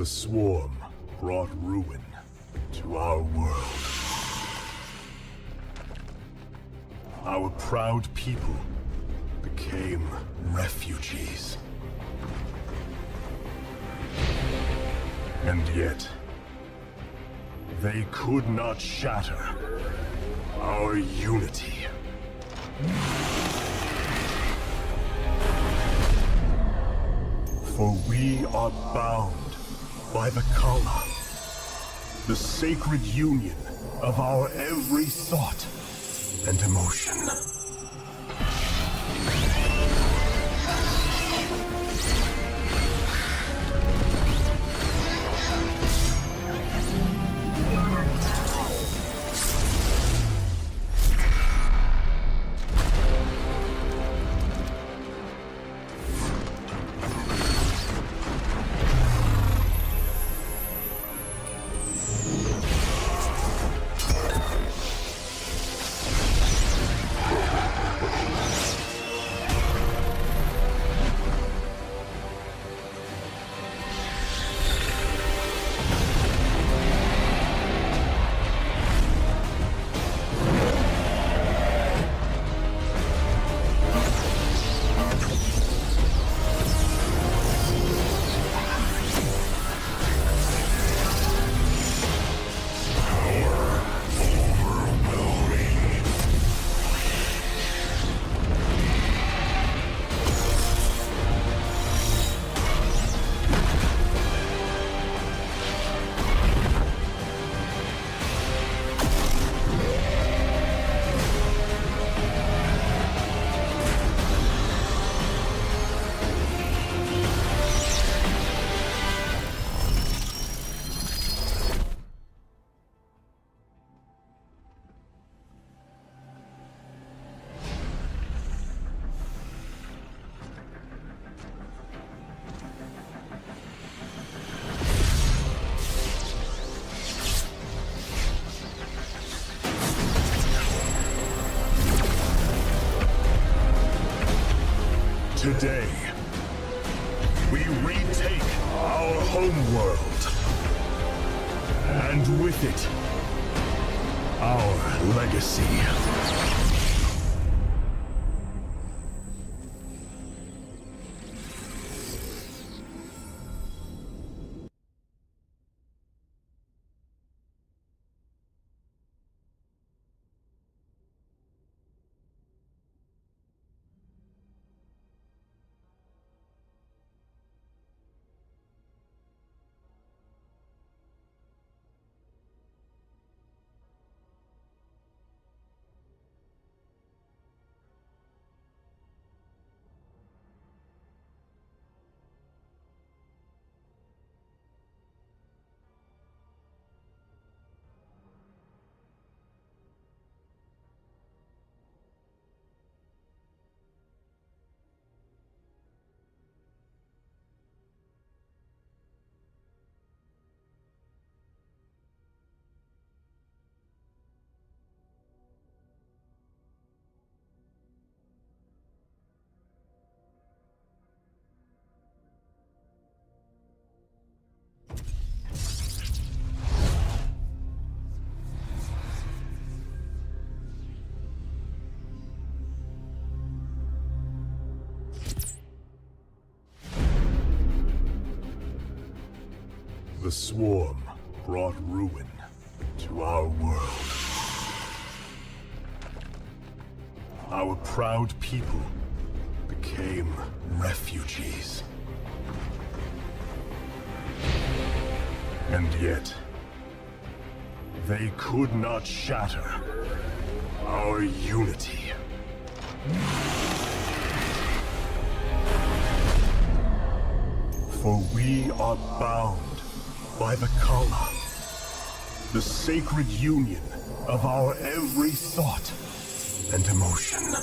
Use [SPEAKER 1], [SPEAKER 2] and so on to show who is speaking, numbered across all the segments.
[SPEAKER 1] swarm brought ruin to our world. Our proud people became refugees. And yet, they could not shatter our unity. For we are bound by the Kala, the sacred union of our every thought and emotion. Today, we retake our homeworld, and with it, our legacy. The swarm brought ruin to our world. Our proud people became refugees. And yet, they could not shatter our unity. For we are bound by the Kala, the sacred union of our every thought and emotion.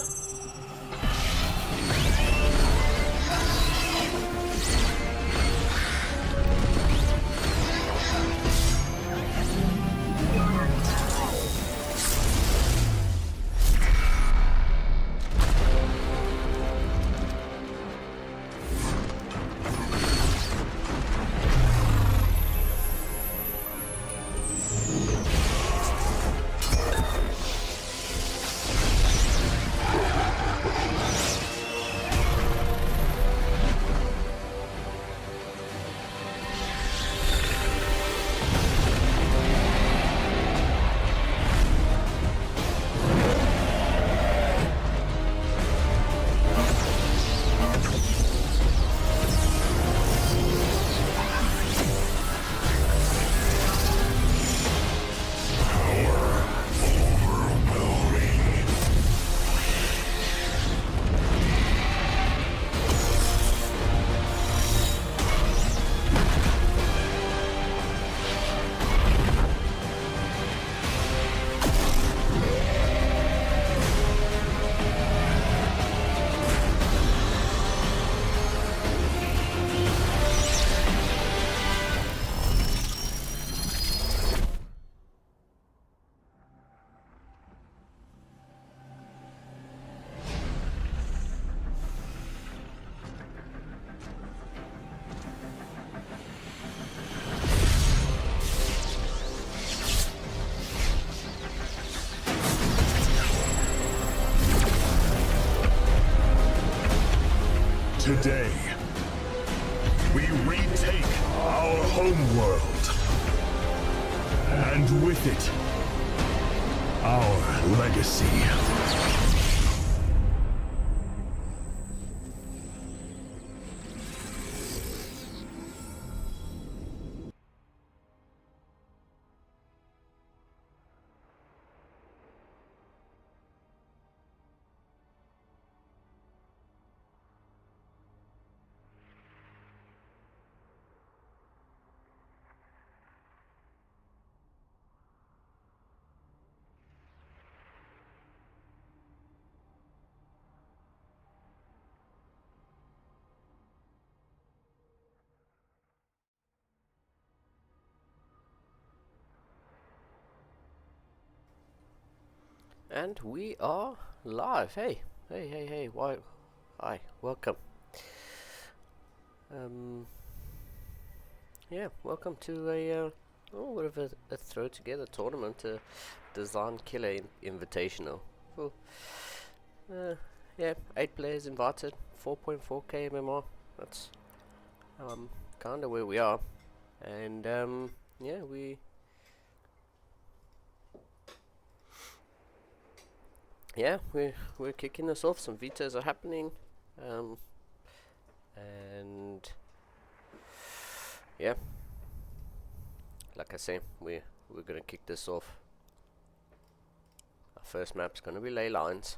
[SPEAKER 1] Today, we retake our homeworld. And with it, our legacy.
[SPEAKER 2] And we are live. Hey, why? Hi, welcome. Yeah, welcome to a bit of a throw together tournament, DesignKiller Invitational. Cool. Yeah, 8 players invited, 4.4k MMR. That's kind of where we are, and yeah, we're kicking this off. Some vetoes are happening, and yeah, like I say, we're gonna kick this off. Our first map's gonna be ley lines,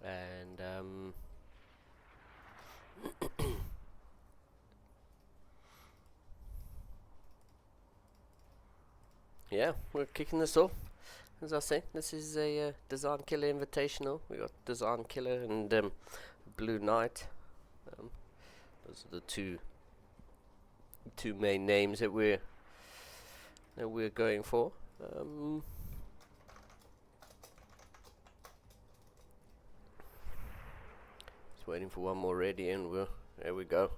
[SPEAKER 2] and yeah, we're kicking this off. As I say, this is a DesignKiller Invitational. We got DesignKiller and Blue Knight. Those are the two main names that we're going for. Just waiting for one more ready, and there we go.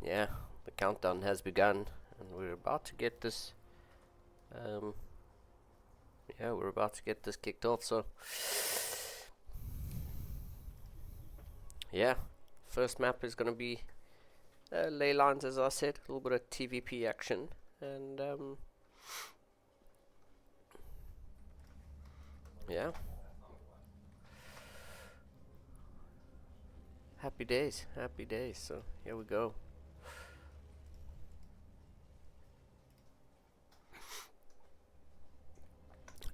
[SPEAKER 2] Yeah, the countdown has begun, and we're about to get this. Yeah, we're about to get this kicked off. So, yeah, first map is gonna be ley lines, as I said. A little bit of TVP action, and yeah, happy days. So here we go.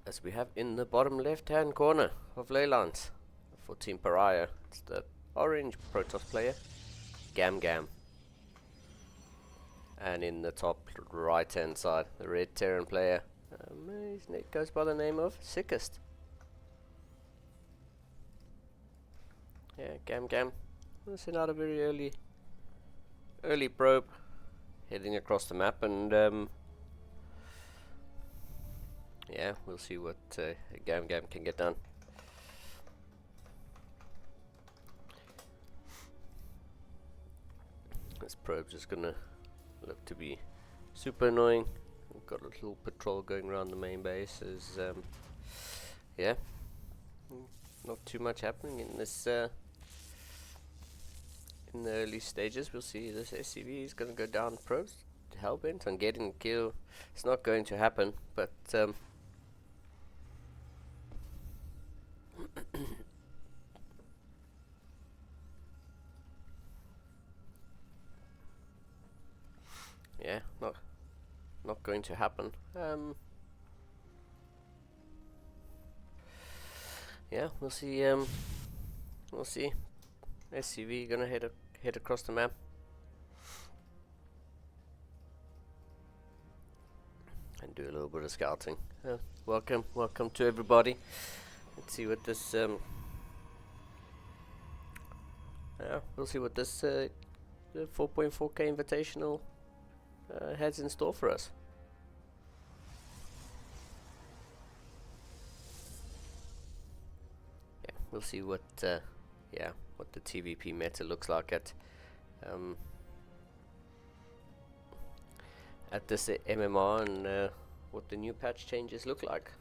[SPEAKER 2] As we have in the bottom left-hand corner of ley lines for Team Pariah, it's the orange Protoss player, Gam. And in the top right-hand side, the red Terran player, his name goes by the name of Sickest. Yeah, Gam. We'll send out a very early probe, heading across the map, and yeah, we'll see what Gam can get done. This probe's just gonna look to be super annoying. We've got a little patrol going around the main base. As yeah, not too much happening in this in the early stages. We'll see. This SCV is gonna go down probes. Hellbent on getting a kill. It's not going to happen, but yeah, not going to happen. Yeah, we'll see. We'll see. SCV gonna head across the map. And do a little bit of scouting. Welcome to everybody. Let's see what this yeah, we'll see what this 4.4k Invitational has in store for us. Yeah, we'll see what what the TVP meta looks like at this MMR, and what the new patch changes look like.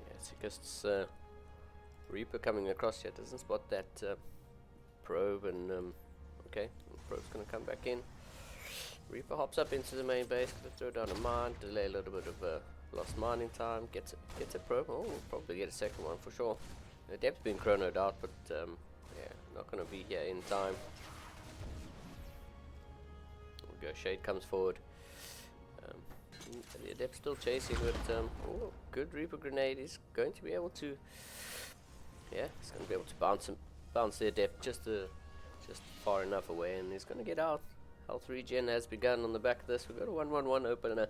[SPEAKER 2] Yeah, Sickest's Reaper coming across here, doesn't spot that probe, and okay, the probe's gonna come back in. Reaper hops up into the main base, gonna throw down a mine, delay a little bit of lost mining time, gets a probe. Oh, we'll probably get a second one for sure. The depth's been chronoed out, but yeah, not gonna be here in time. There we go, Shade comes forward. The Adept's still chasing, but oh, good Reaper grenade. He's going to be able to, yeah, he's going to be able to bounce the Adept just far enough away, and he's going to get out. Health regen has begun on the back of this. We've got a 1-1-1 opener.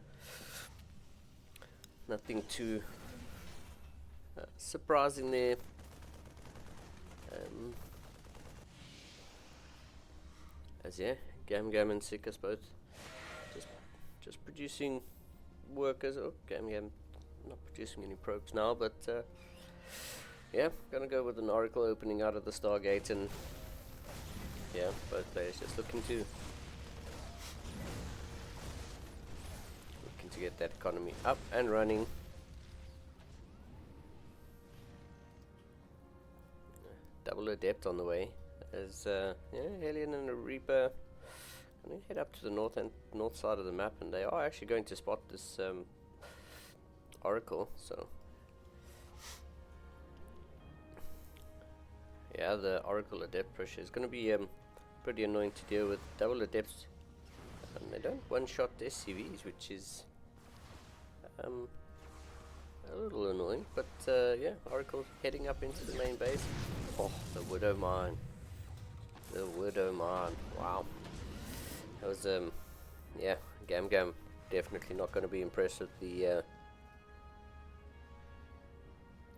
[SPEAKER 2] Nothing too surprising there. As yeah, Gam and Sickest both just producing workers. Oh, Gam not producing any probes now, but yeah, gonna go with an Oracle opening out of the Stargate, and yeah, both players just looking to get that economy up and running. Double Adept on the way, as yeah, Hellion and a Reaper gonna head up to the north side of the map, and they are actually going to spot this Oracle. So yeah, the Oracle Adept pressure is going to be pretty annoying to deal with. Double Adepts, and they don't one-shot SCVs, which is a little annoying, but yeah, Oracle heading up into the main base. Oh, the Widow Mine. The Widow Mine. Wow. That was, yeah, Gam definitely not going to be impressed with the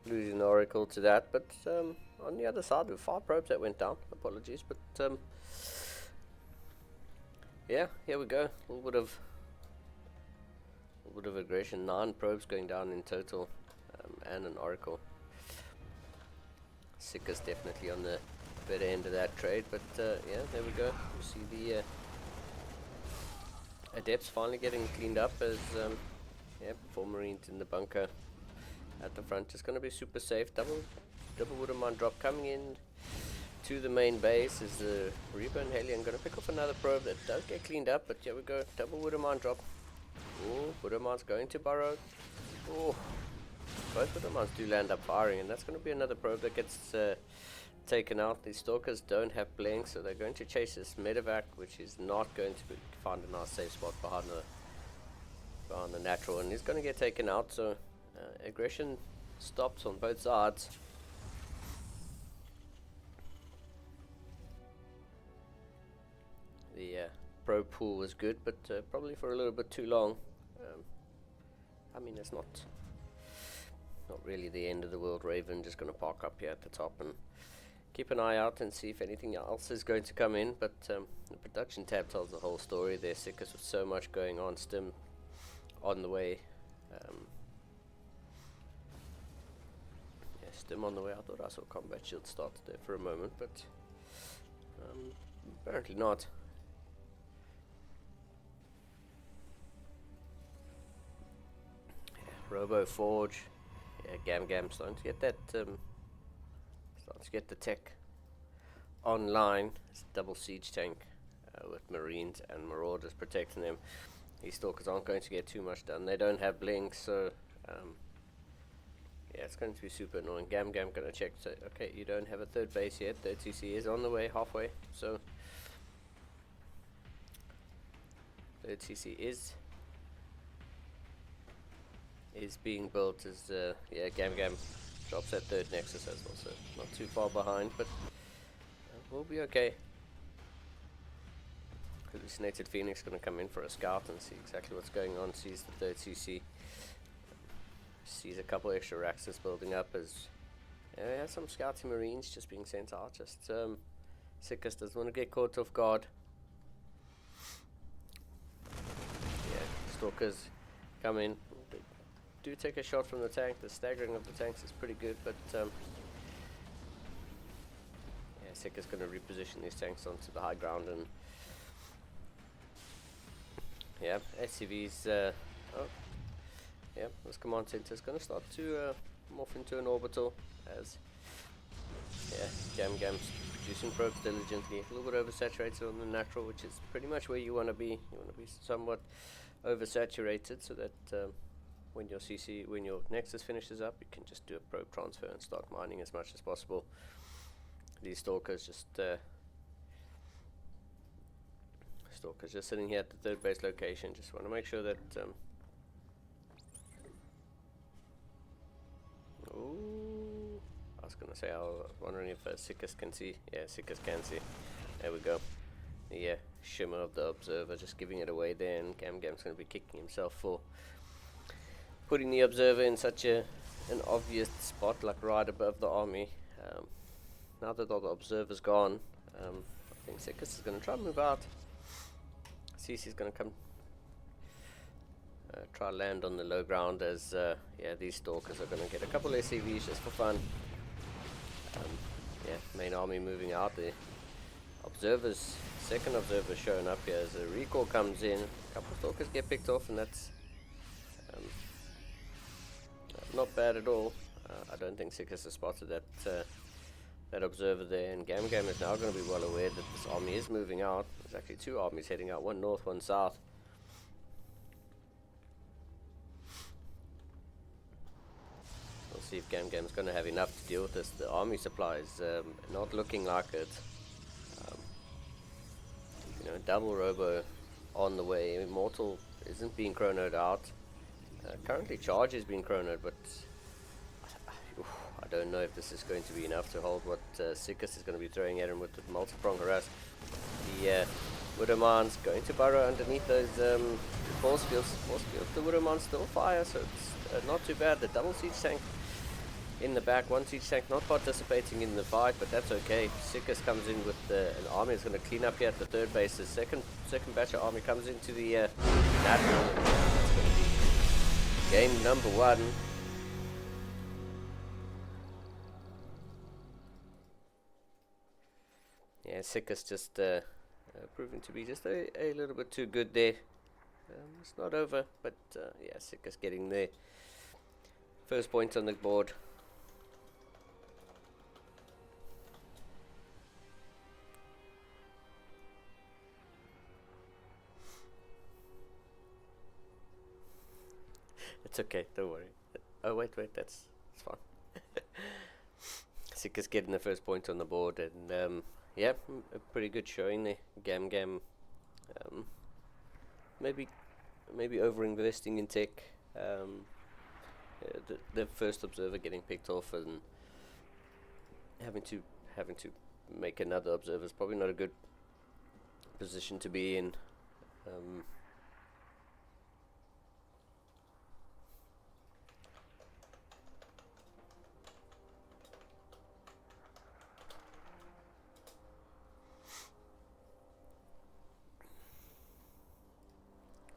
[SPEAKER 2] losing the Oracle to that, but on the other side, with 5 probes that went down. Apologies, but yeah, here we go. A little bit of aggression. 9 probes going down in total, and an Oracle. Sickest definitely on the better end of that trade, but yeah, there we go. You see the Adepts finally getting cleaned up, as yeah, 4 Marines in the bunker at the front. Just going to be super safe. Double Widowmine drop coming in to the main base. Is the Reaper and Hellion going to pick off another probe that does get cleaned up, but here we go. Double Widowmine drop. Oh, Widowmine's going to burrow. Oh, both Widowmines do land up firing, and that's going to be another probe that gets taken out. These Stalkers don't have blink, so they're going to chase this medevac, which is not going to find a nice safe spot behind the natural, and he's going to get taken out. So aggression stops on both sides. The probe pool was good, but probably for a little bit too long. I mean, it's not really the end of the world. Raven just going to park up here at the top and keep an eye out and see if anything else is going to come in, but the production tab tells the whole story. They're Sickest with so much going on. Stim on the way. Yeah, Stim on the way. I thought I saw Combat Shield start there for a moment, but apparently not. Robo Forge, yeah, Gam starting to get that, starting to get the tech online. It's a double siege tank with Marines and Marauders protecting them. These Stalkers aren't going to get too much done. They don't have blinks, so yeah, it's going to be super annoying. Gam gonna check. So okay, you don't have a third base yet. Third CC is on the way, halfway. So third CC is being built, as yeah, Gam drops that third nexus as well, so not too far behind, but we'll be okay. Hallucinated Phoenix going to come in for a scout and see exactly what's going on. Sees the third CC, sees a couple extra Raxus building up, as yeah, some scouting Marines just being sent out. Just Sickest doesn't want to get caught off guard. Yeah, Stalkers come in. Do take a shot from the tank. The staggering of the tanks is pretty good, but yeah, Yeah, Sika's going to reposition these tanks onto the high ground, and yeah, SCV's oh, yeah, this command center is going to start to morph into an orbital as Gam's producing probes diligently, a little bit oversaturated on the natural, which is pretty much where you want to be. You want to be somewhat oversaturated so that when your Nexus finishes up, you can just do a probe transfer and start mining as much as possible. These stalkers just sitting here at the third base location. Just want to make sure that ooh, I was gonna say, I was wondering if Sikas can see. Yeah, Sikas can see. There we go. The shimmer of the observer, just giving it away there, and Gam's gonna be kicking himself for putting the observer in such an obvious spot, like right above the army. Now that all the observer's gone, I think Sikas is gonna try and move out. CC's gonna come try land on the low ground, as yeah, these stalkers are gonna get a couple SCVs just for fun. Yeah, main army moving out. The observers, second observer showing up here as a recall comes in. A couple of stalkers get picked off, and that's not bad at all. I don't think Sikas has spotted that observer there, and Gam is now going to be well aware that this army is moving out. There's actually two armies heading out, one north, one south. We'll see if Gam's going to have enough to deal with this. The army supply is not looking like it. You know, double robo on the way. Immortal isn't being chronoed out. Currently charge is being chronoed, but I don't know if this is going to be enough to hold what Sikas is going to be throwing at him with the multi-prong harass. The Widowman's going to burrow underneath those force fields. The Widowman still fire, so it's not too bad. The double siege tank in the back, one siege tank not participating in the fight, but that's okay. Sikas comes in with an army is going to clean up here at the third base. The second batch of army comes into the natural. It's going to be game number 1. Yeah, Sikas just proving to be just a little bit too good there. It's not over, but yeah, Sikas getting there. First point on the board. It's okay, don't worry. Oh wait, it's fine. Sikas getting the first point on the board, and yeah, a pretty good showing there. Gam, maybe over investing in tech. The first observer getting picked off and having to make another observer is probably not a good position to be in.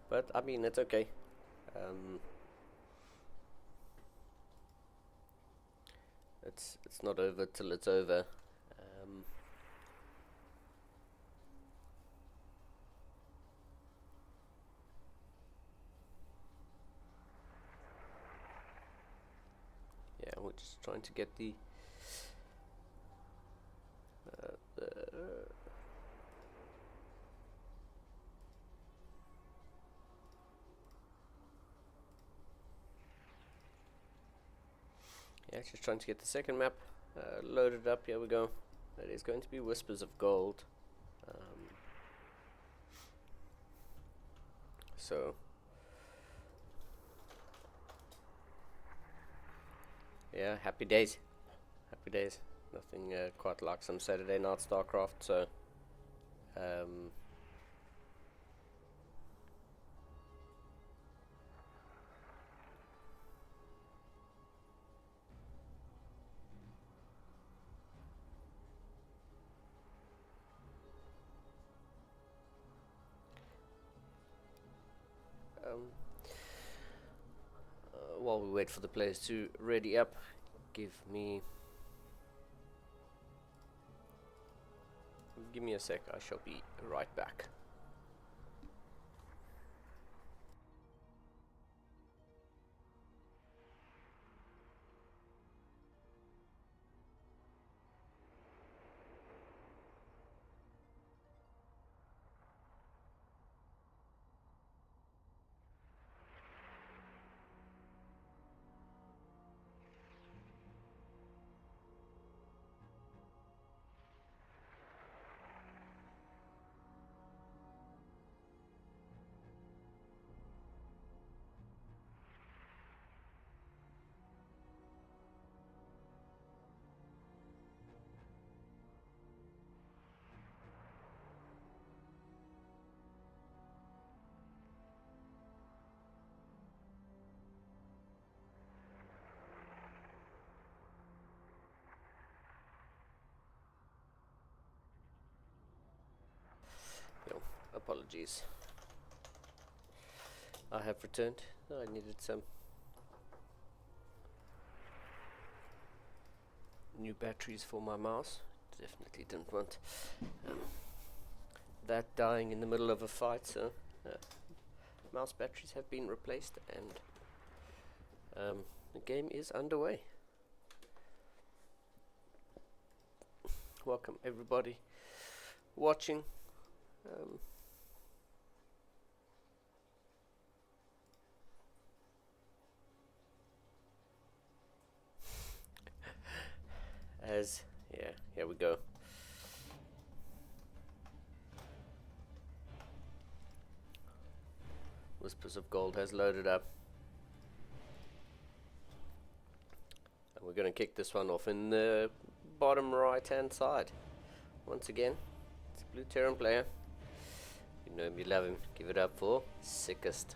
[SPEAKER 2] But I mean, it's okay. It's not over till it's over. Yeah, we're just trying to get the yeah, just trying to get the second map loaded up. Here we go. That is going to be Whispers of Gold. So yeah, happy days. Nothing quite like some Saturday night StarCraft. So while we wait for the players to ready up, give me give me a sec, I shall be right back. Yo, apologies. I have returned. I needed some new batteries for my mouse. Definitely didn't want that dying in the middle of a fight, so mouse batteries have been replaced and the game is underway. Welcome everybody watching. Here we go. Whispers of Gold has loaded up. And we're going to kick this one off in the bottom right hand side. Once again, it's a Blue Terran player. You know him, you love him. Give it up for Sickest.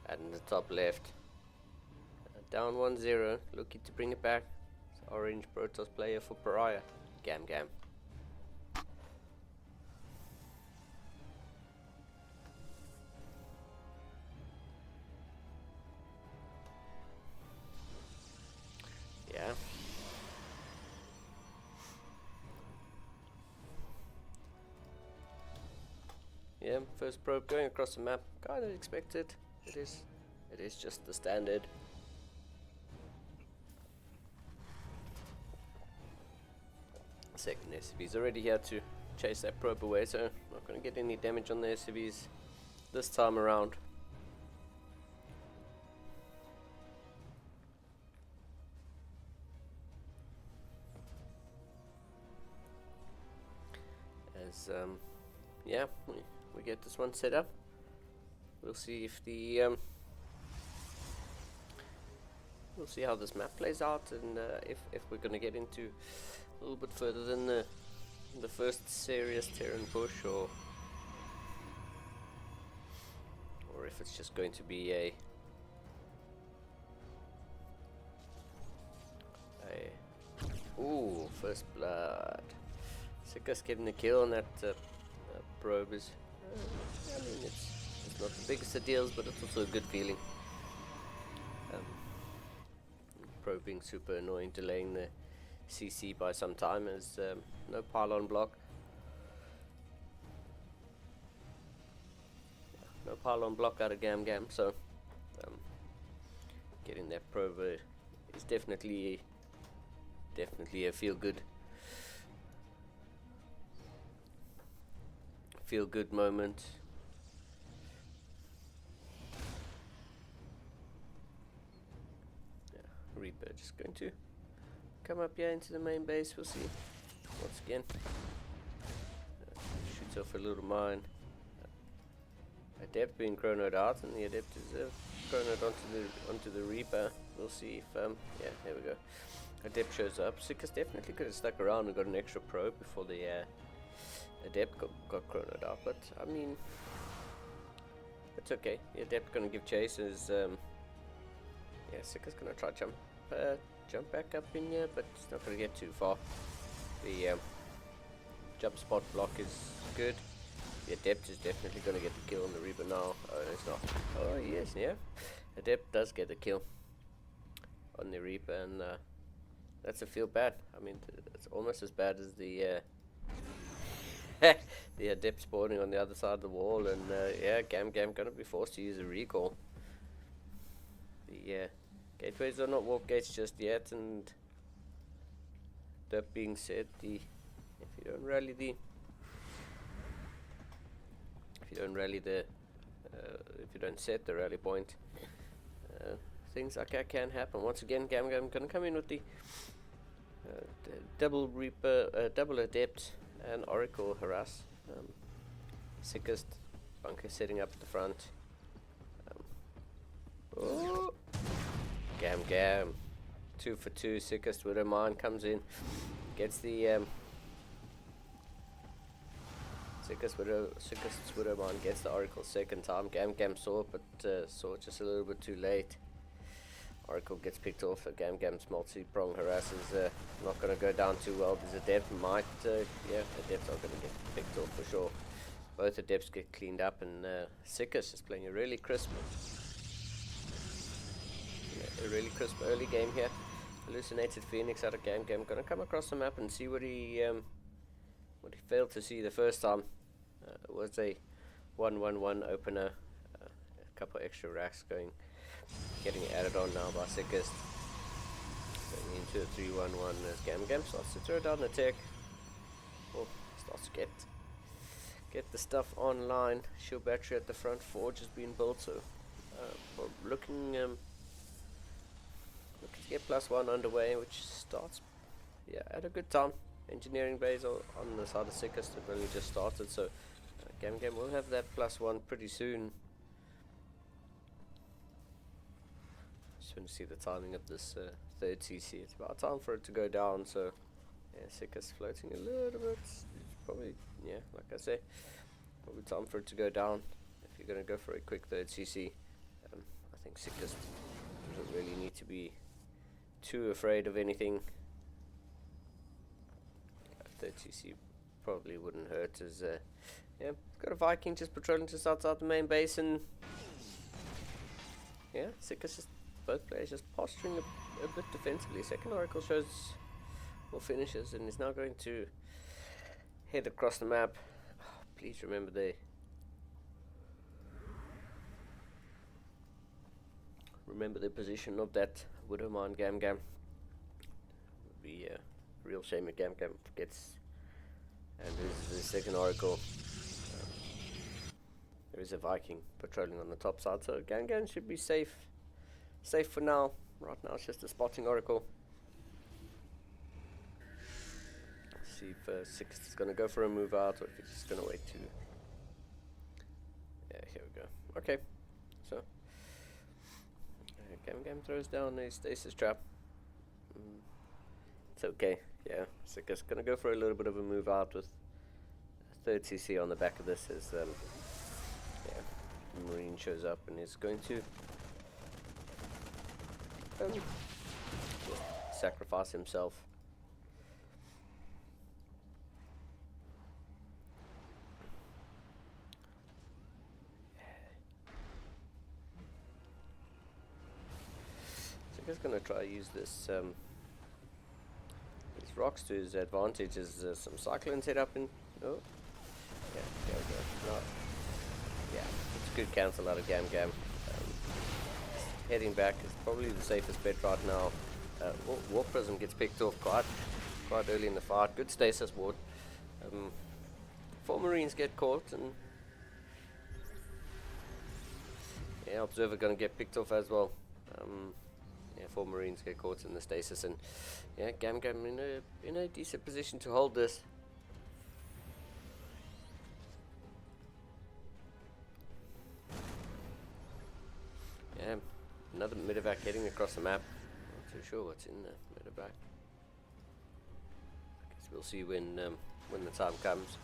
[SPEAKER 2] And in the top left, down 1-0, looking to bring it back. It's Orange Protoss player for Pariah, Gam Gam. Yeah. Yeah, first probe going across the map. Kind of expected. It is just the standard. Second SCV's already here to chase that probe away, so not going to get any damage on the SCVs this time around. As yeah, we get this one set up. We'll see if the we'll see how this map plays out, and if we're going to get into a little bit further than the first serious Terran push, or if it's just going to be a ooh, first blood. Sickest getting the kill on that probe is I mean, it's not the biggest of deals, but it's also a good feeling. Probe being super annoying, delaying the CC by some time, as no pylon block. No pylon block out of Gam Gam, so getting that probe is definitely a feel good moment. Yeah, Reaper just going to come up here into the main base. We'll see once again. Shoots off a little mine. Adept being chronoed out, and the Adept is chronoed onto the Reaper. We'll see if yeah, there we go. Adept shows up. Sickest definitely could have stuck around and got an extra probe before the Adept got chronoed out, but I mean, it's okay. The Adept gonna give chase as yeah, Sickest gonna try jump back up in here, but it's not gonna get too far. The jump spot block is good. The Adept is definitely gonna get the kill on the Reaper now. Oh, no, it's not. Oh yes, yeah. Adept does get the kill on the Reaper, and that's a feel bad. I mean, it's almost as bad as the The adept spawning on the other side of the wall, and yeah, Gam gonna be forced to use a recall. The gateways are not warp gates just yet, and that being said, if you don't rally the if you don't set the rally point, things like that can happen. Once again, Gam gonna come in with the double Reaper, double Adept, and Oracle harass. Sickest bunker setting up at the front. Oh, Gam, 2 for 2. Sickest Widow Mine comes in, gets the Sickest Widow Mine gets the Oracle second time. Gam saw it, but saw it just a little bit too late. Oracle gets picked off. Gam's multi-prong harass is not going to go down too well. There's Adept might, yeah, Adepts are going to get picked off for sure. Both Adepts get cleaned up, and Sickest is playing a really crisp early game here. Hallucinated Phoenix out of Gam. Gonna come across the map and see what he failed to see the first time. It was a 1-1-1 opener. A couple extra racks getting added on now by Sickest. Going into a 3-1-1 as Gam starts to throw down the tech. Well, starts to get the stuff online. Shield battery at the front. Forge has been built, so looking to get +1 underway, which starts at a good time. Engineering bays on the side of Sickest have only just started, so Gam will have that +1 pretty soon. Just want to see the timing of this third CC. It's about time for it to go down, so yeah, Sickest floating a little bit. It's probably, yeah, like I say, probably time for it to go down if you're going to go for a quick third CC. I think Sickest doesn't really need to be too afraid of anything. Third CC probably wouldn't hurt, as yeah, got a Viking just patrolling just outside the main base, and yeah, Sickest just, both players just posturing a bit defensively. Second Oracle shows more finishes and is now going to head across the map. Oh, please remember the position of that Widow Mine Gam. Would be a real shame if Gam gets and loses the second Oracle. There is a Viking patrolling on the top side, so Gam should be safe for now. Right now it's just a spotting Oracle. Let's see if Sickest is going to go for a move out, or if he's just going to wait to... Yeah, here we go. Okay, so Gam throws down a stasis trap. It's okay, yeah. Sickest going to go for a little bit of a move out with a third CC on the back of this, as Marine shows up and is going to sacrifice himself. So he's going to try to use this these rocks to his advantage. As some cyclones head up and there we go. No. Yeah, it's a good cancel out of Gam. Heading back is probably the safest bet right now. Warp Prism gets picked off quite early in the fight. Good stasis ward. 4 Marines get caught, and yeah, Observer gonna get picked off as well. 4 Marines get caught in the stasis, and yeah, Gam in a decent position to hold this. Yeah, another medevac heading across the map. Not too sure what's in the medevac. I guess we'll see when the time comes.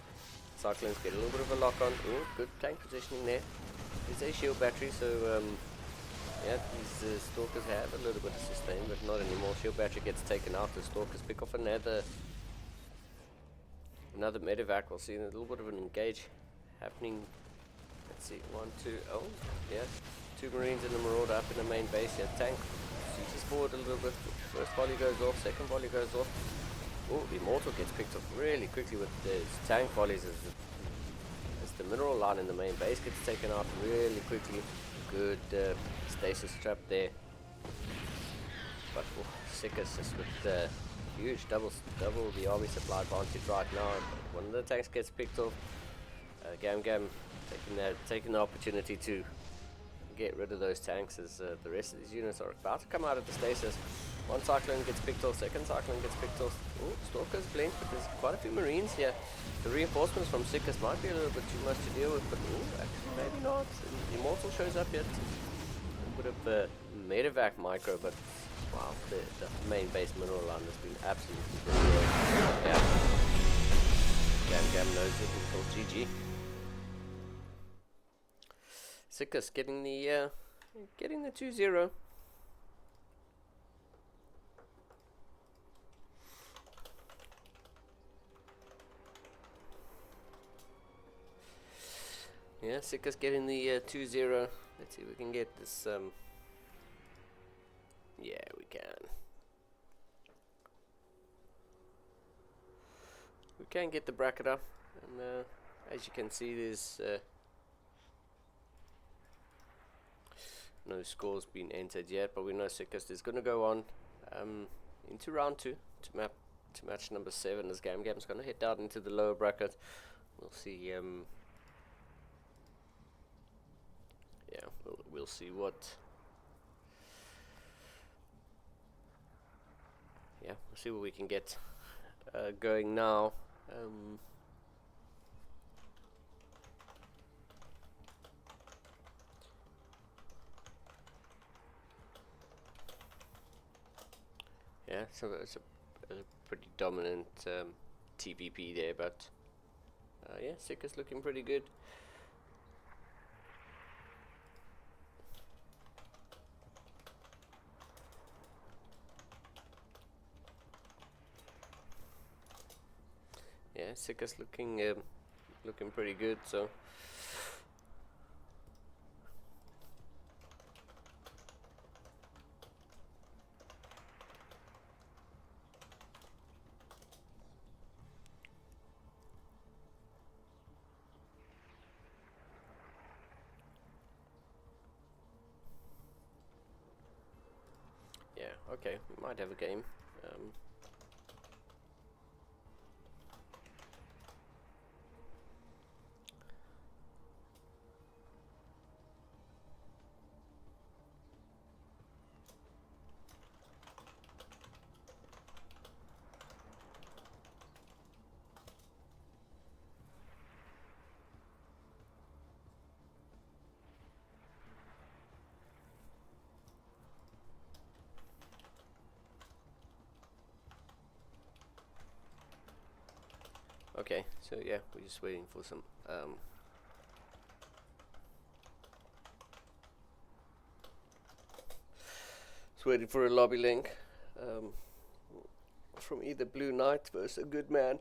[SPEAKER 2] Cyclones get a little bit of a lock on. Ooh, good tank positioning there. There's a shield battery, so yeah, these Stalkers have a little bit of sustain, but not anymore. Shield battery gets taken out. The Stalkers pick off another medevac. We'll see a little bit of an engage happening. Let's see, 1, 2, oh, yeah. 2 Marines and a Marauder up in the main base here. Tank shoots forward a little bit. First volley goes off, second volley goes off. Oh, the Immortal gets picked up really quickly with his tank volleys as the mineral line in the main base gets taken out really quickly. Good stasis trap there. But Sickers just with the huge double the army supply advantage right now. One of the tanks gets picked off. Gam taking the opportunity to get rid of those tanks as the rest of these units are about to come out of the stasis. One Cyclone gets picked off, second Cyclone gets picked off. Oh, Stalker's blinked, but there's quite a few Marines here. The reinforcements from Sickers might be a little bit too much to deal with, but actually maybe not. The Immortal shows up yet. A bit of medevac micro, but wow, the main base mineral line has been absolutely brilliant. Yeah. Gam knows it until GG. Sickers getting the 2-0. Yeah, Sickers getting the 2-0. Let's see if we can get this. Yeah, we can. We can get the bracket up, and as you can see, there's no scores been entered yet, but we know Sickers is going to go on into round 2 to match number 7 as Gam's going to head down into the lower bracket. We'll see. Yeah, we'll see what. Yeah, we'll see what we can get going now. Yeah, so it's a pretty dominant TVP there, but yeah, Sickers looking pretty good. Yeah, Sickers looking pretty good. So yeah, okay, we might have a game. Okay, so yeah, we're just waiting for some just waiting for a lobby link from either Blue Knight versus a good man,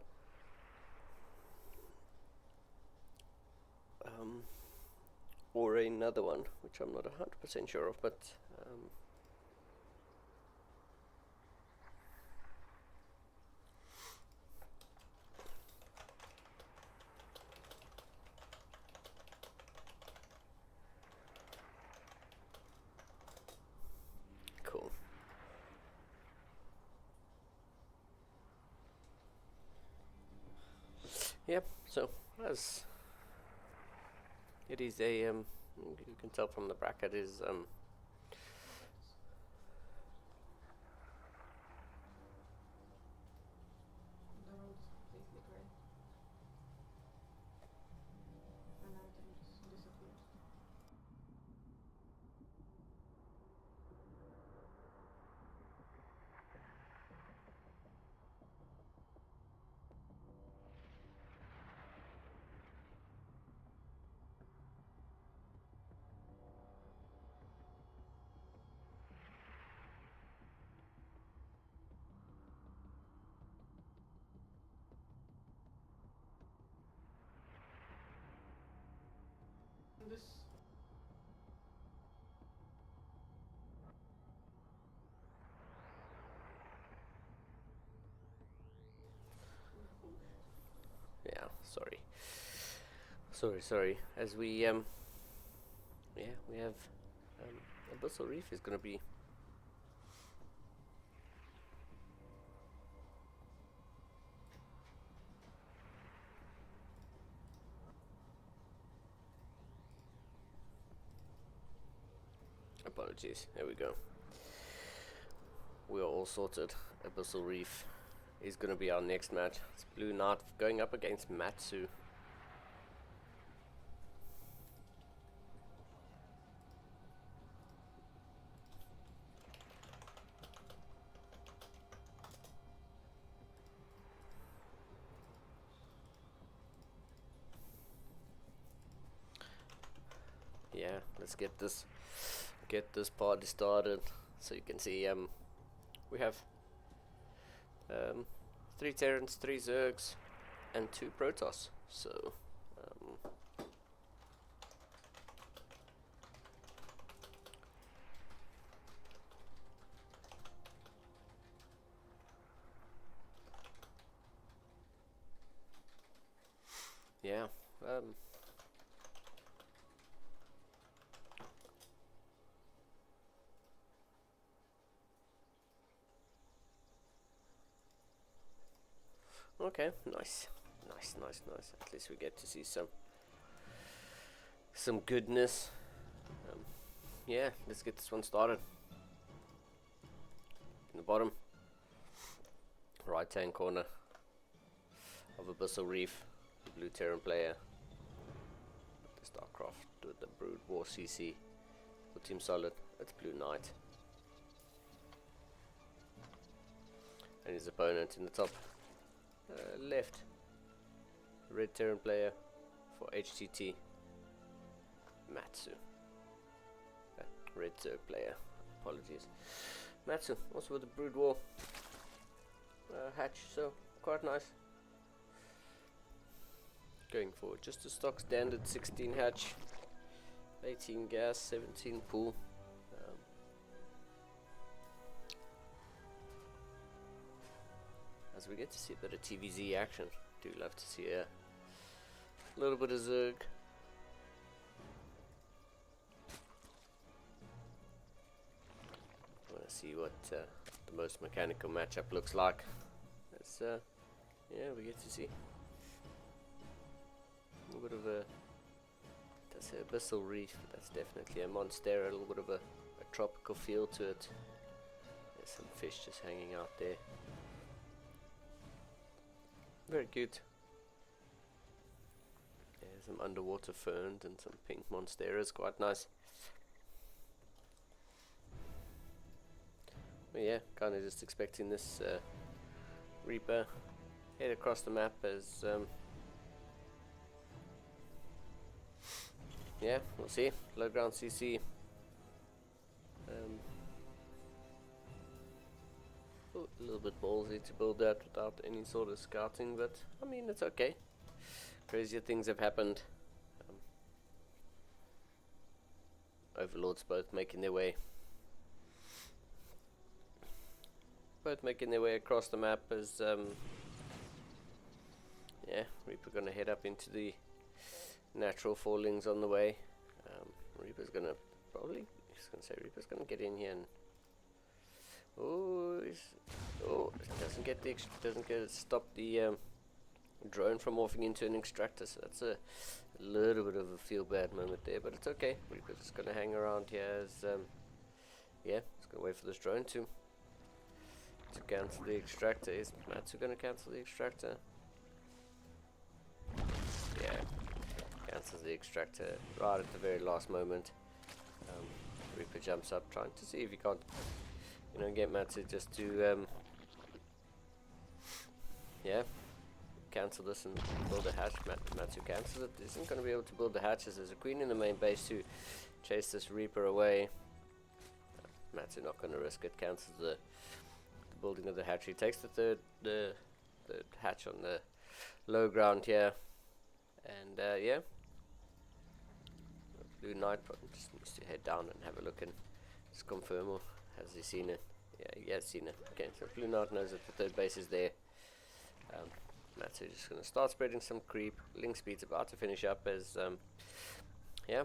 [SPEAKER 2] or another one, which I'm not 100% sure of, but cool. Yep, so as it is a you can tell from the bracket is Sorry. As we yeah, we have Abyssal Reef is gonna be apologies. There we go. We are all sorted. Abyssal Reef is gonna be our next match. It's Blue Knight going up against Matsu. Yeah, let's get this party started. So you can see we have 3 Terrans, 3 Zergs, and 2 Protoss. So yeah. Okay, nice. At least we get to see some goodness. Yeah, let's get this one started. In the bottom right hand corner of Abyssal Reef, the blue Terran player, the StarCraft with the Brood War CC, for Team Solid. That's Blue Knight. And his opponent in the top left, red Terran player for HTT, Matsu. Red Zerg player, apologies. Matsu, also with the Brood War hatch, so quite nice. Going for just a stock standard 16 hatch, 18 gas, 17 pool. As we get to see a bit of TVZ action, do love to see a little bit of Zerg. Want to see what the most mechanical matchup looks like. It's yeah, we get to see a little bit of a, that's an Abyssal Reef, that's definitely a Monstera, a little bit of a tropical feel to it. There's some fish just hanging out there. Very good. Yeah, some underwater ferns and some pink monsteras, quite nice. But yeah, kind of just expecting this Reaper head across the map as yeah, we'll see. Low ground CC. A little bit ballsy to build that without any sort of scouting, but I mean, it's okay. Crazier things have happened. Overlords both making their way across the map as yeah, Reaper gonna head up into the natural fallings on the way. Reaper's gonna Reaper's gonna get in here and doesn't stop the drone from morphing into an extractor, so that's a little bit of a feel bad moment there, but it's okay. Reaper's just gonna hang around here as yeah, just gonna wait for this drone to cancel the extractor. Is Matsu gonna cancel the extractor? Yeah, cancels the extractor right at the very last moment. Reaper jumps up trying to see if he can't, get Matsu just to yeah, cancel this and build a hatch. Matsu cancels it. Isn't going to be able to build the hatches. There's a queen in the main base to chase this Reaper away. Matsu not going to risk it. Cancels the building of the hatchery. Takes the third hatch on the low ground here, and yeah, Blue Knight just needs to head down and have a look and just confirm, or has he seen it? Yeah, he has seen it. Okay, so Blue Knight knows that the third base is there. Matsu just gonna start spreading some creep. Link speed's about to finish up as yeah,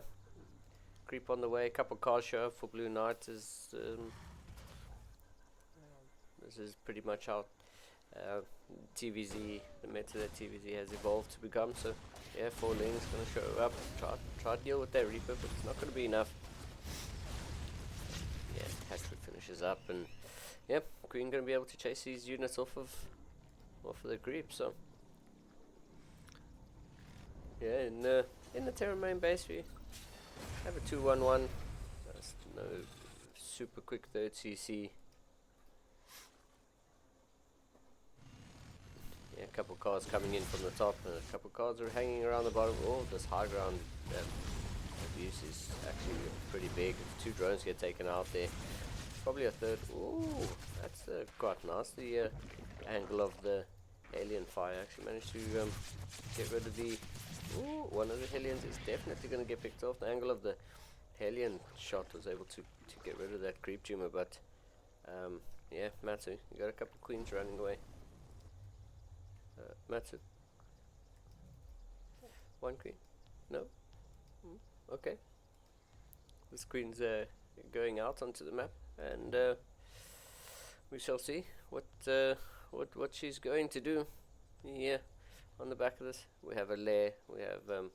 [SPEAKER 2] creep on the way. A couple cars show up for Blue Knight. Is this is pretty much how TVZ, the meta that TVZ has evolved to become. So yeah, 4 links gonna show up. Try to deal with that Reaper, but it's not gonna be enough. Yeah, Hatchlet finishes up, and yeah, Queen gonna be able to chase these units off of the creep. So yeah, in the Terra main base we have a 2-1-1. That's no super quick 3rd CC. Yeah, a couple cars coming in from the top, and a couple cars are hanging around the bottom. Oh, this high ground abuse is actually pretty big. 2 drones get taken out there. Probably a 3rd. Ooh, that's quite nice. The angle of the alien fire actually managed to get rid of the. Ooh, one of the Hellions is definitely going to get picked off. The angle of the Hellion shot was able to get rid of that creep tumor, but yeah, Matsu, you got a couple queens running away. Matsu. 1 queen? No? Okay. This queen's going out onto the map, and we shall see what she's going to do. Yeah, on the back of this, we have a lair. We have a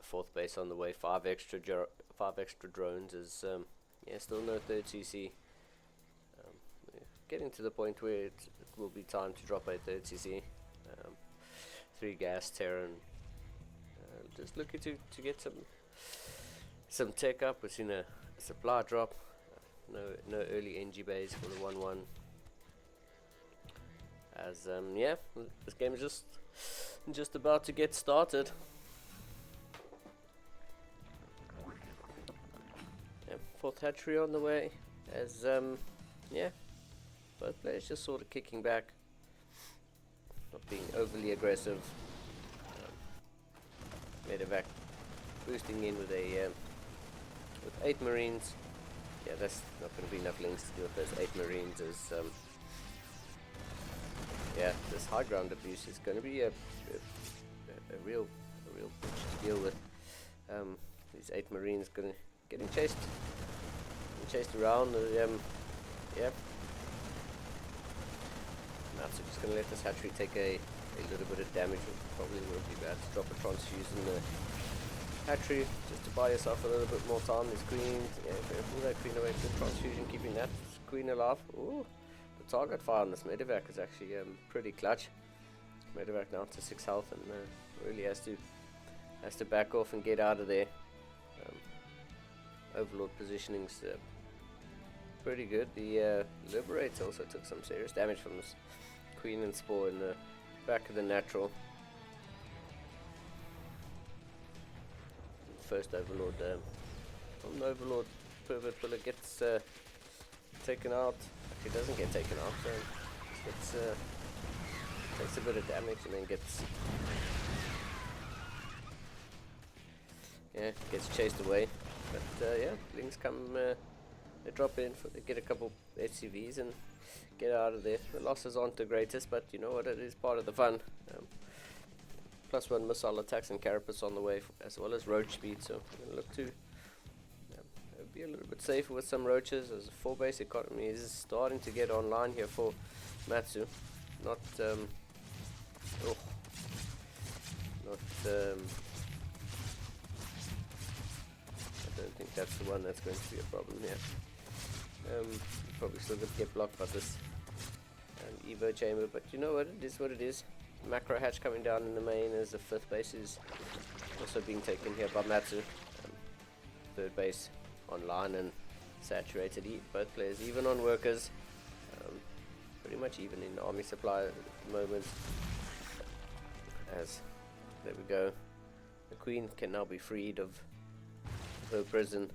[SPEAKER 2] 4th base on the way. 5 extra drones. Is yeah, still no 3rd CC. Getting to the point where it will be time to drop a 3rd CC. 3 gas Terran. Just looking to get some tech up. We've seen a supply drop. No early NG bays for the 1-1. As yeah, this game is just about to get started. Yeah, 4th hatchery on the way. As yeah, both players just sort of kicking back, not being overly aggressive. Medevac boosting in with a with 8 Marines. Yeah, that's not going to be enough links to deal with those 8 Marines. As yeah, this high ground abuse is going to be a real bitch to deal with. These 8 Marines getting chased around. Yeah. Now so just going to let this hatchery take a little bit of damage. Probably won't be bad to drop a transfuse in the hatchery just to buy yourself a little bit more time. This queen, yeah, pull that queen away. Good transfusion, keeping that queen alive. Ooh, the target fire on this medevac is actually pretty clutch. Medevac now to 6 health, and really has to back off and get out of there. Overlord positioning's pretty good. The Liberator also took some serious damage from this Queen and Spore in the back of the natural. First Overlord, from the Overlord Pervert Pillar gets taken out. Actually doesn't get taken out, so gets takes a bit of damage and then gets chased away. But yeah, Lings come, they drop in, they get a couple HCVs and get out of there. The losses aren't the greatest, but you know what, it is part of the fun. +1 missile attacks and carapace on the way, as well as roach speed, so we're going to look to be a little bit safer with some roaches, as a 4 base economy is starting to get online here for Matsu. Not I don't think that's the one that's going to be a problem here. Probably still going to get blocked by this Evo chamber, but you know what, it is what it is. Macro hatch coming down in the main as the 5th base is also being taken here by Matsu. 3rd base online and saturated. Both players even on workers. Pretty much even in army supply at the moment. As there we go. The Queen can now be freed of her prison.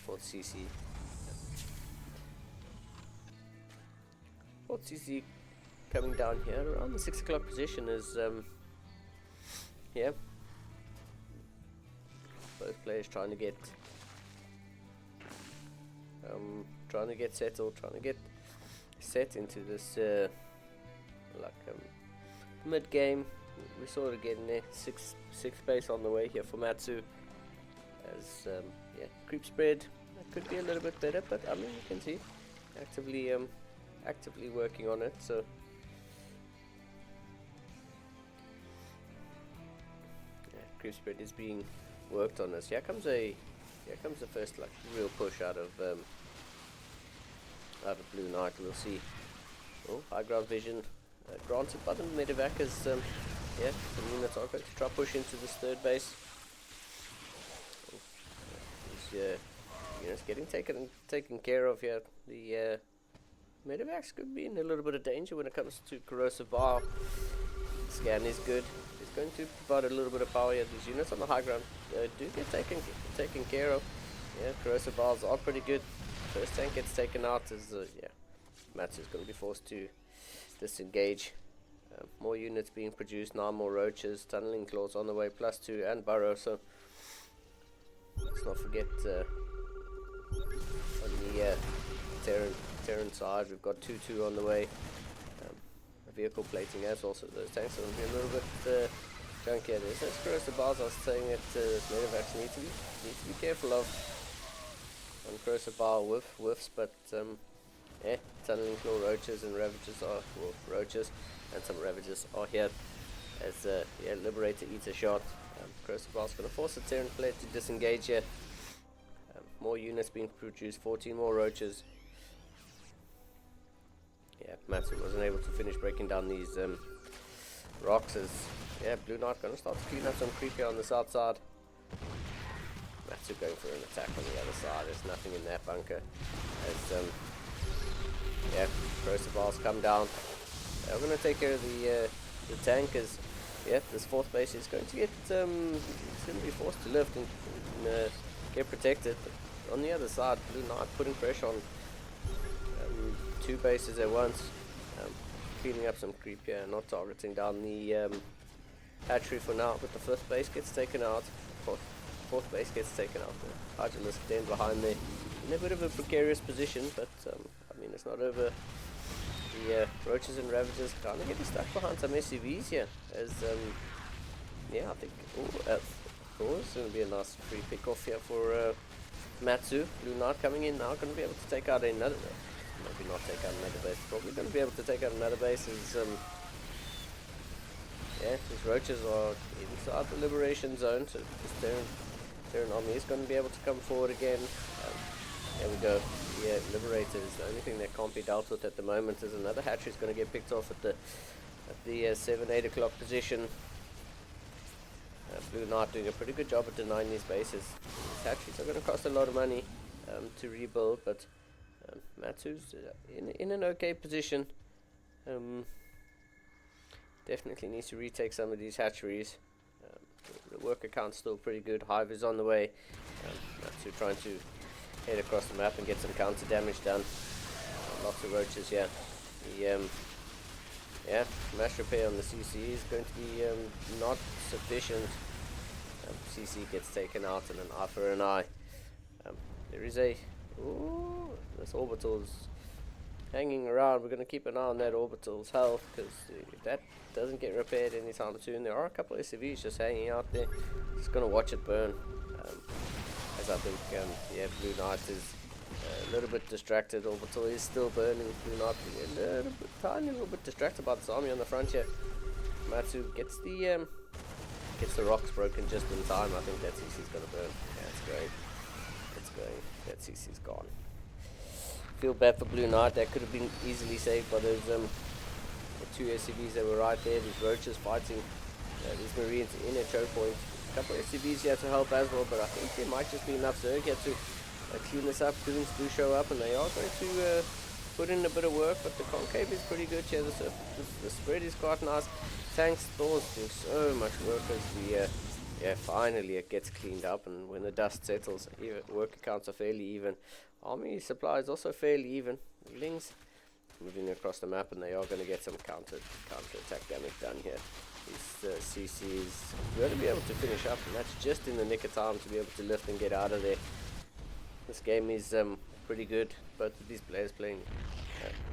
[SPEAKER 2] 4th CC. 4th CC coming down here around the 6 o'clock position is yeah. Both players trying to get settled, trying to get set into this mid game. We sort of getting there. Sixth base on the way here for Matsu. As creep spread could be a little bit better, but I mean you can see actively working on it. So creep spread is being worked on this. Here comes the first like real push out of Blue Knight. We'll see. Oh, high ground vision granted by the medevac as some units are going to try push into this third base. These units getting taken care of here. The medevacs could be in a little bit of danger when it comes to corrosive bar. Scan is good. It's going to provide a little bit of power here. These units on the high ground do get taken care of. Yeah, corrosive bars are pretty good. First tank gets taken out as Matsu is going to be forced to disengage. More units being produced, 9 more roaches, tunneling claws on the way, +2 and burrow. So let's not forget on the Terran side we've got 2-2 on the way. Vehicle plating as well, so those tanks are going to be a little bit junkier. There's those corrosive bars I was saying that medevacs need to be careful of. On corrosive bar whiffs, but tunneling claw roaches and ravages are roaches, and some ravages are here as Liberator eats a shot. Corrosive bar is going to force the Terran player to disengage here. More units being produced, 14 more roaches. Matsu wasn't able to finish breaking down these rocks as Blue Knight going to start to clean up some creep here on the south side. Matsu going for an attack on the other side. There's nothing in that bunker as corrosive bars come down. We're going to take care of the tank as this fourth base is going to get it's going to be forced to lift and get protected. But on the other side, Blue Knight putting pressure on 2 bases at once, cleaning up some creep here, not targeting down the hatchery for now, but the 5th base gets taken out, 4th base gets taken out. The Hydralisk den behind there in a bit of a precarious position, but I mean it's not over. The roaches and ravagers kind of getting stuck behind some SUVs here as I think it's going to be a nice free pick off here for Matsu. Blue Knight coming in now, going to be able to take out another. Maybe not take out another base. Probably going to be able to take out another base as these roaches are inside the liberation zone, so this Terran army is going to be able to come forward again. There we go. Liberator is the only thing that can't be dealt with at the moment. As another hatchery is going to get picked off at the 7-8 o'clock position. Blue Knight doing a pretty good job at denying these bases. These hatcheries are going to cost a lot of money to rebuild, but Matsu's in an okay position. Definitely needs to retake some of these hatcheries. The worker count's still pretty good. Hive is on the way. Matsu trying to head across the map and get some counter damage done. Lots of roaches here. The mash repair on the CC is going to be not sufficient. CC gets taken out and an eye for an eye. There is a this orbital's hanging around. We're going to keep an eye on that orbital's health, because if that doesn't get repaired anytime soon, there are a couple of SCVs just hanging out there. Just going to watch it burn. As I think Blue Knight is a little bit distracted. Orbital is still burning. Blue Knight a tiny little bit distracted by this army on the front here. Matsu gets the rocks broken just in time. I think that CC's going to burn. Yeah, it's going. That CC's gone. Feel bad for Blue Knight. That could have been easily saved by those the 2 SCVs that were right there. These roaches fighting these Marines in a choke point. A couple of SCVs here to help as well, but I think there might just be enough Zerg here to clean this up. Goons do show up, and they are going to put in a bit of work, but the concave is pretty good here. The spread is quite nice. Tanks, Thors do so much work as finally it gets cleaned up, and when the dust settles, worker counts are fairly even. Army supply is also fairly even. Lings moving across the map, and they are going to get some counter attack damage done here. These CCs going to be able to finish up, and that's just in the nick of time to be able to lift and get out of there. This game is pretty good. Both of these players playing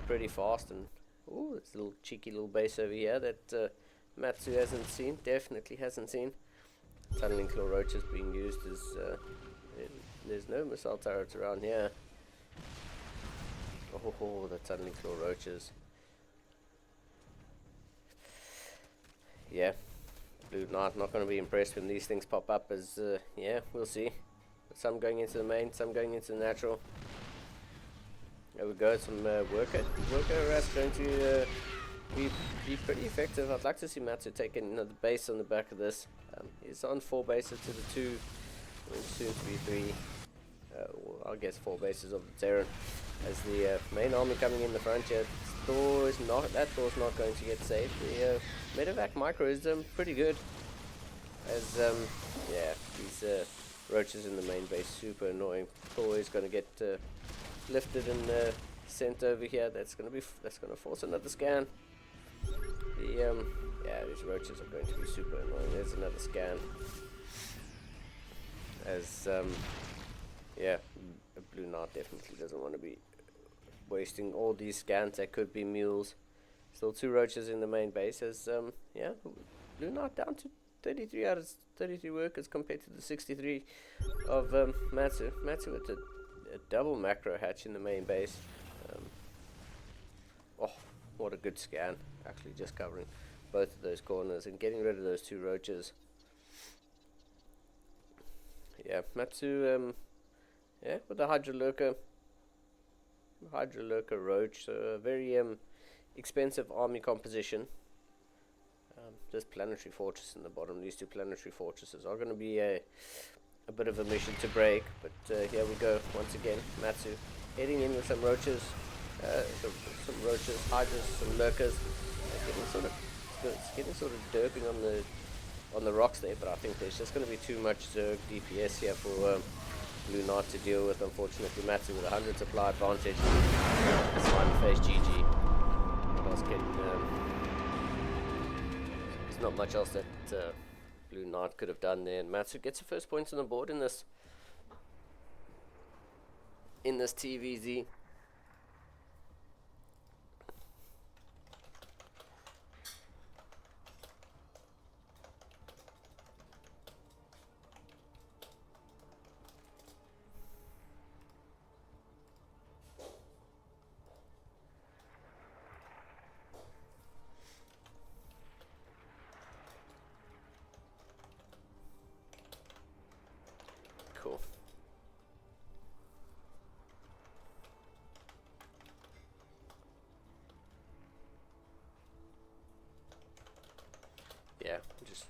[SPEAKER 2] pretty fast. And ooh, there's a little cheeky little base over here that Matsu hasn't seen, definitely hasn't seen. Tunneling claw roaches being used as there's no missile turrets around here. Oh, the tunneling claw roaches. Yeah, Blue Knight not going to be impressed when these things pop up. As yeah, we'll see. Some going into the main, some going into the natural. There we go, some worker harass going to be pretty effective. I'd like to see Matsu taking the base on the back of this. He's on 4 bases to the 2, soon to be 3. Well, I guess 4 bases of the Terran. As the main army coming in the front here, that Thor's not going to get saved. The medevac micro is pretty good. As yeah, these roaches in the main base super annoying. Thor is going to get lifted and sent over here. That's going to force another scan. The yeah, these roaches are going to be super annoying. There's another scan. As yeah, Blue Knight definitely doesn't want to be wasting all these scans. That could be mules. Still 2 roaches in the main base. As yeah, Blue Knight down to 33 out of 33 workers compared to the 63 of Matsu. Matsu with a double macro hatch in the main base. Oh, what a good scan. Actually just covering both of those corners and getting rid of those 2 roaches. Yeah, Matsu yeah, with the Hydra Lurker roach, so a very expensive army composition. This planetary fortress in the bottom, these 2 planetary fortresses are going to be a bit of a mission to break, but here we go once again. Matsu heading in with some roaches, hydras, some lurkers, getting sort of derping on the rocks there, but I think there's just going to be too much Zerg DPS here for Blue Knight to deal with. Unfortunately, Matsu with a 100 supply advantage. Smiley face GG. What else can there's not much else that Blue Knight could have done there, and Matsu gets the first points on the board in this TVZ. Cool. Yeah, just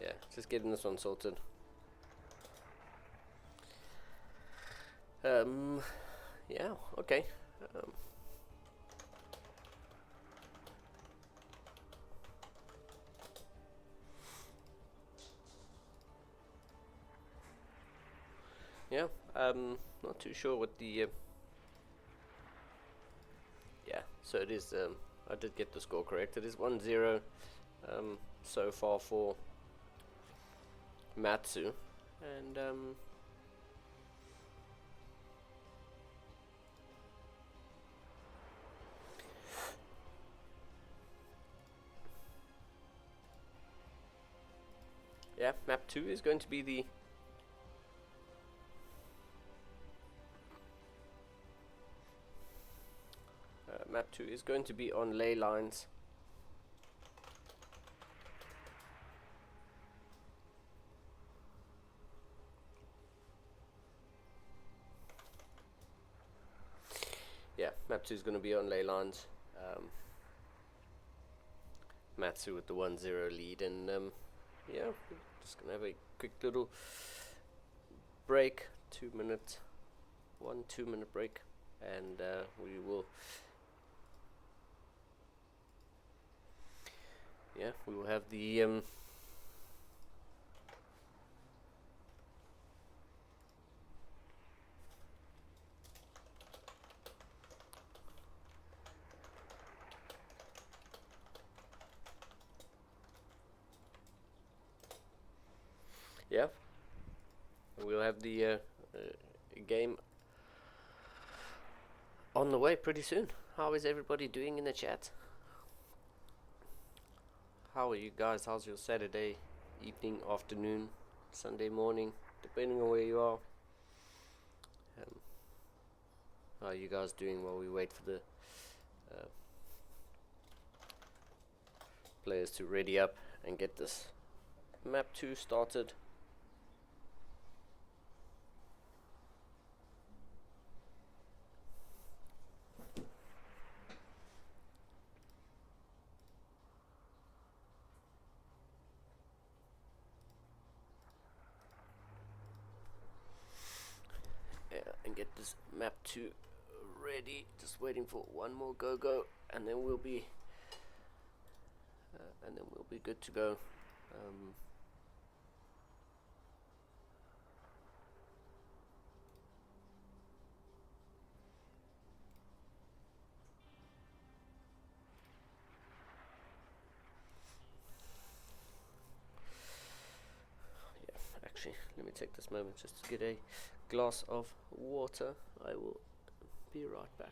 [SPEAKER 2] yeah, just getting this one sorted. Yeah, okay. Yeah, not too sure what the yeah, so it is I did get the score correct. It is 1-0 so far for Matsu, and yeah, map 2 is going to be the map 2 is going to be on ley lines. Yeah, map 2 is going to be on ley lines. Matsu with the 1-0 lead, and yeah, we're just going to have a quick little break, 2 minute break, and we will have the yeah, we'll have the game on the way pretty soon. How is everybody doing in the chat? How are you guys? How's your Saturday evening, afternoon, Sunday morning, depending on where you are? How are you guys doing while we wait for the players to ready up and get this map 2 started? Yeah, and get this map 2 ready. Just waiting for one more go, and then we'll be good to go. Actually, let me take this moment just to get a glass of water. I will be right back.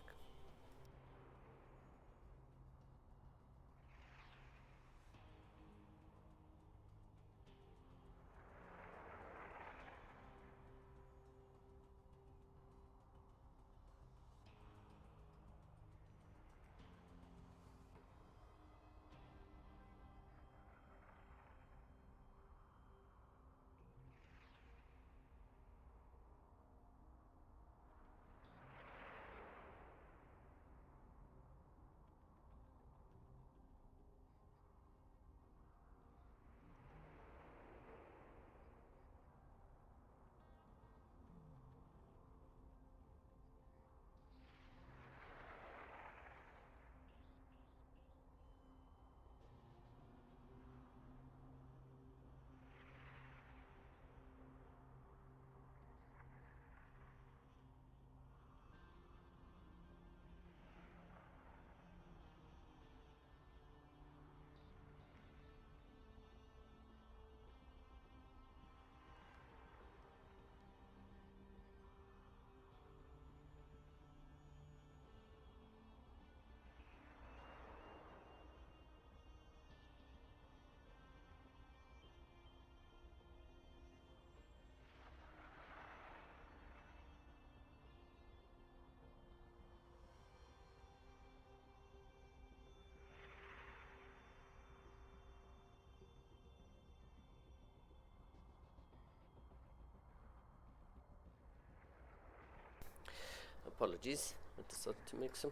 [SPEAKER 2] Apologies, I decided to make some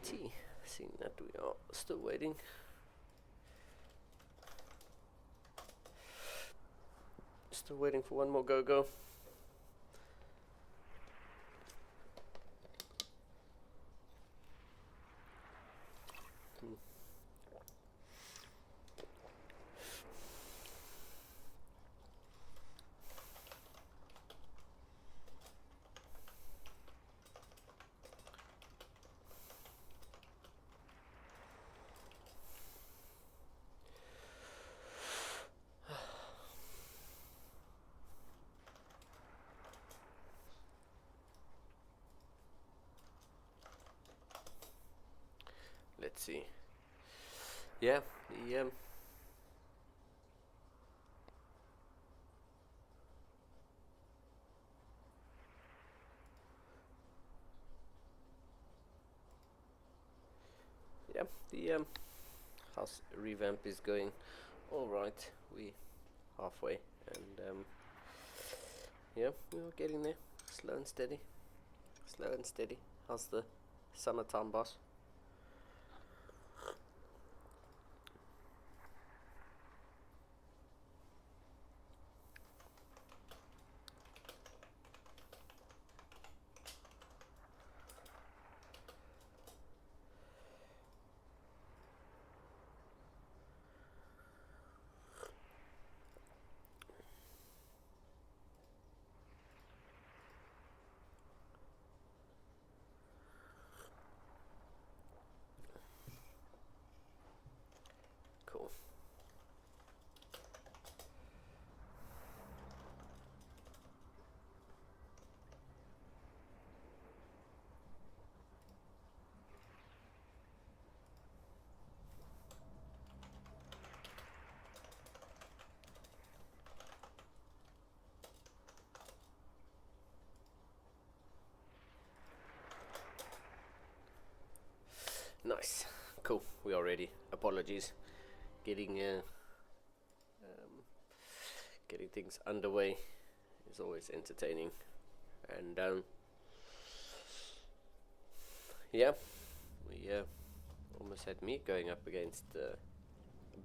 [SPEAKER 2] tea, seeing that we are still waiting. Still waiting for one more go. Let's see. Yeah, the house revamp is going all right. We halfway, and yeah, we are getting there, slow and steady. Slow and steady. How's the summertime, boss? Nice. Cool. We are ready. Apologies. Getting getting things underway is always entertaining. And yeah, we almost had me going up against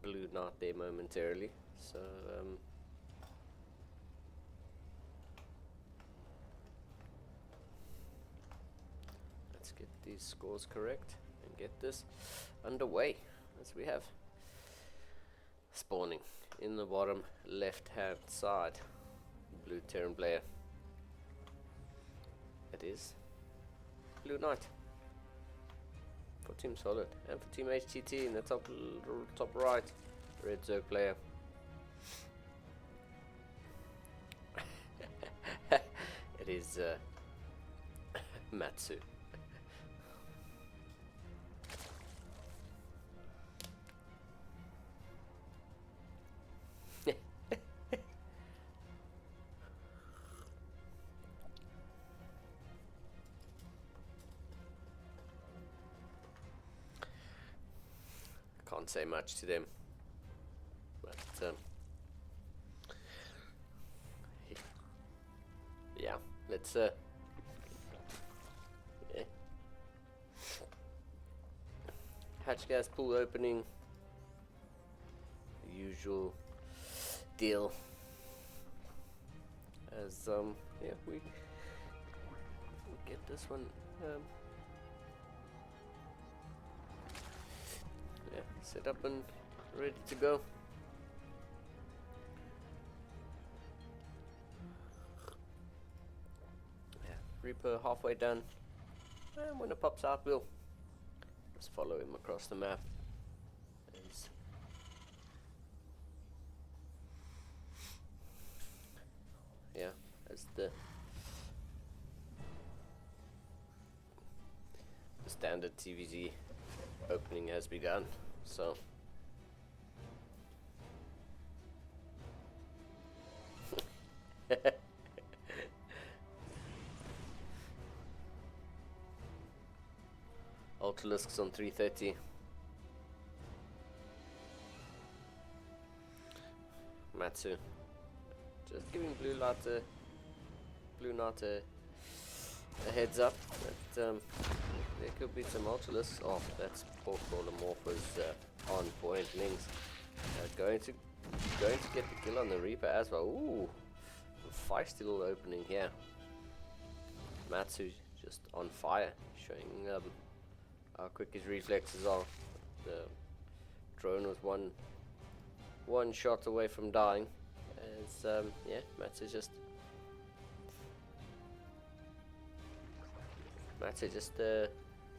[SPEAKER 2] Blue Knight there momentarily. So let's get these scores correct and get this underway, as we have spawning in the bottom left hand side, blue Terran player. It is Blue Knight for Team Solid, and for Team HTT in the top right, red Zerg player. It is Matsu. Can't say much to them, but yeah, let's yeah. Hatch gas pool opening, the usual deal. As yeah, we get this one. Yeah, set up and ready to go. Yeah, Reaper halfway done, and when it pops out, we'll just follow him across the map. Yeah, as the standard TVZ opening has begun, so Ultralisks on 330. Matsu just giving Blue Knight a heads up that there could be some Ultralisks. Oh, that's poor Crawler Morph was on point. Lynx going to get the kill on the Reaper as well. Ooh, feisty little opening here. Matsu just on fire, showing how quick his reflexes are. The drone was one shot away from dying. As yeah, Matsu just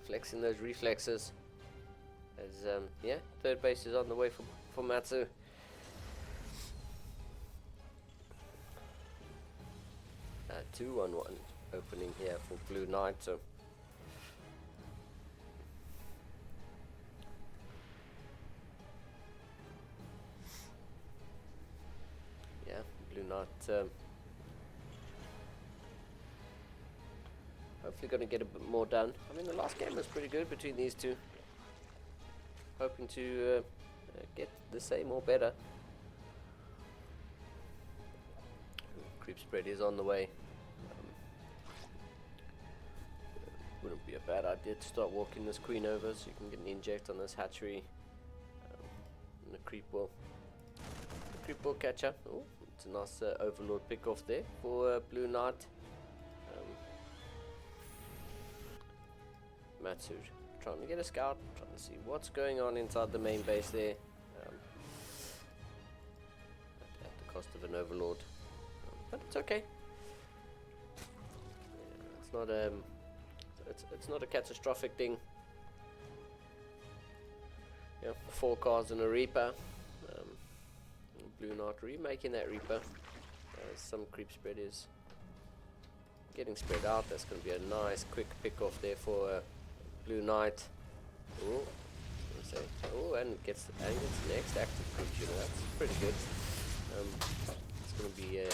[SPEAKER 2] flexing those reflexes. As yeah, third base is on the way for Matsu. 2-1-1 opening here for Blue Knight. So yeah, Blue Knight hopefully going to get a bit more done. I mean, the last game was pretty good between these two. Hoping to get the same or better. Creep spread is on the way. Wouldn't be a bad idea to start walking this queen over so you can get an inject on this hatchery. And the creep will catch up. Oh, it's a nice overlord pick off there for Blue Knight. Matsu trying to get a scout, trying to see what's going on inside the main base there, at the cost of an overlord, but it's okay. Yeah, it's not a catastrophic thing. Yeah, 4 cars and a Reaper. Blue Knight remaking that Reaper. Some creep spread is getting spread out. That's going to be a nice quick pick off there for Blue Knight. Oh, and gets the next active creature. That's pretty good. It's going to be a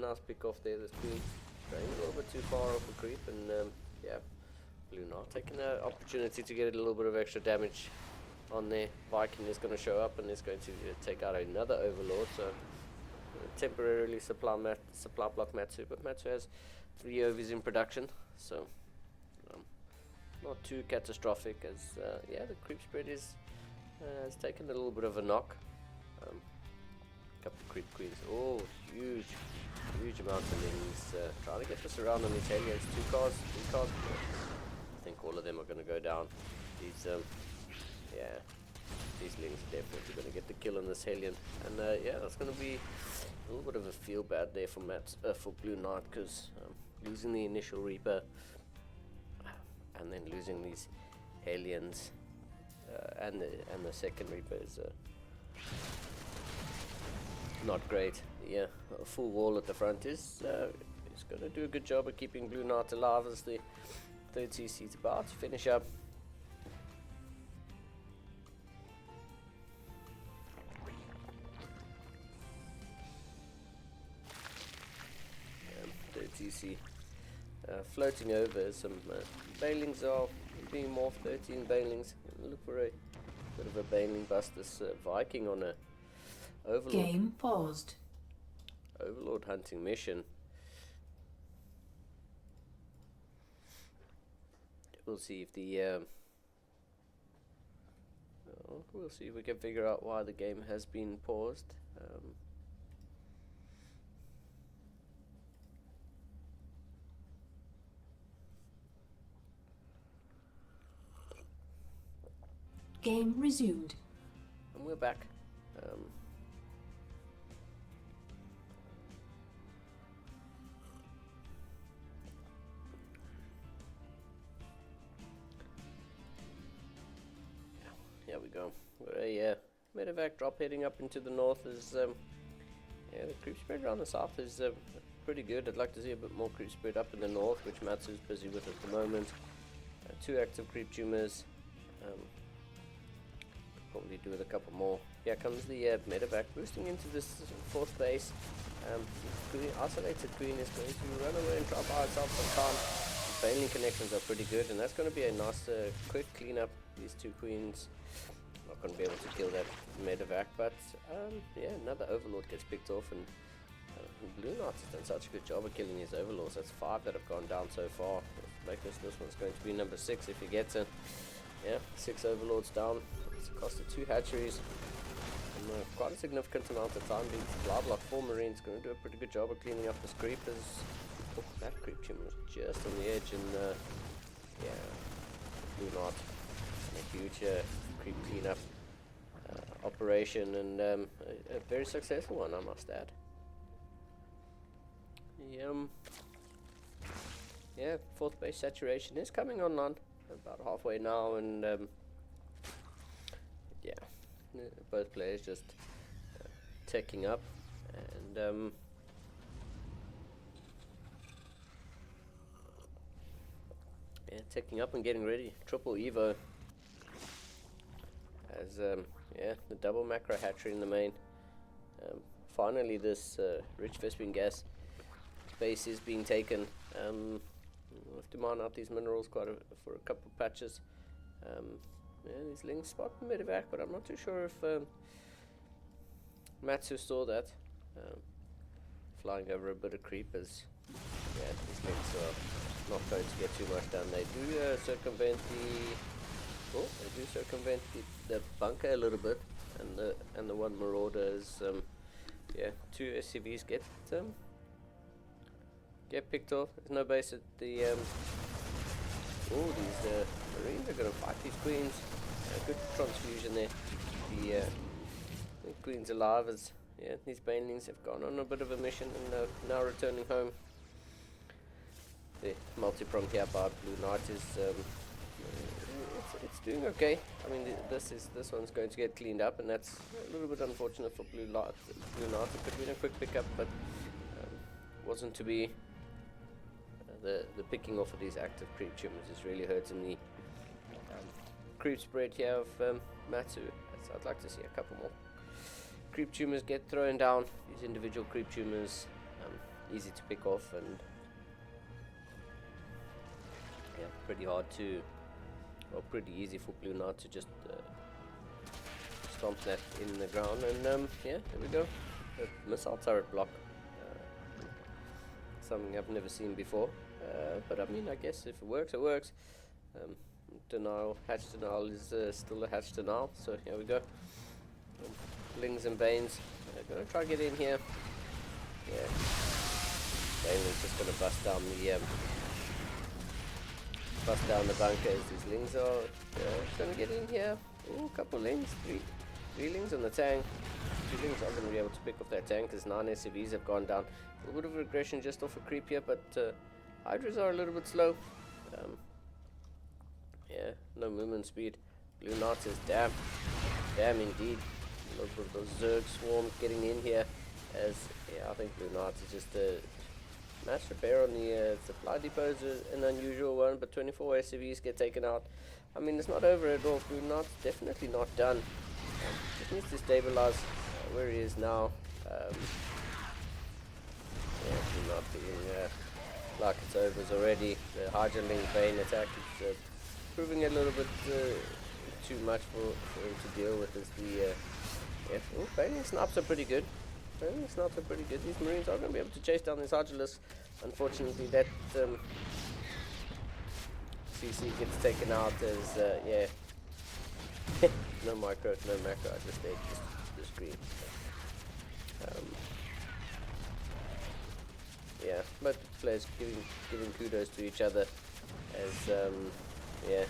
[SPEAKER 2] nice pick off there. This queen going a little bit too far off the creep, and yeah, Blue Knight taking an opportunity to get a little bit of extra damage on there. Viking is going to show up and is going to take out another Overlord, so temporarily supply block Matsu, but Matsu has 3 Ovis in production, so not too catastrophic, as yeah, the creep spread has taken a little bit of a knock. Couple of creep queens. Oh, huge amount of lings. Trying to get this around on these Helios. 2 cars, 3 cars. I think all of them are going to go down. These, yeah, these lings are definitely going to get the kill on this Hellion. And yeah, that's going to be a little bit of a feel bad there for for Blue Knight, because losing the initial Reaper and then losing these Hellions and the second Reaper is not great. Yeah, a full wall at the front is going to do a good job of keeping Blue Knight alive as the third CC is about to finish up. Third CC floating over. Some Banelings are being morphed. 13 Banelings. Look for a bit of a Baneling bust. This Viking on a Overlord.
[SPEAKER 3] Game paused.
[SPEAKER 2] Overlord hunting mission. We'll see if the we'll see if we can figure out why the game has been paused.
[SPEAKER 3] Game resumed.
[SPEAKER 2] And we're back. Here we go. We're a medevac drop heading up into the north. Is yeah, the creep spread around the south is pretty good. I'd like to see a bit more creep spread up in the north, which Matsu's busy with at the moment. 2 active creep tumors. Probably do with a couple more. Here comes the medevac boosting into this 4th base. Isolated Queen is going to run away and try by itself some time. Baneling connections are pretty good, and that's going to be a nice quick cleanup. These 2 queens not going to be able to kill that medevac, but yeah, another Overlord gets picked off, and Blue Knight has done such a good job of killing his Overlords. That's 5 that have gone down so far. This one's going to be number 6 if he gets it. Yeah, 6 Overlords down. It's costed 2 hatcheries. And, quite a significant amount of time being supply block. 4 Marines going to do a pretty good job of cleaning up this creep. Oh, that creep tumor was just on the edge, and yeah, Blue Knight, a huge creep cleanup operation, and a very successful one, I must add. Yeah, 4th base saturation is coming online about halfway now, and yeah, both players just taking up, and yeah, taking up and getting ready. Triple Evo as yeah, the double macro hatchery in the main. Finally, this rich Vespene gas base is being taken. We'll have to mine out these minerals for a couple of patches. Yeah, these links spot the medevac, but I'm not too sure if Matsu saw that. Flying over a bit of creep, as yeah, these links are not going to get too much done. They do circumvent the bunker a little bit, and the one Marauder is yeah, 2 SCVs get picked off. There's no base at the oh, these Marines are going to fight these queens. Good transfusion there. The queen's alive, as yeah, these banelings have gone on a bit of a mission and now returning home. The multi-prong here by Blue Knight is it's doing okay. I mean, this one's going to get cleaned up, and that's a little bit unfortunate for Blue Knight. It could have been a quick pickup, but wasn't to be. The picking off of these active creep tumors is really hurting the creep spread here of Matsu. So I'd like to see a couple more creep tumors get thrown down. These individual creep tumors, easy to pick off, and Yeah, pretty hard to, or pretty easy for Blue Knight to just stomp that in the ground. And yeah, there we go. A missile turret block. Something I've never seen before. But I mean, I guess if it works, it works. Denial, hatch denial is still a hatch denial. So here we go. Lings and Banes. Gonna try to get in here. Yeah. Bane is just gonna bust down the bunker as these Lings are gonna get in here. Ooh, a couple Lings, three Lings on the tank. 2 Lings aren't gonna be able to pick off that tank as 9 SCVs have gone down. A little bit of regression just off a creep here, but Hydras are a little bit slow. Yeah, no movement speed. Blue Knight says damn indeed. A little bit of those Zerg swarms getting in here as, yeah, I think Blue Knight is just a mass repair on the supply depot is an unusual one, but 24 SCVs get taken out. I mean, it's not over at all. Blue Knight's definitely not done. Just needs to stabilize where he is now. Yeah, Blue Knight feeling like it's over already. The Hydra Link Bane attack is proving a little bit too much for him to deal with as the yeah. Oh, Baning snaps are pretty good. These Marines are going to be able to chase down this Argilus. Unfortunately, that CC gets taken out as, yeah. no macro, I just ate the screen. Yeah, but players giving kudos to each other as, yeah,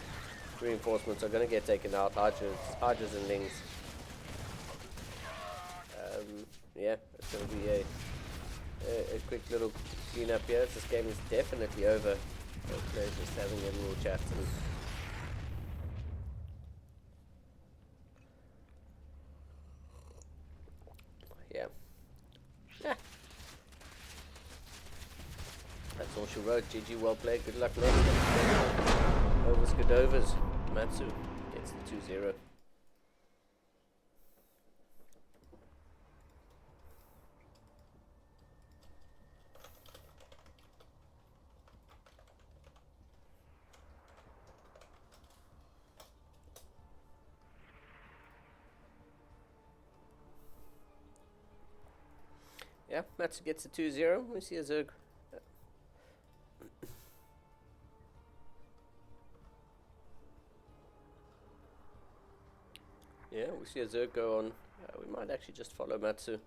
[SPEAKER 2] reinforcements are going to get taken out. Hydras and Lings. Yeah, it's going to be a quick little cleanup here. This game is definitely over. Players just having a little chat and yeah. That's all she wrote. GG, well played. Good luck next. Overs, good overs. Matsu gets the 2-0. Yeah, Matsu gets a 2-0. We see a Zerg. Yeah, we see a Zerg go on. We might actually just follow Matsu.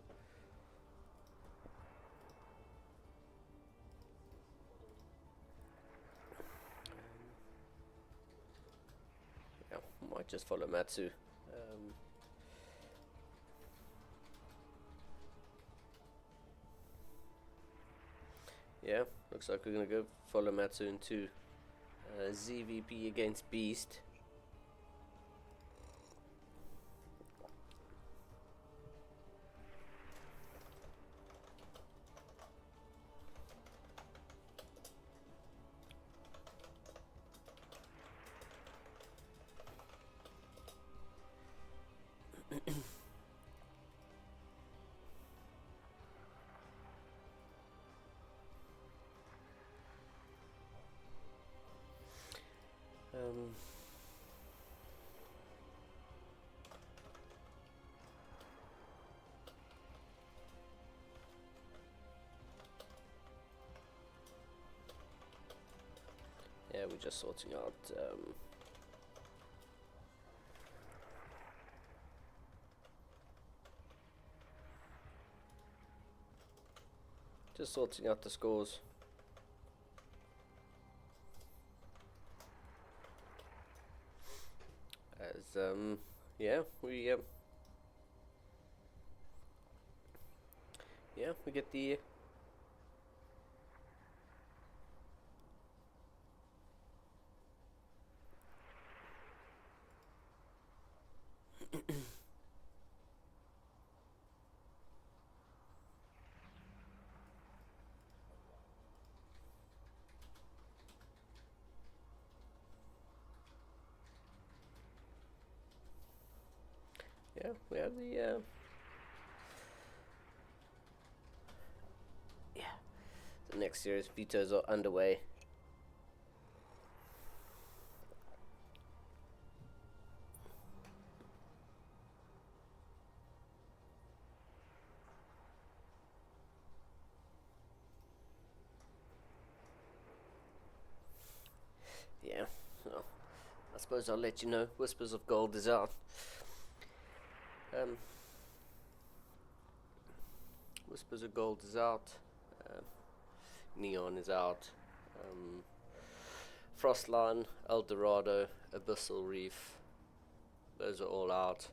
[SPEAKER 2] Yeah, might just follow Matsu. Yeah, looks like we're gonna go follow Matsu into ZVP against Beast. Yeah, we're just sorting out the scores. As yeah, we get the we have the next series vetoes are underway. I suppose I'll let you know. Whispers of Gold is out. Whispers of Gold is out. Neon is out. Frostline, El Dorado, Abyssal Reef. Those are all out.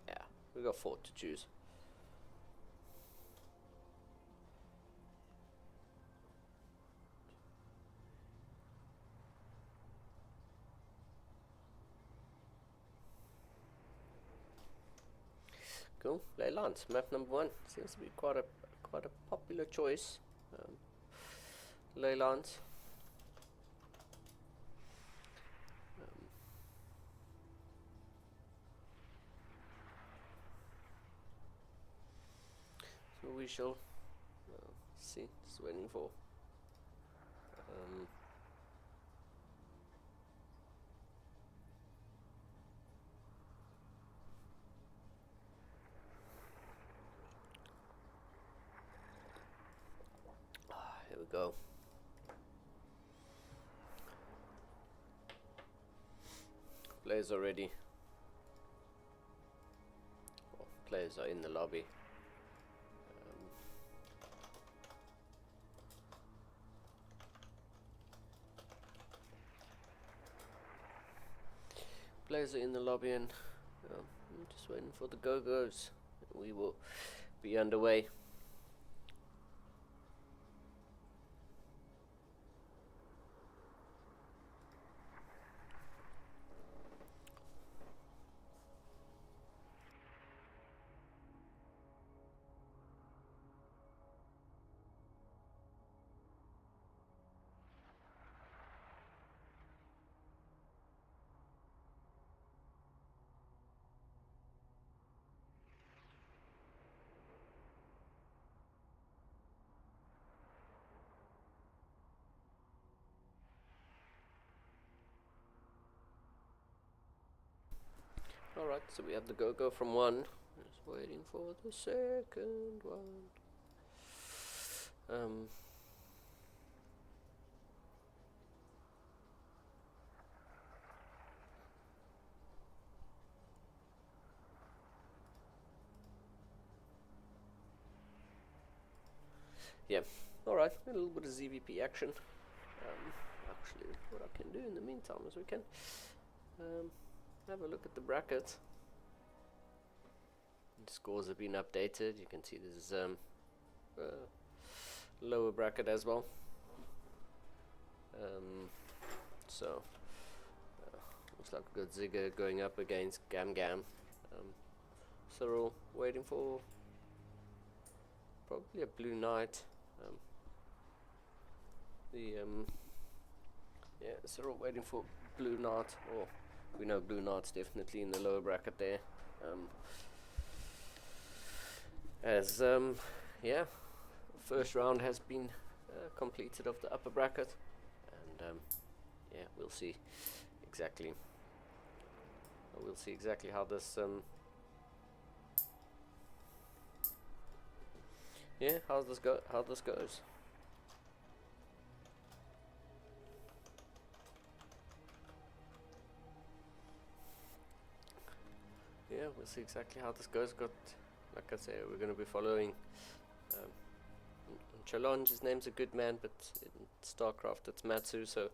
[SPEAKER 2] Yeah, we got 4 to choose. Cool. Leyland, map number 1 seems to be quite a popular choice. Leyland. So we shall see. Just waiting for. Here we go. Players are ready. Well, players are in the lobby. Players are in the lobby, and I'm just waiting for the go-go's. We will be underway. Alright, so we have the go-go from 1. Just waiting for the second one. Yeah, alright, a little bit of ZVP action. Actually, what I can do in the meantime is we can have a look at the bracket. The scores have been updated. You can see there's lower bracket as well. So looks like we've got Zigger going up against Gam Gam. Cyril waiting for probably a Blue Knight. Yeah, Cyril waiting for Blue Knight. Or we know Blue Knight's definitely in the lower bracket there. Yeah, first round has been completed of the upper bracket, and yeah, we'll see exactly. We'll see exactly how this yeah, how this goes. Yeah, we'll see exactly how this goes. Like I say, we're going to be following Chalonge. His name's a good man, but in StarCraft it's Matsu, so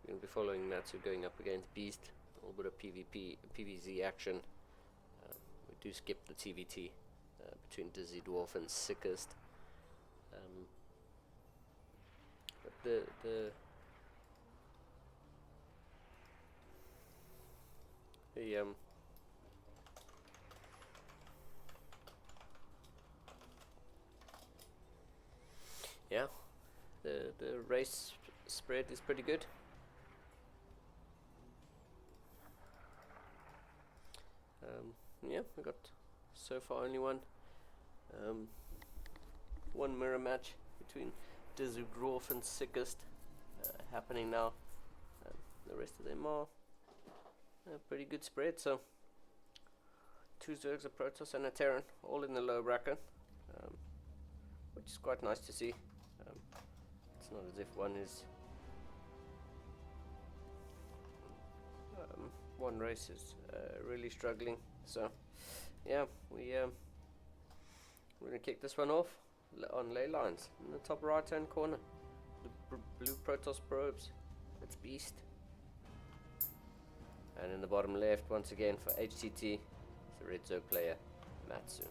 [SPEAKER 2] we're going to be following Matsu going up against Beast. A little bit of PvZ action. We do skip the TVT between Dizzy Dwarf and Sickest. But the yeah, the race spread is pretty good. Yeah, we got so far only one mirror match between Desugdorf sickest happening now. The rest of them are a pretty good spread. So 2 Zergs, a Protoss, and a Terran, all in the low bracket, which is quite nice to see. It's not as if one race is really struggling. So yeah, we're gonna kick this one off on ley lines in the top right hand corner. The blue Protoss probes, it's Beast. And in the bottom left, once again for HTT, it's the red Zerg player, Matsu.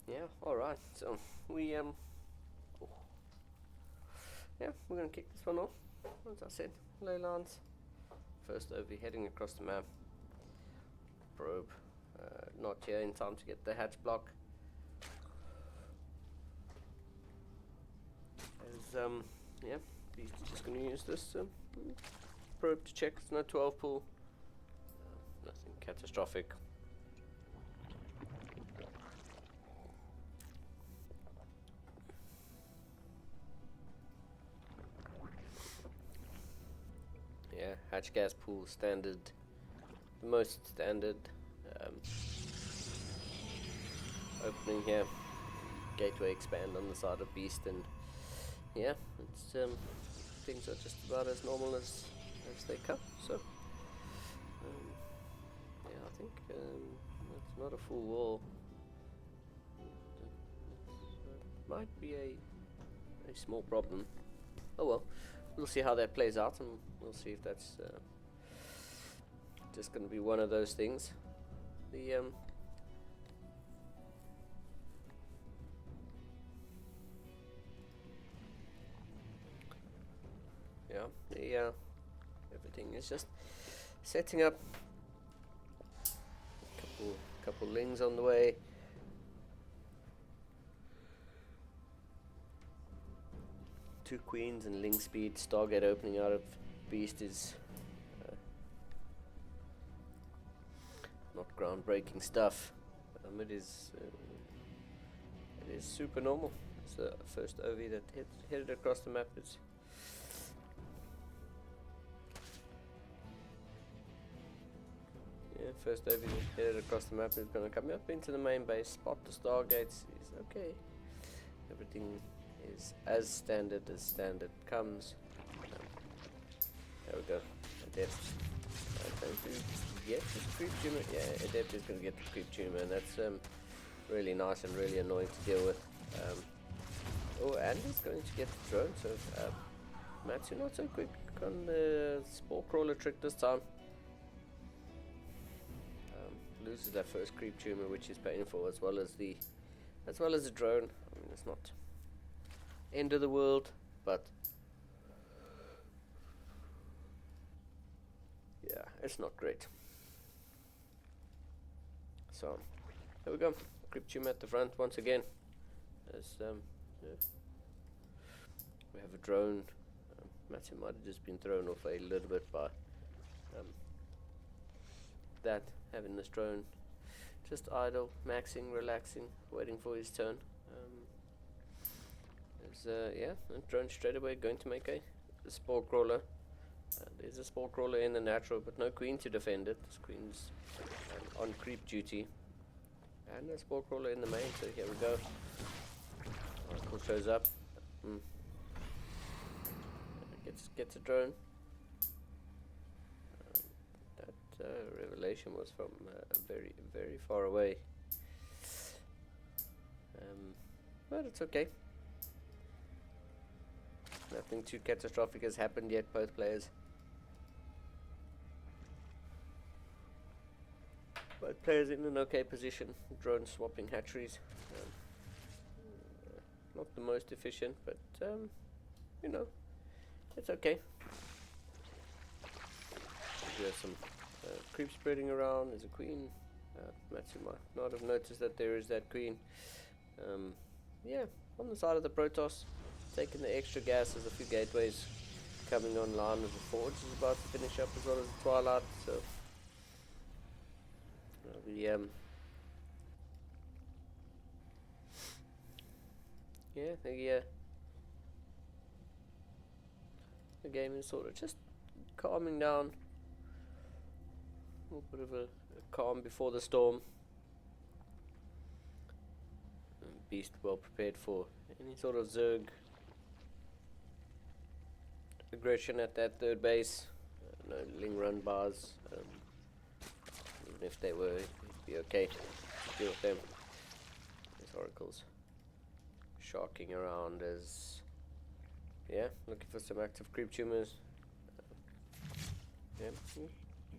[SPEAKER 2] Yeah, alright, so we yeah, we're gonna kick this one off. As I said, ley lines. First OV heading across the map. Probe, not here in time to get the hatch block. As yeah, he's just gonna use this probe to check it's no 12 pull. Nothing catastrophic. Yeah, hatch gas pool standard, the most standard. Opening here, gateway expand on the side of Beast, and yeah, it's things are just about as normal as they come. So yeah, I think it's not a full wall. It might be a small problem. Oh well. We'll see how that plays out, and we'll see if that's just going to be one of those things. The everything is just setting up. Couple lings on the way. Two queens and ling speed. Stargate opening out of Beast is not groundbreaking stuff. It is super normal. It's the first OV that headed across the map. It's first OV that headed across the map is going to come up into the main base. Spot the Stargates is okay. Everything is as standard comes. There we go. Adept. Going to get the creep tumor. Yeah, Adept is going to get the creep tumor, and that's really nice and really annoying to deal with. Oh, and he's going to get the drone. So Matsu not so quick on the spore crawler trick this time. Loses that first creep tumor, which is painful, as well as the drone. I mean, it's not end of the world, but yeah, it's not great. So there we go. Creep tumor at the front once again. As yeah. We have a drone. Matthew might have just been thrown off a little bit by that, having this drone just idle, maxing, relaxing, waiting for his turn. Yeah, and drone straight away going to make a spore crawler. There's a spore crawler in the natural, but no queen to defend it. This queen's on creep duty, and a spore crawler in the main. So here we go. Oracle shows up. Gets a drone. That revelation was from very, very far away. But it's okay. Nothing too catastrophic has happened yet, both players. Both players in an okay position. Drone swapping hatcheries. Not the most efficient, but you know, it's okay. There's some creep spreading around. There's a queen Matsu might not have noticed that there is that queen. Yeah, on the side of the Protoss, taking the extra gas. There's a few gateways coming online as the Forge is about to finish up, as well as the Twilight. So the game is sort of just calming down. A little bit of a calm before the storm. Beast well prepared for any sort of Zerg aggression at that third base. No Ling run bars. Even if they were, it'd be okay to deal with them. These oracles sharking around as looking for some active creep tumors.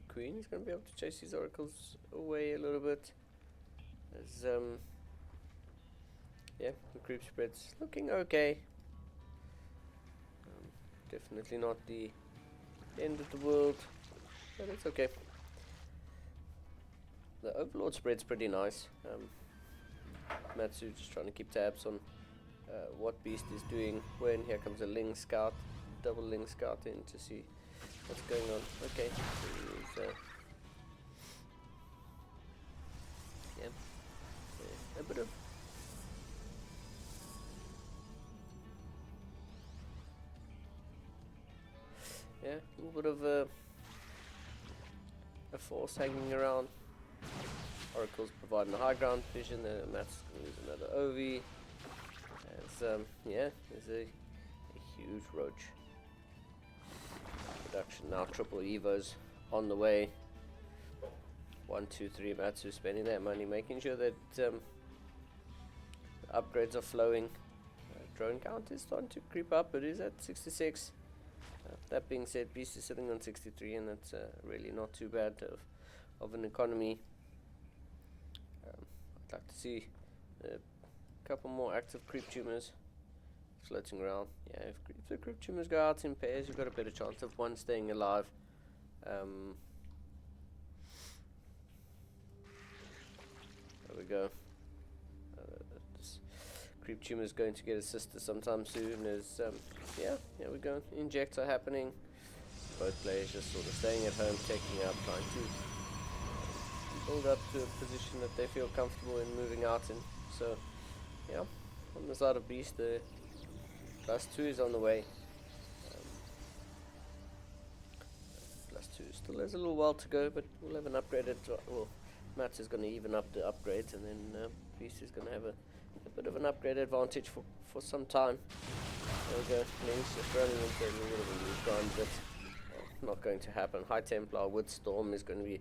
[SPEAKER 2] Queen is going to be able to chase these oracles away a little bit as the creep spread's looking okay. Definitely not the end of the world, but it's okay. The Overlord spread's pretty nice. Matsu just trying to keep tabs on what Beast is doing when. Here comes a Ling Scout, double Ling Scout in to see what's going on. Okay, so a bit of a little bit of a force hanging around. Oracle's providing the high ground vision. Matt's going to use another OV. As there's a huge roach production now. Triple Evos on the way. 1, 2, 3. Matsu spending that money, making sure that the upgrades are flowing. Drone count is starting to creep up. It is at 66. That being said, Beast is sitting on 63, and that's really not too bad of an economy. I'd like to see a couple more active creep tumors floating around. Yeah, if the creep tumors go out in pairs, you've got a better chance of one staying alive. There we go. This creep tumor is going to get a sister sometime soon. As here we go. Injects are happening. Both players just sort of staying at home, taking out, trying to build up to a position that they feel comfortable in moving out in. So, yeah, on the side of Beast, the +2 is on the way. +2 still has a little while to go, but we'll have an upgraded. Well, Mats is going to even up the upgrades, and then Beast is going to have a bit of an upgrade advantage for some time. There we go. Link's just running into a little bit of a loose ground, but not going to happen. High Templar with Storm is going to be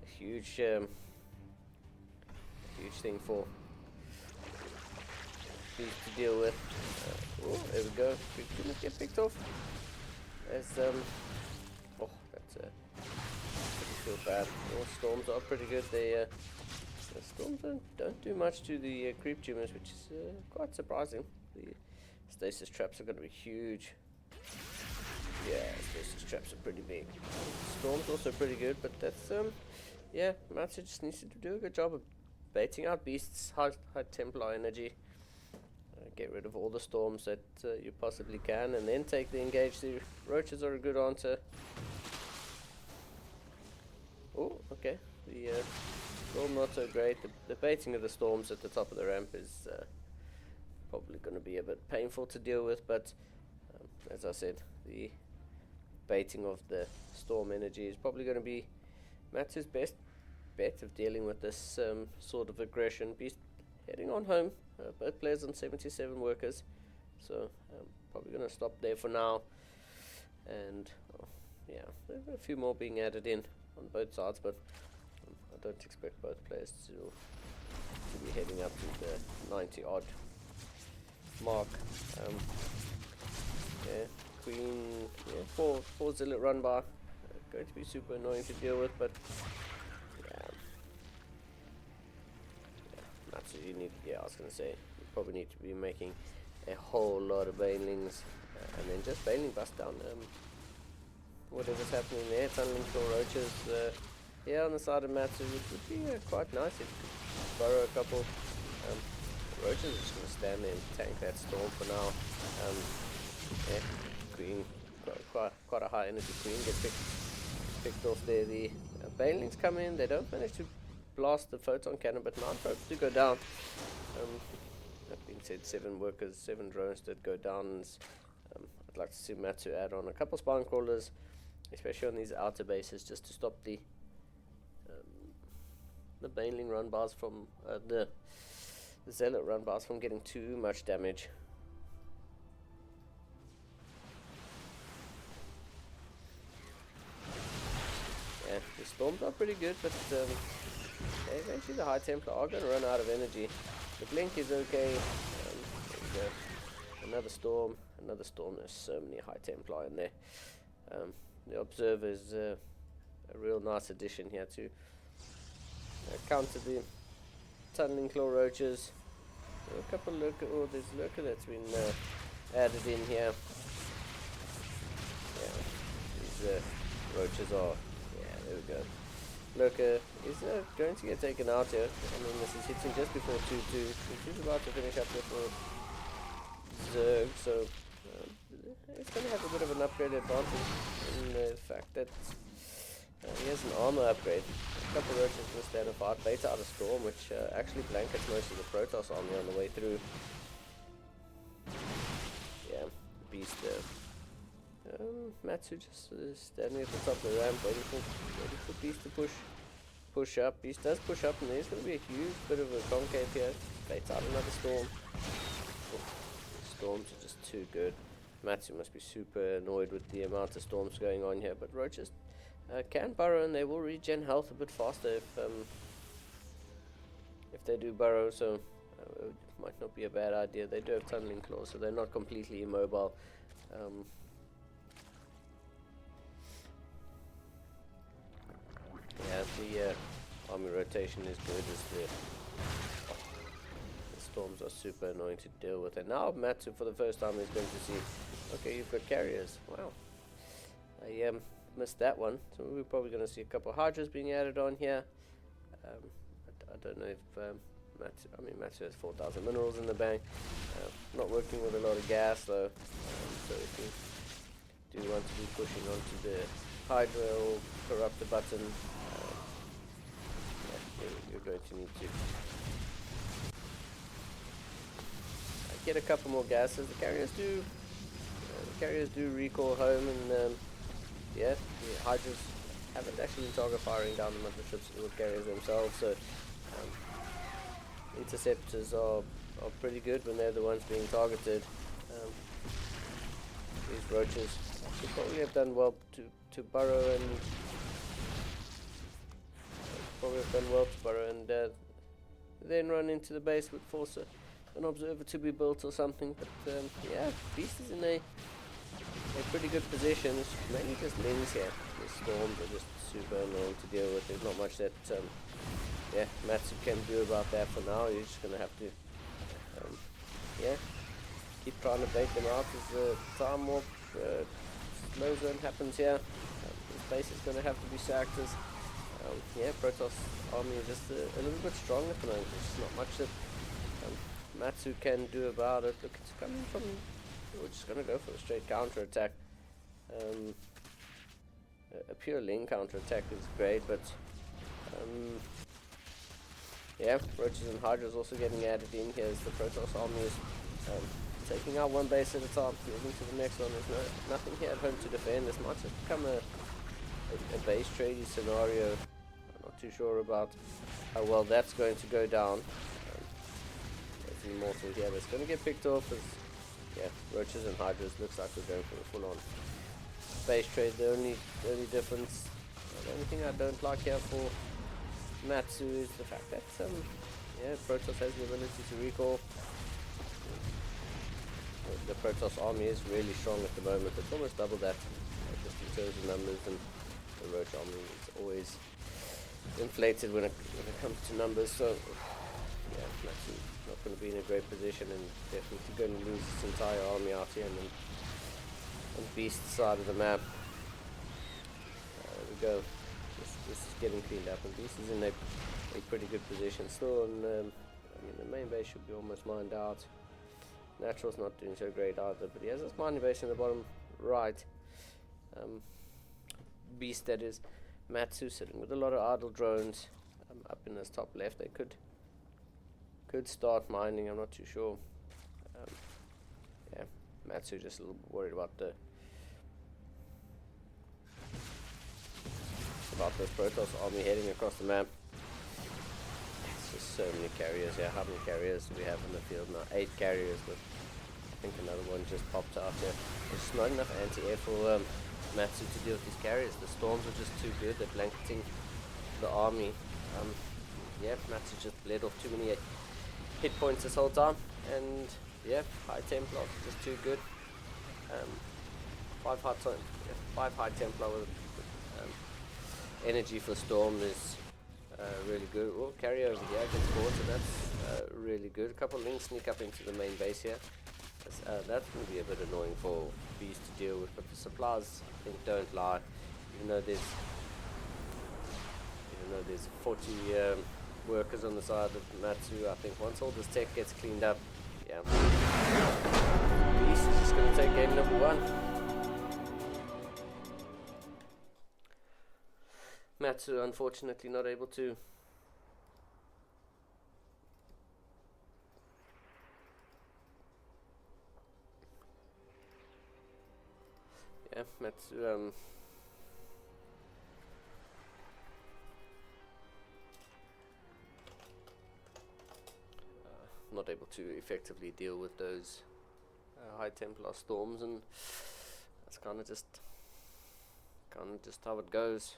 [SPEAKER 2] a huge thing for Beast to deal with. There we go. Didn't get picked off. As that's feel bad. Storms are pretty good. The storms don't do much to the creep tumors, which is quite surprising. The stasis traps are going to be huge. Yeah, stasis traps are pretty big. Storm's also pretty good, but that's Matsu just needs to do a good job of baiting out Beast's high Templar energy. Get rid of all the storms that you possibly can, and then take the engage. The roaches are a good answer. Oh, okay. The storm not so great. The baiting of the storms at the top of the ramp is probably going to be a bit painful to deal with, but as I said, the baiting of the storm energy is probably going to be Matsu's best bet of dealing with this sort of aggression. Beast heading on home. Both players on 77 workers, so probably going to stop there for now. And there are a few more being added in on both sides, but I don't expect both players to be heading up to the 90 odd mark. Queen, 4 Zealot run bar, going to be super annoying to deal with, but I was going to say, you probably need to be making a whole lot of banelings, and then just baneling bust down whatever's happening there, tunneling for roaches, here on the side of Matsu, which would be quite nice if you could borrow a couple. Roaches are just going to stand there and tank that storm for now. Yeah, Queen, quite a high energy Queen gets picked off there. The Banelings come in, they don't manage to blast the photon cannon, but 9 probes do go down. That being said, 7 workers, 7 drones did go down. And, I'd like to see Matsu add on a couple spine crawlers, especially on these outer bases, just to stop the Baneling run bars from the Zealot run bars from getting too much damage. Yeah, the storms are pretty good, but eventually the High Templar are going to run out of energy. The blink is okay. There we go. Another storm. There's so many High Templar in there. The Observer is a real nice addition here to counter the tunneling claw roaches. A couple lurker. Oh, there's lurker that's been added in here. Yeah, these roaches are. Yeah, there we go. Lurker is going to get taken out here. I mean, this is hitting just before 2-2. He's about to finish up here for Zerg, so it's going to have a bit of an upgrade advantage in the fact that he has an armor upgrade. A couple of roaches will stand a fight. Beta out of Storm, which actually blankets most of the Protoss army on the way through. Yeah, Beast Matsu just standing at the top of the ramp, waiting for Beast to push up. Beast does push up, and there's going to be a huge bit of a concave here. Baits out another Storm. Storms are just too good. Matsu must be super annoyed with the amount of storms going on here, but roaches can burrow, and they will regen health a bit faster if they do burrow, so it might not be a bad idea. They do have tunneling claws, so they're not completely immobile. Yeah, the army rotation is good as the storms are super annoying to deal with. And now Matsu for the first time is going to see, okay, you've got carriers. Wow. I missed that one. So we're probably going to see a couple of Hydras being added on here. I don't know if Matsu has 4,000 minerals in the bank. Not working with a lot of gas though. So if you do want to be pushing onto the Hydra or corrupt the button, you're going to need to get a couple more gases. The carriers do recall home, and yeah, the Hydras haven't actually been target firing down the motherships or carriers themselves, so interceptors are pretty good when they're the ones being targeted. These roaches should probably have done well to burrow and then run into the base with force an observer to be built or something. But yeah, Beast is in a pretty good position. It's mainly just Lings here. The storms are just super annoying to deal with. There's not much that Matsu can do about that for now. You're just gonna have to keep trying to bait them out as the time warp slow zone happens here. This base is gonna have to be sacked as Protoss army is just a little bit strong at the moment. There's not much that Matsu can do about it. Look, it's coming from. We're just gonna go for a straight counter attack. A pure Ling counter attack is great, but yeah, Roaches and Hydras also getting added in here as the Protoss army is taking out one base at a time, moving to the next one. There's nothing here at home to defend. This might just become a base trading scenario. I'm not too sure about how well that's going to go down. There's an Immortal here that's going to get picked off as Roaches and Hydras. Looks like we're going for a full-on base trade. The only difference, the only thing I don't like here for Matsu is the fact that Protoss has the ability to recall. The Protoss army is really strong at the moment. It's almost double that just in terms of numbers, and the Roach army is always inflated when it comes to numbers. So yeah, Matsu's not going to be in a great position, and definitely going to lose his entire army out here on Beast side of the map. There we go. This is getting cleaned up, and this is in a pretty good position still. And I mean, the main base should be almost mined out. Natural's not doing so great either, but he has this mining base in the bottom right. Beast, that is. Matsu sitting with a lot of idle drones up in this top left. They could start mining. I'm not too sure. Yeah, Matsu just a little bit worried about this Protoss army heading across the map. It's just so many carriers here. How many carriers do we have in the field now? 8 carriers, but I think another one just popped out here. There's just not enough anti-air for Matsu to deal with these carriers. The storms are just too good. They're blanketing the army. Yeah, Matsu just bled off too many hit points this whole time, and yeah, high Templar just too good. 5 high Templar with energy for storm is really good. We'll carry over here against forward, so that's really good. A couple of links sneak up into the main base here. That's going to be a bit annoying for Beast to deal with, but the supplies, I think, don't lie. Even though there's 40 workers on the side of Matsu, I think once all this tech gets cleaned up, yeah, Beast is just going to take game number 1. Matsu, unfortunately, not able to. Yeah, Matsu, not able to effectively deal with those high Templar storms, and that's kind of just how it goes.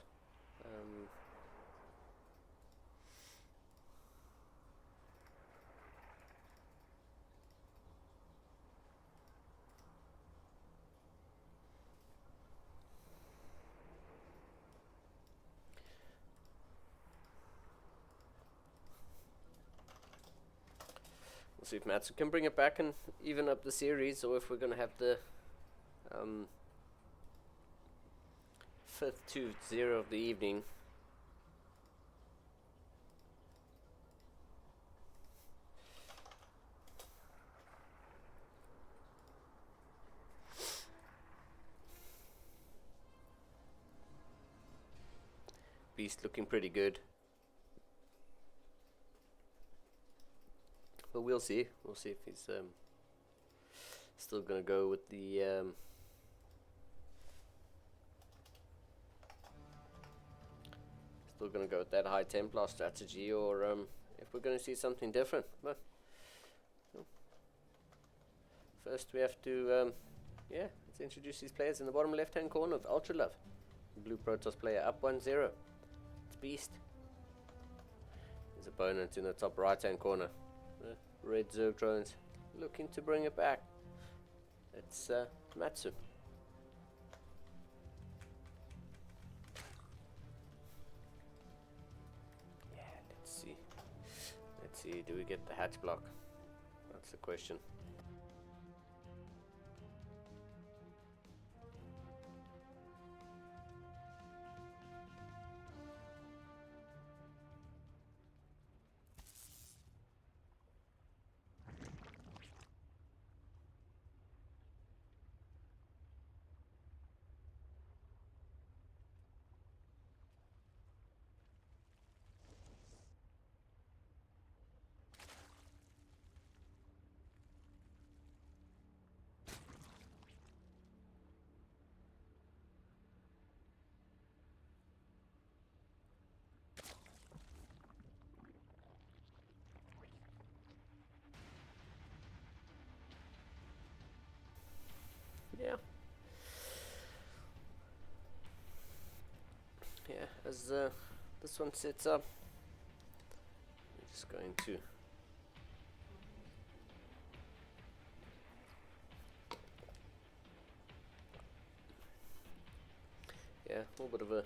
[SPEAKER 2] We'll see if Matsu can bring it back and even up the series, or if we're going to have the 5th 2-0 of the evening. Beast looking pretty good. But we'll see. We'll see if he's still going to go with the that high Templar strategy, or if we're going to see something different. But first we have to let's introduce these players in the bottom left hand corner of Ultra Love. Blue Protoss player up 1-0. It's Beast. His opponent in the top right hand corner. Red Zerg drones looking to bring it back. It's Matsu. Yeah, let's see, do we get the hatch block? That's the question. Yeah, as this one sets up, I'm just going to a little bit of a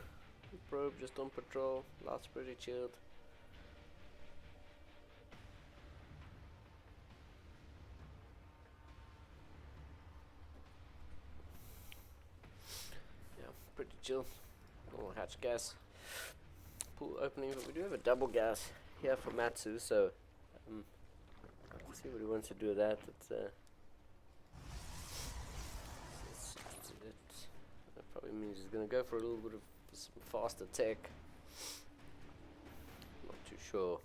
[SPEAKER 2] probe just on patrol. Lights pretty chilled. Yeah, pretty chill. Little hatch gas. pool opening, but we do have a double gas here for Matsu, so let's see what he wants to do with that. That probably means he's going to go for a little bit of some faster tech. Not too sure.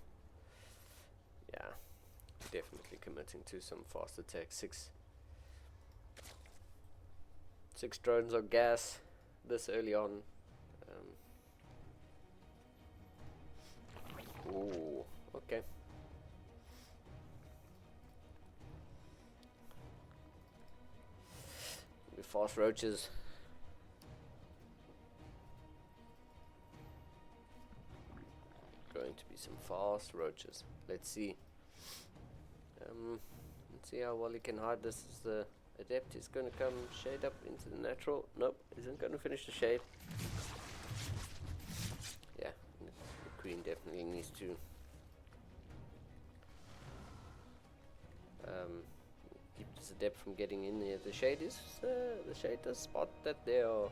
[SPEAKER 2] Yeah, definitely committing to some faster tech. Six drones on gas this early on. Oh, okay. With fast roaches. Going to be some fast roaches. Let's see. Let's see how well he can hide this. Is the adept is going to come shade up into the natural. Nope, isn't going to finish the shade. Yeah, the queen definitely needs to keep this adept from getting in there. The shade does spot that there are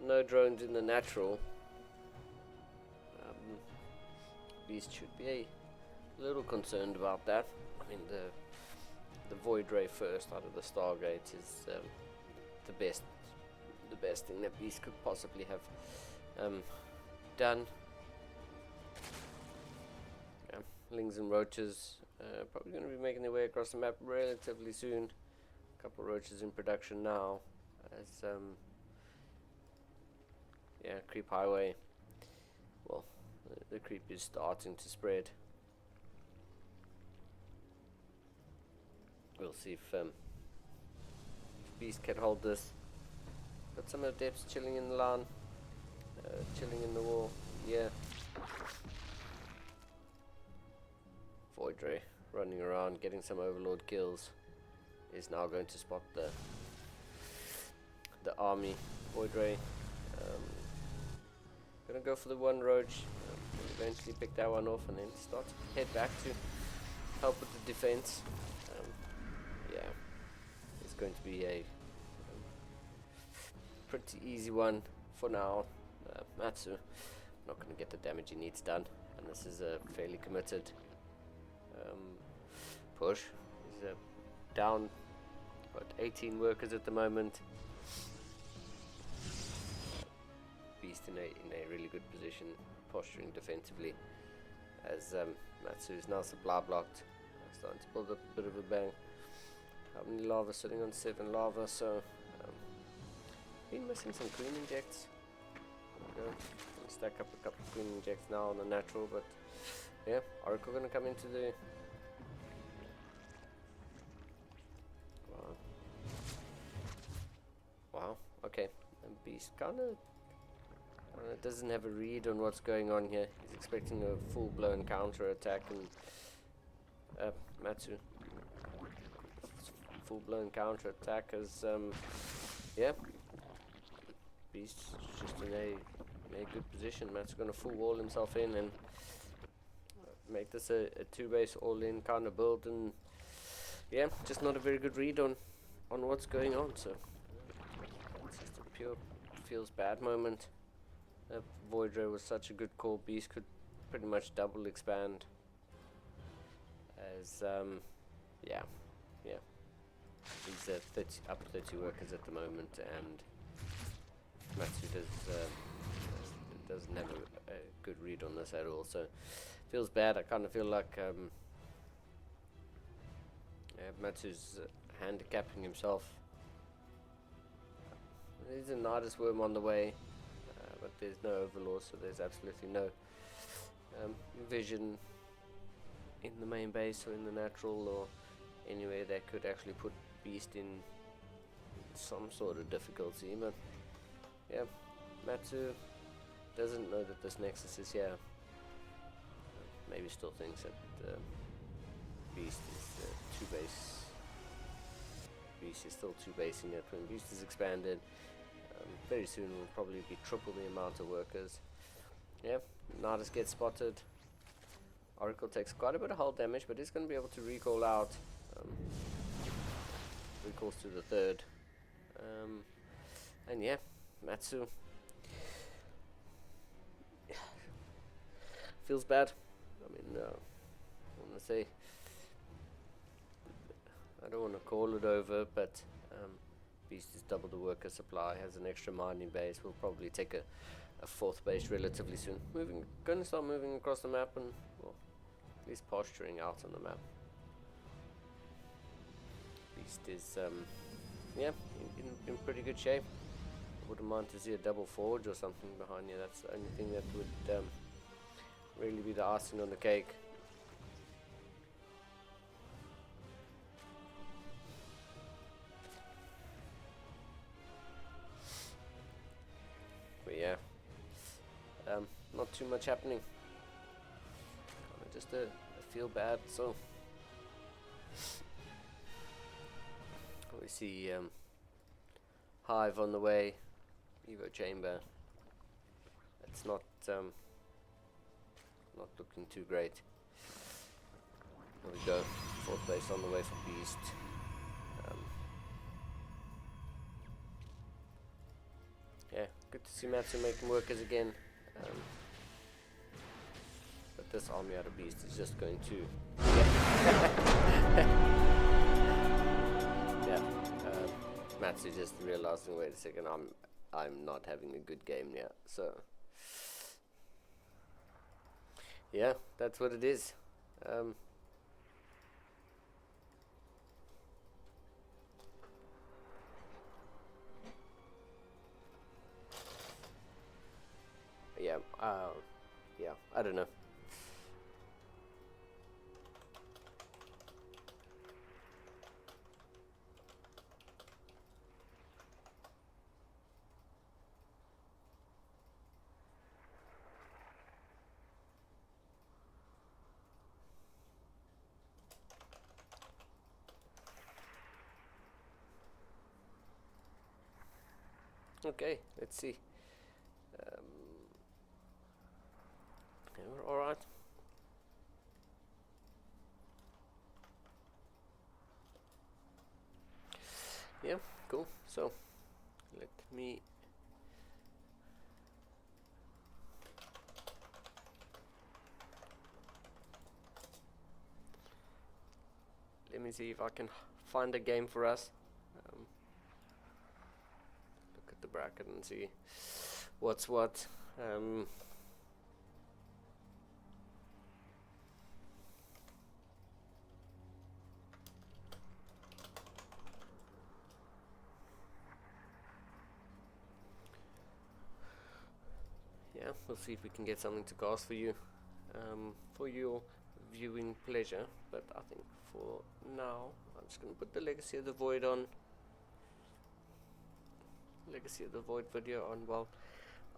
[SPEAKER 2] no drones in the natural. Beast should be a little concerned about that. I mean, the void ray first out of the Stargate is the best thing that Beast could possibly have done. Yeah, Lings and roaches probably going to be making their way across the map relatively soon. A couple of roaches in production now, as yeah, creep highway. Well, the creep is starting to spread. We'll see if Beast can hold this. Got some adepts chilling in the lawn, chilling in the wall. Yeah. Void Ray running around, getting some Overlord kills. Is now going to spot the army. Void Ray. Gonna go for the one roach. Eventually pick that one off and then start to head back to help with the defense. Yeah, it's going to be a pretty easy one for now. Matsu not going to get the damage he needs done, and this is a fairly committed push. He's down about 18 workers at the moment. Beast in a really good position, posturing defensively, as Matsu is now supply blocked, starting to build up a bit of a bang. How many lava? Sitting on 7 lava, so been missing some queen injects. Stack up a couple of queen injects now on the natural, but yeah, Oracle gonna come into the wow, okay, and Beast kinda doesn't have a read on what's going on here. He's expecting a full-blown counter attack, and Matsu full-blown counter attack as yeah, Beast's just in a good position. Matsu's gonna full wall himself in and make this a 2-base all-in kind of build, and yeah, just not a very good read on what's going on. So it's just a pure feels bad moment. Void Ray was such a good call. Beast could pretty much double expand, as yeah, he's up 30 workers at the moment, and Matsu doesn't have a good read on this at all. So feels bad. I kind of feel like Matsu's handicapping himself. There's a Nidus worm on the way, but there's no Overlord, so there's absolutely no vision in the main base or in the natural or anywhere that could actually put Beast in some sort of difficulty. But yeah, Matsu doesn't know that this Nexus is here. Maybe still thinks that Beast is 2-base. Beast is still 2-basing it. When Beast is expanded, very soon will probably be triple the amount of workers. Yeah, Nidus gets spotted. Oracle takes quite a bit of hull damage, but he's going to be able to recall out. Recalls to the 3rd. And yeah, Matsu feels bad. I mean, I want to say, I don't want to call it over, but Beast is double the worker supply, has an extra mining base. We'll probably take a fourth base relatively soon. Going to start moving across the map and, well, at least posturing out on the map. Beast is, yeah, in pretty good shape. I wouldn't mind to see a double forge or something behind you. That's the only thing that would really be the icing on the cake. But yeah, not too much happening. Kinda just a feel bad. So we see Hive on the way, Evo Chamber. It's not looking too great. There we go, fourth base on the way for Beast. Yeah, good to see Matsu making workers again. But this army out of Beast is just going to... Yeah, Matsu just realizing, wait a second, I'm not having a good game yet, so... Yeah, that's what it is. Yeah, I don't know. Okay, let's see. Okay, we're all right. Yeah, cool. So let me see if I can find a game for us. Look at the bracket and see what's what. Yeah, we'll see if we can get something to cast for you, for your viewing pleasure. But I think for now, I'm just going to put the Legacy of the Void on. Legacy of the Void video on while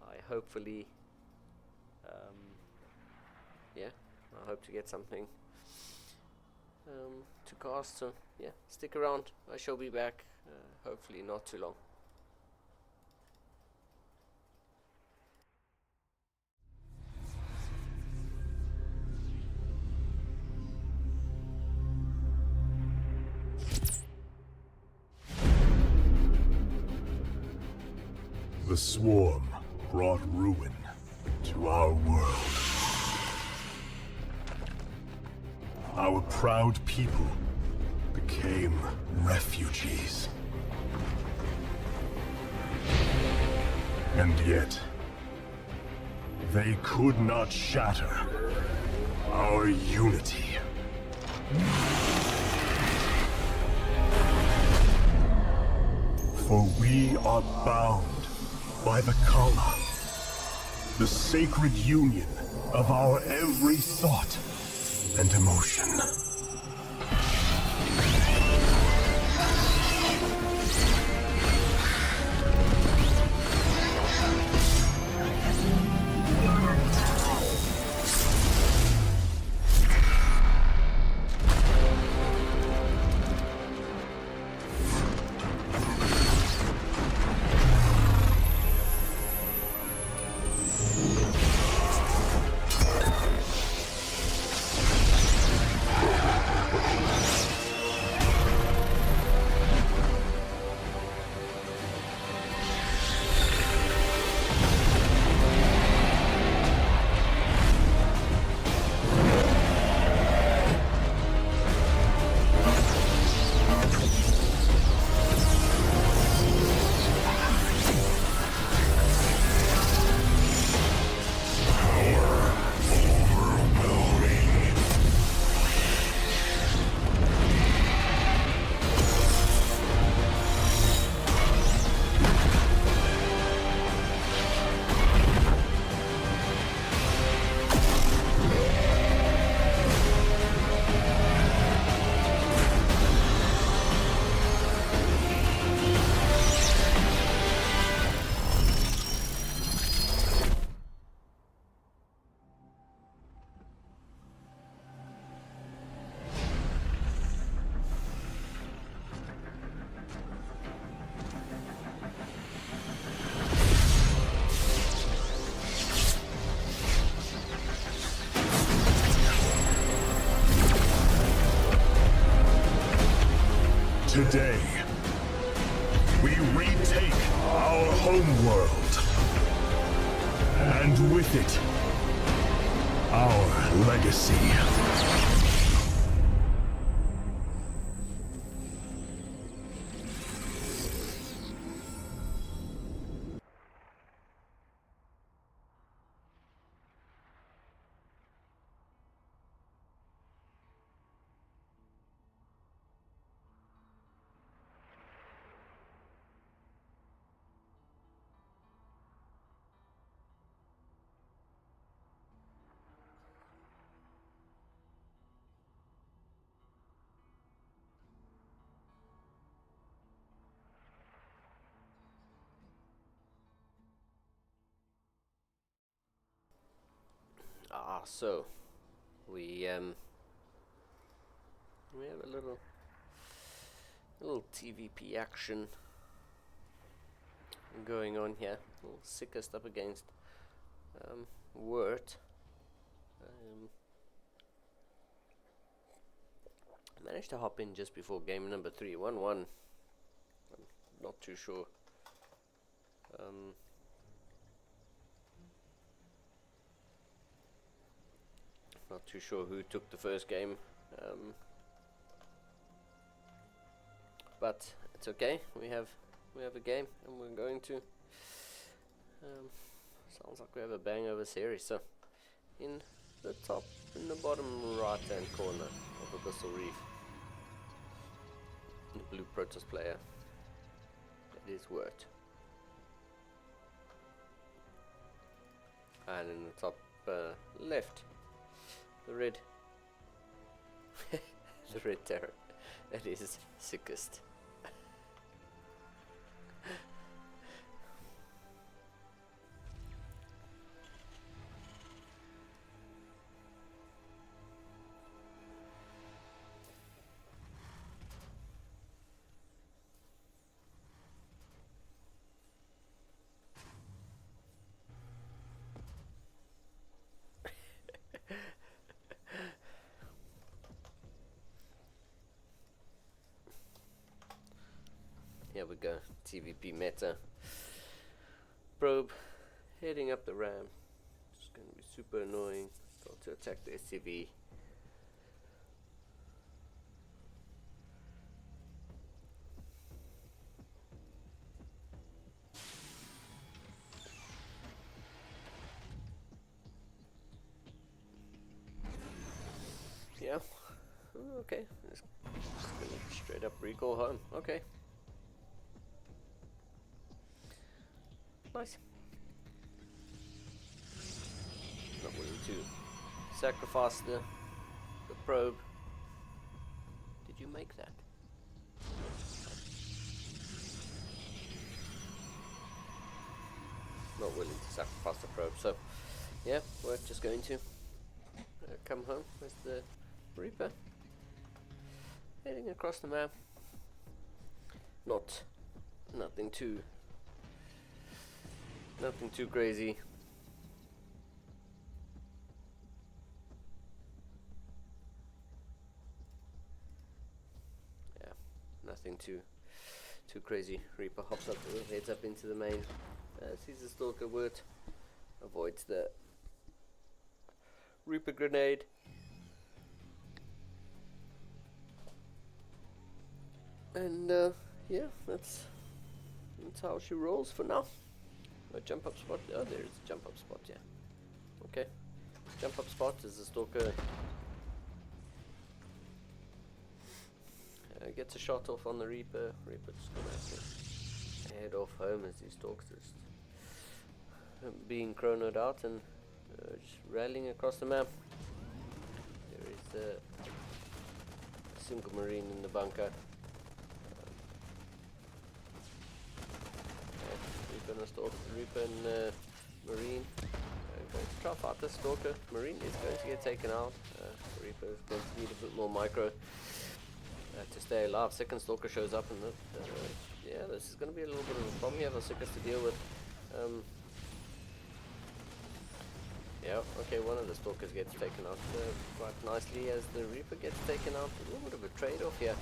[SPEAKER 2] I hopefully, yeah, I hope to get something to cast. So yeah, stick around. I shall be back, hopefully not too long.
[SPEAKER 1] The swarm brought ruin to our world. Our proud people became refugees. And yet, they could not shatter our unity. For we are bound by the Kala, the sacred union of our every thought and emotion. Today, we retake our homeworld. And with it, our legacy.
[SPEAKER 2] So we have a little TVP action going on here. A little sickest up against Wirt. Managed to hop in just before game number 3, 1-1. I'm not too sure. Not too sure who took the first game, but it's okay. We have a game, and we're going to. Sounds like we have a bang over series. So, in the bottom right-hand corner of Abyssal Reef, the blue Protoss player. It is Wirt, and in the top left. The red terror. That is sickest. Here we go, TVP meta. Probe heading up the ram. It's going to be super annoying. Start to attack the SCV. Yeah. Okay. Just gonna straight up recall home. Okay. Nice. Not willing to sacrifice the probe. Did you make that? Not willing to sacrifice the probe. So, yeah, we're just going to come home with the Reaper. Heading across the map. Nothing too crazy. Yeah, nothing too crazy. Reaper hops up, heads up into the main. Sees the Stalker Wirt, avoids the Reaper grenade. And yeah, that's how she rolls for now. A jump up spot. Oh, there's a jump up spot. Yeah. Okay. Jump up spot is the Stalker gets a shot off on the Reaper. Reaper just gonna have to head off home as he stalks just being chronoed out and just rallying across the map. There is a single Marine in the bunker. Reaper and Stalker, Reaper and Marine going to try to fight the Stalker. Marine is going to get taken out. Reaper is going to need a bit more micro to stay alive. Second Stalker shows up and yeah, this is going to be a little bit of a problem here for Sickers to deal with. Yeah, okay, one of the Stalkers gets taken out quite nicely as the Reaper gets taken out. A little bit of a trade-off here.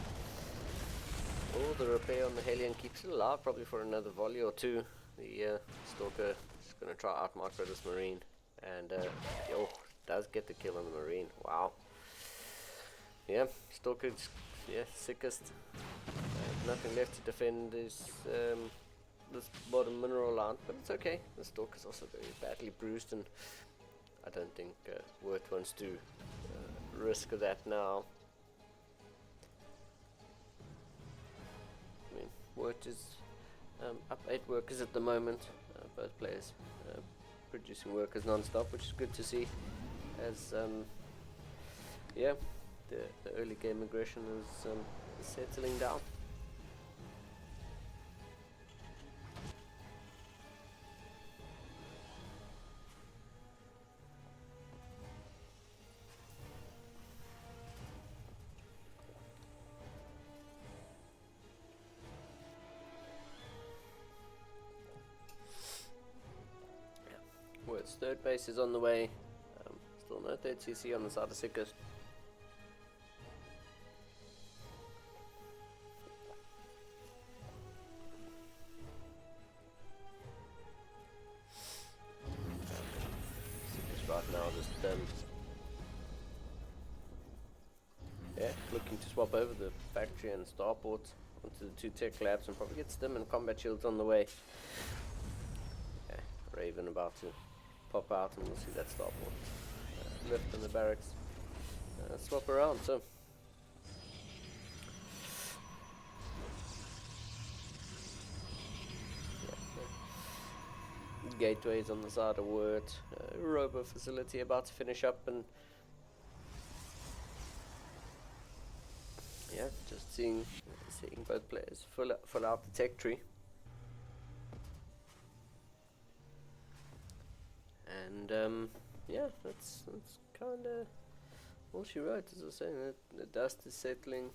[SPEAKER 2] the repair on the Hellion keeps it alive probably for another volley or two. The Stalker is going to try out micro this Marine, and does get the kill on the Marine. Wow. Yeah, Stalker's sickest. Nothing left to defend this bottom mineral line, but it's okay. The Stalker's also very badly bruised, and I don't think Wirt wants to risk that now. I mean, Wirt is up 8 workers at the moment. Both players producing workers non-stop, which is good to see. As the early game aggression is settling down. Word's third base is on the way. Still no third CC on the side of Sickest. Sickest right now just looking to swap over the factory and starport onto the 2 tech labs and probably get stim and combat shields on the way. Raven about to pop out, and we'll see that starport left in the barracks swap around. So gateways on the side of Word, robo facility about to finish up, and just seeing both players fill out the tech tree. And that's kind of all she wrote. As I was saying, the dust is settling.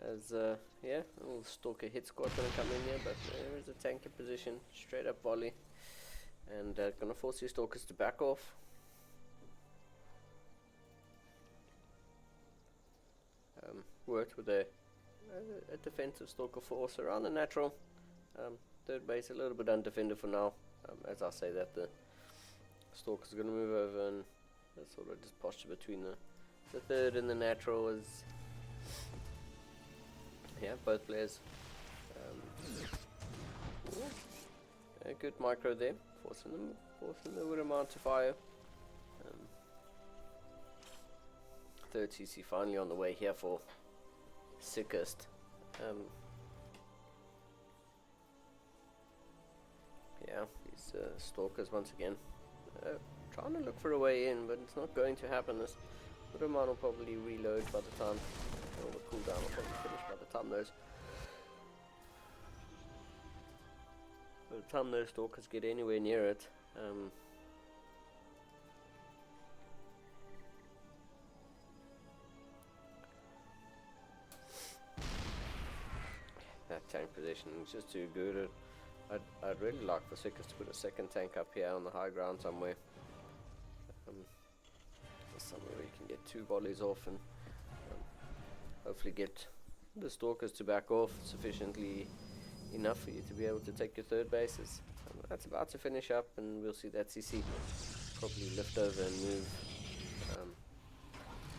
[SPEAKER 2] As a little Stalker hit squad gonna come in here, but there is a tank in position, straight up volley, and gonna force these Stalkers to back off. Worked with a defensive Stalker force around the natural. Third base a little bit undefended for now. As I say that, the Stalkers are going to move over, and that's sort of just posture between the third and the natural is both players. A good micro there, forcing the Widowmount to fire. Third CC finally on the way here for Sickest. These Stalkers once again trying to look for a way in, but it's not going to happen. This Widowmount will probably reload by the time, or the cooldown will probably finish by the time those Stalkers get anywhere near it. That tank position is just too good. I'd really like for Sickers to put a second tank up here on the high ground somewhere. Somewhere where you can get 2 volleys off and hopefully get the Stalkers to back off sufficiently enough for you to be able to take your third bases. That's about to finish up, and we'll see that CC probably lift over and move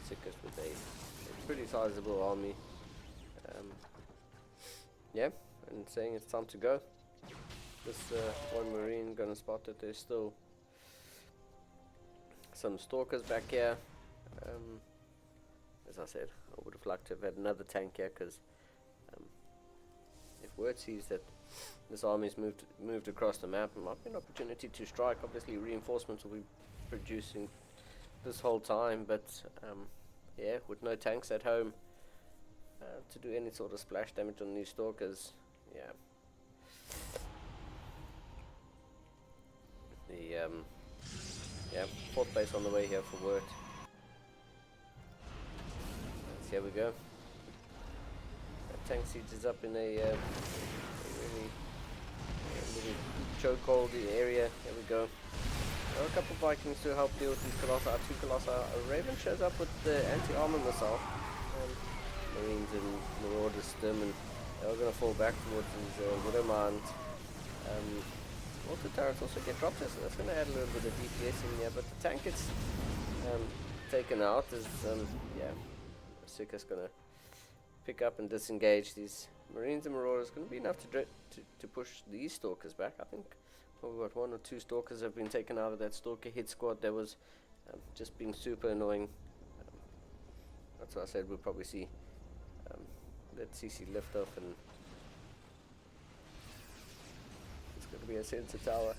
[SPEAKER 2] Sickers with a pretty sizable army. And saying it's time to go. This one Marine gonna spot that there's still some Stalkers back here. As I said, I would have liked to have had another tank here, because if Word sees that this army's moved across the map, it might be an opportunity to strike. Obviously reinforcements will be producing this whole time, but with no tanks at home to do any sort of splash damage on these Stalkers, the fourth base on the way here for Word. Here we go. Tank siege is up in a really chokehold area. Here we go. A couple Vikings to help deal with these Colossi. 2 Colossi. A Raven shows up with the anti-armor missile. Marines the Marauder's stem, and they are going to fall back towards his Widowmount. Auto turrets also get dropped, so that's going to add a little bit of DPS in there, but the tank gets taken out as, yeah, Sika's going to pick up and disengage. These Marines and Marauders going to be enough to push these Stalkers back. I think we've got 1 or 2 Stalkers have been taken out of that Stalker hit squad. That was just being super annoying. That's why I said we'll probably see that CC lift off, and it's going to be a sensor tower.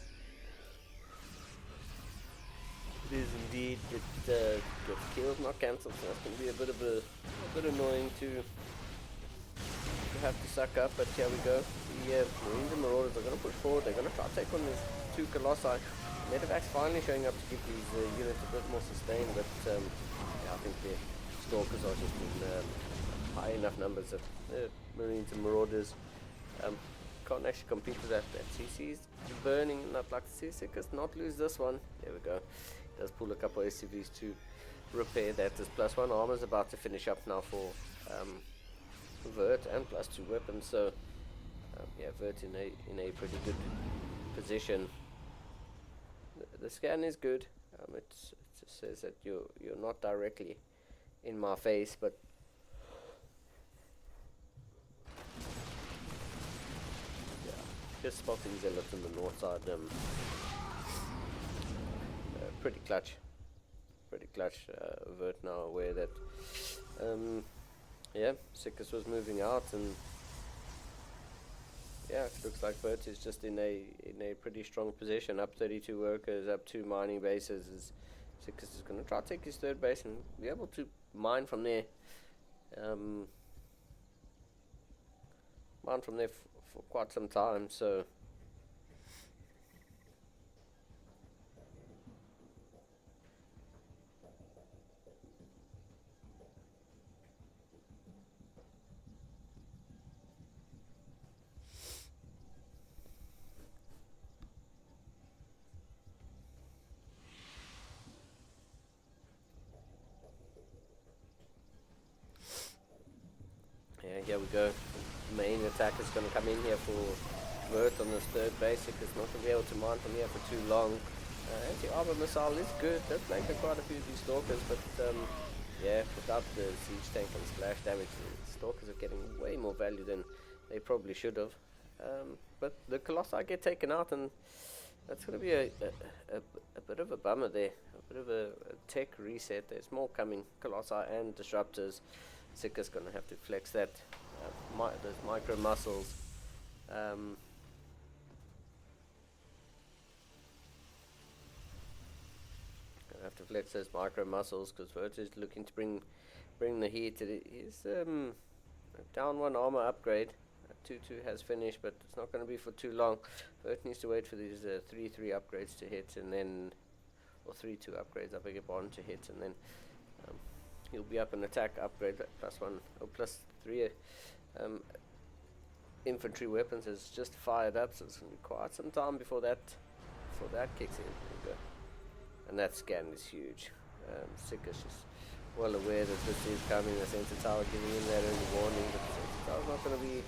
[SPEAKER 2] It is indeed. It gets killed, not cancelled, so that's going to be a bit annoying to have to suck up. But here we go. The Marines and Marauders are going to push forward. They're going to try to take on these 2 Colossi. Medevac's finally showing up to give these units a bit more sustain, but yeah, I think the Stalkers are just in high enough numbers that Marines and Marauders can't actually compete with that. That CC's burning, and I'd like to see Sickers not lose this one. There we go. Does pull a couple of SCVs to repair that. This +1 armor is about to finish up now for Vert, and +2 weapons. So yeah, Vert in a pretty good position. The scan is good. It just says that you're not directly in my face, but yeah, just spotting Zealot on the north side. Pretty clutch. Vert now aware that yeah, Sickers was moving out, and yeah, it looks like Vert is just in a pretty strong position. Up 32 workers, up 2 mining bases. Sickers is going to try to take his 3rd base and be able to mine from there. Mine from there for quite some time. So yeah, here we go. Main attack is going to come in here for Vert on this 3rd base. It's not going to be able to mine from here for too long. Anti-armor missile is good. Does make quite a few of these Stalkers, but yeah, without the siege tank and splash damage, the Stalkers are getting way more value than they probably should have. But the Colossi get taken out, and that's going to be a bit of a bummer there. A bit of a tech reset. There's more coming. Colossi and Disruptors. Sika's going to have to flex that, those micro muscles. Gonna have to flex those micro muscles, because Vert is looking to bring the heat. He's down 1 armor upgrade. 2-2 has finished, but it's not going to be for too long. Vert needs to wait for these 3-3 upgrades to hit, and then, or 3-2 upgrades, I beg your pardon, to hit, and then he'll be up an attack upgrade. +1 or +3 infantry weapons is just fired up, so it's going to be quite some time before that kicks in. There we go. And that scan is huge. Sika's just well aware that this is coming. The sensor tower giving him that early warning, but the sensor tower's not going to be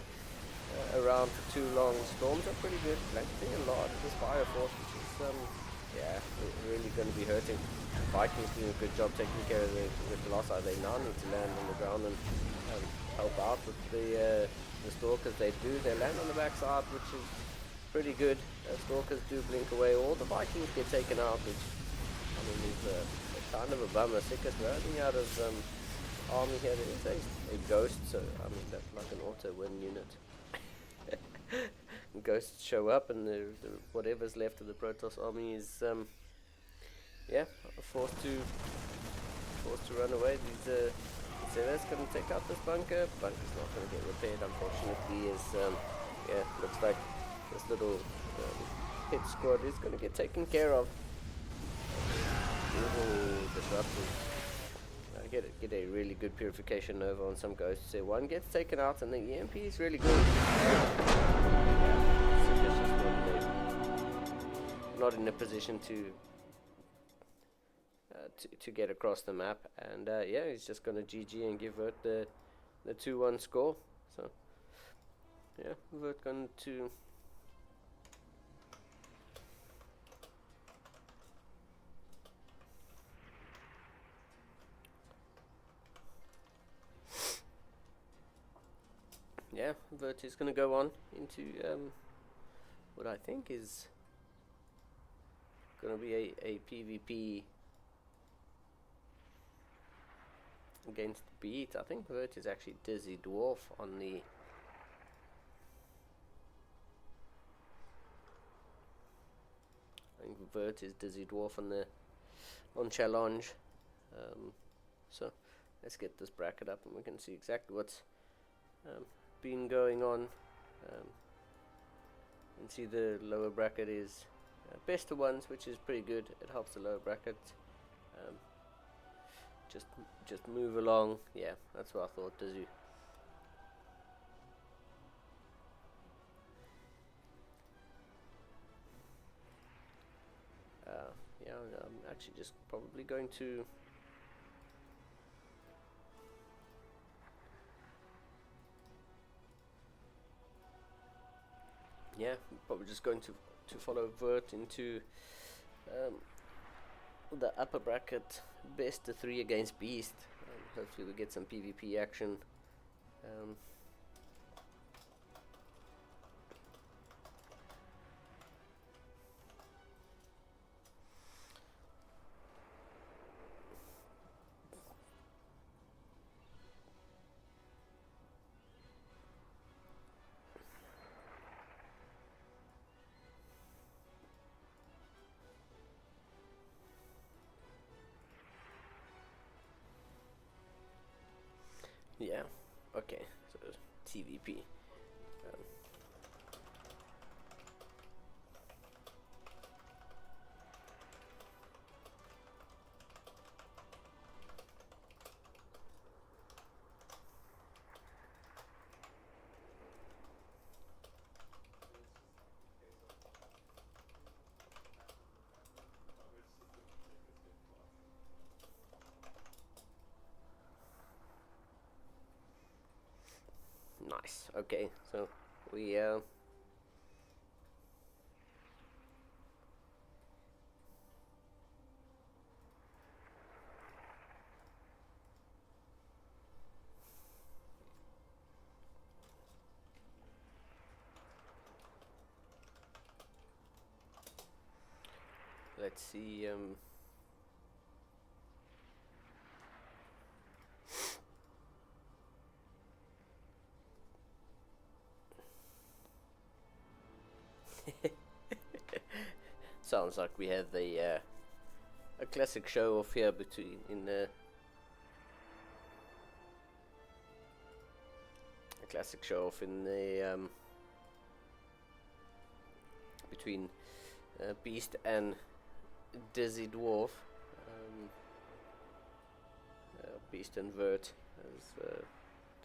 [SPEAKER 2] around for too long. Storms are pretty good, blanketing a lot of this fire force, which is yeah, really going to be hurting. Vikings doing a good job taking care of the Colossi. They now need to land on the ground and help out with the Stalkers. They do. They land on the backside, which is pretty good. Stalkers do blink away. All the Vikings get taken out, which, I mean, is kind of a bummer. Sickers running out of army here. There is a ghost, so I mean, that's like an auto win unit. Ghosts show up, and the whatever's left of the Protoss army is yeah, forced to run away. These Zealot's going to take out this bunker. Bunker's not going to get repaired, unfortunately. Yeah, looks like this little hit squad is going to get taken care of. Disruptors. Get a really good purification over on some ghosts there. One gets taken out, and the EMP is really good. Not in a position to get across the map, and yeah, he's just gonna GG and give Vert the the 2-1 score. So yeah, Vert going to Vert is going to go on into what I think is going to be a PvP against Beat. I think Vert is actually Dizzy Dwarf on the Vert is Dizzy Dwarf on challenge. So let's get this bracket up and we can see exactly what's been going on. You can see the lower bracket is best of ones, which is pretty good. It helps the lower bracket just move along. Yeah, that's what I thought. Dizzy. Yeah, I'm actually just probably going to probably just going to follow Vert into the upper bracket, best of 3 against Beast. Hopefully we get some PvP action. Yeah, okay, so TVP. Nice, okay, so we let's see. Sounds like we have a classic show off here between a classic show off in the between Beast and Dizzy Dwarf. Beast and Vert, as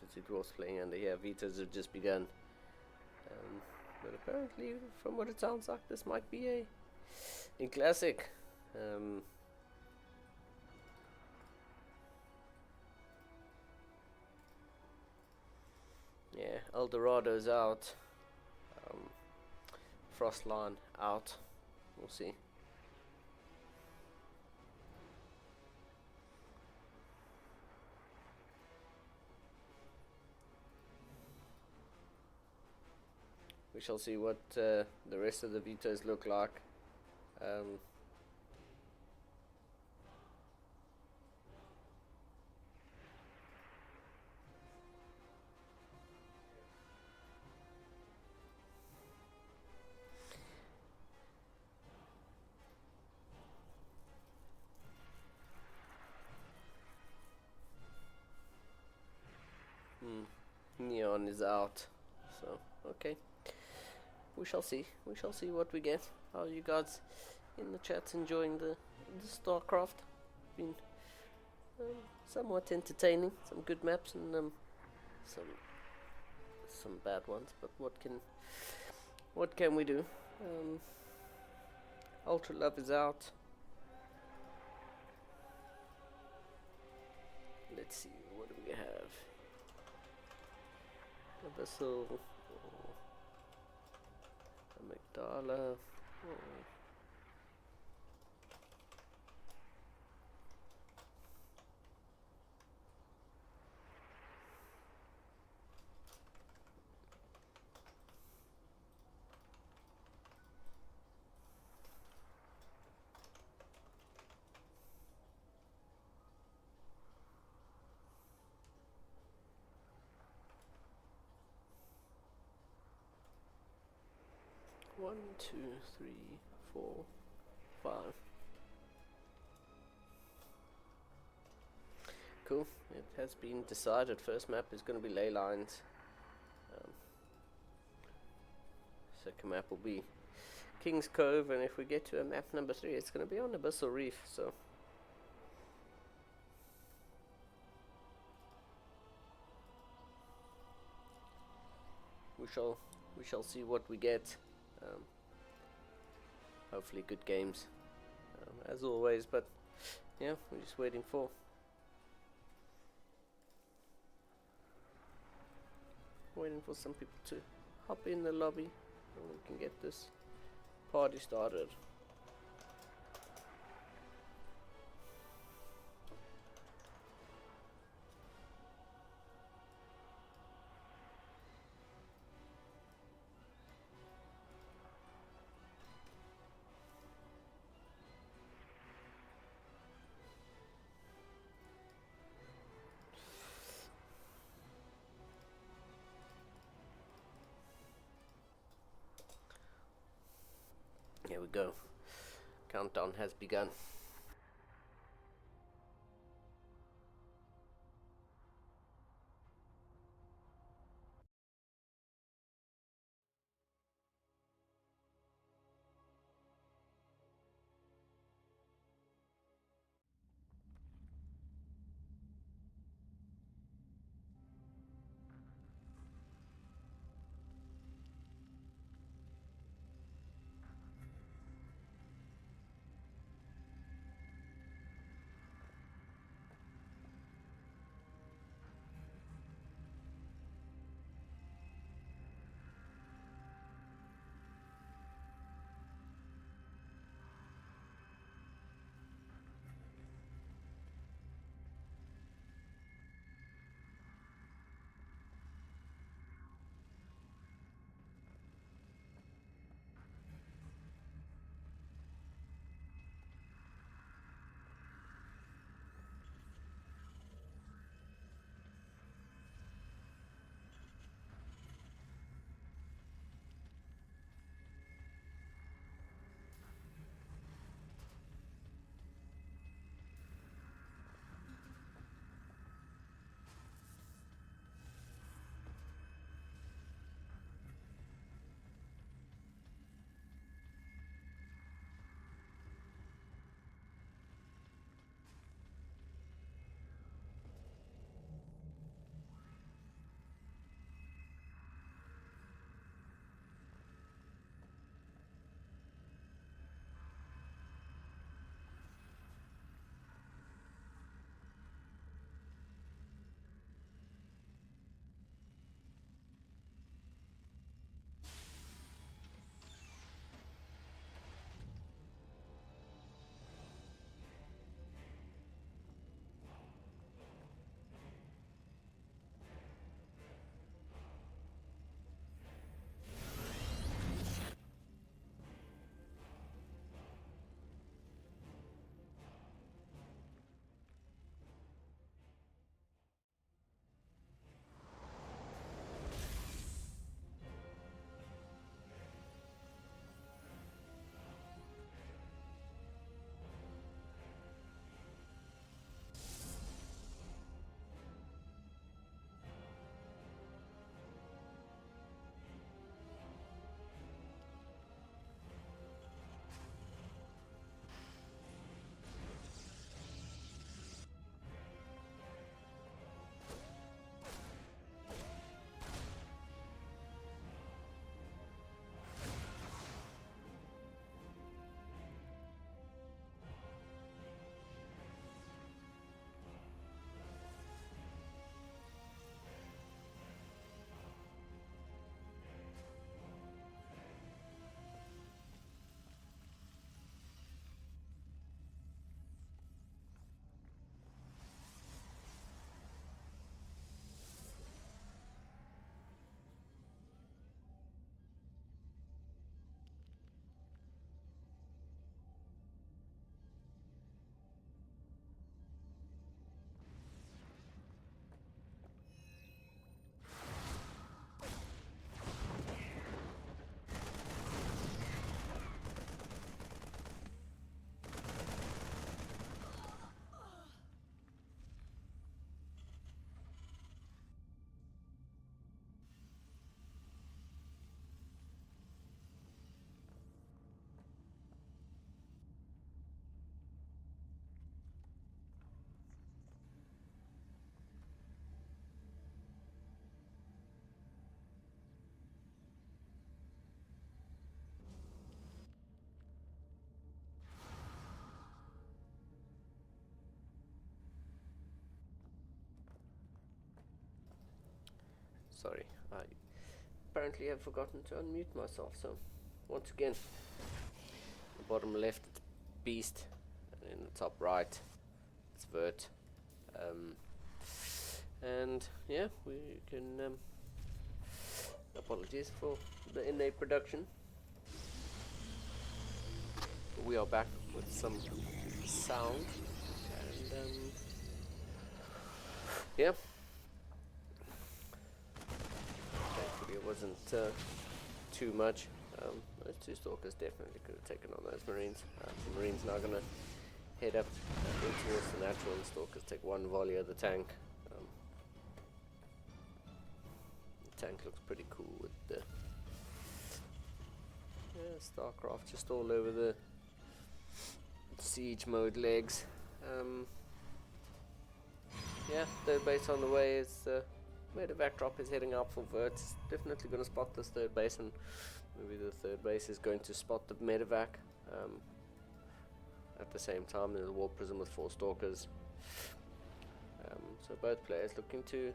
[SPEAKER 2] Dizzy Dwarf's playing under here. Vitas have just begun. But apparently, from what it sounds like, this might be a classic. Yeah, Eldorado's out. Frostline out. We'll see. We shall see what the rest of the Vitas look like. Neon is out, so okay. We shall see. We shall see what we get. How are you guys in the chat enjoying the StarCraft? Been somewhat entertaining. Some good maps and some bad ones. But what can we do? Ultra Love is out. Let's see, what do we have? Abyssal, or Amygdala, or one, two, three, 4, 5. Cool. It has been decided. First map is going to be ley lines. Second map will be King's Cove, and if we get to a map number 3, it's going to be on Abyssal Reef. So we shall see what we get. Hopefully good games, as always. But yeah, we're just waiting for some people to hop in the lobby, and we can get this party started. Here we go. Countdown has begun. sorry, I apparently have forgotten to unmute myself, so once again, the bottom left it's Beast, and in the top right it's Vert. And yeah, we can apologies for the in-air production. We are back with some sound, and yeah, thankfully it wasn't too much. Those two stalkers definitely could have taken on those marines. The marines now gonna head up in towards the natural, and stalkers take one volley of the tank. The tank looks pretty cool with the StarCraft just all over the siege mode legs. Yeah, third base on the way. Is medevac drop is heading out for Vert. It's definitely going to spot this third base, and maybe the third base is going to spot the medevac. At the same time, there's a War Prism with 4 stalkers. So both players looking to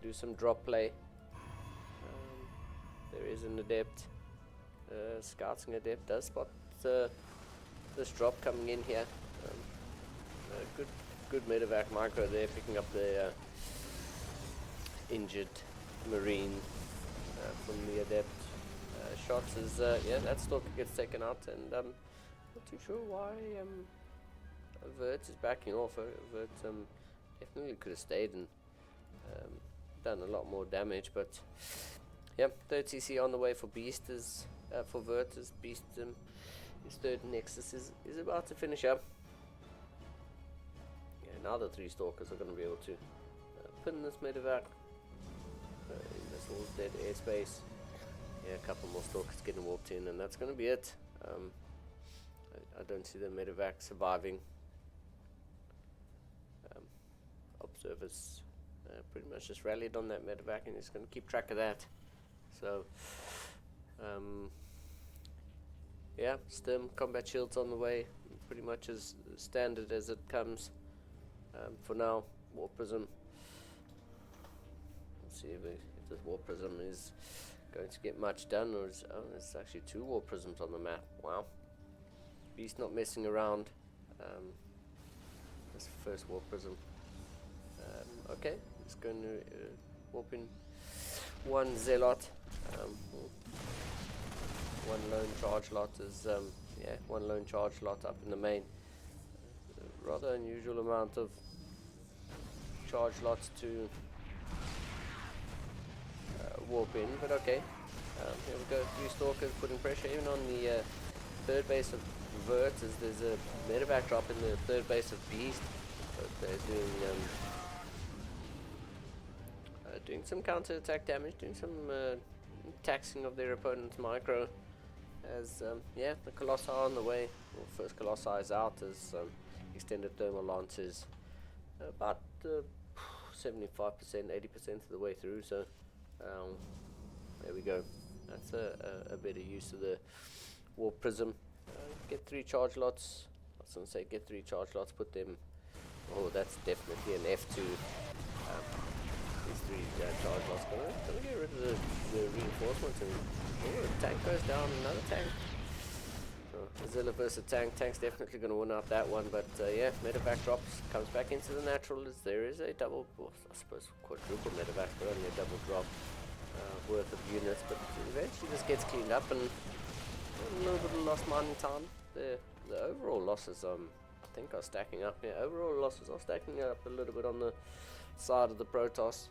[SPEAKER 2] do some drop play. There is an adept. Scouting adept does spot this drop coming in here. Good medevac micro there, picking up the injured marine from the adept shots. As yeah, that stalker gets taken out, and not too sure why Vert is backing off. Vert definitely could have stayed and done a lot more damage, but yeah, third CC on the way for Beast is for Vert as Beast his third Nexus is about to finish up. Yeah, now the 3 stalkers are going to be able to pin this medevac in this all dead airspace. Yeah, a couple more stalkers getting warped in, and that's going to be it. I don't see the medevac surviving. Observers pretty much just rallied on that medevac, and he's going to keep track of that. So, yeah, Sturm combat shields on the way, pretty much as standard as it comes. For now, War Prism. Let's see if this War Prism is going to get much done, or is, oh, there's actually 2 War Prisms on the map. Wow. Beast not messing around. That's the first War Prism. Okay, he's going to warp in 1 Zealot. One lone charge lot is, yeah, 1 lone charge lot up in the main. Rather unusual amount of charge lots to warp in, but okay. Here we go, 3 stalkers putting pressure even on the third base of Vert, as there's a medevac drop in the third base of Beast. But they're doing some counter-attack damage, doing some taxing of their opponent's micro. As yeah, the Colossi are on the way. Well, first Colossi is out as extended thermal lance is about 75%, 80% of the way through. So there we go. That's a better use of the War Prism. Get 3 charge lots. I was going to say get 3 charge lots, put them. Oh, that's definitely an F2. These 3 charge lots. Gonna get rid of the reinforcements, and oh, the tank goes down. Another tank. So Zilla versus tank. Tank's definitely going to win out that one. But yeah, medevac drops, comes back into the natural. As there is a double, well, I suppose quadruple medevac, but only a double drop worth of units. But eventually this gets cleaned up, and a little bit of lost mining time. The overall losses, I think, are stacking up. Yeah, overall losses are stacking up a little bit on the side of the Protoss.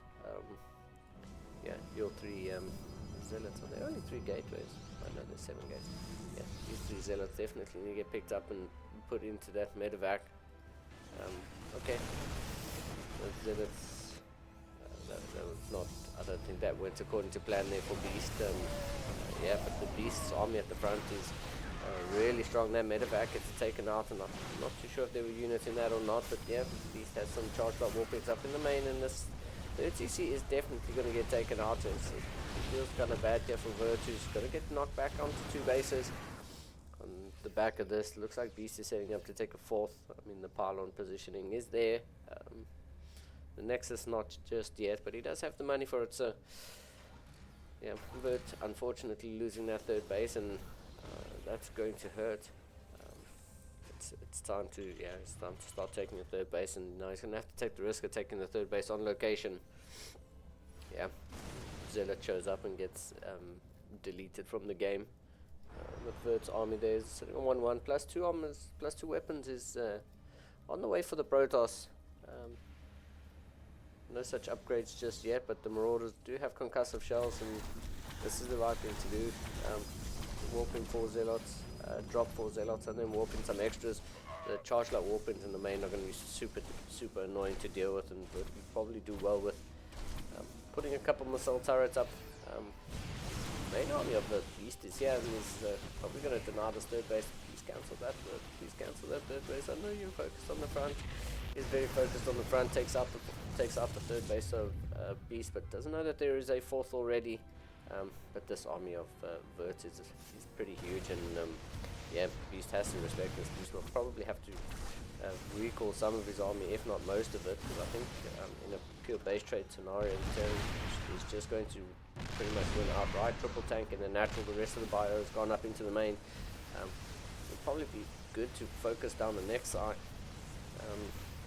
[SPEAKER 2] Yeah, your 3 zealots are there. Only 3 gateways. I know there's 7 gates. Yeah, these 3 zealots definitely need to get picked up and put into that medevac. Okay. Those zealots. That was not. I don't think that went according to plan there for Beast. Yeah, but the Beast's army at the front is really strong. That medevac gets taken out, and I'm not too sure if there were units in that or not, but yeah, Beast has some charge lot warpings up in the main, and this third CC is definitely going to get taken out. It feels kind of bad here for Virtue's going to get knocked back onto 2 bases. On the back of this, looks like Beast is setting up to take a 4th. I mean, the pylon positioning is there. The Nexus not just yet, but he does have the money for it, so yeah, Vert unfortunately losing that third base, and that's going to hurt. Um, it's time to start taking the third base, and now he's gonna have to take the risk of taking the third base on location. Yeah, Zealot shows up and gets deleted from the game. With Vert's army there is sitting on 1-1, plus 2 armors, plus 2 weapons is on the way for the Protoss. No such upgrades just yet, but the Marauders do have concussive shells, and this is the right thing to do. Warp in 4 Zealots, drop 4 Zealots, and then warp in some extras. The charge light warp ins in the main are going to be super annoying to deal with, and we'll probably do well with putting a couple missile turrets up. Main army of the Beast is here, and is probably going to deny this third base. Please cancel that. Please cancel that third base. I know you're focused on the front. He's very focused on the front. Takes out the third base of Beast, but doesn't know that there is a fourth already. But this army of Vert is pretty huge, and yeah, Beast has to respect this. Beast will probably have to recall some of his army, if not most of it, because I think in a pure base trade scenario, Terran is just going to pretty much win outright. Triple tank and then natural. The rest of the bio has gone up into the main. It'll probably be good to focus down the next side,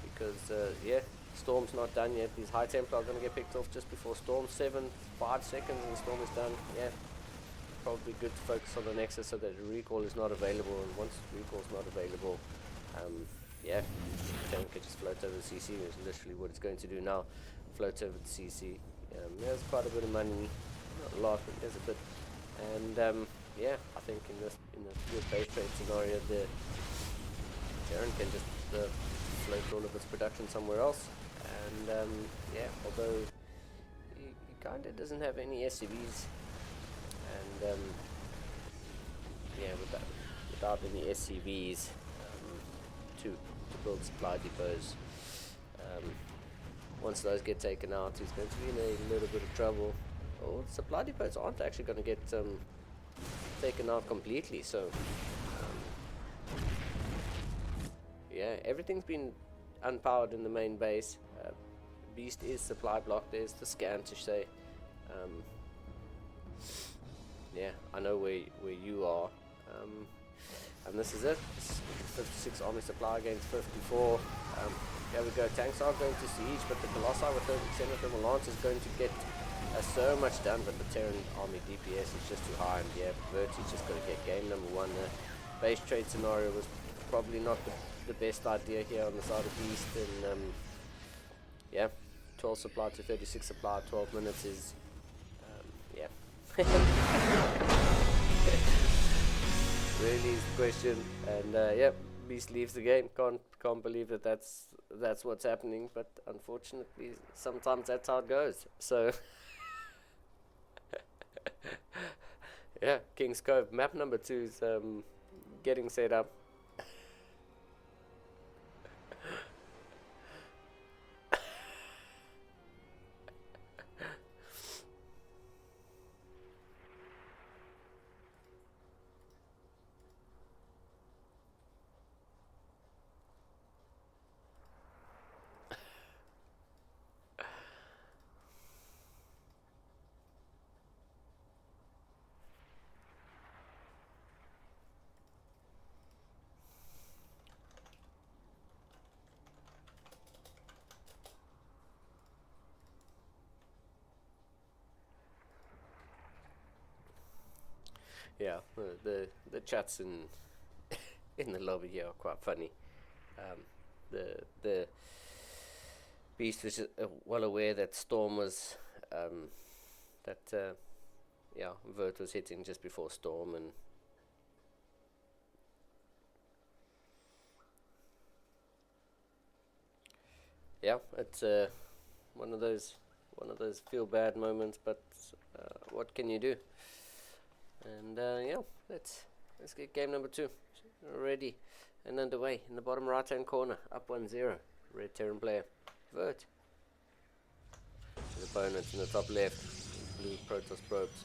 [SPEAKER 2] because yeah, Storm's not done yet. These High Templar are going to get picked off just before Storm. 5 seconds and Storm is done. Yeah, probably good to focus on the Nexus so that recall is not available, and once recall is not available, yeah, Terran can just float over the CC. Is literally what it's going to do now. Float over the CC. There's quite a bit of money, not a lot, but there's a bit. And yeah, I think in the pure base trade scenario, the Terran can just float all of its production somewhere else. And yeah, although he kind of doesn't have any SCVs, and yeah, without any SCVs to build supply depots, once those get taken out, he's going to be in a little bit of trouble. Oh, supply depots aren't actually going to get taken out completely, so yeah, everything's been unpowered in the main base. Beast is supply blocked. There's the scan to say. Yeah, I know where you are. And this is it. It's 56 army supply against 54. Here we go. Tanks are going to siege, but the Colossi with 30% of thermal lance is going to get so much done, but the Terran army DPS is just too high, and yeah, Verti's just going to get game number 1. The base trade scenario was probably not the best idea here on the side of Beast, and yeah, 12 supply to 36 supply, 12 minutes is yeah. Really is the question, and yeah, Beast leaves the game. Can't believe that's what's happening, but unfortunately, sometimes that's how it goes. So yeah, King's Cove map number 2 is getting set up. Yeah, the chats in the lobby here are quite funny. The Beast was well aware that Storm was yeah, Vert was hitting just before Storm, and yeah, it's one of those feel bad moments, but what can you do? And yeah, let's get game number 2 ready and underway. In the bottom right hand corner, up 1-0, red Terran player Vert. His opponents in the top left, blue Protoss probes.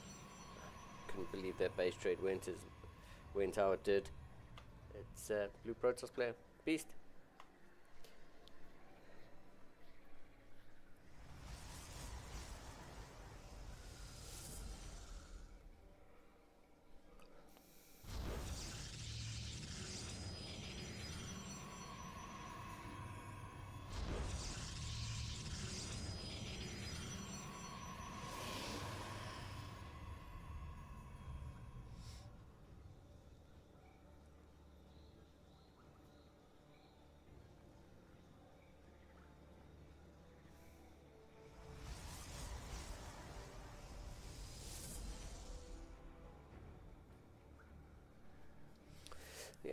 [SPEAKER 2] Couldn't believe that base trade went how it did. It's blue Protoss player Beast.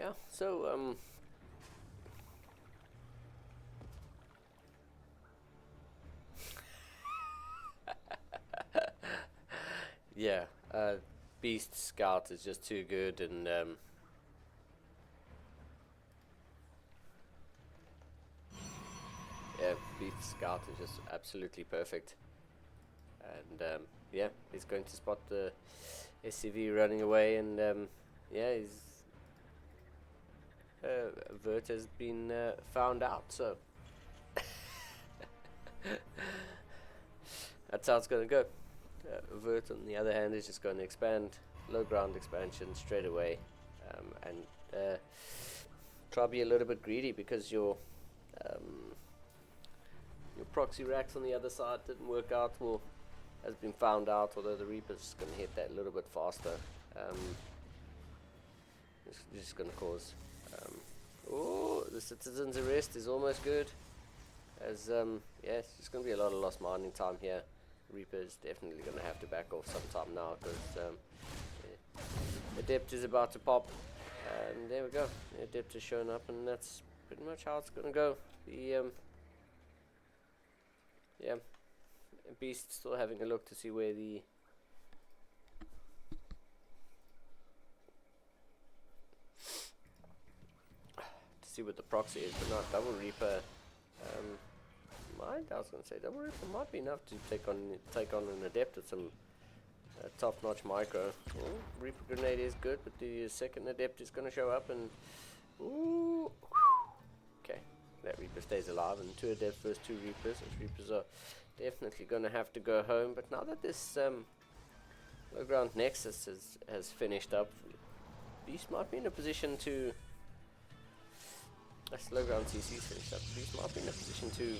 [SPEAKER 2] yeah, so yeah, Beast Scout is just too good, and yeah, Beast Scout is just absolutely perfect. And yeah, he's going to spot the SCV running away, and yeah, his Vert has been found out, so that's how it's going to go. Vert, on the other hand, is just going to expand, low ground expansion straight away, and try to be a little bit greedy, because your proxy racks on the other side didn't work out, well, has been found out, although the Reaper's going to hit that a little bit faster. It's just going to cause... oh, the Citizen's Arrest is almost good. As, yeah, it's just going to be a lot of lost mining time here. Reaper's definitely going to have to back off sometime now, because yeah, Adept is about to pop. And there we go. The Adept is showing up, and that's pretty much how it's going to go. The, yeah, Beast still having a look to see where the what the proxy is, but not Double Reaper. I was going to say Double Reaper might be enough to take on an Adept with some top-notch micro. Well, Reaper Grenade is good, but the second Adept is going to show up, and ooh, okay, that Reaper stays alive, and 2 Adepts versus 2 Reapers. Those Reapers are definitely going to have to go home. But now that this low ground Nexus has finished up, Beast might be in a position to... That's low ground CC's finished up. Beast might be in a position to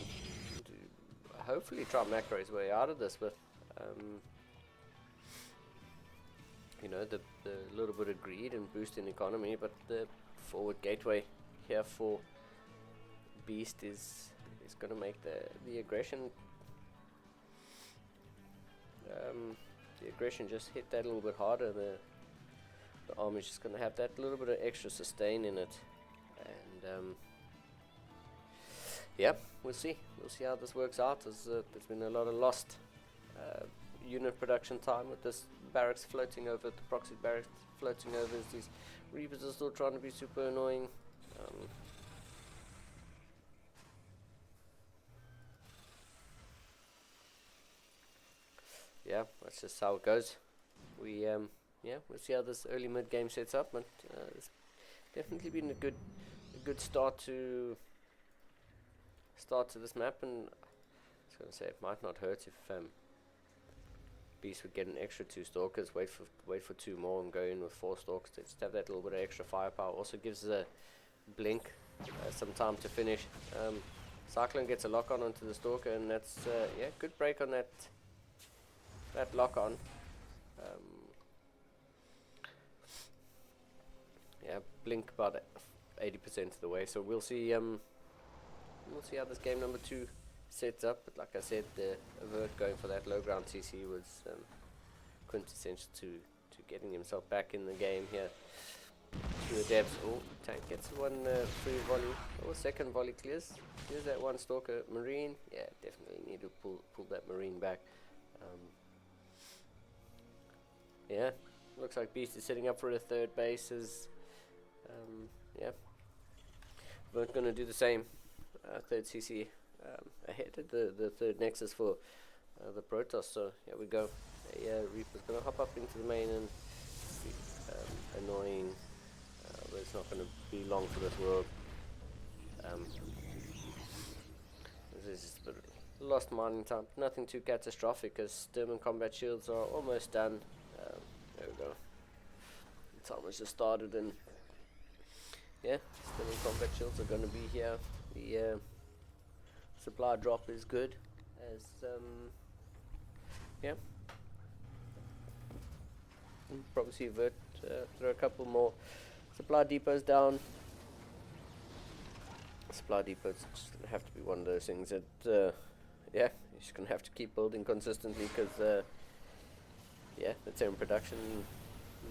[SPEAKER 2] hopefully try macro his way out of this with, you know, the little bit of greed and boost in economy, but the forward gateway here for Beast is going to make the aggression just hit that a little bit harder. The arm is just going to have that little bit of extra sustain in it, and yeah, we'll see how this works out. There's been a lot of lost unit production time with this barracks floating over, the proxy barracks floating over, as these Reapers are still trying to be super annoying. Yeah, that's just how it goes. We yeah, we'll see how this early mid game sets up, but it's definitely been a good start to this map, and I was gonna say it might not hurt if Beast would get an extra 2 stalkers, wait for 2 more, and go in with 4 stalkers to just have that little bit of extra firepower. Also gives the blink some time to finish. Cyclone gets a lock on onto the stalker, and that's yeah, good break on that lock on. Yeah, blink about 80% of the way, so we'll see how this game number 2 sets up. But like I said, the Avert going for that low ground CC was quintessential to getting himself back in the game here. 2 adepts. Oh, tank gets one free volley. Oh, second volley clears that one stalker. Marine, yeah, definitely need to pull that Marine back. Yeah, looks like Beast is setting up for a 3rd base. Yeah, we're going to do the same. 3rd CC ahead of the 3rd Nexus for the Protoss. So here we go. Reaper's going to hop up into the main and be annoying, but it's not going to be long for this world. This is just lost mining time. Nothing too catastrophic, as Sturm and combat shields are almost done. There we go. The time has just started, and yeah, Sturm and combat shields are going to be here. The supply drop is good, as yeah, we'll probably see Vert throw a couple more supply depots down. Supply depots just gonna have to be one of those things that yeah, you're just gonna have to keep building consistently, because yeah, the term production,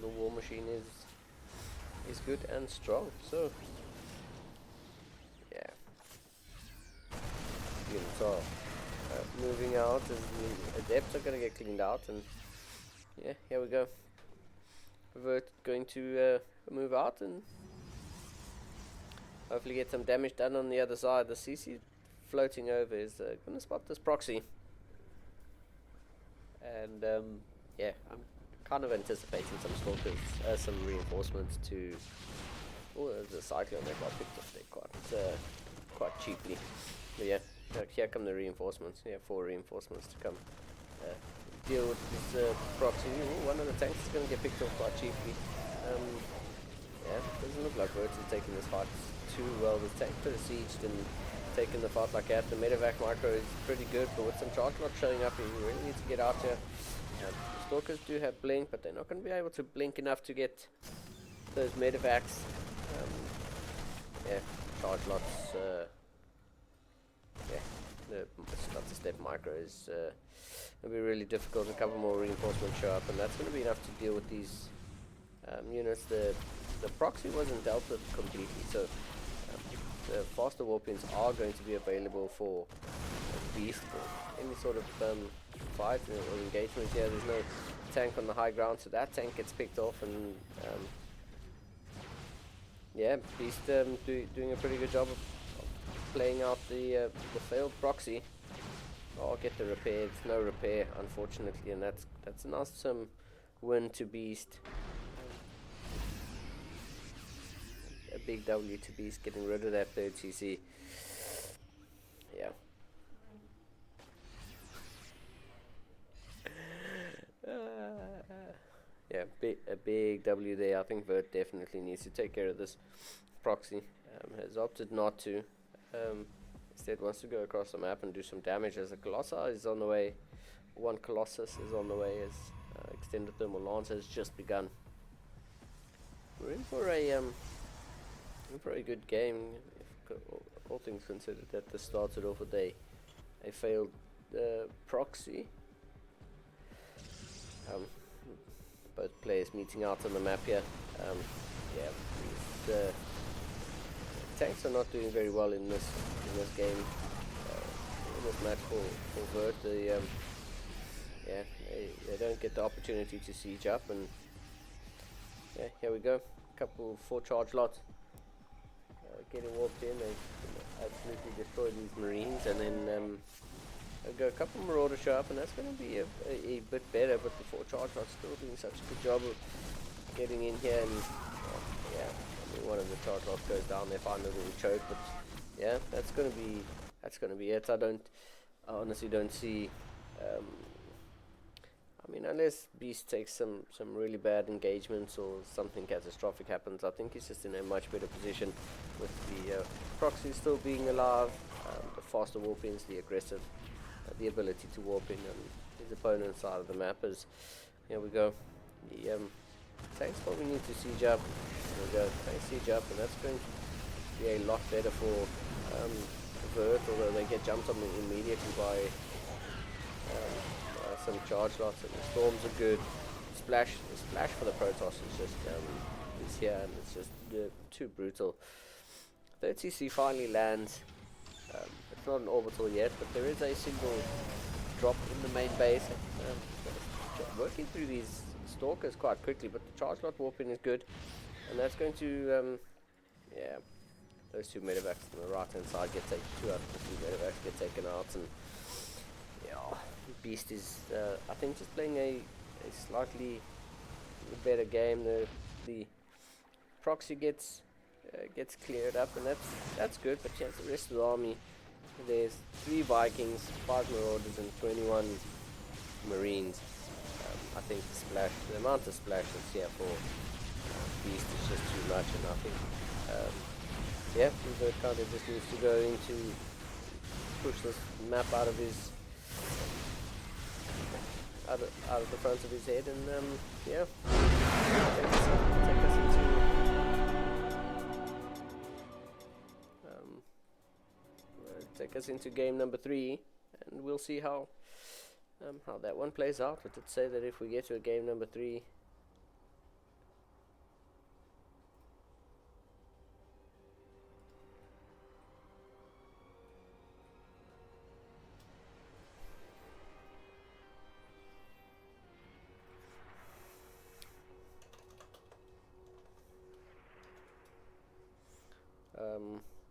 [SPEAKER 2] the war machine is good and strong. So yeah, units are moving out, and the adepts are going to get cleaned out, and yeah, here we go. Vert going to move out and hopefully get some damage done on the other side. The CC floating over is going to spot this proxy, and yeah, I'm kind of anticipating some stalkers, some reinforcements to. Oh, there's a cyclone that got picked up there quite cheaply. But yeah, here come the reinforcements. Yeah, 4 reinforcements to come deal with this proxy. Ooh, one of the tanks is going to get picked off quite cheaply. Yeah, doesn't look like Verts is taking this fight too well. The tank could have sieged and taken the fight like that. The medevac micro is pretty good, but with some charge not showing up, you really need to get out here. Stalkers do have blink, but they're not going to be able to blink enough to get those medevacs. Yeah, charge lots. Yeah, the step micro is going to be really difficult. A couple more reinforcements show up, and that's going to be enough to deal with these units. The proxy wasn't dealt with completely, so the faster warpins are going to be available for beast or any sort of fight or engagement here. There's no tank on the high ground, so that tank gets picked off, and yeah, beast doing a pretty good job of playing out the failed proxy. Oh, get the repair. It's no repair, unfortunately, and that's an awesome win to beast. A big W to beast, getting rid of that third CC. Yeah. Yeah, a big W there. I think Vert definitely needs to take care of this proxy. Has opted not to. Instead wants to go across the map and do some damage as a Colossus is on the way. One Colossus is on the way as extended thermal lance has just begun. We're in for a good game, if all things considered. That this started off with a failed proxy. Both players meeting out on the map here. Yeah, these tanks are not doing very well in this game. In this match for Vert, yeah, they don't get the opportunity to siege up, and yeah, here we go. Couple 4 charge lots getting warped in. They absolutely destroy these marines, and then go a couple marauders show up, and that's going to be a bit better. But the 4 charge lots still doing such a good job of getting in here, and yeah, I mean, one of the charge lots goes down. They find a little choke, but yeah, that's going to be it. I honestly don't see. I mean, unless Beast takes some really bad engagements or something catastrophic happens, I think he's just in a much better position with the proxy still being alive, the faster warp-ins, the aggressive, the ability to warp in on his opponent's side of the map. As here we go, the tanks probably need to siege up. There we go, tanks siege up, and that's going to be a lot better for Vert, although they get jumped on immediately by some charge lots, and the storms are good. The splash for the Protoss is just is here, and it's just too brutal. 30C finally lands. It's not an orbital yet, but there is a single drop in the main base. Working through these stalkers quite quickly, but the charge lot warping is good, and that's going to yeah, those 2 medevacs on the right hand side get taken. 2 out of the 3 medevacs get taken out, and yeah, Beast is I think just playing a slightly better game. The proxy gets cleared up, and that's good. But yeah, the rest of the army, there's 3 Vikings, 5 Marauders, and 21 Marines. I think the amount of splashes here for Beast is just too much, and I think yeah, Vert kind of just needs to go into push this map out of his out of the front of his head, and yeah, take us into game number 3, and we'll see how that one plays out. But let's say that if we get to a game number 3,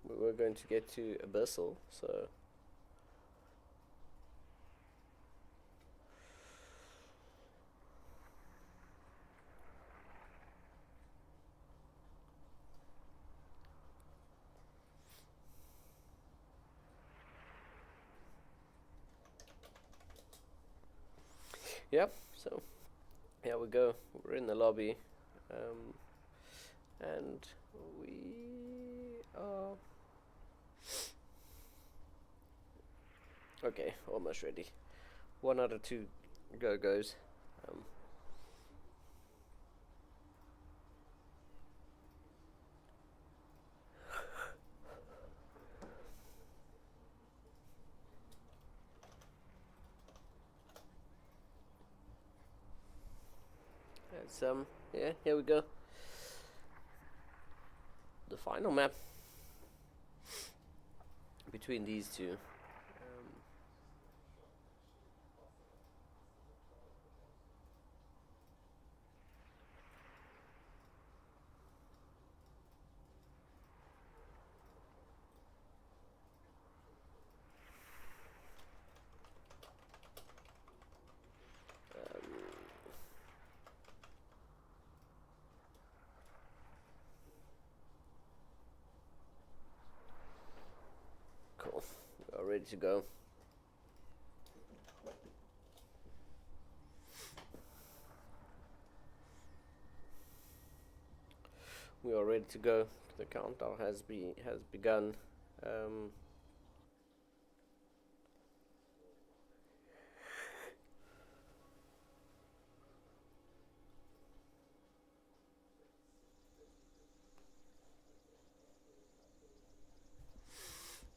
[SPEAKER 2] we were going to get to Abyssal, so yep. So here we go. We're in the lobby, and we are okay. Almost ready. 1 out of 2 goes. It's yeah, here we go. The final map between these two. Cool. We are ready to go. We are ready to go. The countdown has begun.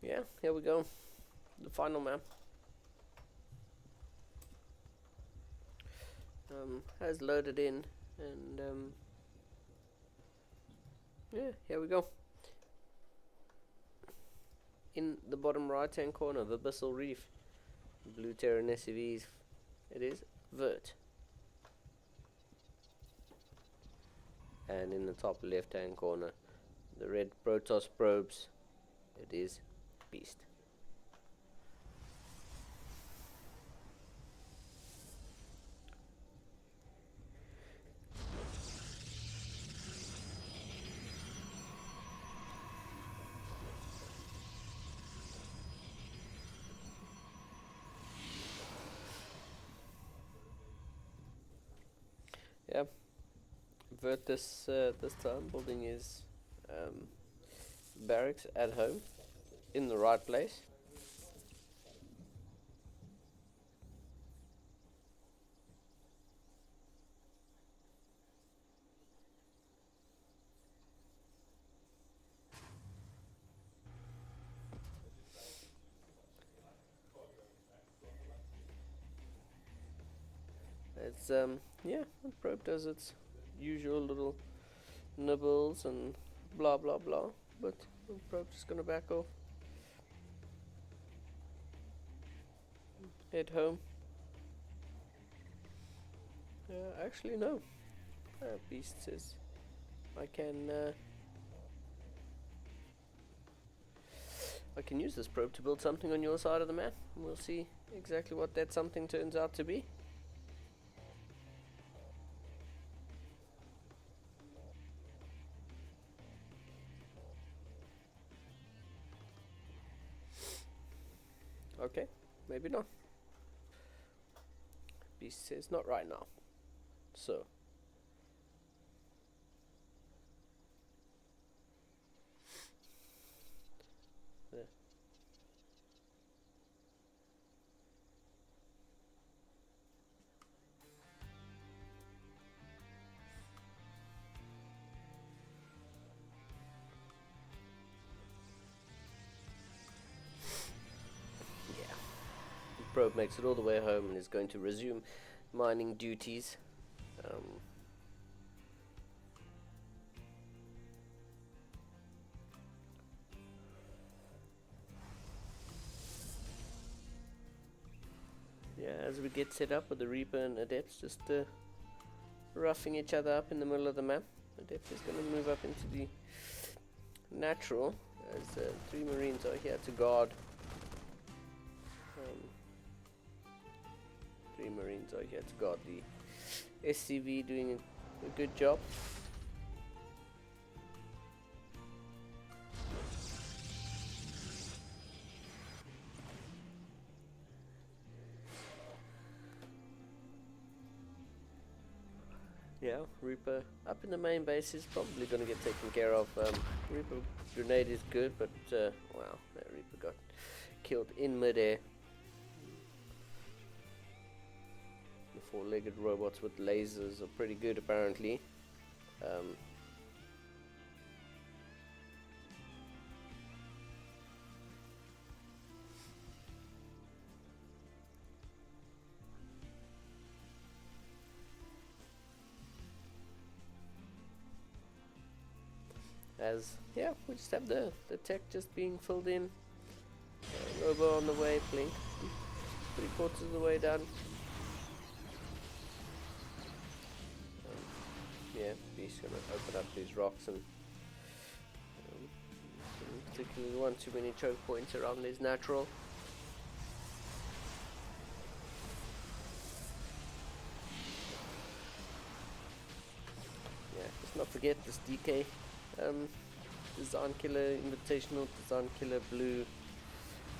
[SPEAKER 2] Yeah, here we go. The final map. Has loaded in, and yeah, here we go. In the bottom right hand corner of Abyssal Reef, blue Terran SUVs, it is Vert. And in the top left hand corner, the red Protoss probes, it is Beast. Yeah, Vert this time building is barracks at home in the right place. It's yeah, the probe does its usual little nibbles and blah blah blah, but the probe's just gonna back off, head home. Actually no. Beast says I can use this probe to build something on your side of the map. We'll see exactly what that something turns out to be. Okay, maybe not. Beast says not right now. So yeah. The probe makes it all the way home and is going to resume mining duties. Yeah, as we get set up with the Reaper and Adepts just roughing each other up in the middle of the map. Adept is going to move up into the natural, as 3 Marines are here to guard. 3 Marines are here to guard the SCV, doing a good job. Yeah, Reaper up in the main base is probably going to get taken care of. Reaper grenade is good, but wow, that Reaper got killed in midair. The 4-legged robots with lasers are pretty good, apparently. As yeah, we just have the tech just being filled in. Robo on the way, Blink 3/4 of the way done. Yeah, Beast's gonna open up these rocks and particularly want too many choke points around his natural. Yeah, let's not forget this DK DesignKiller Invitational, DesignKiller Blue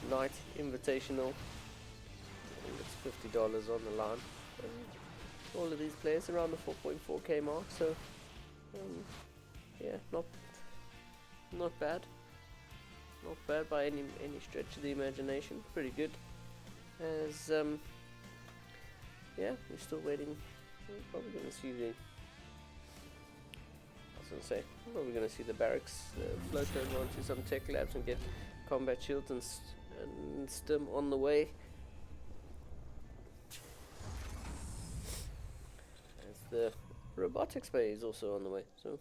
[SPEAKER 2] Knight Invitational. I think it's $50 on the line. All of these players around the 4.4k mark, so yeah, not bad. Not bad by any stretch of the imagination. Pretty good. As yeah, we're still waiting. We're probably going to see the. Probably going to see the barracks float over onto some tech labs and get combat shields and stim on the way. As the robotics bay is also on the way, so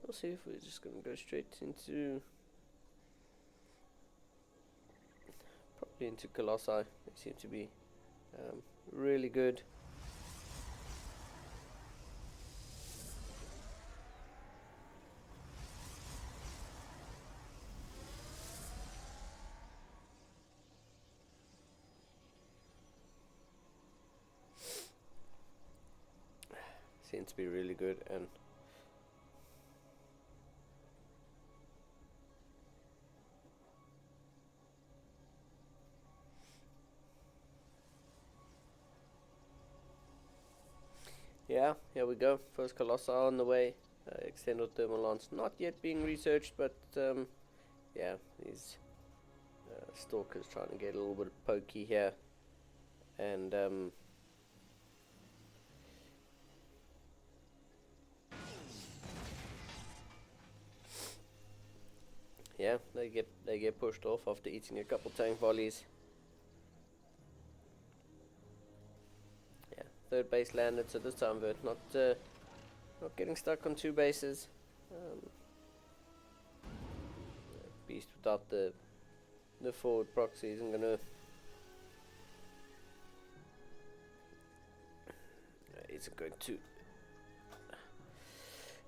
[SPEAKER 2] we'll see if we're just going to go straight into probably into Colossi. They seem to be really good. Seems to be really good, and yeah, here we go. First Colossi on the way. Extended thermal lance not yet being researched, but yeah, these stalkers trying to get a little bit pokey here, and yeah, they get pushed off after eating a couple tank volleys. Yeah, third base landed, so this time Vert not getting stuck on 2 bases. Beast without the forward proxy isn't gonna. Isn't going to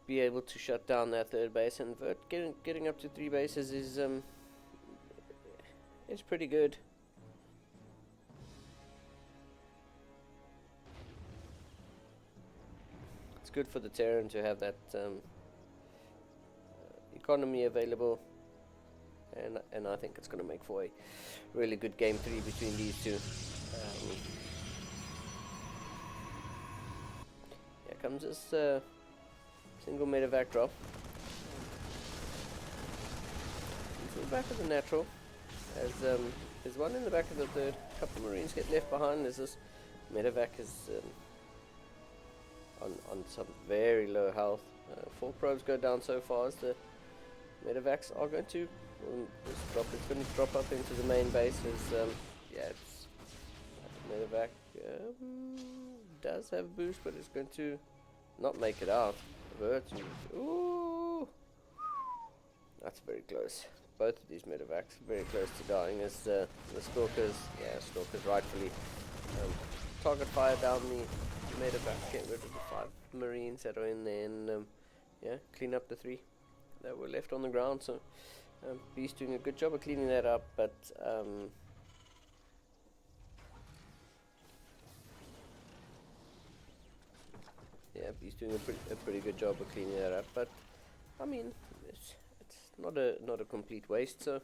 [SPEAKER 2] be able to shut down that third base, and Vert getting up to 3 bases is pretty good. It's good for the Terran to have that economy available, and I think it's going to make for a really good game 3 between these two. Here comes this single medevac drop into the back of the natural, as there's one in the back of the third. A couple of Marines get left behind as this medevac is on some very low health. 4 probes go down so far as the medevacs are going to. It's going to drop up into the main base as yeah, it's medevac does have a boost, but it's going to not make it out. Ooh, that's very close. Both of these medevacs are very close to dying as the stalkers rightfully target fire down the medevac, get rid of the 5 Marines that are in there, and yeah, clean up the 3. that were left on the ground. So Beast doing a good job of cleaning that up, but yeah, Beast doing a pretty good job of cleaning that up. But I mean, it's not a complete waste. So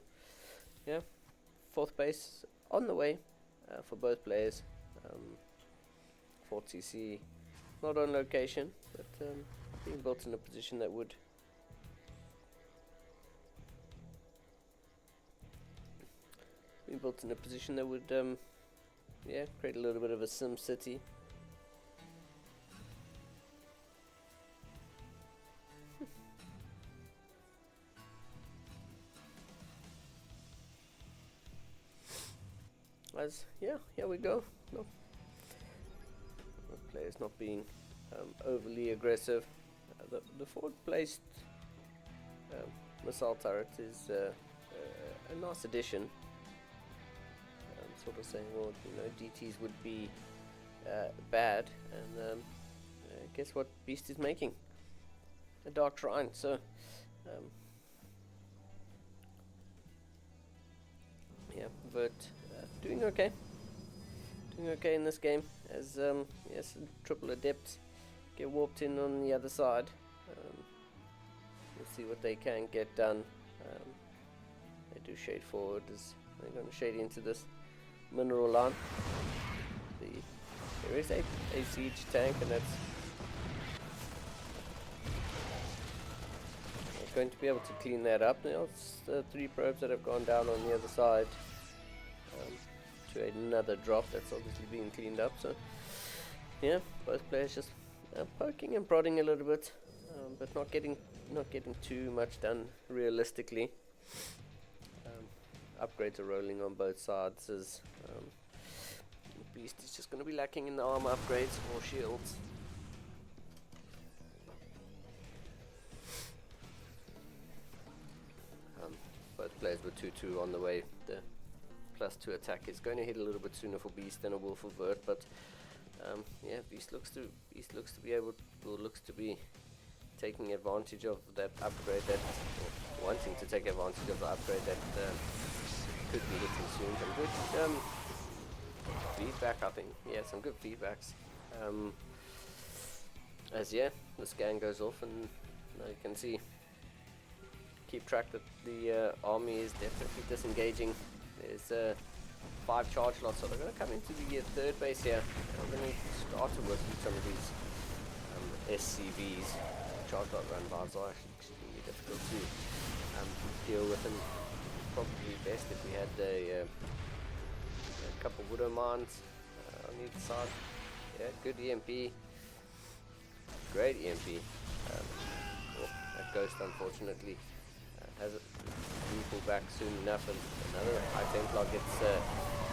[SPEAKER 2] yeah, 4th base on the way for both players. 4th CC not on location, but being built in a position that would yeah, create a little bit of a sim city. As yeah, here we go. No, the player's not being overly aggressive. The forward placed missile turret is a nice addition. Sort of saying, well, you know, DTs would be bad, and guess what Beast is making? A Dark Shrine. So yeah, Vert doing okay in this game, as yes, triple adepts get warped in on the other side. We'll see what they can get done. They do shade forward as they're going to shade into this mineral line. There is a siege tank, and that's going to be able to clean that up. Now it's 3 probes that have gone down on the other side to another drop that's obviously being cleaned up. So yeah, both players just poking and prodding a little bit, but not getting too much done realistically. Upgrades are rolling on both sides, as Beast is just going to be lacking in the armor upgrades or shields. Both players were 2-2 on the way. The +2 attack is going to hit a little bit sooner for Beast than it will for Vert, but yeah, Beast looks to be taking advantage of that upgrade, or wanting to take advantage of the upgrade that could be hitting soon. Some good feedback, I think. Yeah, some good feedbacks. As yeah, the scan goes off, and you can see, keep track that the army is definitely disengaging. There's 5 charge lots, so they're going to come into the 3rd base here. I'm going to start to work with some of these SCVs. Charge lot run bars are actually extremely difficult to deal with, and probably best if we had a couple widow mines on either side. Yeah, good EMP, great EMP. That ghost unfortunately has it pulled back soon enough, and another high Templar gets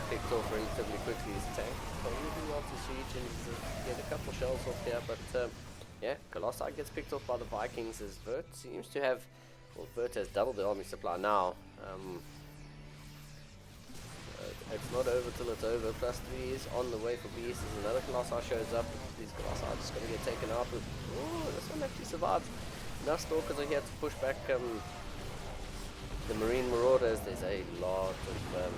[SPEAKER 2] picked off relatively quickly. His tank probably do well to siege and get a couple shells off here, but yeah, Colossi gets picked off by the Vikings, as Vert seems to have, well, Vert has doubled the army supply now. It's not over till it's over. +3 is on the way for Beast as another Colossi shows up. These Colossi are just going to get taken out with, oh, this one actually survives. Enough Stalkers are here to push back the Marine Marauders. There's a lot of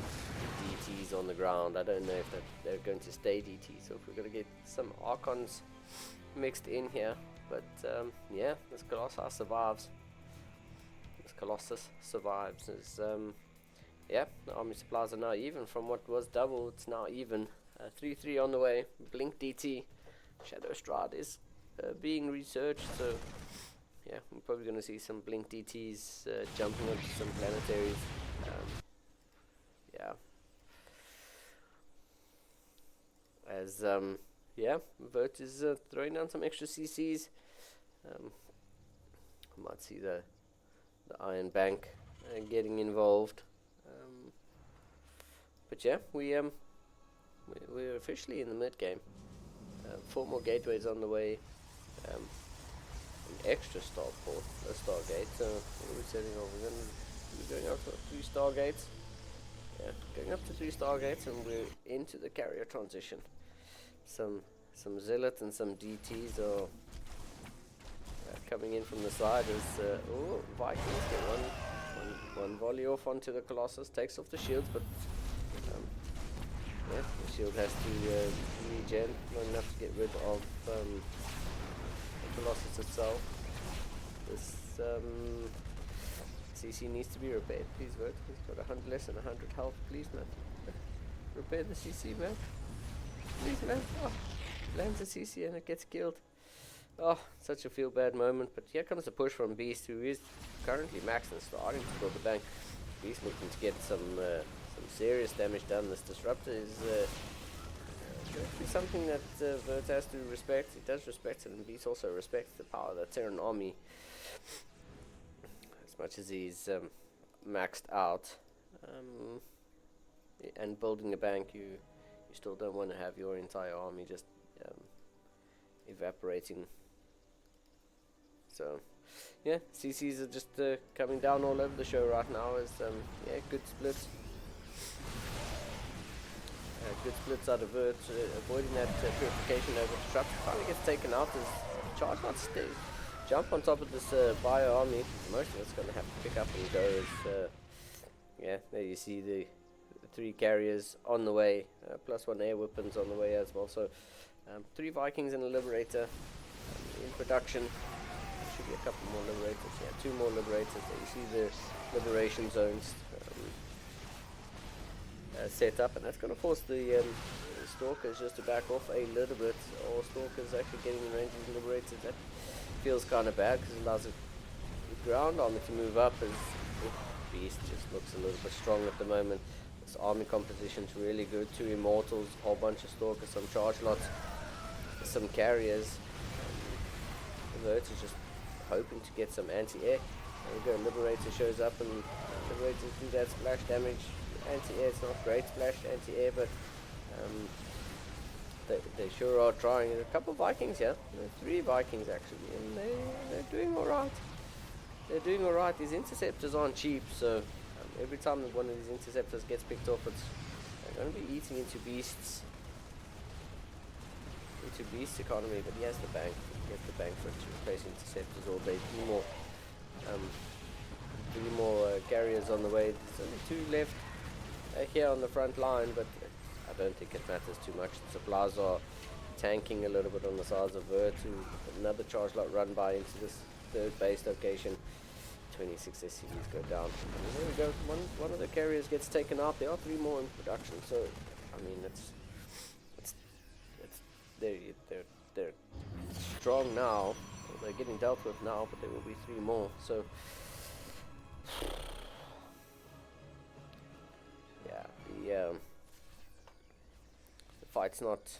[SPEAKER 2] DTs on the ground. I don't know if they're going to stay DTs, so if we're going to get some Archons mixed in here. But yeah, this Colossus survives. As yeah, the army supplies are now even from what was double. It's now even. 3-3 on the way. Blink DT. Shadow Stride is being researched, so yeah, we're probably going to see some Blink DTs jumping onto some planetaries. Yeah. As yeah, Vert is throwing down some extra CCs. Might see the Iron Bank getting involved. But yeah, we're officially in the mid game. 4 more gateways on the way. An extra starport, a Stargate. So what are we setting off? We're going up to 3 Stargates. Yeah, going up to 3 Stargates, and we're into the carrier transition. Some Zealot and some DTs are coming in from the side as oh, Vikings get one volley off onto the Colossus, takes off the shields, but yeah, the shield has to regen, not enough to get rid of the Colossus itself. This CC needs to be repaired, please vote. He's got 100 less than 100 health, please man. Repair the CC, man. Please, man. Oh, lands the CC and it gets killed. Oh, such a feel bad moment. But here comes the push from Beast, who is currently maxed and starting to build the bank. Beast looking to get some serious damage done. This disruptor is going to be something that Vert has to respect. He does respect it, and Beast also respects the power of the Terran army. As much as he's maxed out. And building a bank, you still don't want to have your entire army just evaporating. So yeah, CCs are just coming down all over the show right now. As yeah, good splits. Good splits out of Vert, avoiding that purification over disrupt. Finally gets taken out as charge not stay. Jump on top of this bio army. Most of it's going to have to pick up and go. As yeah, there you see the 3 carriers on the way, plus 1 air weapons on the way as well. So 3 Vikings and a Liberator in production. Should be a couple more Liberators. Yeah, 2 more Liberators. There you see the liberation zones set up, and that's going to force the Stalkers just to back off a little bit, or Stalkers actually getting in range of the Liberators. That feels kind of bad because it allows the ground army to move up as Beast just looks a little bit strong at the moment. This army composition's really good. 2 Immortals, a whole bunch of Stalkers, some charge lots, some carriers. Vert is just hoping to get some anti-air. There we go, Liberator shows up and Liberator do that splash damage. Anti-air, it's not great splash anti-air, but they sure are trying. A couple of Vikings here, 3 Vikings actually, and they're doing alright. They're doing alright. These interceptors aren't cheap, so every time that one of these interceptors gets picked off, they're going to be eating into Beast's economy. But he has the bank. He has the bank for it to replace interceptors all day. 3 more carriers on the way. There's only 2 left here on the front line, but I don't think it matters too much. The supplies are tanking a little bit on the sides of Vert. Another charge lot run by into this 3rd base location. 26 SCVs go down. And there we go. One of the carriers gets taken out. There are 3 more in production. So I mean, they're strong now. They're getting dealt with now, but there will be 3 more. So yeah, the fight's not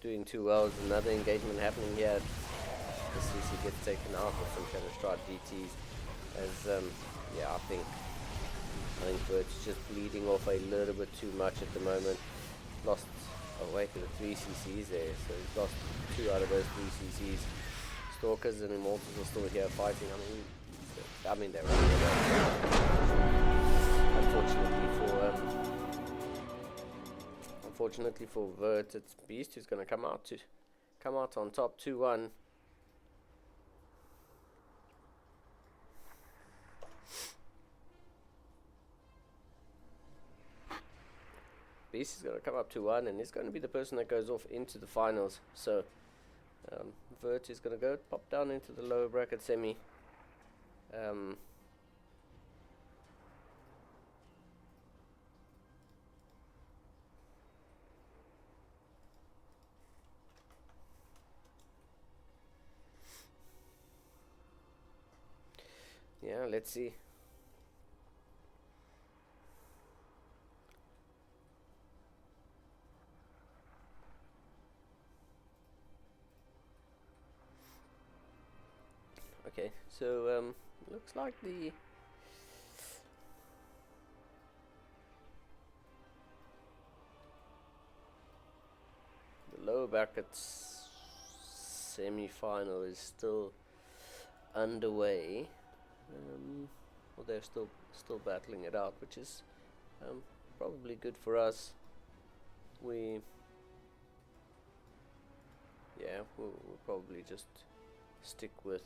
[SPEAKER 2] doing too well. There's another engagement happening here. The CC gets taken out with some kind of stride DTs. As yeah, I think Vert's just bleeding off a little bit too much at the moment. Lost away to the 3 CCs there, so he's lost 2 out of those 3 CCs. Stalkers and Immortals are still here fighting. I mean they're running. Unfortunately for Vert, it's Beast who's going to come out on top 2-1. Beast is going to come up 2-1, and he's going to be the person that goes off into the finals. So Vert is going to go pop down into the lower bracket semi. Yeah, let's see. Okay, so looks like the lower bracket semi-final is still underway. Well, they're still battling it out, which is probably good for us. We'll probably just stick with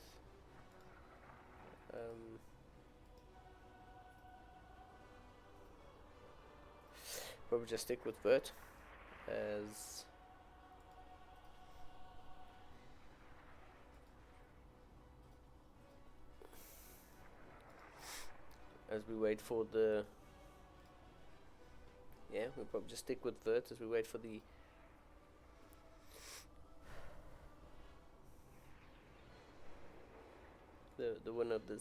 [SPEAKER 2] Probably just stick with Vert as we wait for the we'll probably just stick with Vert as we wait for the winner of the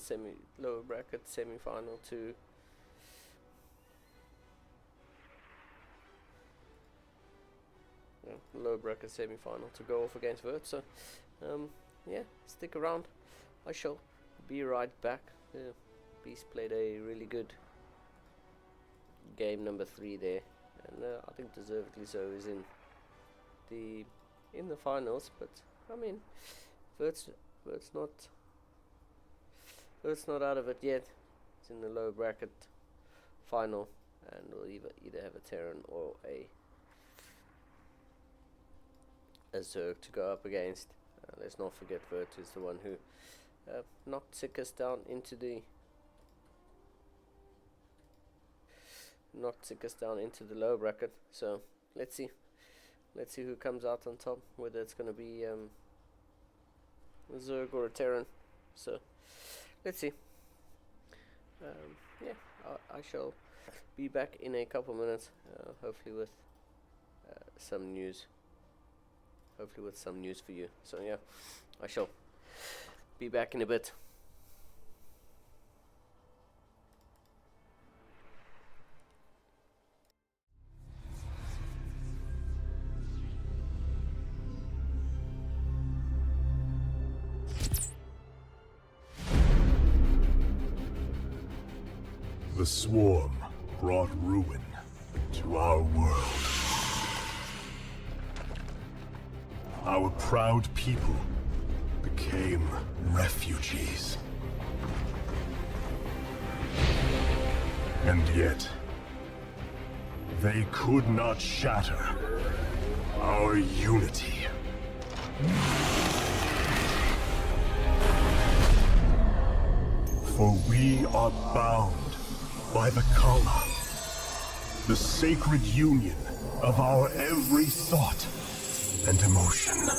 [SPEAKER 2] lower bracket semi-final to lower bracket semi-final to go off against Vert. So yeah, stick around. I shall be right back. Beast played a really good game number 3 there, and I think deservedly so is in the finals. But I mean, Vert's not out of it yet. It's in the low bracket final, and we'll either have a Terran or a Zerg to go up against. Let's not forget Vert is the one who knocked Sickers down into the low bracket. So let's see who comes out on top, whether it's going to be a Zerg or a Terran. So let's see. Yeah, I shall be back in a couple minutes, hopefully with some news. Hopefully with some news for you. So yeah, I shall be back in a bit.
[SPEAKER 1] The swarm brought ruin to our world. Our proud people became refugees. And yet, they could not shatter our unity. For we are bound by the Kala, the sacred union of our every thought and emotion.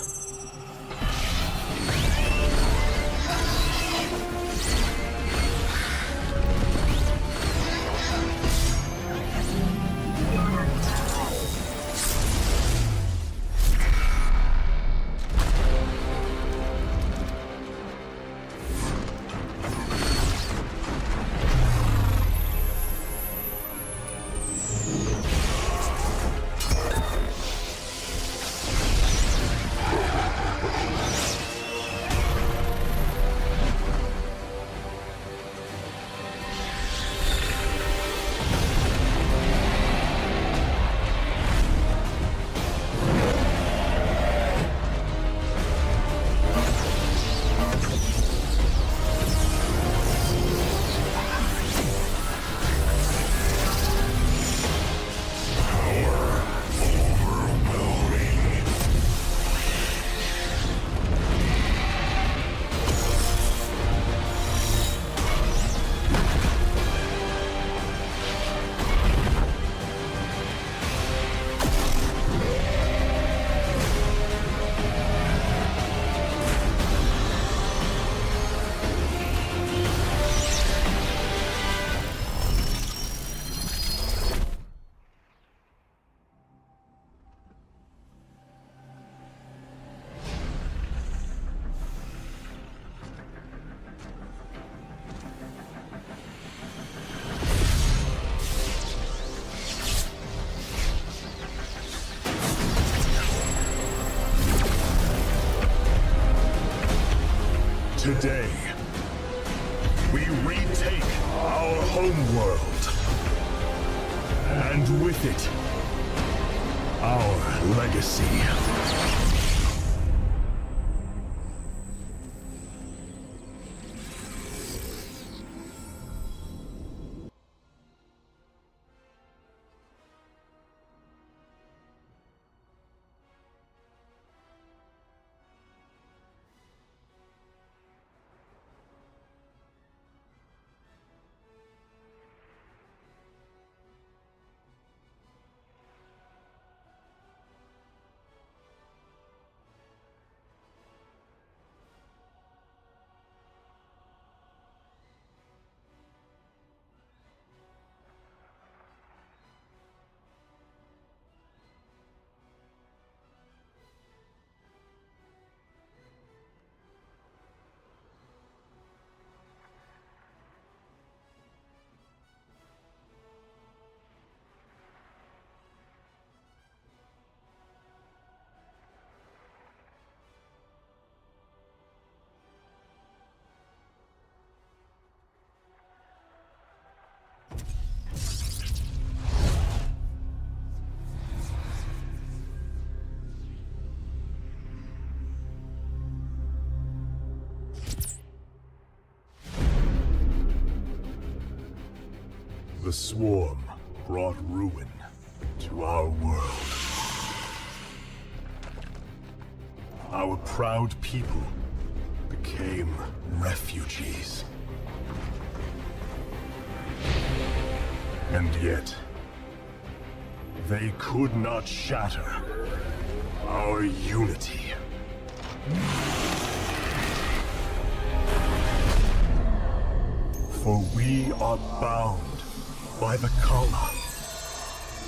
[SPEAKER 1] Today, we retake our homeworld, and with it, our legacy. The swarm brought ruin to our world. Our proud people became refugees. And yet, they could not shatter our unity. For we are bound by the color,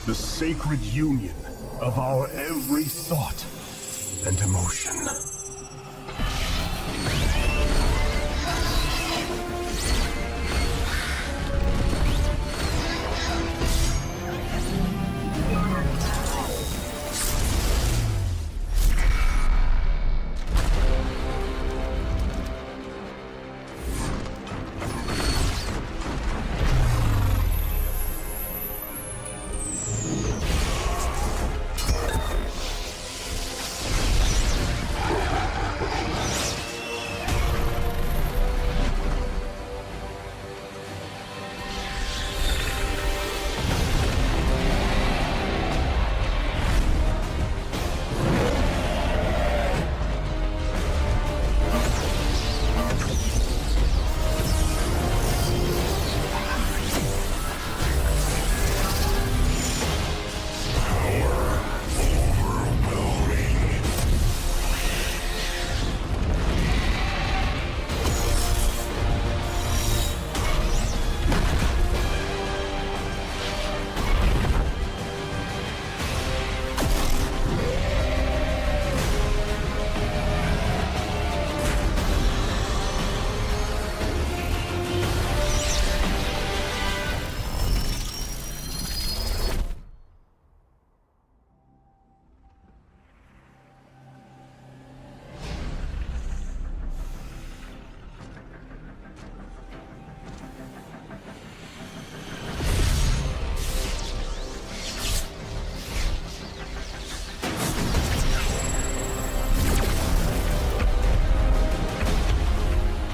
[SPEAKER 1] the sacred union of our every thought and emotion.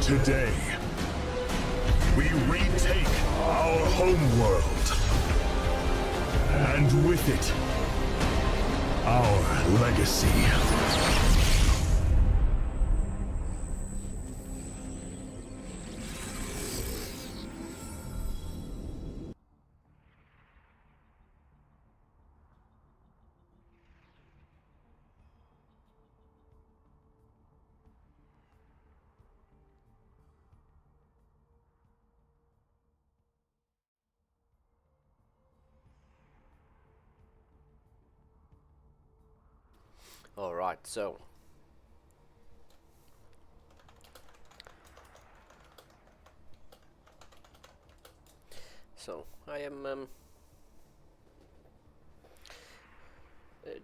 [SPEAKER 1] Today, we retake our homeworld, and with it, our legacy.
[SPEAKER 2] Alright, so I am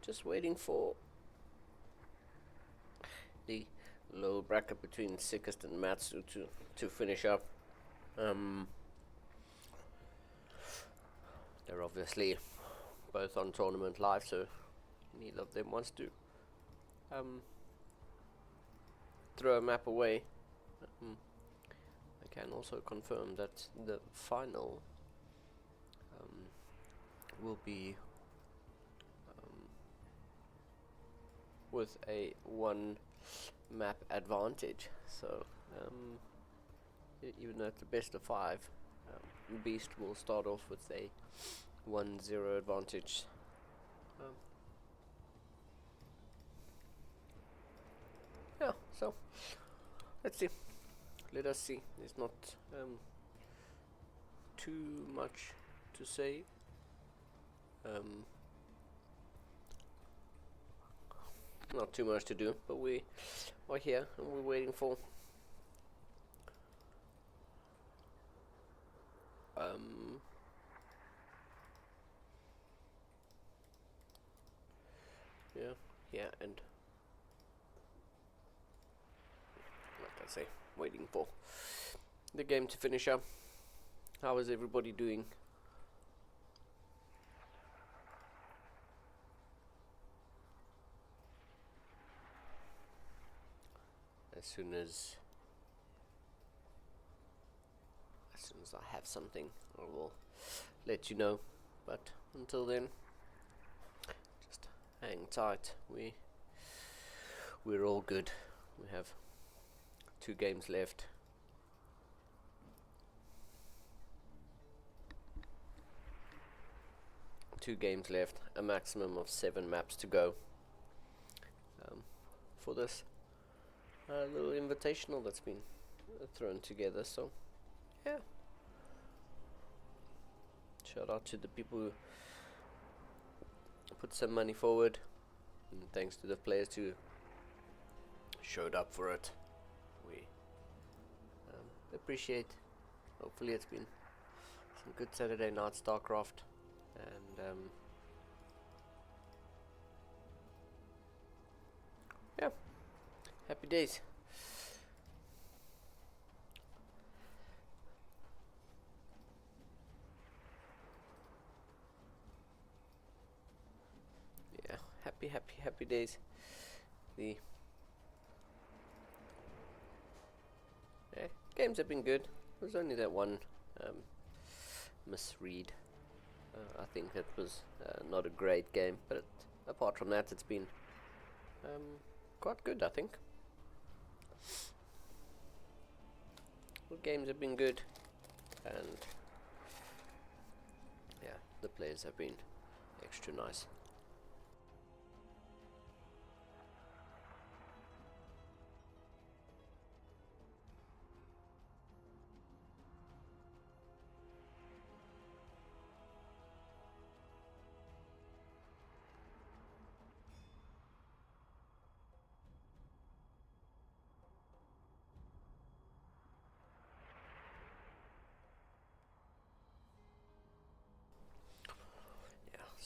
[SPEAKER 2] just waiting for the low bracket between Sickest and Matsu to finish up. They're obviously both on Tournament Live, so neither of them wants to throw a map away. I can also confirm that the final will be with a 1 map advantage, so even though it's the best of 5, Beast will start off with a 1-0 advantage. Yeah, so let's see. Let us see. There's not too much to say. Not too much to do, but we are here and we're waiting for yeah, and like I say, waiting for the game to finish up. How is everybody doing? As As soon as I have something, I will let you know. But until then, just hang tight. We're all good. We have 2 games left. A maximum of 7 maps to go for this little invitational that's been thrown together. So yeah, shout out to the people who put some money forward, and thanks to the players who showed up for it. We appreciate. Hopefully it's been some good Saturday night StarCraft, and yeah, happy days. Yeah, happy days. The games have been good. There's only that one misread. I think it was not a great game, but apart from that, it's been quite good, I think. The games have been good, and yeah, the players have been extra nice.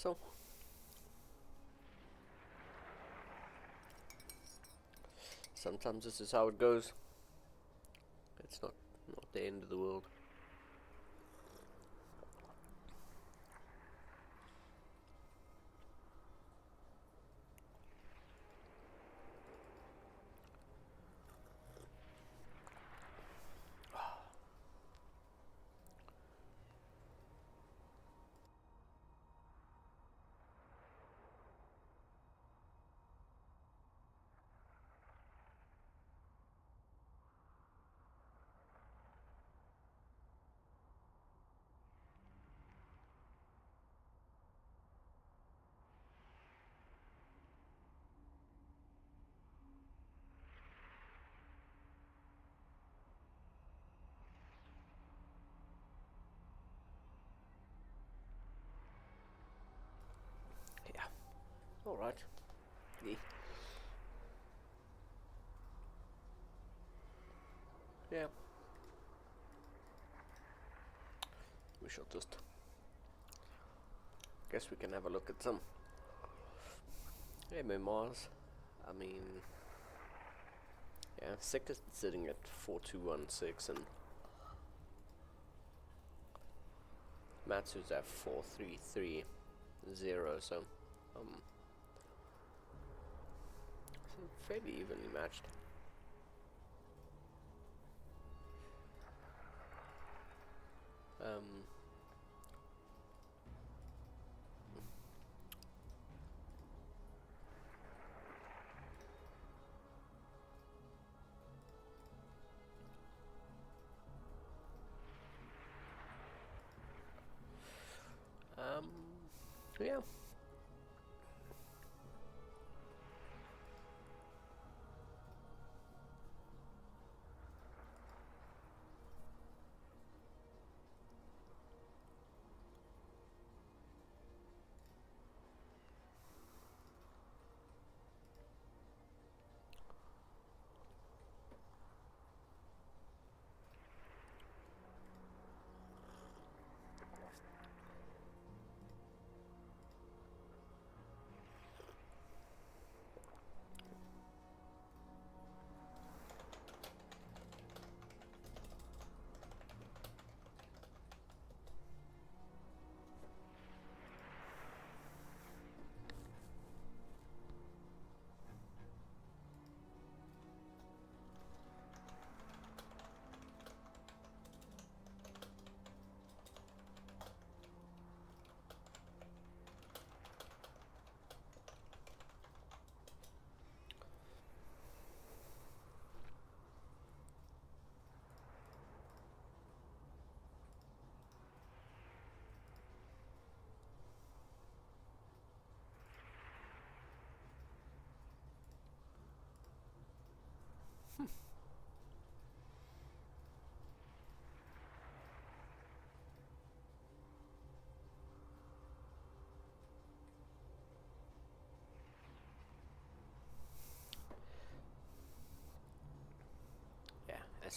[SPEAKER 2] So sometimes this is how it goes. It's not the end of the world. Yeah. All right. Yeah. We shall just. Guess we can have a look at some MMRs. I mean, yeah, Sick is sitting at 4216 and Matsu's at 4330. So fairly evenly matched. Yeah. as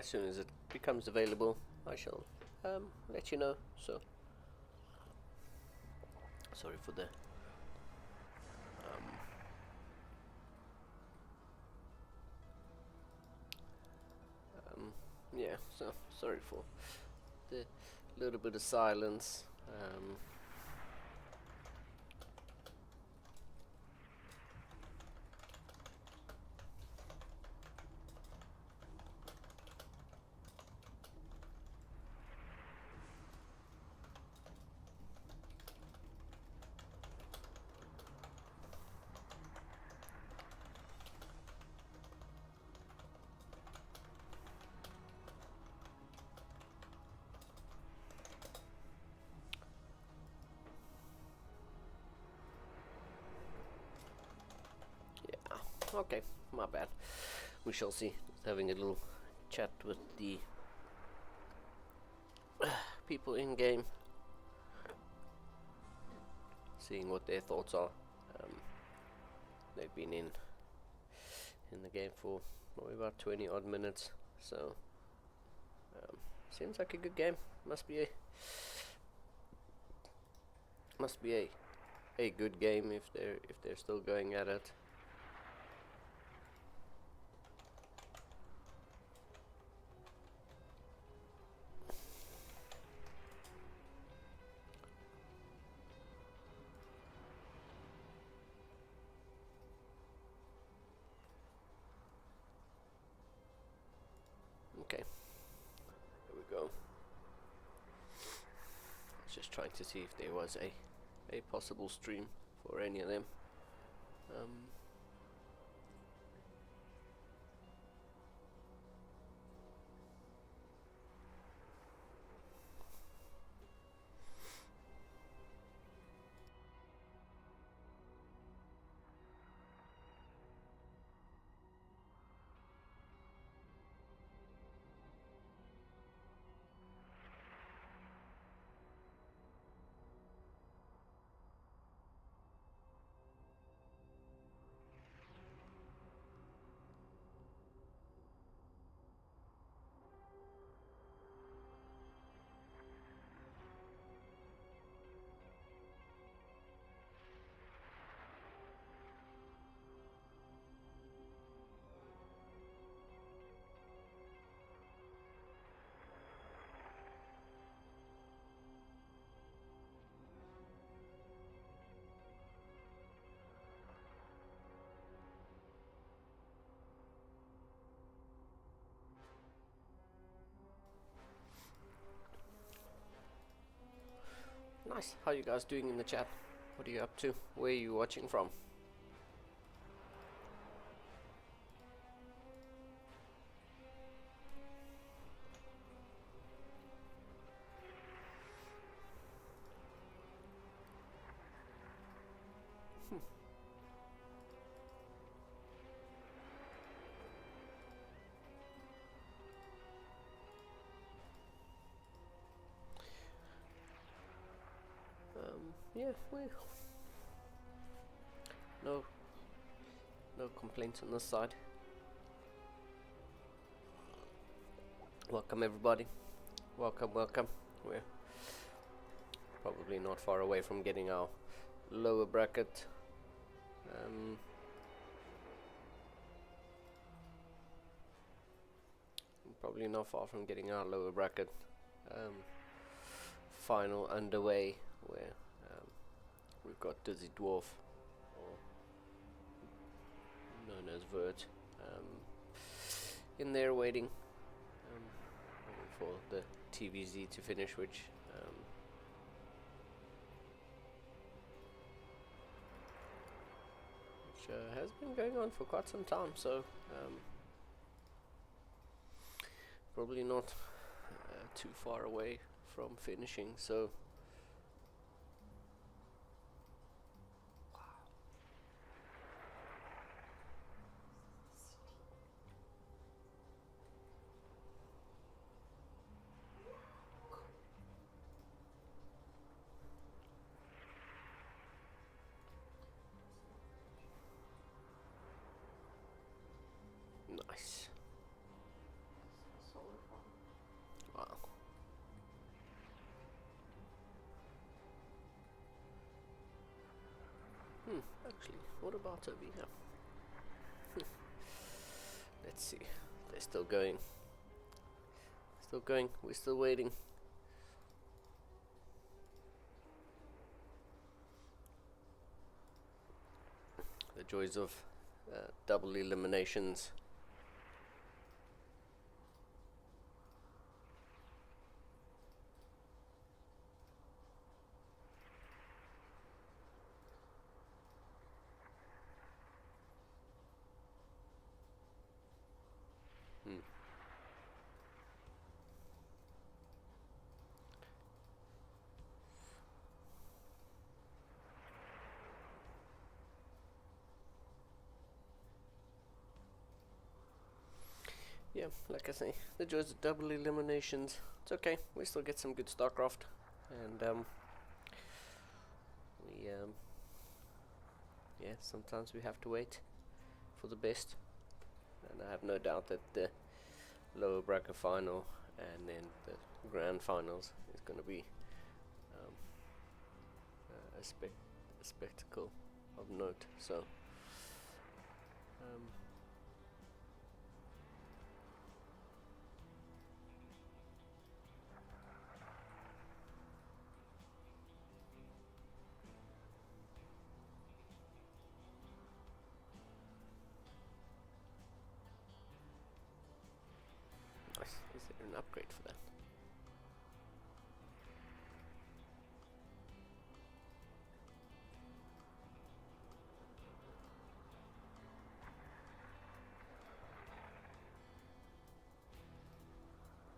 [SPEAKER 2] soon as it becomes available, I shall let you know. So sorry for the yeah, so sorry for the little bit of silence. Okay, my bad. We shall see. Having a little chat with the people in game, seeing what their thoughts are. They've been in the game for probably about 20 odd minutes, so seems like a good game. Must be a good game if they're still going at it. Okay, there we go. Just trying to see if there was a possible stream for any of them. Nice. How you guys doing in the chat? What are you up to? Where are you watching from? Yeah, well, no complaints on this side. Welcome everybody. Welcome. We're probably not far away from getting our lower bracket. Probably not far from getting our lower bracket final underway, where we've got Dizzy Dwarf, or known as Vert, in there waiting for the TVZ to finish, which has been going on for quite some time, so probably not too far away from finishing. So Actually, what about over here? Let's see. They're still going. Still going. We're still waiting. The joys of double eliminations. Yeah, like I say, the joys of double eliminations. It's okay. We still get some good StarCraft, and yeah, sometimes we have to wait for the best. And I have no doubt that the lower bracket final and then the grand finals is going to be a spectacle of note. So. Is there an upgrade for that?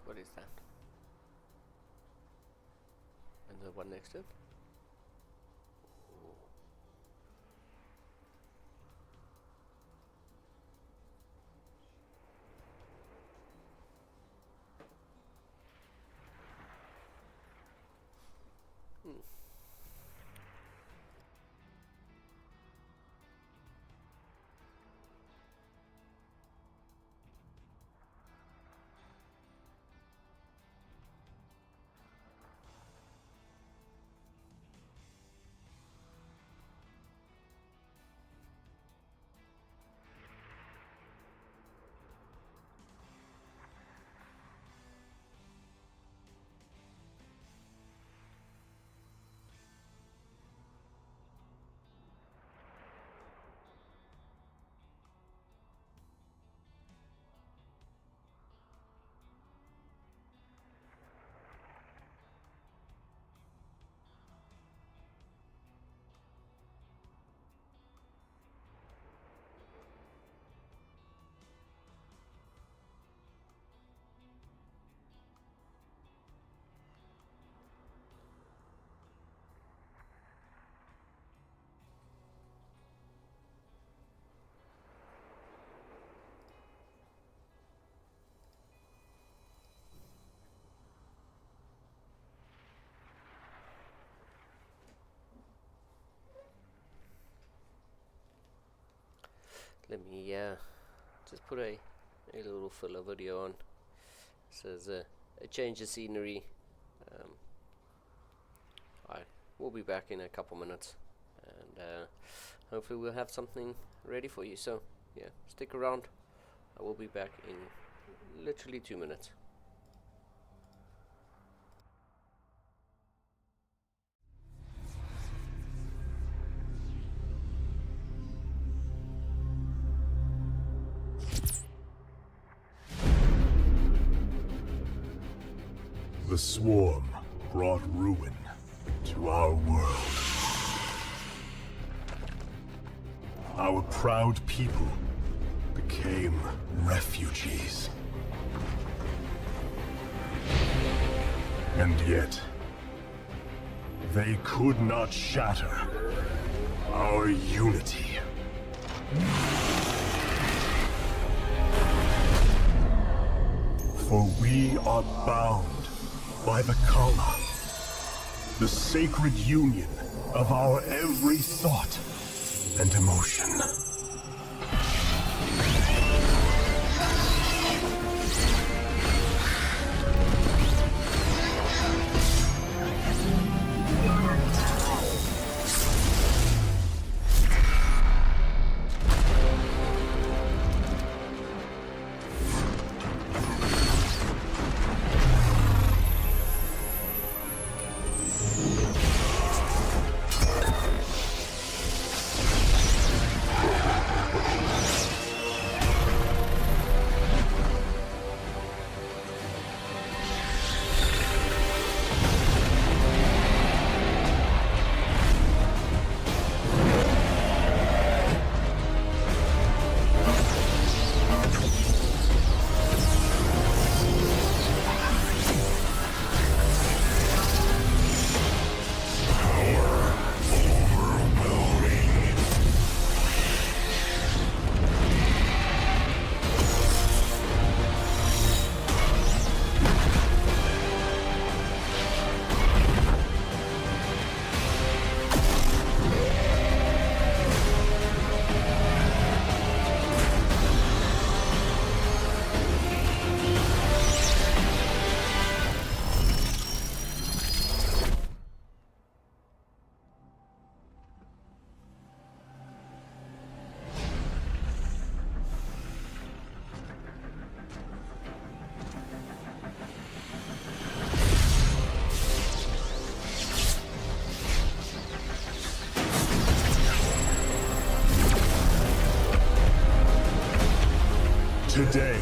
[SPEAKER 2] What is that? And the one next to it? Let me just put a little filler video on. It says a change of scenery. I will be back in a couple minutes, and hopefully we'll have something ready for you. So yeah, stick around. I will be back in literally 2 minutes.
[SPEAKER 1] The swarm brought ruin to our world. Our proud people became refugees. And yet, they could not shatter our unity. For we are bound by the Kala, the sacred union of our every thought and emotion. Today,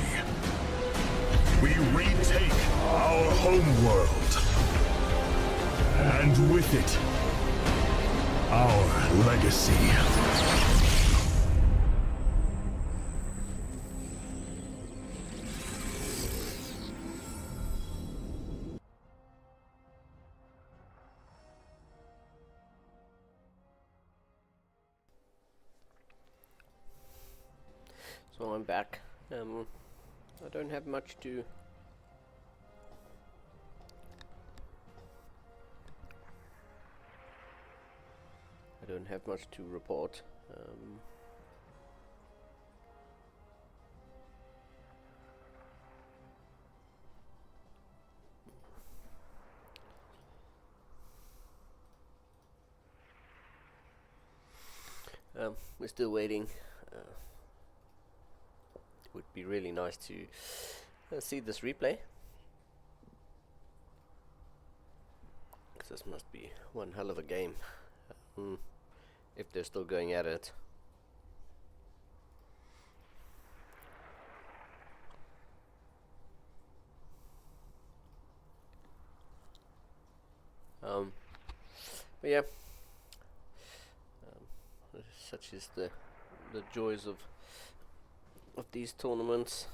[SPEAKER 1] we retake our homeworld. And with it, our legacy.
[SPEAKER 2] So I'm back. I don't have much to report. We're still waiting. Would be really nice to see this replay, because this must be one hell of a game, if they're still going at it. But yeah, such is the joys of these tournaments.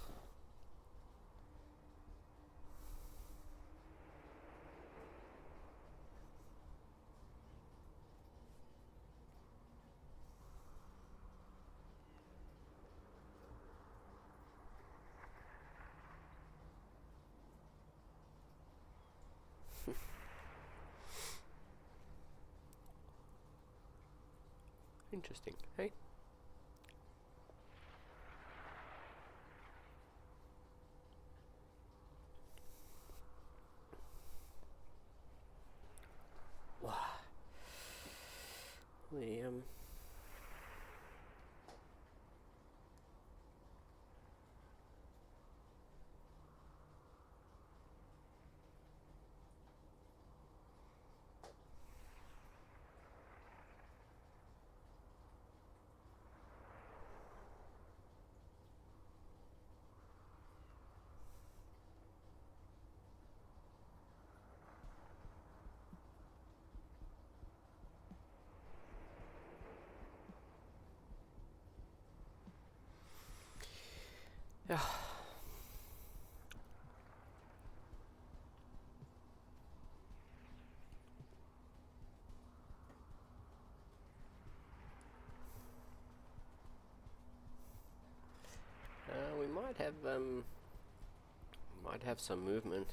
[SPEAKER 2] Interesting, hey? We yeah. We might have some movement.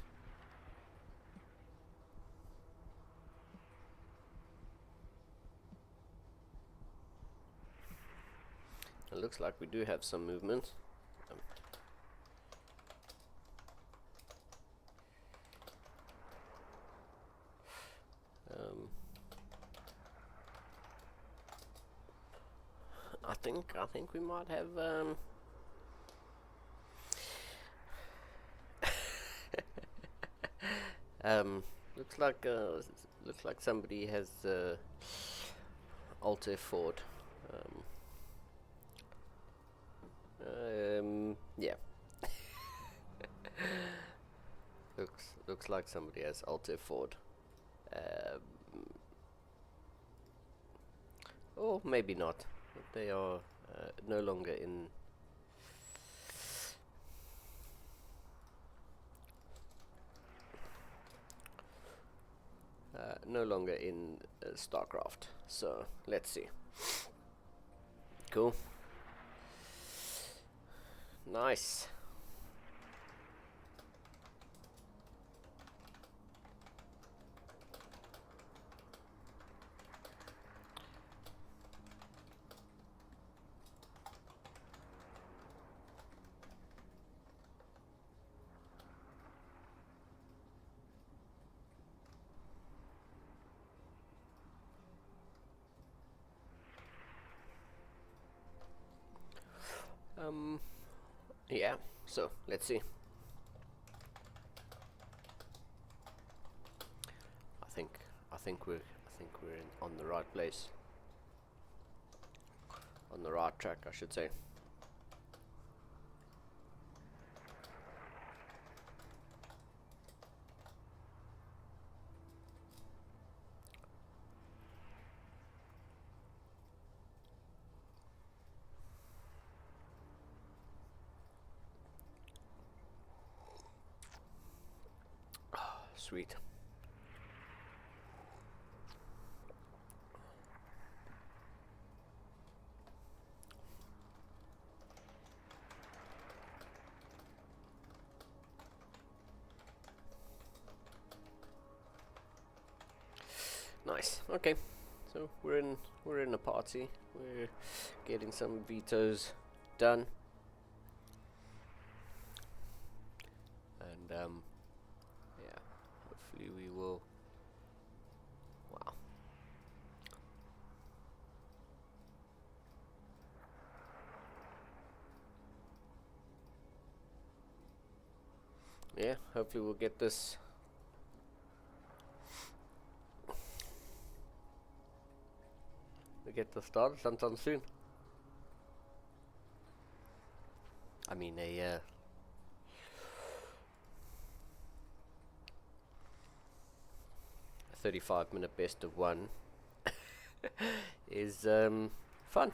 [SPEAKER 2] It looks like we do have some movement. I think we might have looks like somebody has Alt F4'd. Yeah. looks like somebody has Alt F4'd. Or maybe not. They are no longer in StarCraft. So let's see. Cool. Nice. Yeah, so let's see. I think we're on the right place. On the right track, I should say. Sweet. Nice. Okay. So we're in a party. We're getting some vetoes done. And yeah, hopefully we will. Wow. Yeah, hopefully we'll get this started sometime soon. I mean, a 35-minute best of one is fun.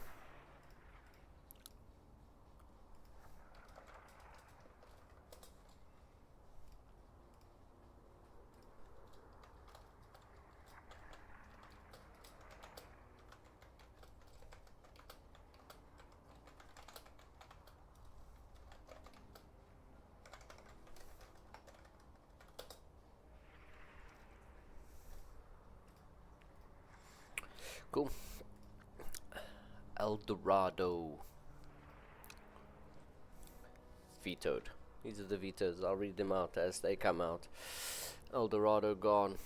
[SPEAKER 2] Cool. El Dorado. Vetoed. These are the vetoes. I'll read them out as they come out. El Dorado gone.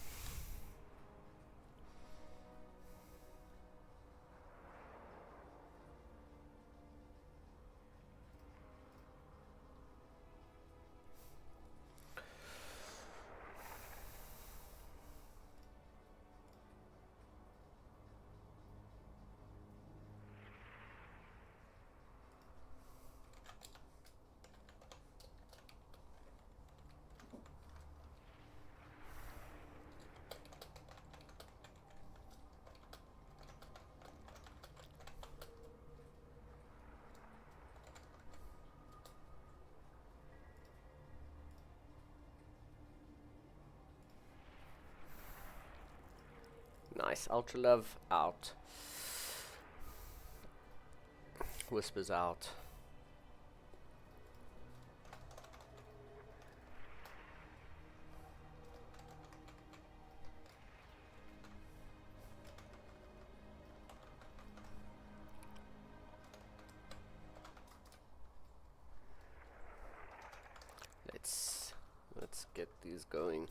[SPEAKER 2] Nice. Ultra Love out. Whispers out. Let's get these going.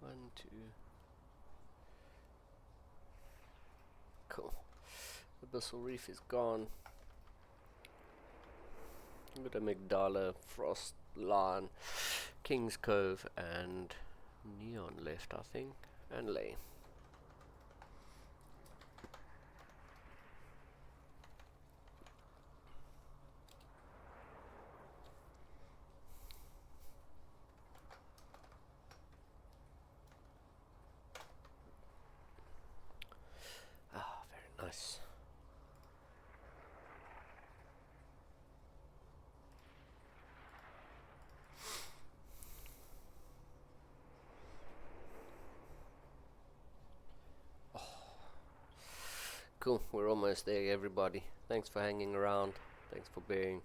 [SPEAKER 2] One, two. Cool. Abyssal Reef is gone. We've got a Migdala, Frost, Lion, King's Cove, and Neon left, I think, and Lay. Ah, very nice. Cool, we're almost there, everybody. Thanks for hanging around. Thanks for bearing.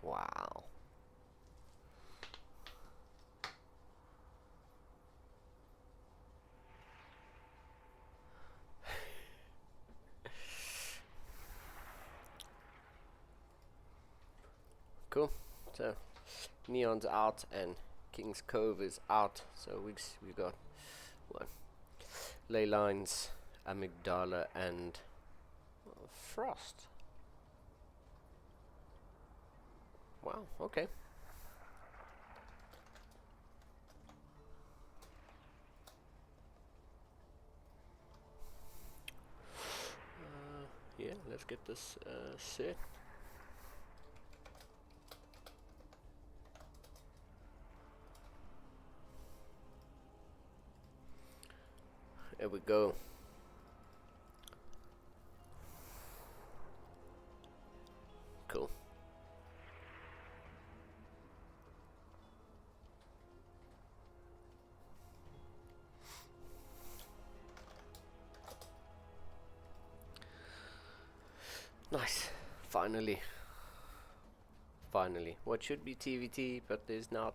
[SPEAKER 2] Wow. Cool. So Neon's out and King's Cove is out. So we got what? Ley Lines, Amygdala, and Frost. Wow. Okay. let's get this set. There we go. Cool. Nice. Finally. Finally. What should be TVT, but there's not.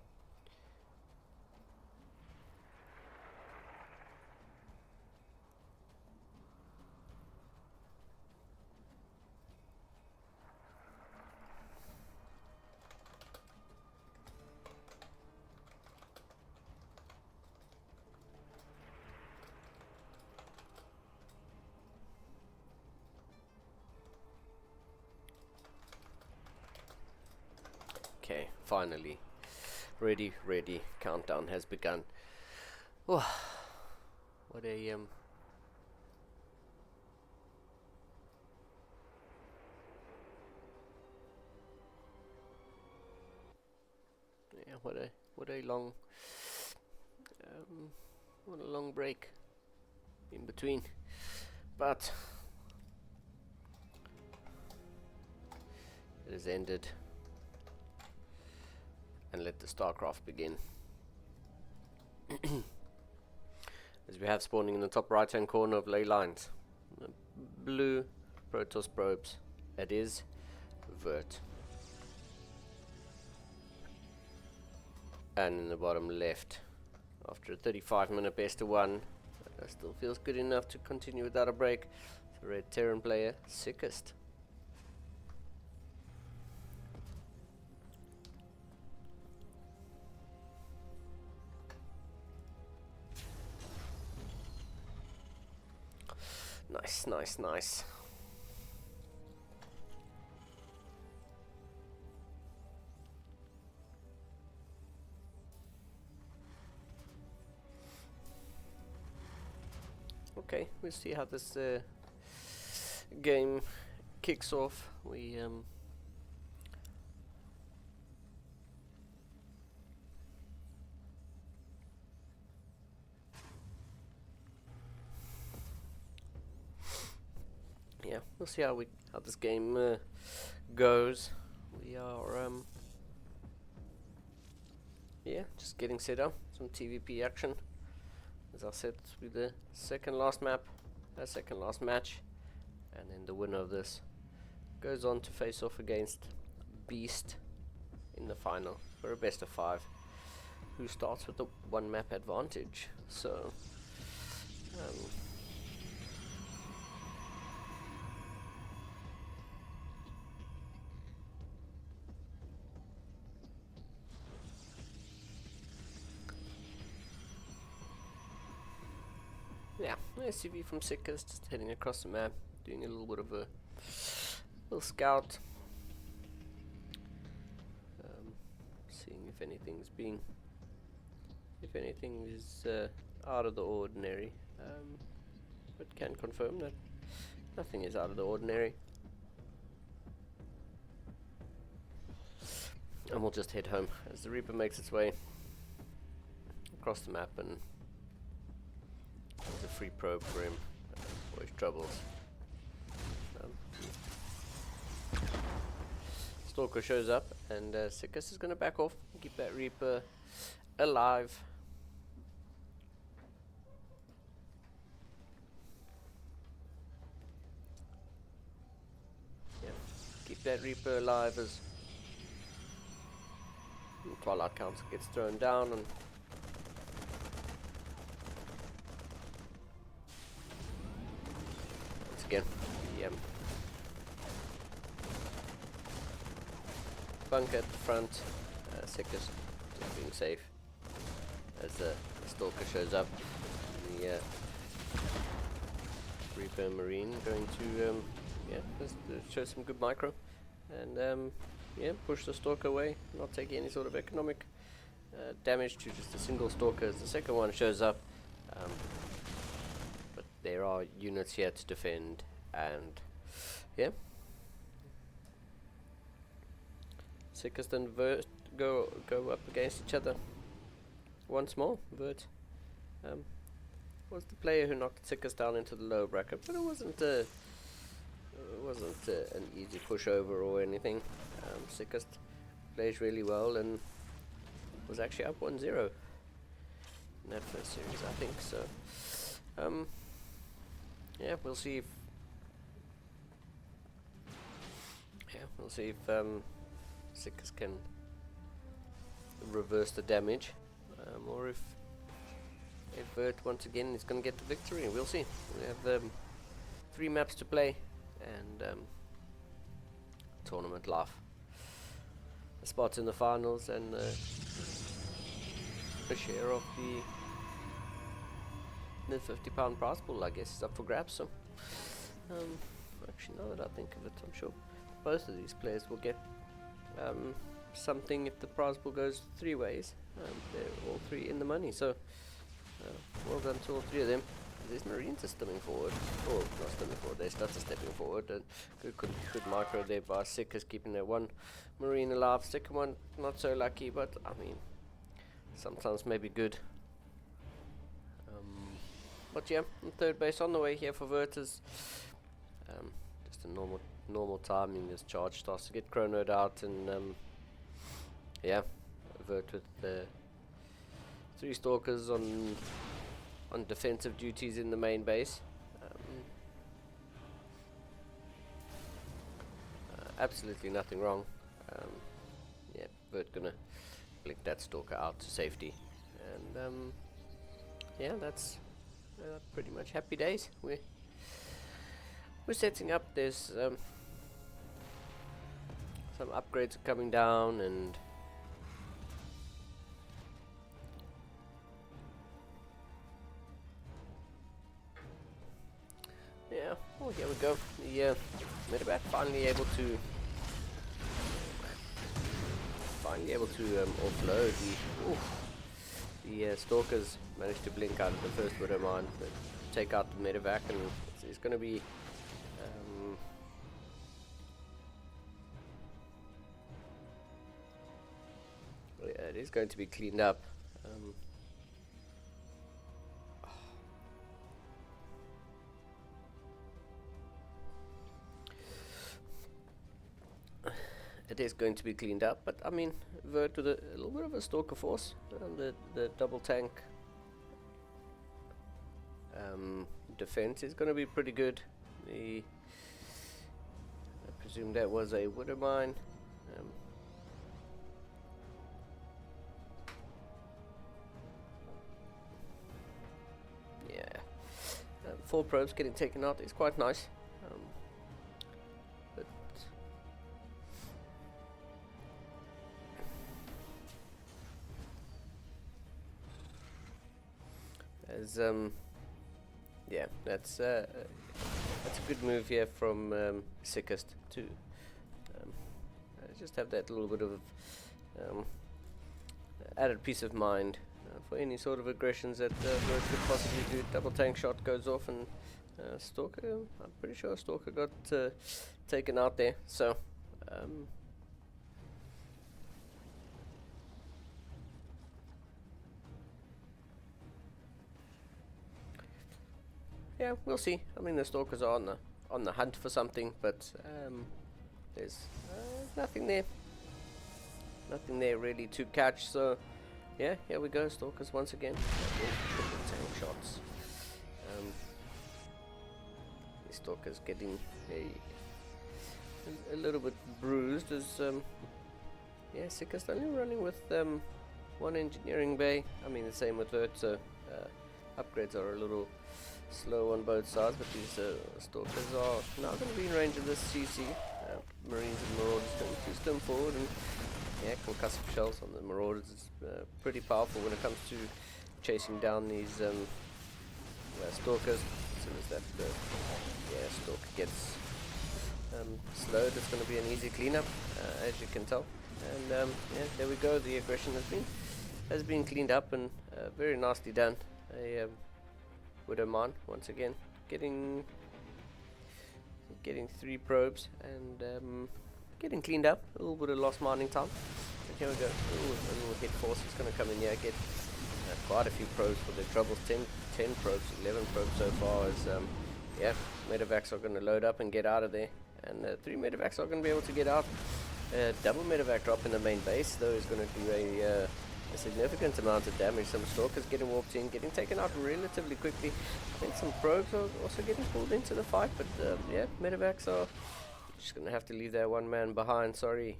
[SPEAKER 2] Okay, finally. Ready, ready. Countdown has begun. Oh, what a yeah, what a long what a long break in between. But it has ended. And let the StarCraft begin. As we have spawning in the top right hand corner of ley lines, the blue Protoss probes, that is Vert. And in the bottom left, after a 35-minute best of one, that still feels good enough to continue without a break, the red Terran player, Sickest. Nice, nice, nice. Okay, we'll see how this game kicks off. We yeah, we'll see how this game goes. We are yeah, just getting set up. Some TVP action. As I said, this will be the second last match, and then the winner of this goes on to face off against Beast in the final for a best of 5, who starts with the 1 map advantage. So yeah, SUV from Sickest, just heading across the map, doing a little bit of a little scout, seeing if anything is out of the ordinary, but can confirm that nothing is out of the ordinary. And we'll just head home as the Reaper makes its way across the map, and there's a free probe for him for his troubles. Stalker shows up, and Sickest is going to back off and keep that Reaper alive. Yeah, keep that Reaper alive as Twilight Council gets thrown down, and once again, the bunker at the front, Sickest just being safe as the Stalker shows up. The Reaper Marine going to yeah, just show some good micro, and yeah, push the Stalker away, not taking any sort of economic damage to just a single Stalker as the second one shows up. But there are units here to defend, and Yeah. Sickest and Vert go up against each other once more. Vert was the player who knocked Sickest down into the lower bracket, but it wasn't an easy pushover or anything. Sickest plays really well and was actually up 1-0 in that first series, I think. So, yeah, we'll see if Sickest can reverse the damage, or if Vert once again is going to get the victory. We'll see. We have 3 maps to play and tournament life. The spots in the finals and a share of the £50 prize pool, I guess, is up for grabs. So, actually, now that I think of it, I'm sure both of these players will get something if the prize pool goes 3 ways. They're all 3 in the money, so well done to all 3 of them. These Marines are stepping forward, or not stepping forward, they started stepping forward, and good micro there by Sickest, keeping that 1 Marine alive. Second one not so lucky, but I mean, sometimes maybe good. But yeah, third base on the way here for Vert is just a normal timing as charge starts to get chronoed out, and yeah, Vert with the 3 stalkers on defensive duties in the main base. Absolutely nothing wrong. Yeah, Vert gonna blink that stalker out to safety, and yeah, that's pretty much happy days. We're setting up. There's some upgrades are coming down, and yeah, oh, here we go. The medevac finally able to offload. The stalkers managed to blink out of the first widow mine, but take out the medevac, and it's going to be yeah, it is going to be cleaned up. It is going to be cleaned up, but I mean, Vert with a little bit of a stalker force, and the double tank defense is going to be pretty good. I presume that was a widow mine. Yeah, 4 probes getting taken out is quite nice. But as yeah, that's a good move here from Sickest to just have that little bit of added peace of mind for any sort of aggressions that Vert could possibly do. Double tank shot goes off, and Stalker, I'm pretty sure Stalker got taken out there. So yeah, we'll see. I mean, the Stalkers are on the hunt for something, but there's nothing there really to catch. So yeah, here we go, Stalkers once again. Triple tank shots. The Stalkers getting a little bit bruised as yeah, Sickest only running with 1 engineering bay. I mean, the same with Vert, so upgrades are a little slow on both sides, but these stalkers are now going to be in range of this CC. Marines and Marauders going to stem forward, and yeah, concussive shells on the Marauders is pretty powerful when it comes to chasing down these stalkers. As soon as that stalker gets slowed, it's going to be an easy cleanup, as you can tell. And yeah, there we go. The aggression has been cleaned up, and very nicely done. Widow mine once again getting getting 3 probes and getting cleaned up. A little bit of lost mining time. But here we go. Ooh, a little hit force is going to come in here. Get quite a few probes for their troubles. 10 probes, 11 probes so far. As yeah, medevacs are going to load up and get out of there. And 3 medevacs are going to be able to get out. Double medevac drop in the main base, though, is going to do a significant amount of damage. Some stalkers getting walked in, getting taken out relatively quickly. I think some probes are also getting pulled into the fight, but yeah, medevacs are just going to have to leave their one man behind, sorry,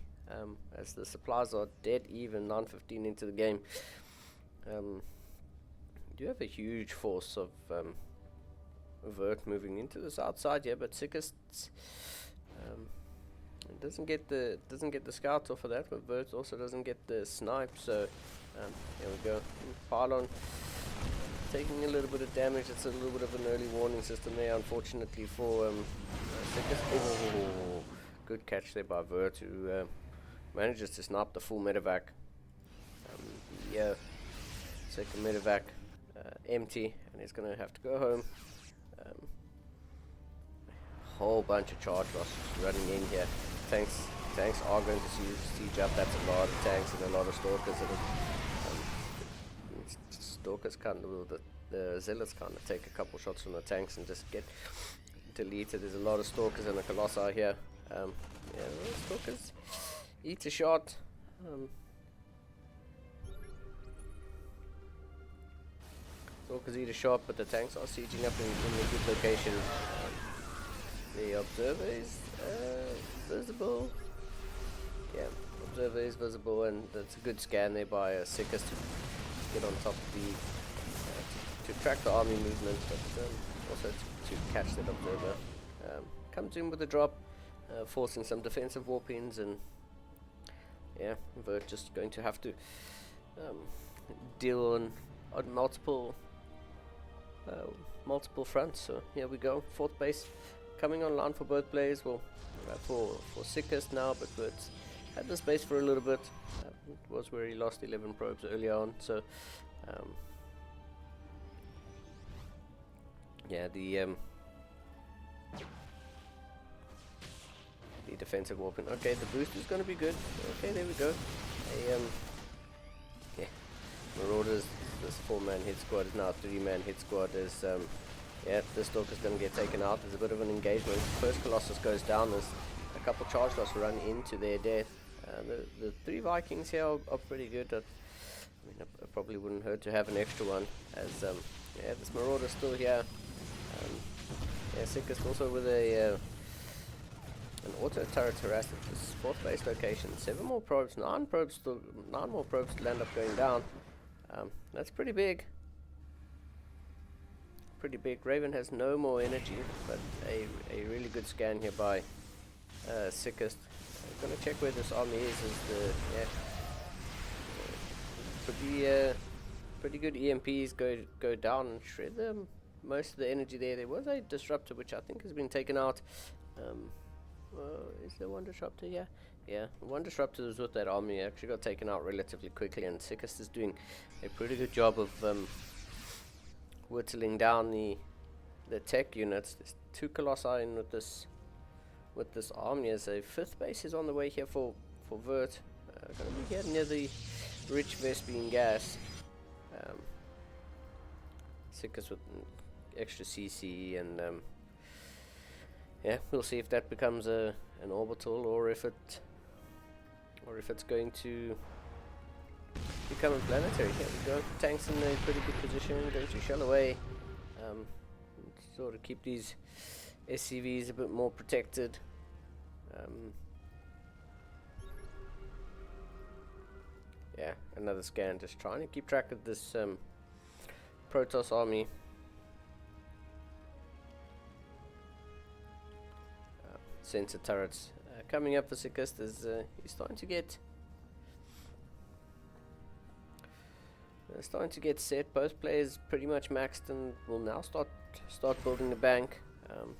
[SPEAKER 2] as the supplies are dead even, 9:15 into the game. We do have a huge force of Vert moving into the south side, yeah, but Sickest doesn't get the scouts off of that, but Vert also doesn't get the snipe, so here we go. Pylon taking a little bit of damage. It's a little bit of an early warning system there, unfortunately, for Sickest. Oh, good catch there by Vert, who manages to snipe the full medevac. Yeah, second medevac empty, and he's going to have to go home. Whole bunch of charge losses running in here. Tanks are going to siege up. That's a lot of tanks and a lot of stalkers. And stalkers kind of, the zealots kind of take a couple shots from the tanks and just get deleted. There's a lot of stalkers and a colossi here. Yeah, stalkers eat a shot. Stalkers eat a shot, but the tanks are sieging up in a good location. The observer is visible. Yeah, observer is visible, and that's a good scan there by Sickest to get on top of the to track the army movement, but also to catch that observer. Comes in with a drop, forcing some defensive warp-ins, and yeah, Vert just going to have to deal on multiple fronts. So here we go, 4th base coming online for both players. Well, for Sickest now, but Bert's had this base for a little bit. It was where he lost 11 probes early on, so yeah, the defensive weapon. Okay, the boost is going to be good. Okay, there we go. Yeah, Marauders. This 4-man hit squad is now a 3-man hit squad. As yeah, this Stalker's going to get taken out. There's a bit of an engagement. First Colossus goes down. There's a couple charge loss run into their death. The 3 Vikings here are pretty good. I mean, it probably wouldn't hurt to have an extra one. As yeah, this Marauder's still here. Yeah, Sickest also with an auto turret harassed at this 4th base location. 7 more probes, 9 more probes to end up going down. That's pretty big. Pretty big. Raven has no more energy, but a really good scan here by Sickest. I'm gonna check where this army is. Pretty good EMPs go down and shred them. Most of the energy there. There was a disruptor which I think has been taken out. Is there one disruptor? Yeah, one disruptor was with that army. Actually got taken out relatively quickly, and Sickest is doing a pretty good job of whittling down the tech units. There's 2 Colossi in with this army. As a 5th base is on the way here for Vert. Gonna be here near the rich Vespian gas. Sickest with extra CC, and yeah, we'll see if that becomes an orbital, or if it's going to become a planetary. Here we go. Tanks in a pretty good position, going to shell away. Sort of keep these SCVs a bit more protected. Yeah, another scan, just trying to keep track of this Protoss army. Sensor turrets coming up for Sickest as he's starting to get set. Both players pretty much maxed, and will now start building the bank. I'm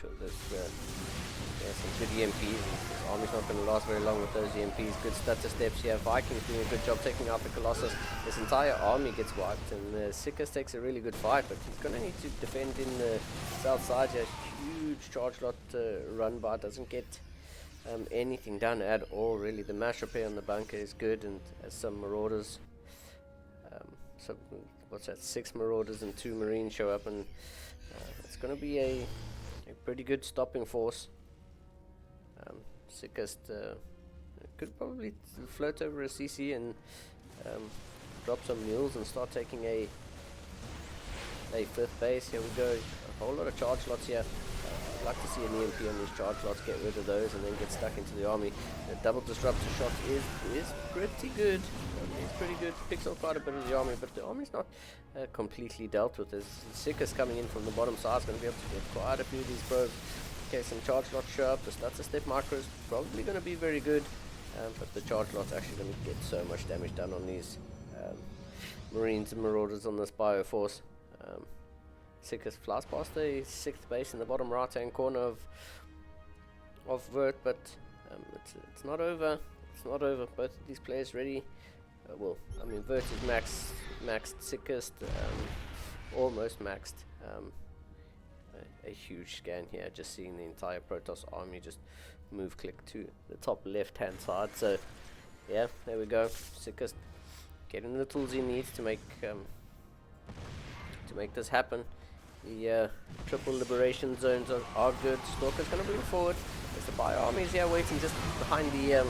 [SPEAKER 2] sure there's some good EMPs. This army's not going to last very long with those EMPs. Good stutter steps here. Vikings doing a good job taking out the Colossus. This entire army gets wiped, and Sickest takes a really good fight, but he's going to need to defend in the south side. He has huge charge lot run by, doesn't get anything done at all really. The mash repair on the bunker is good, and as some marauders, so what's that, 6 marauders and 2 marines show up, and it's going to be a pretty good stopping force. Sickest could probably float over a CC and drop some mules and start taking a 5th base. Here we go, a whole lot of charge lots here. I'd like to see an EMP on these charge lots, get rid of those and then get stuck into the army. The double disruptor shot is pretty good. It's pretty good, picks off quite a bit of the army, but the army's not completely dealt with. There's Sickest coming in from the bottom side, is going to be able to get quite a few of these probes. Okay, some charge lots show up. The Stutter Step micro is probably going to be very good, but the charge lot's actually going to get so much damage done on these marines and marauders on this bioforce. Sickest flies past the 6th base in the bottom right hand corner of Vert, but it's not over. It's not over. Both of these players ready. Well, I mean, Vert is maxed. Sickest almost maxed. A huge scan here, just seeing the entire Protoss army just move click to the top left hand side. So yeah, there we go. Sickest getting the tools he needs to make this happen. The triple liberation zones are good. Stalker's going to bring forward. There's the bio armies here waiting just behind the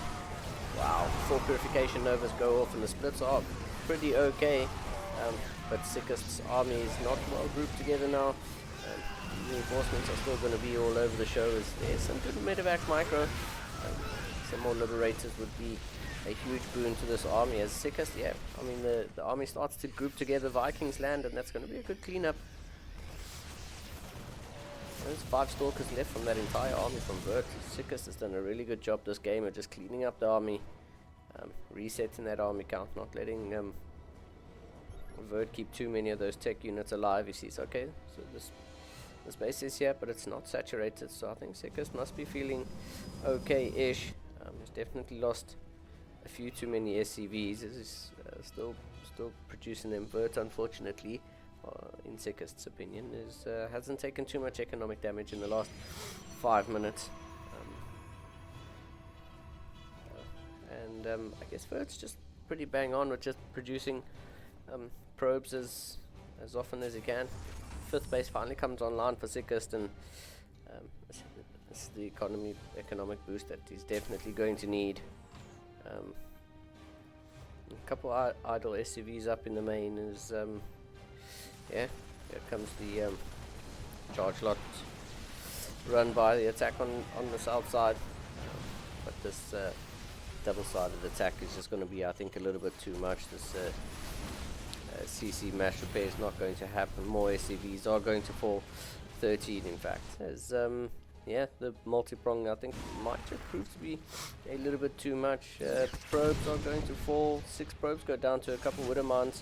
[SPEAKER 2] wow, 4 purification novas go off, and the splits are pretty okay, but Sickest's army is not well grouped together now. Reinforcements are still going to be all over the show. There's some good medevac micro. Some more liberators would be a huge boon to this army. As Sickest, yeah, I mean the army starts to group together. Vikings land, and that's going to be a good cleanup. There's 5 stalkers left from that entire army from Vert. Sickest has done a really good job this game of just cleaning up the army, resetting that army count, not letting Vert keep too many of those tech units alive. He sees, okay, so this base is here, but it's not saturated, so I think Sickest must be feeling okay-ish. He's definitely lost a few too many SCVs. He's still producing them. Vert, unfortunately, in Sickest's opinion, hasn't taken too much economic damage in the last 5 minutes. I guess Vert's just pretty bang on with just producing probes as often as he can. 5th base finally comes online for Sickest, and this is the economic boost that he's definitely going to need. A couple idle SCVs up in the main is yeah, here comes the charge lot run by the attack on the south side, but this double-sided attack is just going to be, I think, a little bit too much. This CC mash repair is not going to happen. More SCVs are going to fall. 13 in fact, as yeah, the multi-prong I think might just prove to be a little bit too much. Probes are going to fall. 6 probes go down to a couple Widowmines,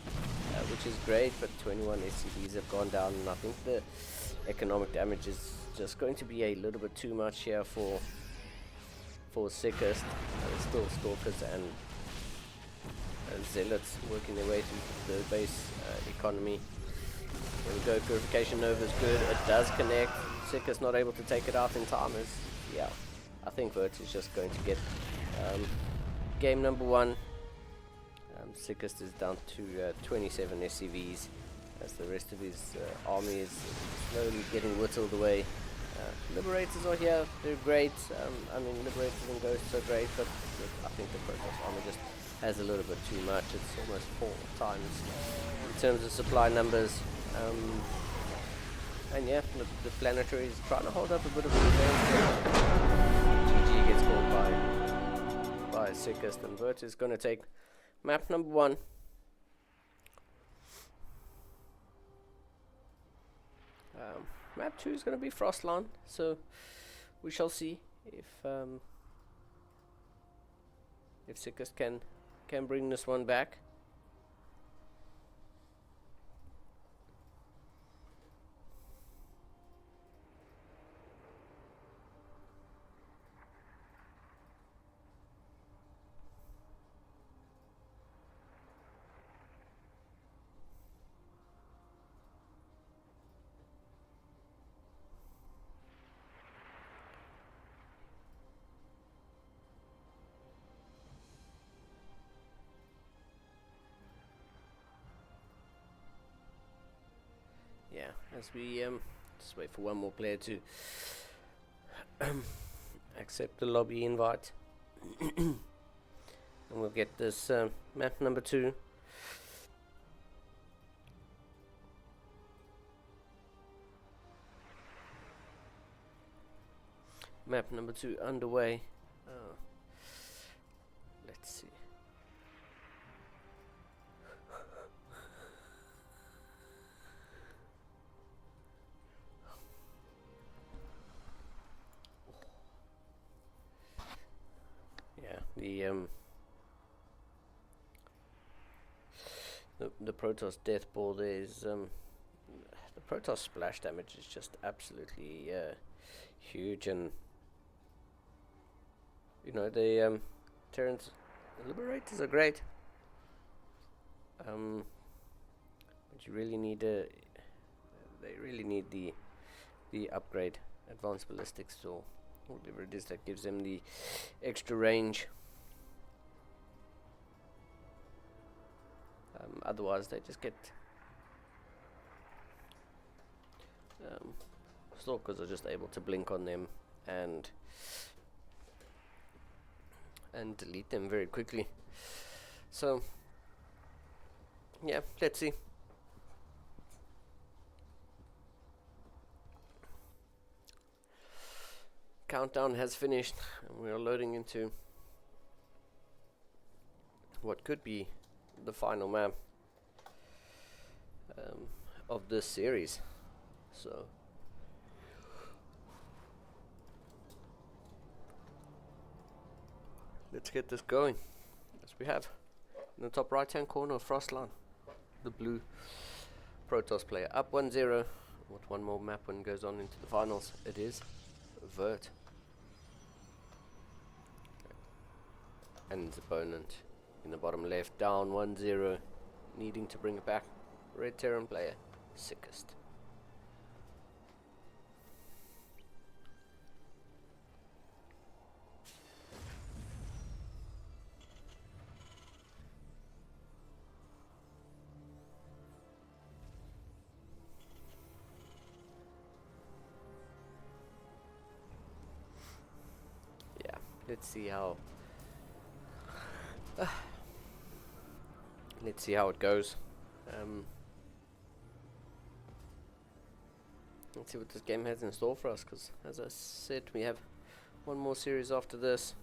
[SPEAKER 2] which is great, but 21 SCVs have gone down, and I think the economic damage is just going to be a little bit too much here for Sickest. There's still Stalkers and Zealots working their way through the base economy. There we go, Purification Nova is good, it does connect. Sickest not able to take it out in time. Yeah, I think Vert is just going to get game number 1. Sickest is down to 27 SCVs, as the rest of his army is slowly getting whittled away. Liberators are here, they're great. I mean, Liberators and Ghosts are great, but I think the Protoss army just has a little bit too much. It's almost 4 times in terms of supply numbers. And yeah, the Planetary is trying to hold up a bit of a defense. GG gets called by Sickest, and Vert is going to take map number 1. Map 2 is going to be Frostline, so we shall see if Sickest can bring this one back. as we just wait for one more player to accept the lobby invite. And we'll get this map number 2. Map number 2 underway. Let's see. Yeah, the Protoss death ball there is the Protoss splash damage is just absolutely huge, and you know the Terrans, the Liberators are great, but you really need they really need the upgrade, advanced ballistics, or whatever it is that gives them the extra range. Otherwise they just get Stalkers are just able to blink on them and delete them very quickly. So yeah, let's see. Countdown has finished and we are loading into what could be the final map of this series. So let's get this going. As we have in the top right hand corner of Frostline, the blue Protoss player up 1-0. With one more map win goes on into the finals. It is Vert and his opponent in the bottom left down 1-0, needing to bring it back. Red Terran player Sickest. Yeah, let's see how let's see how it goes. Let's see what this game has in store for us, because as I said, we have one more series after this.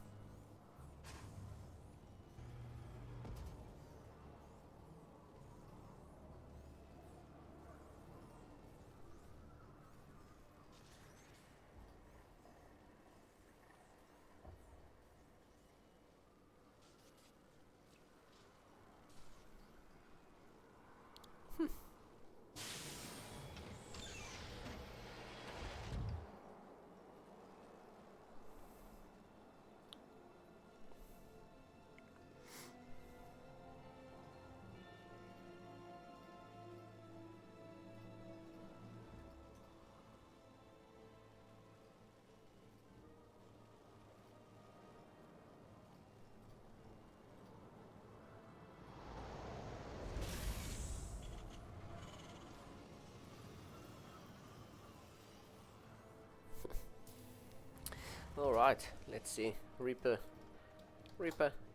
[SPEAKER 2] Alright, let's see. Reaper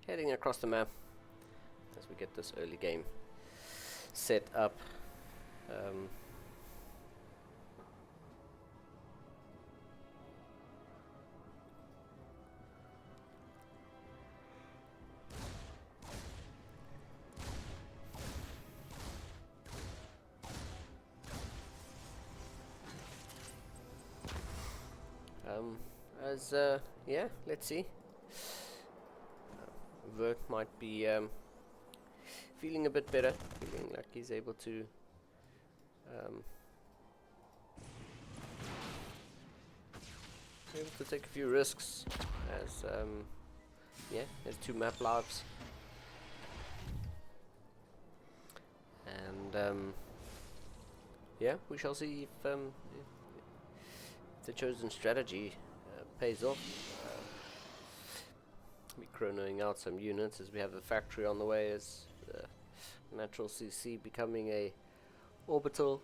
[SPEAKER 2] heading across the map as we get this early game set up. Yeah, let's see. Vert might be feeling a bit better, feeling like he's able to take a few risks, as yeah, there's 2 map lives, and yeah, we shall see if the chosen strategy pays off. We're chronoing out some units as we have a factory on the way, as natural CC becoming a orbital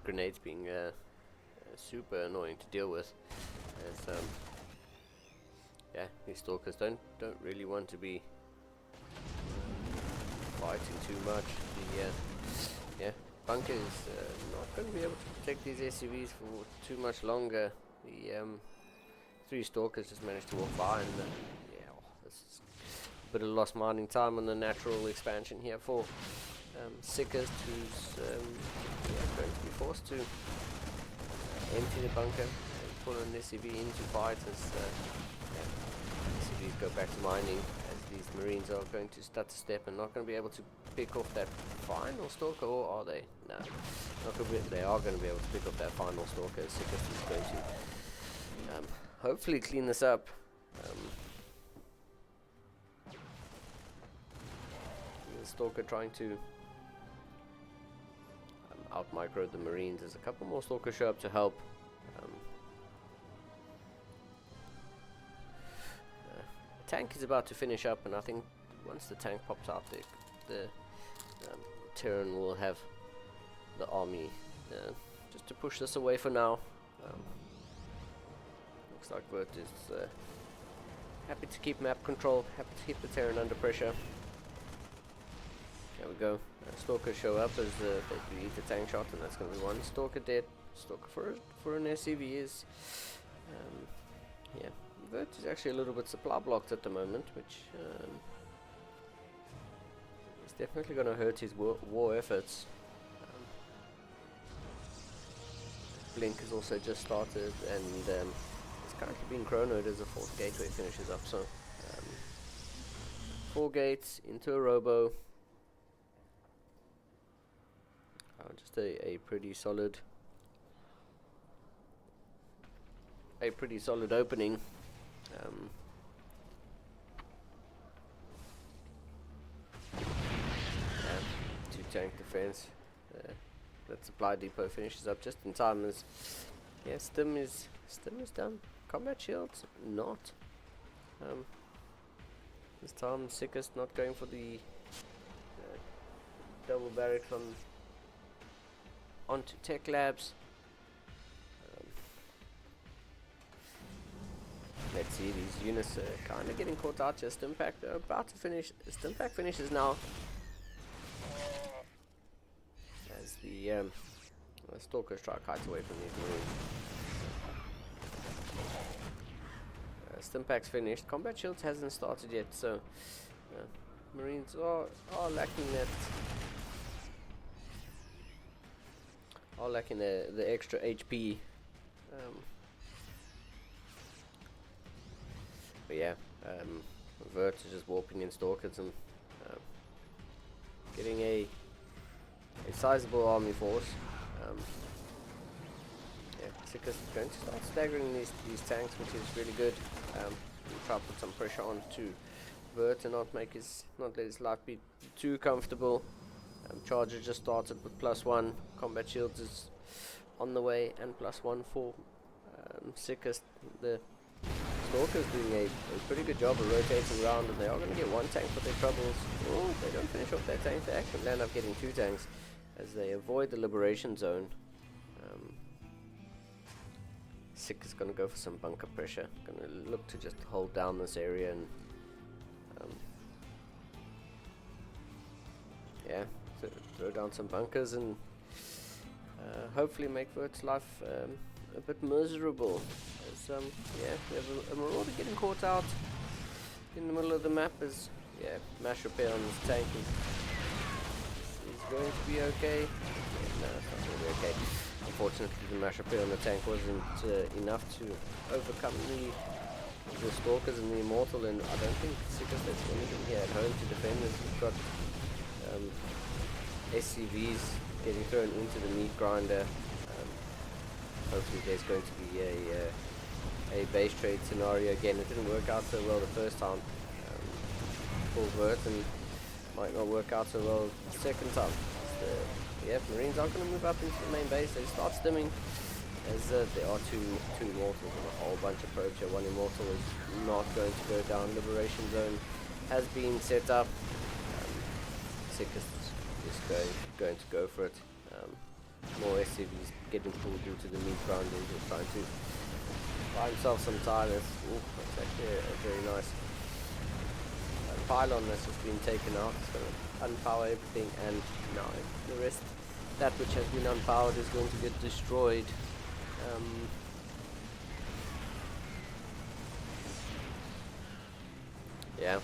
[SPEAKER 2] grenades being super annoying to deal with, as yeah, these stalkers don't really want to be fighting too much. The yeah, bunker is not going to be able to protect these SUVs for too much longer. The 3 stalkers just managed to walk by, and yeah, this is a bit of lost mining time on the natural expansion here for Sickest, who's going to be forced to empty the bunker and pull an SUV into fight as SUVs go back to mining, as these Marines are going to stutter step and not going to be able to pick off that final stalker, or are they? No, not going to be, they are going to be able to pick off that final stalker. Sickest is going to hopefully clean this up. The stalker trying to out-micro the Marines. There's a couple more stalkers show up to help. The tank is about to finish up, and I think once the tank pops out, the Terran will have the army just to push this away for now. Looks like Vert is happy to keep map control, happy to keep the Terran under pressure. There we go. Stalkers show up as they eat the tank shot, and that's going to be 1 stalker dead. Stalker for an SCV is yeah. Vert is actually a little bit supply blocked at the moment, which is definitely going to hurt his war efforts. Blink has also just started, and it's currently being chronoed as the 4th gateway finishes up. So 4 gates into a robo. Just a pretty solid opening. Yeah, 2 tank defense. That supply depot finishes up just in time, as yeah, stim is done. Combat shields not. This time Sickest not going for the double barracks onto Tech Labs. Let's see, these units are kind of getting caught out. Just Stimpack about to finish. Stimpack finishes now, as the stalkers try to kite away from these Marines. Stimpack's finished. Combat shields hasn't started yet, so Marines are lacking that. Are lacking the extra HP. But yeah, Vert is just warping in stalkers and getting a sizable army force. Yeah, Sickest is going to start staggering these tanks, which is really good. We'll try to put some pressure on to Vert and not let his life be too comfortable. Charger just started with +1. Combat shields is on the way, and +1 for Sickest. The Stalker's doing a pretty good job of rotating around, and they are going to get 1 tank for their troubles. Oh, they don't finish off their tank. They actually land up getting 2 tanks as they avoid the liberation zone. Sickest is going to go for some bunker pressure. Going to look to just hold down this area and yeah, throw down some bunkers and hopefully make Vert's life a bit miserable. As yeah, we have a Marauder getting caught out in the middle of the map. As yeah, mash repair on this tank is going to be okay. Yeah, no, it's not going to be okay. Unfortunately, the mash repair on the tank wasn't enough to overcome the Stalkers and the Immortal, and I don't think Sickest has anything here at home to defend this. We've got SCVs getting thrown into the meat grinder. Hopefully there's going to be a base trade scenario again. It didn't work out so well the first time for Vert, and might not work out so well the second time. Yeah, Marines are going to move up into the main base. They start stimming, as there are two Immortals and a whole bunch of probes here. 1 Immortal is not going to go down. Liberation zone has been set up. Sickest is going to go for it. more SCVs getting pulled into the meat grinders or trying to buy himself some time. That's actually a very nice pylon that's just been taken out. It's going to unpower everything, and now the rest, that which has been unpowered, is going to get destroyed. Yeah,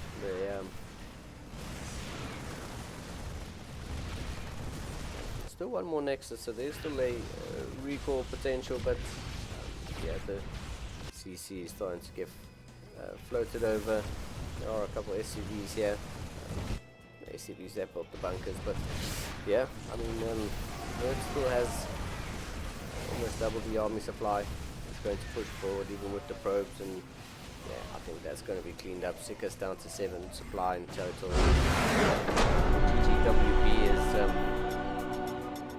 [SPEAKER 2] still one more Nexus, so there's still a recall potential, but yeah, the CC is starting to get floated over. There are a couple of SCVs here. The SCVs that built the bunkers, but yeah, I mean, Merc still has almost double the army supply. It's going to push forward even with the probes, and yeah, I think that's going to be cleaned up. Sickers down to 7 supply in total. GWB is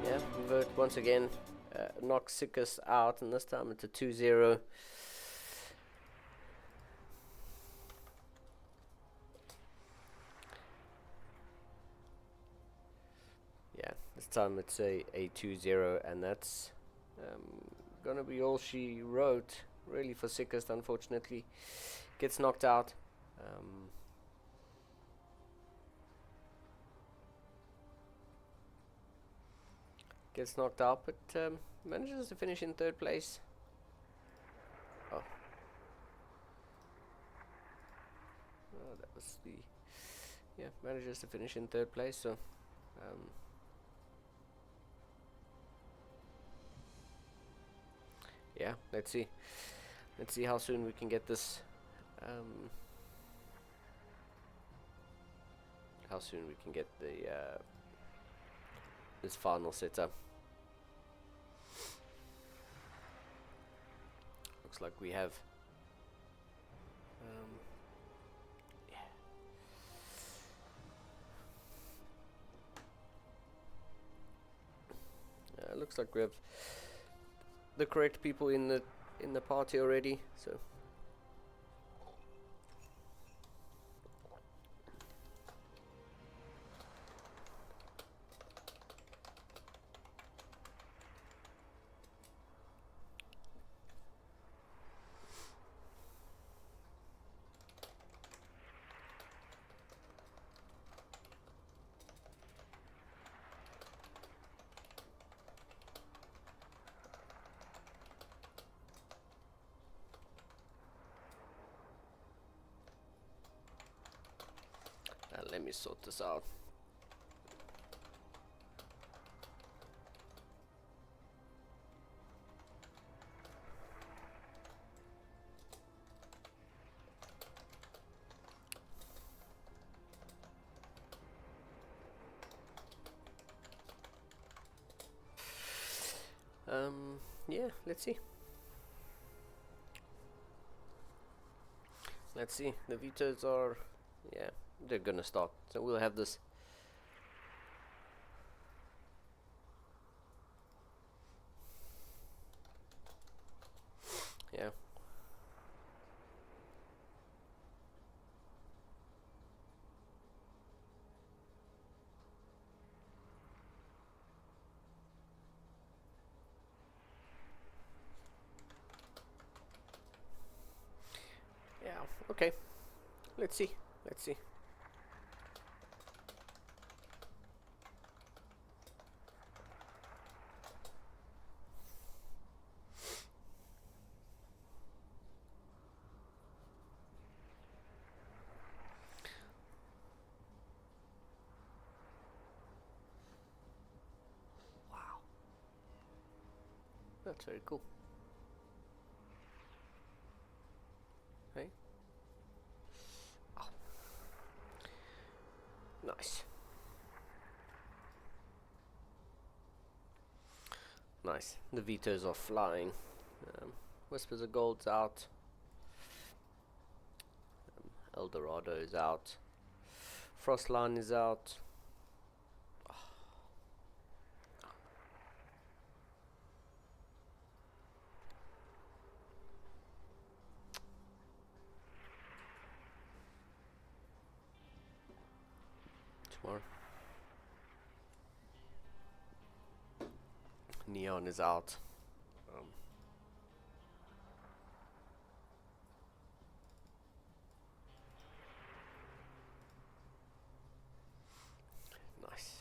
[SPEAKER 2] yeah, Vert once again knocks Sickers out, and this time it's a 2-0. Yeah, this time it's a 2-0, and that's gonna be all she wrote really for Sickest. Unfortunately, gets knocked out. Gets knocked out, but manages to finish in 3rd place. Oh, that was the, yeah, manages to finish in 3rd place. So yeah, let's see how soon we can get this, how soon we can get the this final setup. Looks like we have yeah. Looks like we have the correct people in the party already, so let me sort this out. Yeah, let's see. The vetoes are, yeah, they're gonna start, so we'll have this. Yeah. Yeah, okay. Let's see. Wow. That's very cool. Hey? Oh. Nice. Nice. The vetoes are flying. Whispers of Gold's out. Eldorado is out. Frostline is out. Tomorrow. Neon is out. Nice.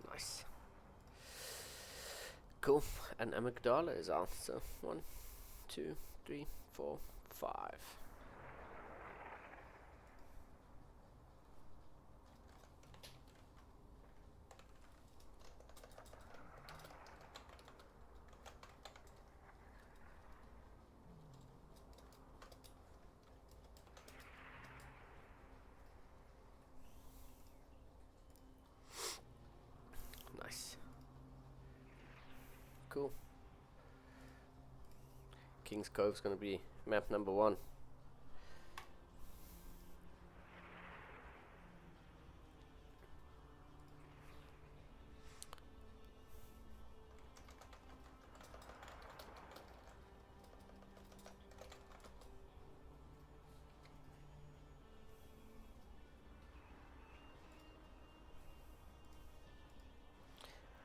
[SPEAKER 2] Nice. Cool. And amygdala is out. So 1, 2, 3, 4, 5. Nice. Cool. King's Cove's gonna be map number 1.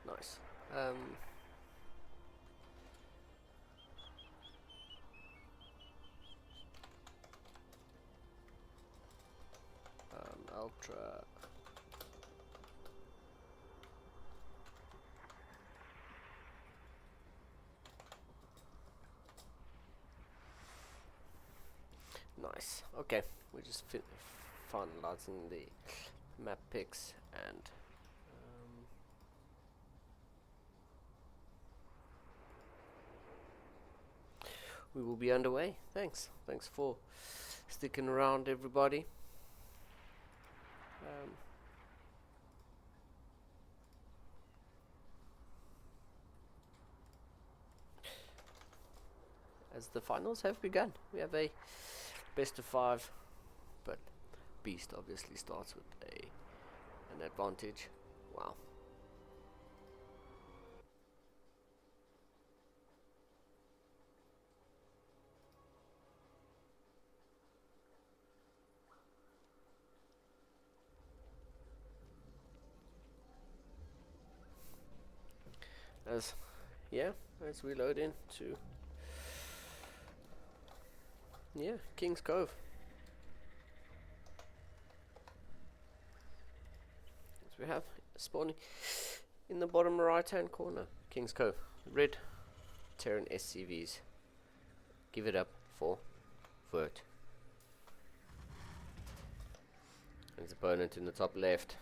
[SPEAKER 2] Nice. Ultra. Nice. Okay, we're just finalizing the map picks and we will be underway. Thanks for sticking around, everybody. As the finals have begun, we have a best of 5, but Beast obviously starts with an advantage. Wow. As we load into King's Cove. As we have spawning in the bottom right hand corner, King's Cove, red Terran SCVs. Give it up for Vert. His opponent in the top left,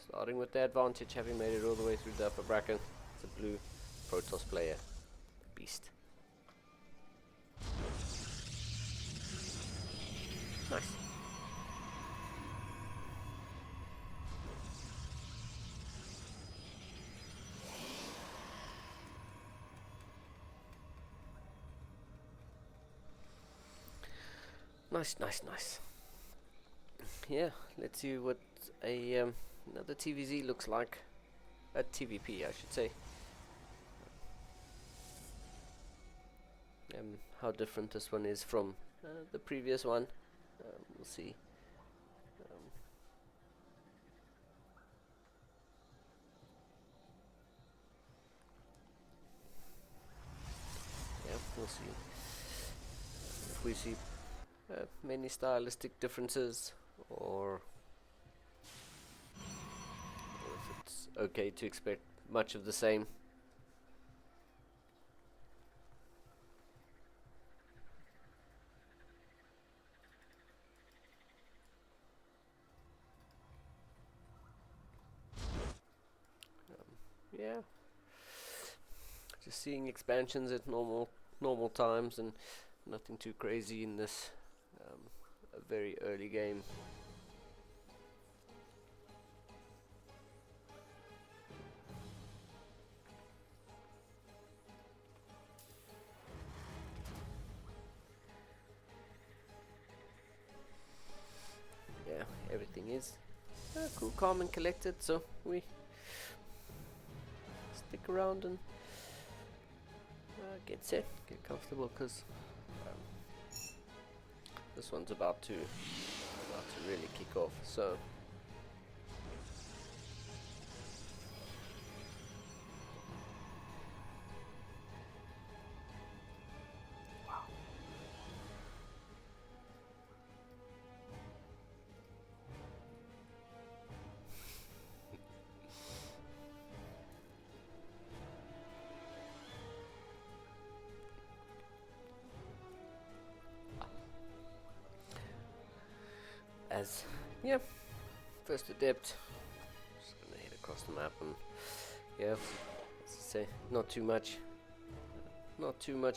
[SPEAKER 2] starting with the advantage, having made it all the way through the upper bracket. It's a blue Protoss player, Beast. Nice. Nice. Yeah, let's see what another TVZ looks like. A TVP, I should say. How different this one is from the previous one. We'll see. We'll see if we see many stylistic differences, or if it's okay to expect much of the same. Yeah, just seeing expansions at normal times, and nothing too crazy in this a very early game. Yeah, everything is cool, calm and collected, so we stick around and get set, get comfortable, because this one's about to really kick off. So yeah, first adept, just gonna head across the map, and yeah, as I say, not too much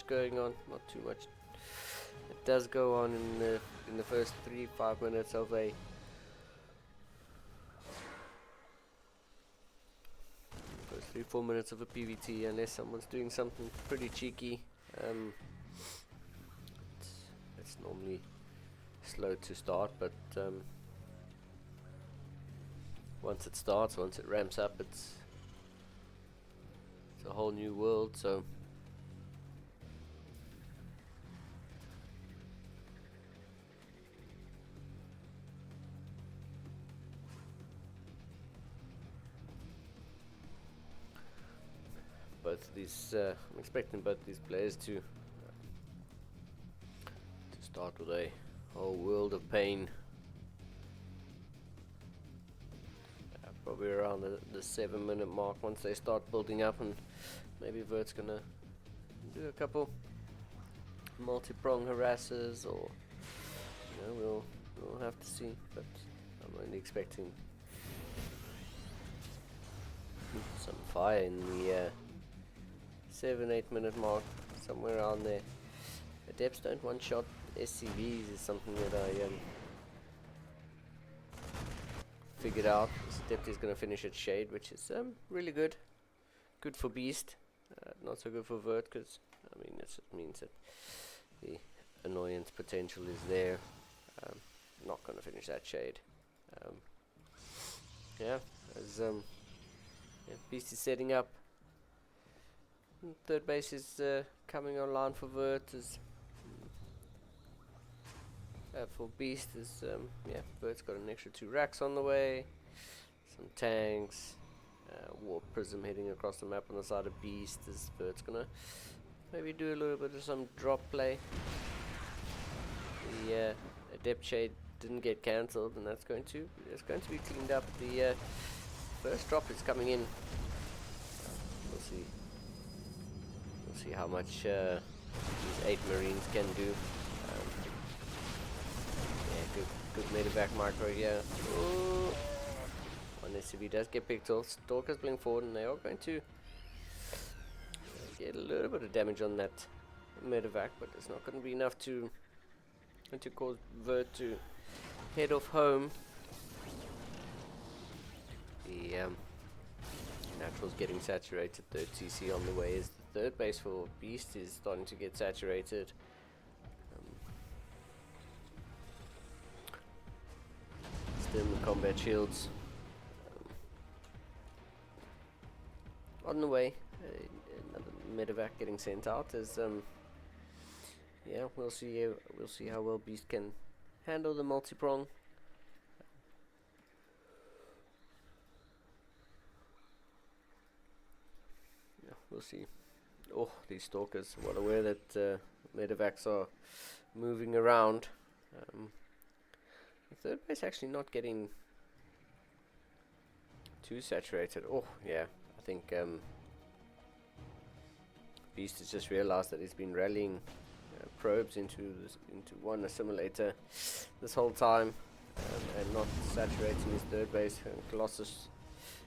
[SPEAKER 2] going on, not too much. It does go on in the first 3-5 minutes of a first 3-4 minutes of a PvT, unless someone's doing something pretty cheeky. It's normally slow to start, but once it starts, once it ramps up, it's a whole new world. So both of these, I'm expecting both these players to start with a whole world of pain. Probably around the 7-minute mark, once they start building up, and maybe Vert's gonna do a couple multi-prong harassers, or we'll have to see. But I'm only expecting some fire in the 7-8 minute mark, somewhere around there. Adepts don't one-shot SCVs is something that I figured out. This Adept is going to finish at Shade, which is really good. Good for Beast, not so good for Vert, because I mean it means that the annoyance potential is there. Not going to finish that Shade. Yeah, as Beast is setting up. Third base is coming online for Vert. As for Beast is Vert's got an extra 2 racks on the way, some tanks, Warp Prism heading across the map on the side of Beast. As Vert's gonna maybe do a little bit of some drop play. The Adept Shade didn't get cancelled, and it's going to be cleaned up. The first drop is coming in. We'll see how much these 8 Marines can do. Good medevac micro here. Ooh. One SCV does get picked off. Stalkers blink forward, and they are going to get a little bit of damage on that medevac, but it's not going to be enough to cause Vert to head off home. The Natural's getting saturated. Third TC on the way, as the third base for Beast is starting to get saturated. Stim the combat shields on the way. Another medevac getting sent out. As we'll see how well Beast can handle the multi-prong. We'll see. Oh, these stalkers, well aware that medevacs are moving around. The third base actually not getting too saturated. Oh yeah, I think Beast has just realized that he's been rallying probes into one assimilator this whole time, and not saturating his third base. And Colossus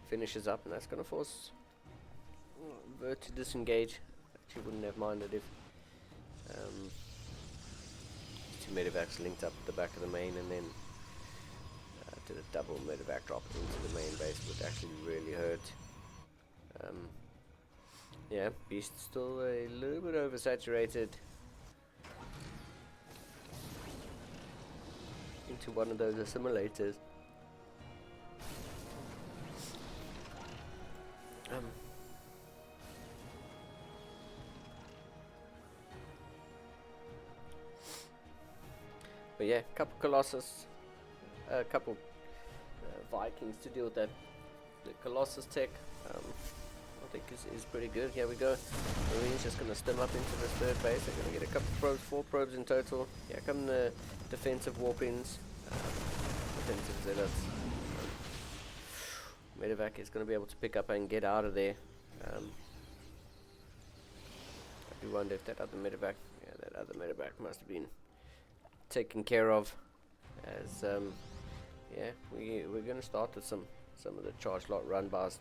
[SPEAKER 2] finishes up, and that's going to force Vert to disengage. Actually wouldn't have minded if 2 medevacs linked up at the back of the main, and then did a double medevac drop into the main base. Would actually really hurt. Yeah, Beast still a little bit oversaturated into one of those assimilators. But yeah, couple Colossus, a couple Vikings to deal with that. The Colossus tech, I think is pretty good. Here we go. Marines just going to stem up into this third base. They're going to get a couple probes, 4 probes in total. Here come the defensive warpins, defensive zealots. Medevac is going to be able to pick up and get out of there. I do wonder if that other medevac, that other medevac must have been taken care of. As we're going to start with some of the charge lot run bys,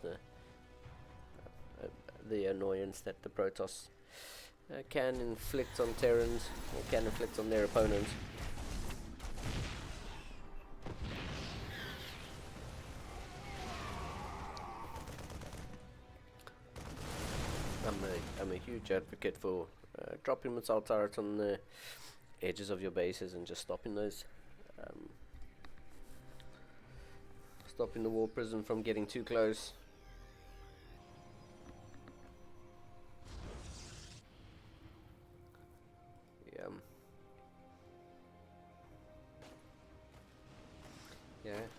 [SPEAKER 2] the annoyance that the Protoss can inflict on Terrans, or can inflict on their opponents. I'm a huge advocate for dropping missile turrets on the edges of your bases and just stopping those, stopping the war prison from getting too close.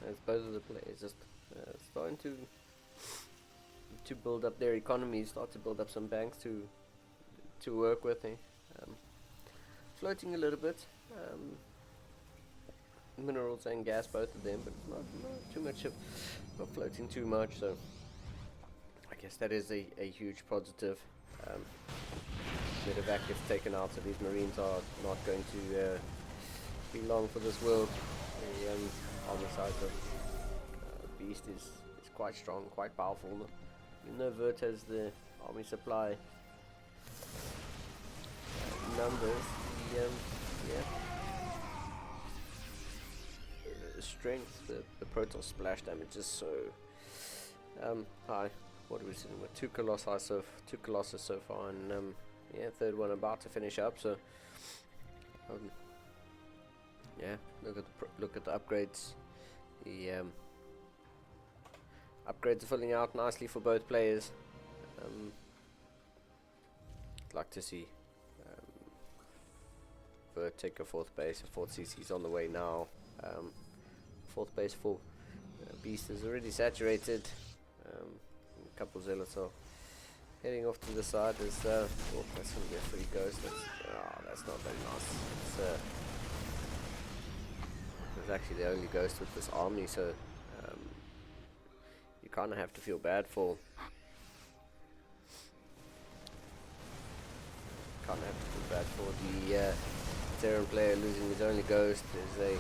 [SPEAKER 2] As both of the players just starting to build up their economies, start to build up some banks to work with. Floating a little bit, minerals and gas, both of them, but not too much of, not floating too much. So I guess that is a huge positive. Medevac gets taken out, so these Marines are not going to be long for this world. The army size of Beast is quite strong, quite powerful. Even though Vert has the army supply numbers, the strength, the Protoss splash damage is so high. What are we sitting with? 2 Colossus so far, and third one about to finish up. So look at the upgrades. The upgrades are filling out nicely for both players. I'd like to see Vert take a 4th base. A 4th CC is on the way now. 4th base for Beast is already saturated. A couple zealots are heading off to the side. There's that's going to be a free ghost. That's not very nice. It's actually the only ghost with this army, so you kind of have to feel bad for. The Terran player losing his only ghost. There's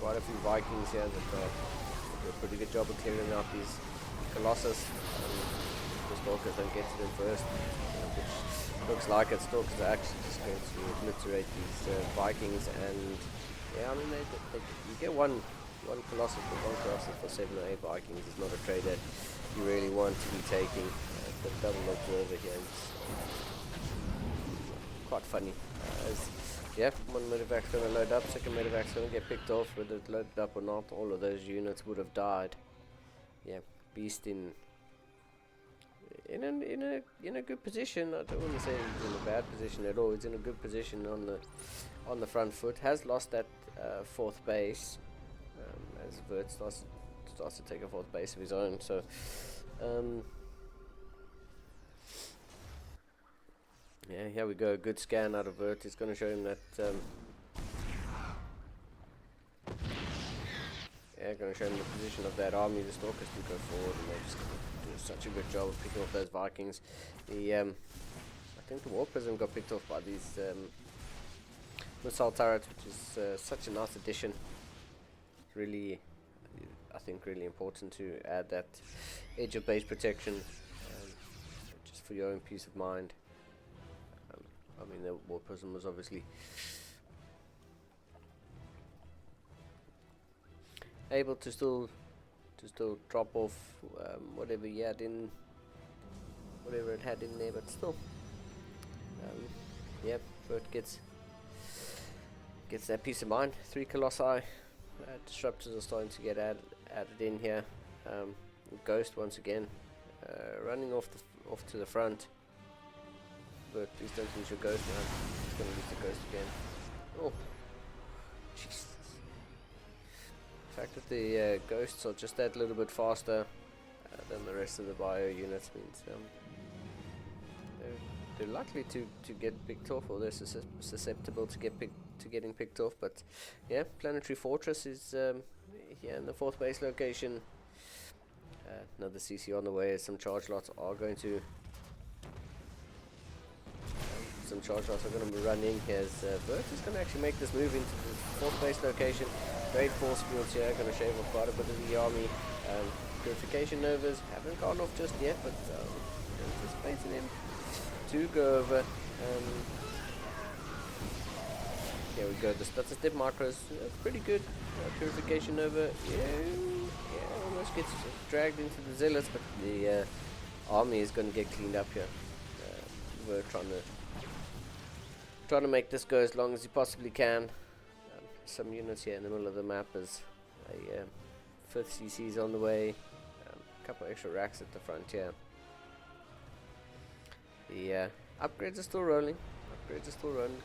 [SPEAKER 2] quite a few Vikings here that do a pretty good job of clearing out these Colossus. The Stalkers don't get to them first, which looks like it. Stalkers are actually just going to obliterate these Vikings, and you get one Colossus for 7 or 8 Vikings. Is not a trade that you really want to be taking. The double observer here is quite funny. One medevac's going to load up, second medevac's going to get picked off. Whether it's loaded up or not, all of those units would have died. Beast in a good position. I don't want to say he's in a bad position at all. He's in a good position on the front foot. Has lost that 4th base as Vert starts to take a 4th base of his own. So here we go. Good scan out of Vert. It's going to show him that. Going to show him the position of that army. The Stalkers do go forward, and they're just going to do such a good job of picking off those Vikings. I think the War Prism got picked off by these missile turrets, which is such a nice addition. Really, I think, really important to add that edge of base protection, just for your own peace of mind. The War Prism was obviously able to still drop off whatever it had in there, but still, Vert gets that peace of mind. 3 Colossi, disruptors are starting to get added in here. Ghost once again, running off to the front. But please don't lose your ghost now. He's going to lose the ghost again. Jesus. The fact that the ghosts are just that little bit faster than the rest of the bio units means they're likely to get picked off, or they're susceptible to getting picked off. But yeah, Planetary Fortress is here in the 4th base location. Another CC on the way, as some charge lots are going to be running. As Vert is going to actually make this move into the 4th base location. Great force fields here, going to shave off quite a bit of the army. Purification Novas haven't gone off just yet, but anticipating them to go over. Here we go, the stutter step macros, pretty good. Purification Nova, almost gets dragged into the zealots, but the army is going to get cleaned up here. We're trying to make this go as long as you possibly can. Some units here in the middle of the map as a 5th CC's on the way. A couple extra racks at the front here. The upgrades are still rolling.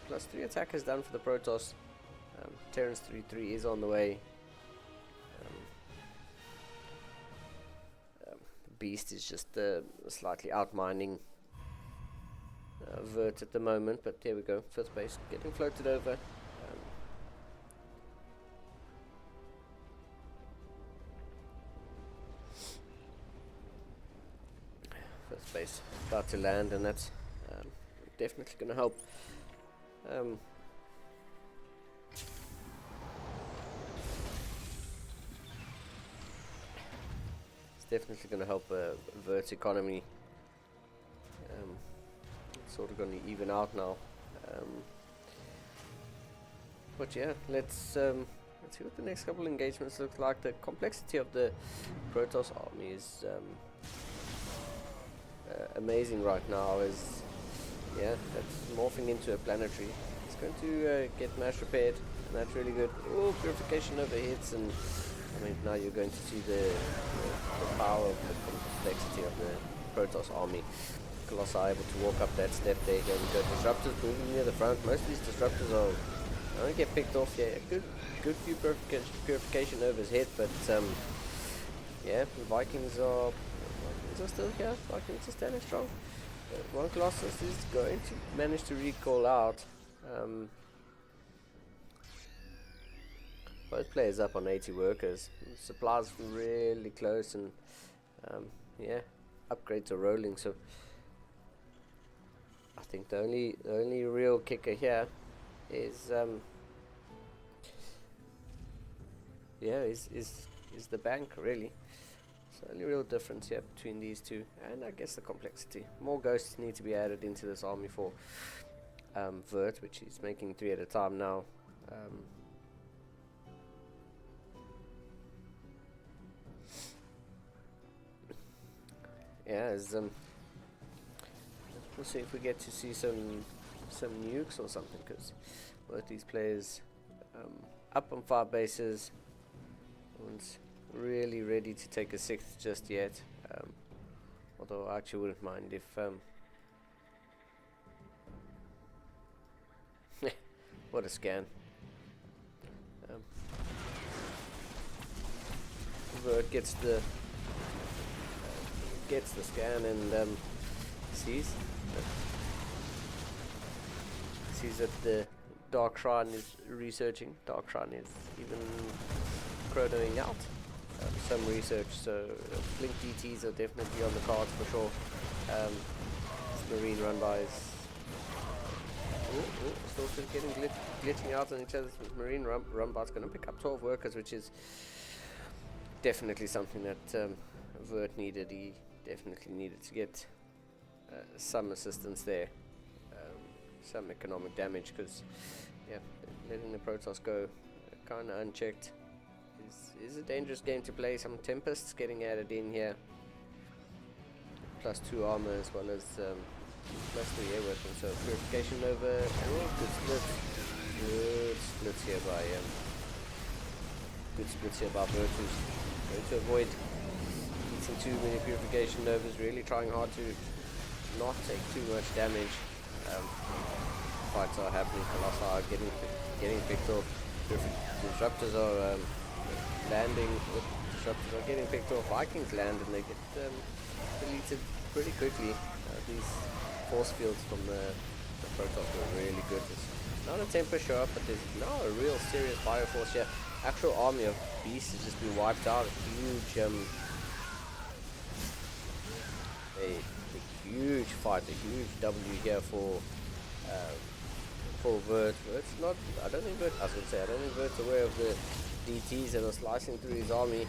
[SPEAKER 2] Plus 3 attackers done for the Protoss. Terrence 3-3 is on the way. Beast is just slightly outmining Vert at the moment, but there we go. 5th base getting floated over. 5th base about to land, and that's definitely going to help. It's definitely going to help Vert's economy. It's sort of going to even out now. But yeah, let's see what the next couple of engagements look like. The complexity of the Protoss army is amazing right now. Is that's morphing into a planetary. It's going to get mash repaired, and that's really good. Oh, purification overhits, and I mean now you're going to see the power of the complexity of the Protoss army. Colossi are able to walk up that step there. Here we go. Disruptors moving near the front. Most of these disruptors don't get picked off. Yeah, good few purification overs hit, but yeah, the Vikings are still here. Vikings are standing strong. One Colossus is going to manage to recall out. Both players up on 80 workers. Supplies really close, and yeah, upgrades are rolling. So I think the only real kicker here is is the bank, really. So the only real difference here between these two, and I guess the complexity. More ghosts need to be added into this army for Vert, which is making 3 at a time now. Yeah, as we'll see if we get to see some nukes or something, because both these players up on 5 bases. One's really ready to take a 6th just yet, although I actually wouldn't mind if what a scan. Vert gets the scan and sees that the Dark Shrine is researching. Dark Shrine is even chronoing out some research, so Blink DTs are definitely on the cards for sure. This Marine run by is still getting glitching out on each other's Marine run by. Is going to pick up 12 workers, which is definitely something that Vert needed. He definitely needed to get some assistance there, some economic damage, because yeah, letting the Protoss go kind of unchecked is a dangerous game to play. Some Tempests getting added in here, plus 2 armor as well as plus 3 air weapons. So purification over, good splits here by Virtus. Going to avoid eating too many purification novas, really trying hard to not take too much damage. Fights are happening, Colossi are getting picked off. disruptors are landing. Disruptors are getting picked off. Vikings land and they get deleted pretty quickly. These force fields from the Protoss were really good. It's not a temper show up, but there's now a real serious bioforce here. Actual army of beasts has just been wiped out. A huge fight, a huge W here for Vert. Vert's not. I don't think Vert's aware of the DTs that are slicing through his army.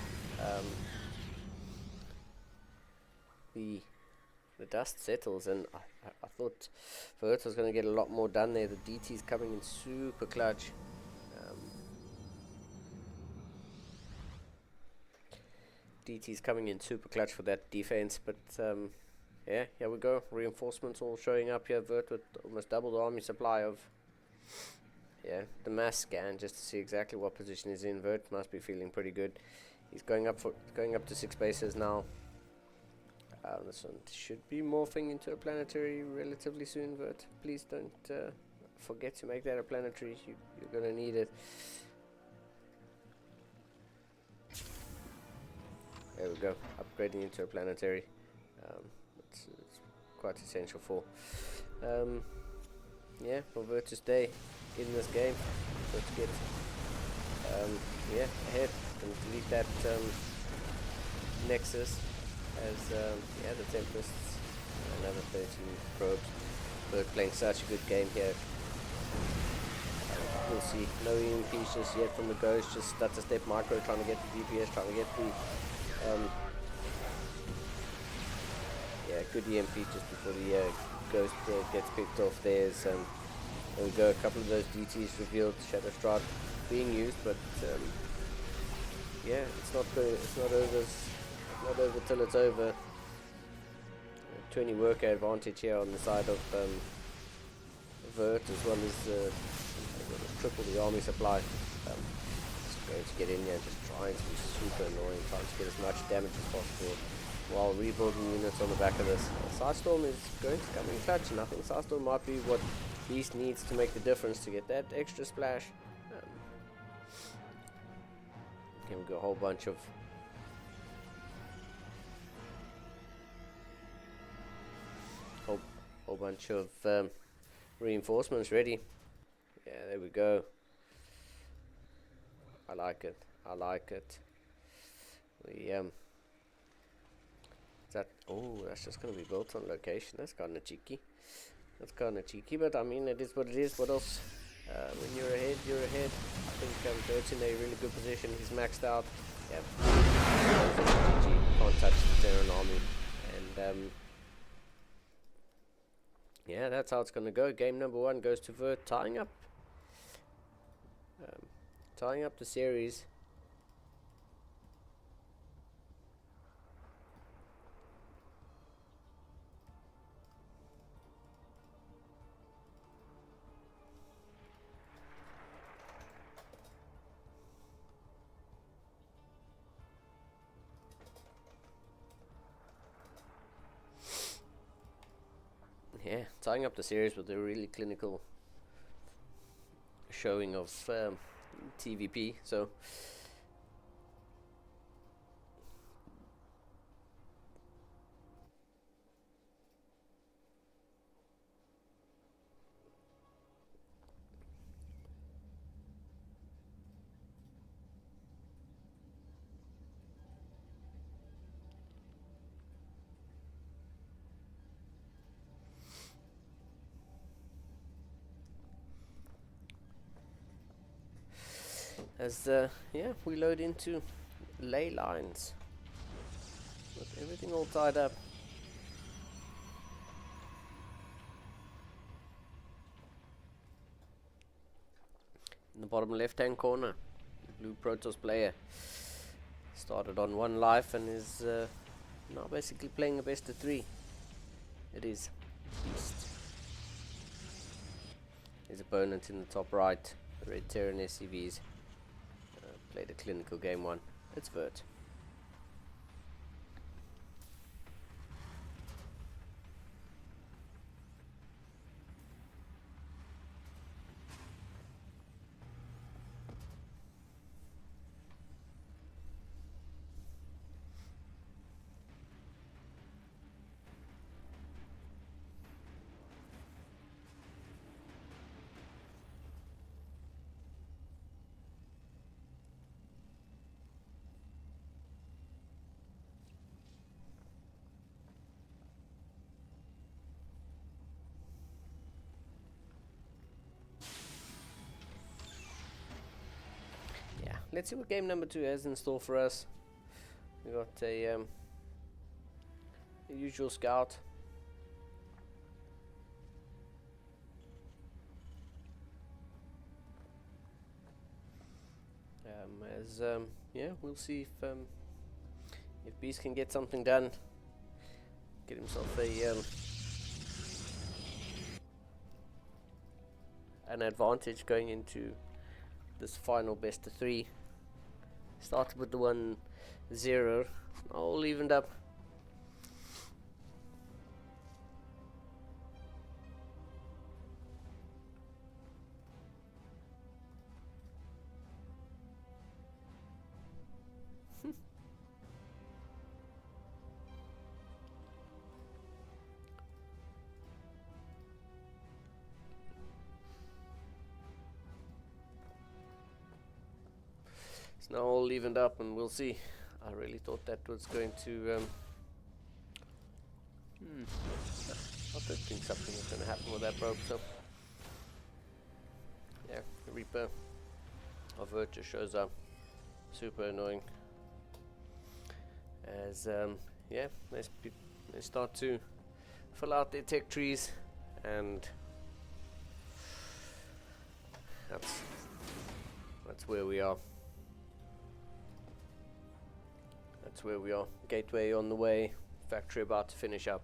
[SPEAKER 2] The dust settles, and I thought Vert was going to get a lot more done there. The DT's coming in super clutch. DT's coming in super clutch for that defense, but yeah, here we go. Reinforcements all showing up here. Vert with almost double the army supply of the mass scan just to see exactly what position he's in. Vert must be feeling pretty good. He's going up to 6 bases now. This one should be morphing into a planetary relatively soon, Vert. Please don't forget to make that a planetary. You're gonna need it. There we go. Upgrading into a planetary. It's quite essential for Vert to stay in this game. Let's get ahead and delete that Nexus as the Tempests. Another 13 probes. Vert playing such a good game here. We'll see. No EMPs just yet from the Ghost. Just stutter step micro, trying to get the DPS, trying to get the good EMP just before the Ghost gets picked off. There we go. A couple of those DTs revealed. Shadow Strike being used, but it's not good. It's not over. Not over till it's over. 20 worker advantage here on the side of Vert, as well as triple the army supply. Just going to get in there and just trying to be super annoying, trying to get as much damage as possible while rebuilding units on the back of this. Sidestorm is going to come in clutch, and I think Sidestorm might be what Beast needs to make the difference to get that extra splash. Here we go, a whole bunch of reinforcements ready. Yeah, there we go. I like it. That's just gonna be built on location. That's kind of cheeky. But I mean, it is what it is. What else? When you're ahead, you're ahead. I think Vert's in a really good position. He's maxed out. Yeah, GG. Can't touch the Terran army, and that's how it's gonna go. Game number 1 goes to Vert, tying up the series. Yeah, tying up the series with a really clinical showing of TVP. So as we load into ley lines with everything all tied up. In the bottom left hand corner, the blue Protoss player started on 1 life and is now basically playing a best of 3. It is Beast. His opponent in the top right, the Red Terran SCVs. Played a clinical game 1. It's Vert. let's see what game number 2 has in store for us. We got a usual scout. Yeah, we'll see if Beast can get something done, get himself an advantage going into this final best of 3. Started with the 1-0, all evened up. It's now all evened up, and we'll see. I really thought that was going to I don't think something was going to happen with that rope, so yeah, the Reaper of Virtue shows up. Super annoying. As yeah, they start to fill out their tech trees, and that's where we are. That's where we are. Gateway on the way. Factory about to finish up.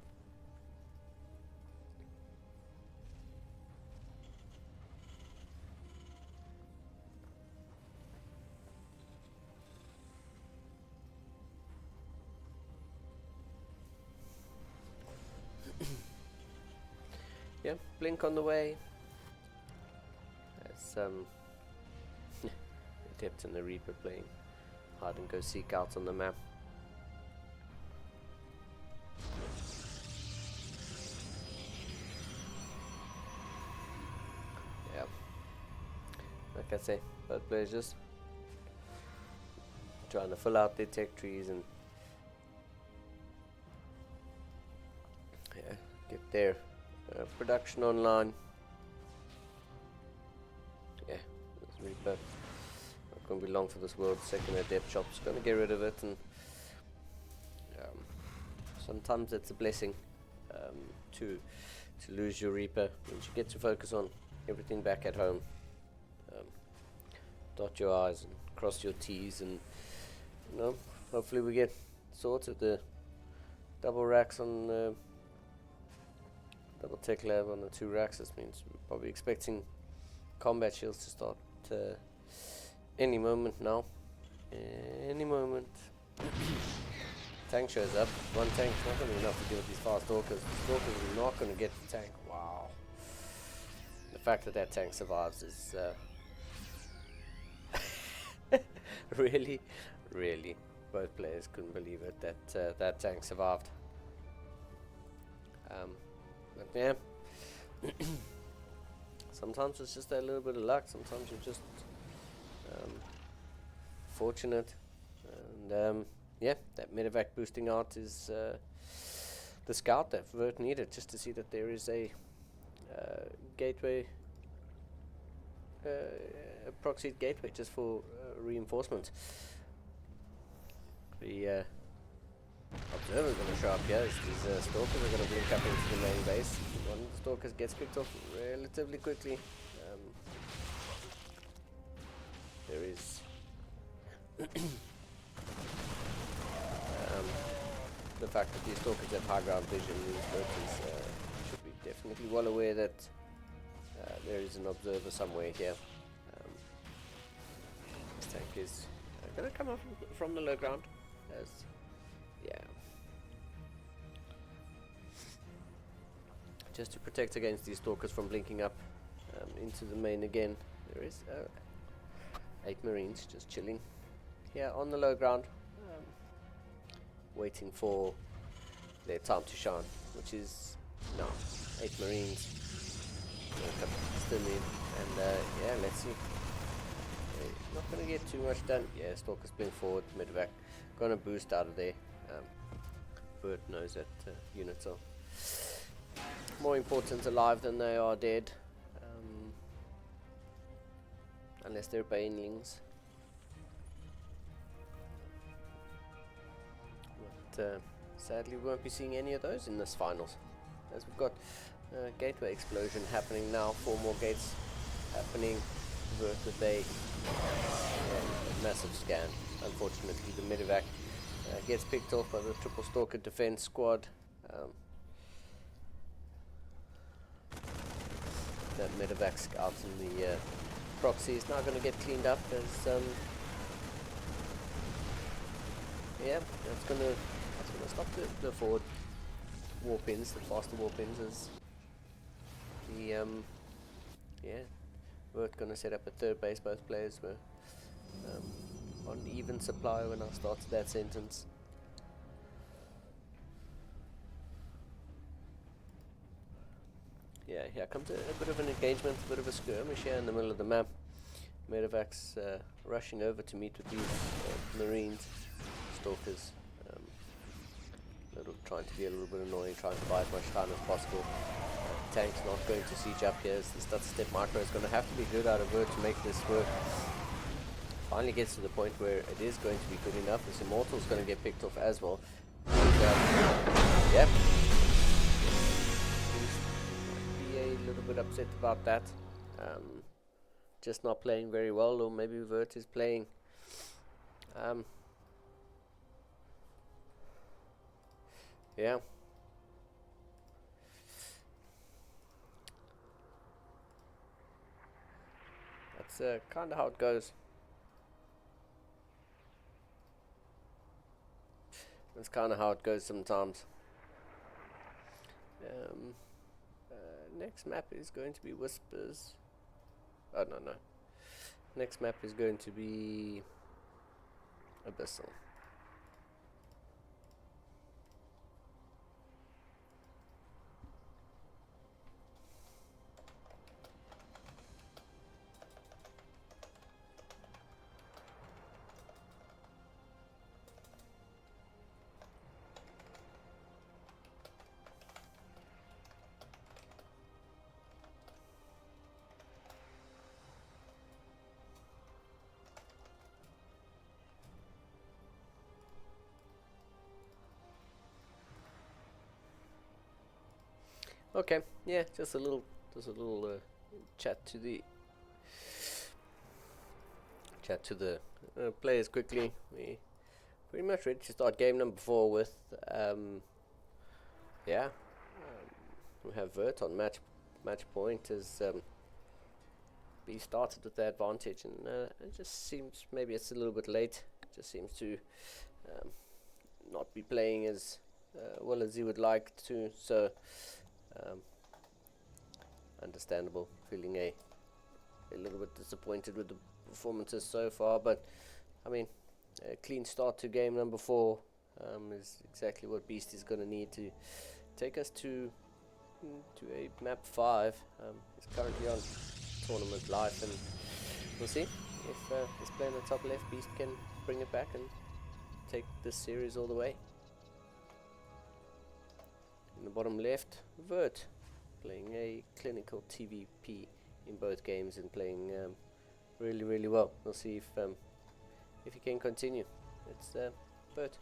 [SPEAKER 2] Yeah, Blink on the way. That's Adept and the Reaper playing hide and go seek out on the map. Yeah, like I say, both players just trying to fill out their tech trees and yeah, get their production online. Yeah, this Reaper not going to be long for this world. Second Adept shop's going to get rid of it, and sometimes it's a blessing to lose your Reaper. Means you get to focus on everything back at home. Dot your I's and cross your T's, and you know, hopefully we get sorted. The double racks on double tech lab on the 2 racks. This means we're probably expecting combat shields to start any moment now. Any moment. Tank shows up. One tank's not going to be enough to deal with these fast stalkers. The stalkers are not going to get the tank. Wow. The fact that that tank survives is really, really, both players couldn't believe it that that tank survived. But yeah, sometimes it's just a little bit of luck. Sometimes you're just fortunate, and yeah, that medevac boosting out is the scout that Vert needed, just to see that there is a gateway, a proxy gateway, just for reinforcement. The observer's going to show up here. These stalkers are going to blink up into the main base. One of the stalkers gets picked off relatively quickly. There is the fact that these stalkers have high ground vision means Bertans should be definitely well aware that there is an observer somewhere here. This tank is going to come up from the low ground, as yeah, just to protect against these stalkers from blinking up into the main again. There is 8 Marines just chilling here on the low ground, waiting for their time to shine, which is now. 8 Marines still in, and yeah, let's see. Not going to get too much done. Yeah, stalkers blink forward, medevac going to boost out of there. Bert knows that units are more important alive than they are dead, unless they're banelings. sadly we won't be seeing any of those in this finals, as we've got gateway explosion happening now. 4 more gates happening. Vert with a massive scan. Unfortunately, the medevac gets picked off by the triple stalker defense squad. That medevac scout in the proxy is now going to get cleaned up as yeah, that's gonna stop the forward warp-ins, the faster warp-ins, as the yeah, we're gonna set up a third base. Both players were on even supply when I started that sentence. Yeah, here comes a bit of an engagement, a bit of a skirmish here in the middle of the map. Medevac's rushing over to meet with these Marines, stalkers, trying to be a little bit annoying, trying to buy as much time as possible. Tank's not going to siege up here, as the step micro is going to have to be good out of Vert to make this work. Finally gets to the point where it is going to be good enough. This Immortal's going to get picked off as well. And, yeah. Be a little bit upset about that. Just not playing very well, or maybe Vert is playing yeah. That's kind of how it goes. That's kind of how it goes sometimes. Next map is going to be Whispers. Oh, no. Next map is going to be Abyssal. Okay, yeah, just a little chat to the players quickly. We pretty much ready to start game number 4 with yeah, we have Vert on match point, as B started with the advantage, and it just seems maybe it's a little bit late. Just seems to not be playing as well as he would like to, so understandable, feeling a little bit disappointed with the performances so far, but I mean, a clean start to game number 4 is exactly what Beast is going to need to take us to a map 5. He's currently on tournament life, and we'll see if this player in the top left, Beast, can bring it back and take this series all the way. In the bottom left, Vert, playing a clinical TVP in both games and playing really well. We'll see if he can continue. It's Vert.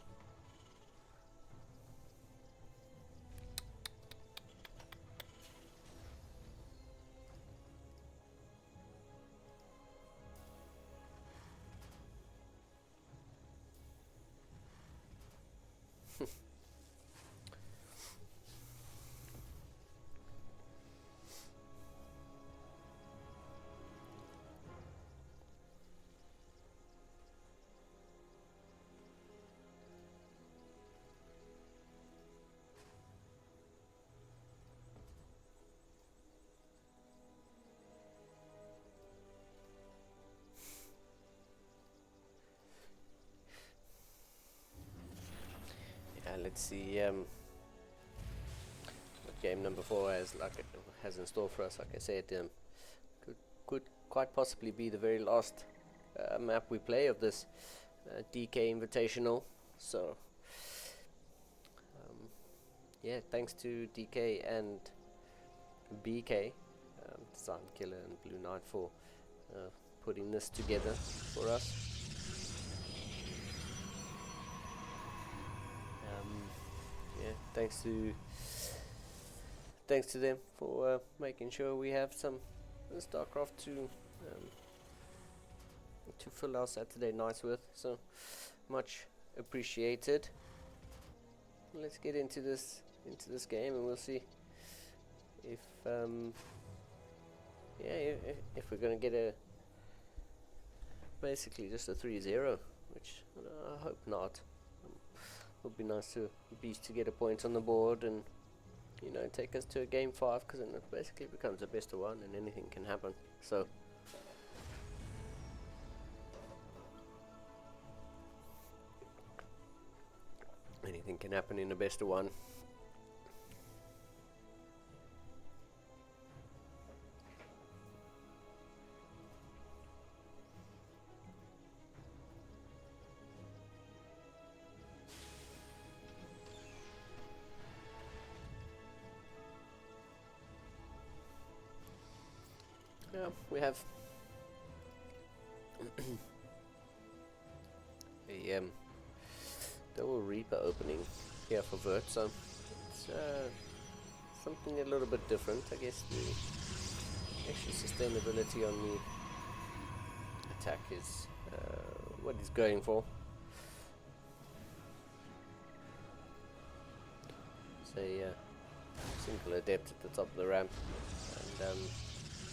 [SPEAKER 2] Let's see what game number 4 has in store for us. Like I said, could quite possibly be the very last map we play of this DK Invitational. So yeah, thanks to DK and BK, DesignKiller and Blue Knight, for putting this together for us. thanks to them for making sure we have some StarCraft to fill our Saturday nights with. So much appreciated. Let's get into this game, and we'll see if if we're gonna get basically just a 3-0, which I hope not. It would be nice to Beast to get a point on the board and take us to a game 5, because then it basically becomes a best of 1 and anything can happen. So anything can happen in a best of 1. Yeah, we have a double Reaper opening here for Vert, so it's something a little bit different. I guess the extra sustainability on the attack is what he's going for. It's a single adept at the top of the ramp, and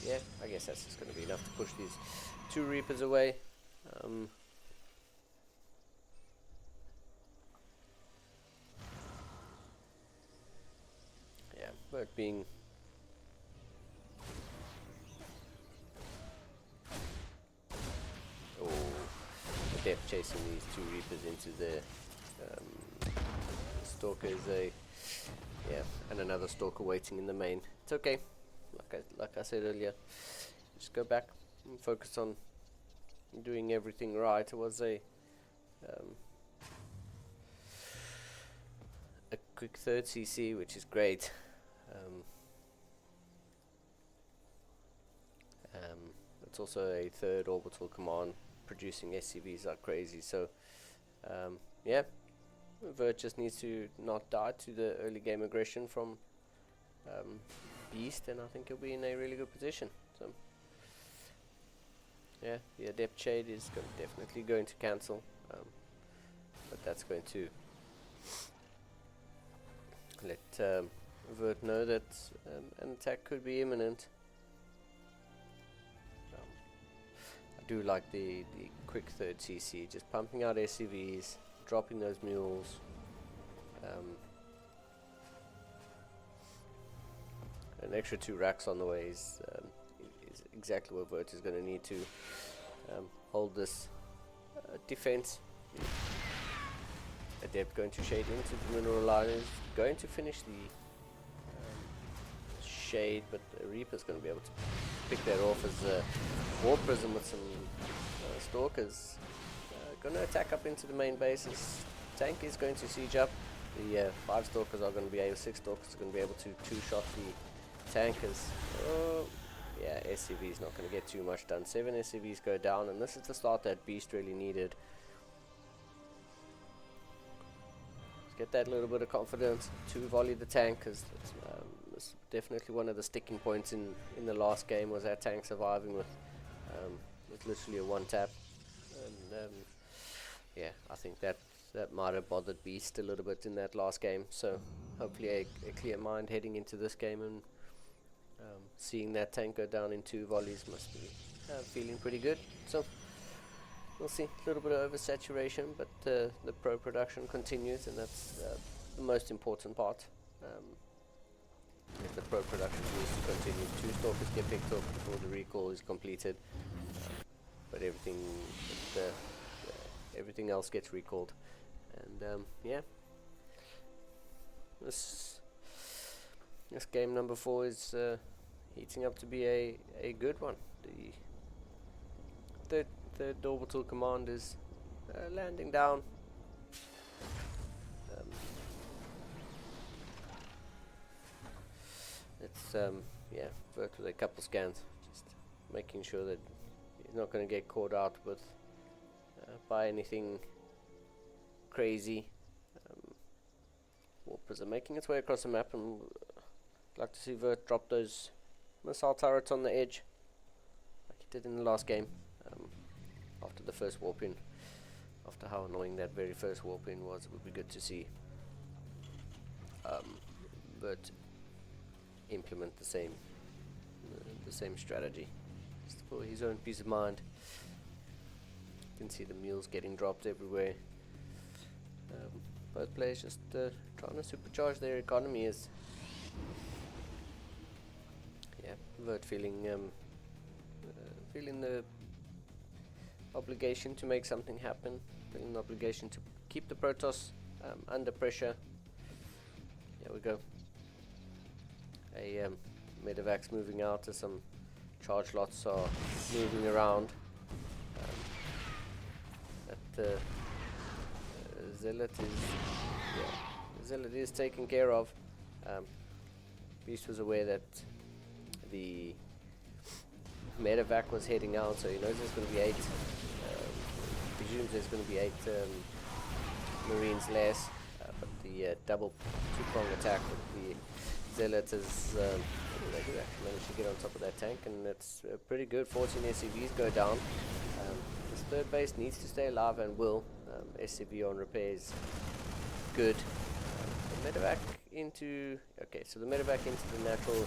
[SPEAKER 2] yeah, I guess that's just going to be enough to push these 2 Reapers away. Yeah, but being adept chasing these 2 Reapers into the Stalker is and another Stalker waiting in the main. It's okay. Like I said earlier, just go back and focus on doing everything right. It was a quick 3rd CC, which is great. It's also a 3rd orbital command, producing SCVs like crazy. So yeah, Vert just needs to not die to the early game aggression from Beast, and I think he'll be in a really good position. So yeah, the Adept Shade is definitely going to cancel, but that's going to let Vert know that an attack could be imminent. I do like the quick 3rd CC, just pumping out SCVs, dropping those mules. An extra 2 racks on the way is exactly what Vert is going to need to hold this defense. Adept going to shade into the mineral line, is going to finish the shade, but the Reaper's going to be able to pick that off as a War Prism with some Stalkers. Going to attack up into the main base. His tank is going to siege up. The 5 Stalkers are going to be able, 6 Stalkers are going to be able to 2-shot the tankers. Yeah, SCV is not going to get too much done. 7 SCVs go down, and this is the start that Beast really needed. Let's get that little bit of confidence to volley the tank, because it's definitely one of the sticking points in the last game, was our tank surviving with literally a 1-tap. And yeah, I think that might have bothered Beast a little bit in that last game. So hopefully a clear mind heading into this game, and seeing that tank go down in 2 volleys must be feeling pretty good. So we'll see, a little bit of oversaturation, but the pro production continues, and that's the most important part. If the pro production needs to continue, 2 Stalkers get picked up before the recall is completed, but everything else gets recalled. And yeah, this game number 4 is heating up to be a good one. The third orbital command is landing down. It's yeah, worked with a couple scans, just making sure that he's not going to get caught out with by anything crazy. Warp Prism making its way across the map, and I'd like to see Vert drop those missile turrets on the edge, like he did in the last game, after the first warp in. After how annoying that very first warp in was, it would be good to see Vert implement the same strategy, just for his own peace of mind. You can see the mules getting dropped everywhere. Both players just trying to supercharge their economy. Is Vert feeling the obligation to make something happen, feeling the obligation to keep the Protoss under pressure. Here we go. A medevac's moving out as some charge lots are moving around. Zealot is taken care of. Beast was aware that the medevac was heading out, so he knows there's going to be 8. Presumes there's going to be 8 Marines less, but the double two-prong attack with the Zealot is they do actually manage to get on top of that tank, and it's pretty good. 14 SCVs go down. This third base needs to stay alive and will. SCV on repairs, good. The medevac into the medevac into the natural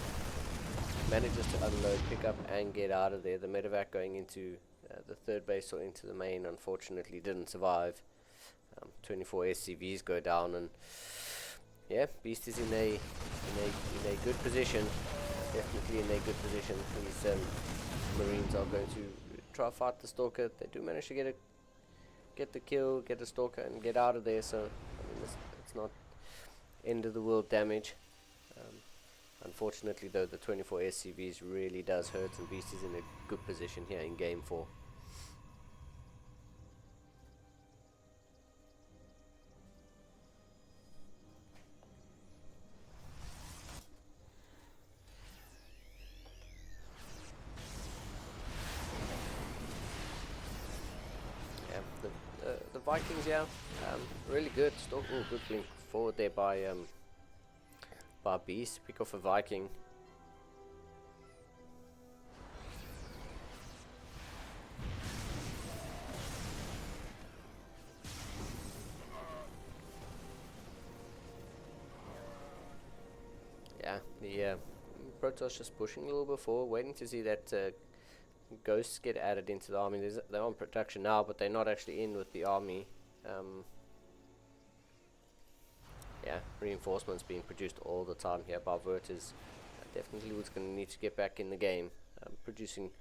[SPEAKER 2] manages to unload, pick up, and get out of there. The medevac going into the third base or into the main unfortunately didn't survive. 24 SCVs go down, and Beast is in a good position. Definitely in a good position. These Marines are going to try to fight the Stalker. They do manage to get the kill, get the Stalker, and get out of there. So I mean, it's not end of the world damage. Unfortunately, though, the 24 SCVs really does hurt, and Beast is in a good position here in Game 4. The Vikings, really good. Good blink forward there by Beast. Pick off a Viking. The Protoss just pushing a little bit forward, waiting to see that Ghosts get added into the army. They're on production now, but they're not actually in with the army. Reinforcements being produced all the time here. Vert is definitely what's going to need to get back in the game. Producing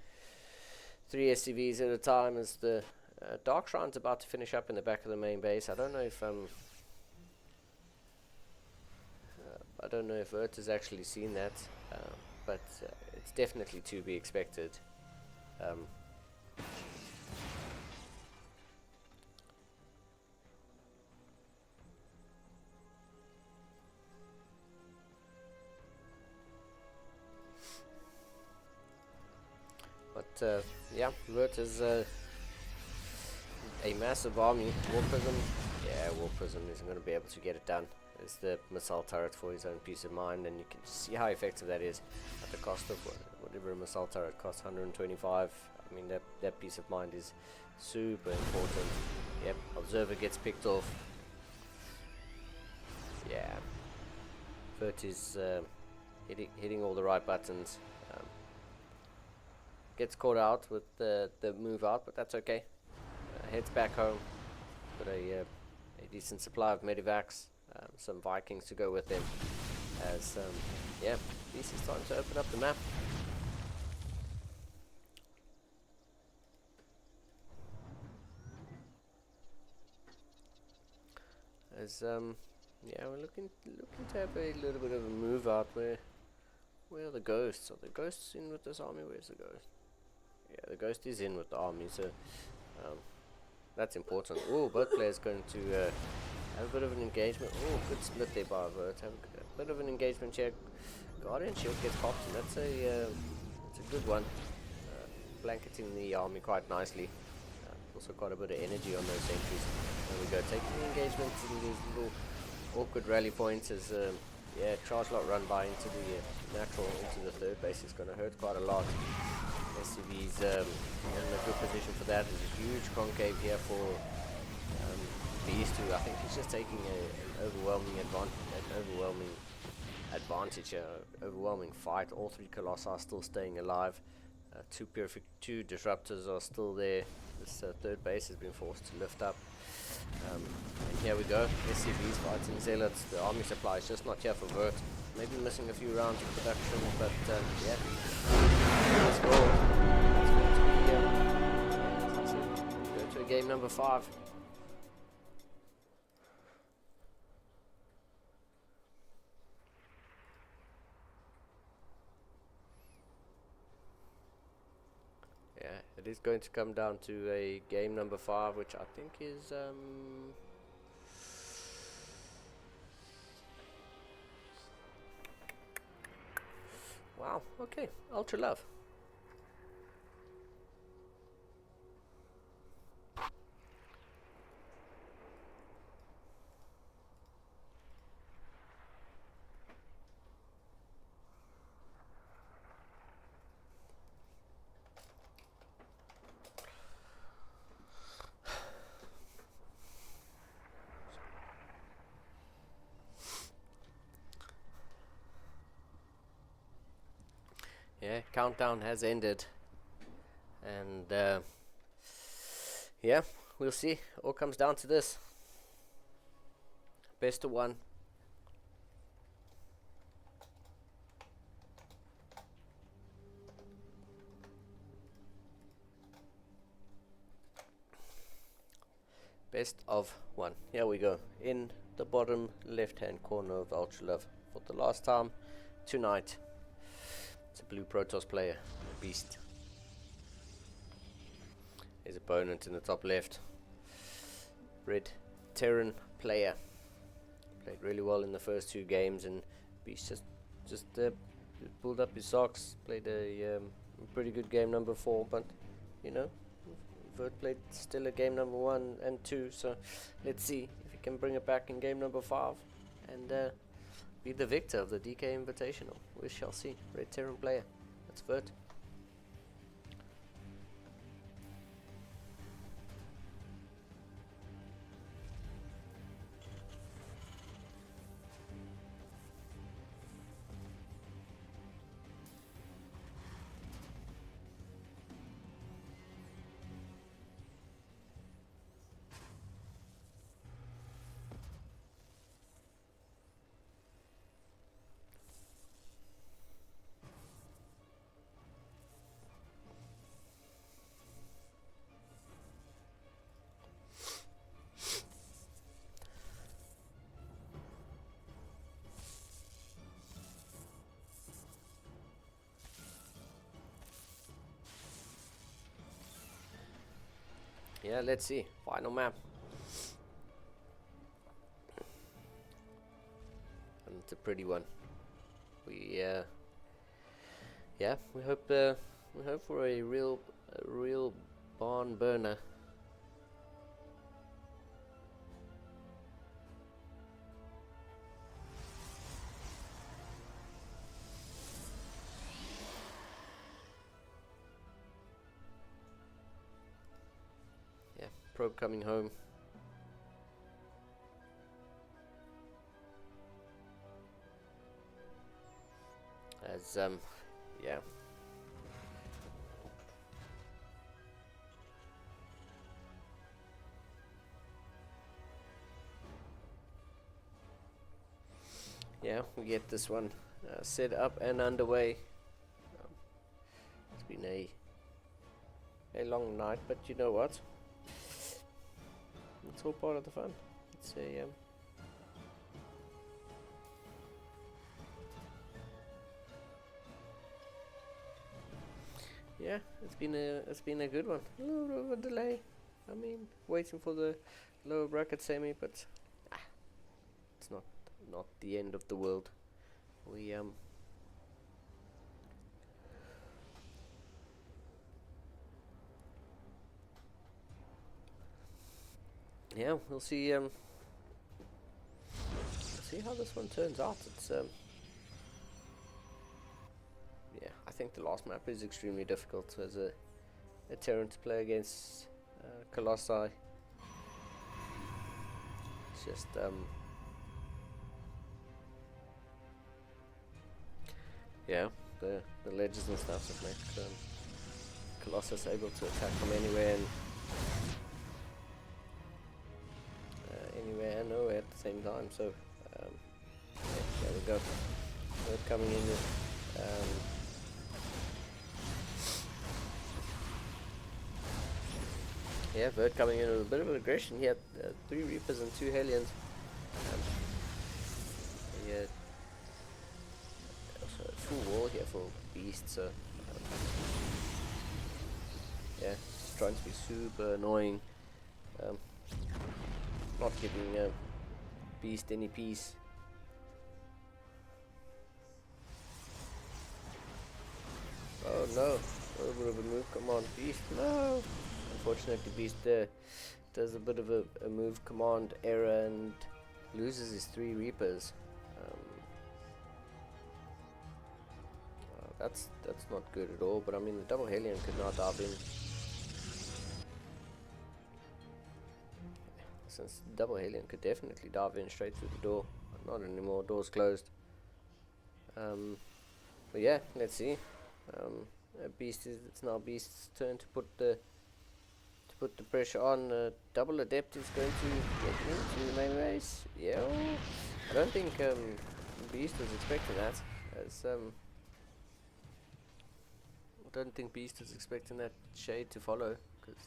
[SPEAKER 2] 3 SCVs at a time as the Dark Shrine's about to finish up in the back of the main base. I don't know if Vert has actually seen that, but it's definitely to be expected. Vert is a massive army. War Prism isn't going to be able to get it done. There's the missile turret for his own peace of mind, and you can see how effective that is at the cost of whatever a missile turret costs, 125. I mean, that peace of mind is super important. Yep, Observer gets picked off. Yeah, Vert is hitting all the right buttons. Gets caught out with the move out, but that's okay. Heads back home. Got a decent supply of medevacs, some Vikings to go with them. As Beast is starting to open up the map. As we're looking to have a little bit of a move out. Where are the ghosts? Are the ghosts in with this army? Where's the ghost? Yeah, the ghost is in with the army, so that's important. Oh, both players going to have a bit of an engagement. Oh, good split there by Vert. Have a bit of an engagement check. Guardian Shield gets popped, and that's a good one. Blanketing the army quite nicely. Also got a bit of energy on those sentries. There we go, taking the engagement in these little awkward rally points as yeah, charge lot run by into the natural into the third base is going to hurt quite a lot. SCV's in a good position for that. There's a huge concave here for Beast, who I think he's just taking an overwhelming advantage, overwhelming fight. All three Colossi are still staying alive. Two disruptors are still there. This third base has been forced to lift up. And here we go. SCV's fighting Zealots. The army supply is just not here for Vert. Maybe missing a few rounds of production, but yeah. Let's go. Let's go to game number 5. Yeah, it is going to come down to a game number 5, which I think is wow, okay, Ultra Love. Yeah, countdown has ended, and yeah, we'll see. All comes down to this. Best of 1. Best of 1. Here we go. In the bottom left-hand corner of Ultra Love for the last time tonight. It's a blue Protoss player, Beast. His opponent in the top left, red Terran player. Played really well in the first 2 games, and Beast just pulled up his socks. Played a pretty good game number 4, but you know, Vert played still a game number 1 and 2. So let's see if he can bring it back in game number 5 and be the victor of the DK Invitational. We shall see. Red Terran player. That's Vert. Yeah, let's see. Final map. And it's a pretty one. We yeah, we hope for a real barn burner. Probe coming home. As yeah. Yeah, we get this one set up and underway. It's been a long night, but you know what? It's all part of the fun. It's a yeah, it's been a good one. A little bit of a delay. I mean, waiting for the lower bracket semi, but it's not the end of the world. We yeah, we'll see see how this one turns out. It's yeah, I think the last map is extremely difficult as a Terran to play against Colossi. It's just yeah, the ledges and stuff that make Colossus able to attack from anywhere and nowhere at the same time. So yeah, there we go. They're coming in with yeah, Vert coming in with a bit of aggression here. 3 Reapers and 2 Hellions. Yeah, so full wall here for Beast. So yeah, just trying to be super annoying. Not giving Beast any peace. Oh no, a little bit of a move, come on Beast, no! Unfortunately Beast does a bit of a move command error and loses his 3 Reapers. That's not good at all, but I mean the double Hellion could not dive in. Since double Hellion could definitely dive in straight through the door. Not anymore, door's closed. But yeah, let's see. It's now Beast's turn to put the pressure on. Double Adept is going to get into the main race. Yeah, I don't think Beast was expecting that. I don't think Beast was expecting that shade to follow, because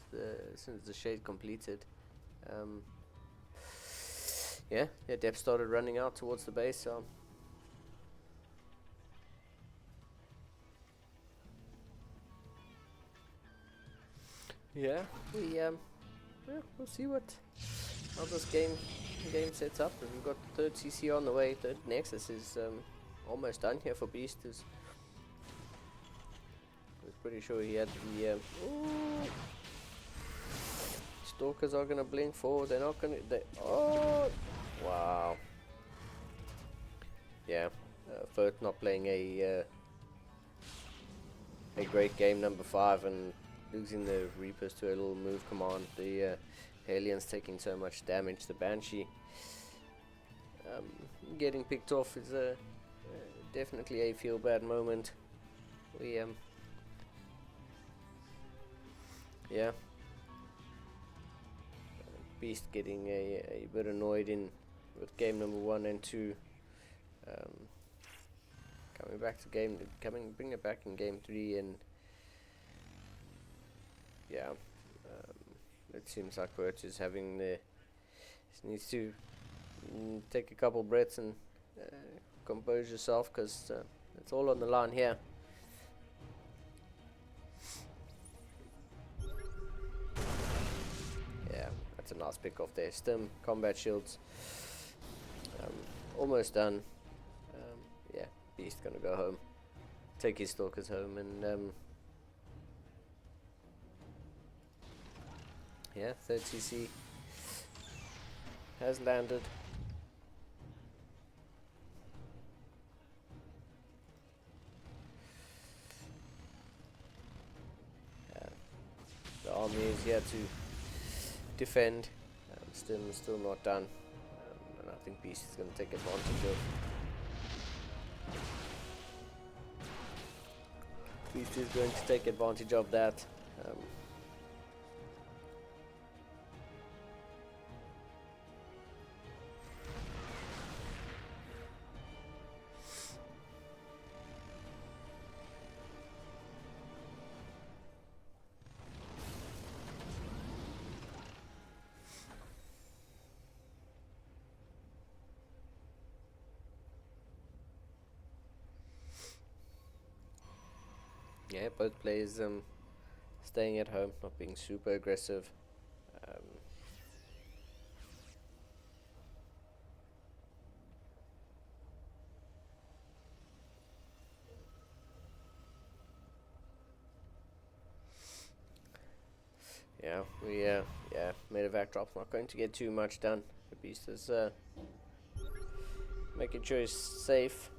[SPEAKER 2] as soon as the shade completed, yeah, Adept started running out towards the base. So yeah, we'll see how this game sets up. And we've got the 3rd CC on the way. 3rd Nexus is almost done here for Beast. I was pretty sure he had the Stalkers are gonna blink forward. They're not gonna. Oh wow. Yeah, Firth not playing a great game, number 5, and losing the Reapers to a little move command. The Aliens taking so much damage. The Banshee getting picked off is definitely a feel bad moment. We yeah, Beast getting a bit annoyed in with game number 1 and 2. Bring it back in game 3, and yeah, it seems like Birch is having needs to take a couple breaths and compose yourself, because it's all on the line here. Yeah, that's a nice pick off there. Stim, combat shields, almost done. Yeah, Beast gonna go home, take his Stalkers home, and yeah, 3rd CC has landed. The army is here to defend. Stim is still not done, and I think Beast is going to take advantage of. Beast is going to take advantage of that. Yeah, both players staying at home, not being super aggressive. Yeah, medevac drop's not going to get too much done. The Beast is making sure it's safe.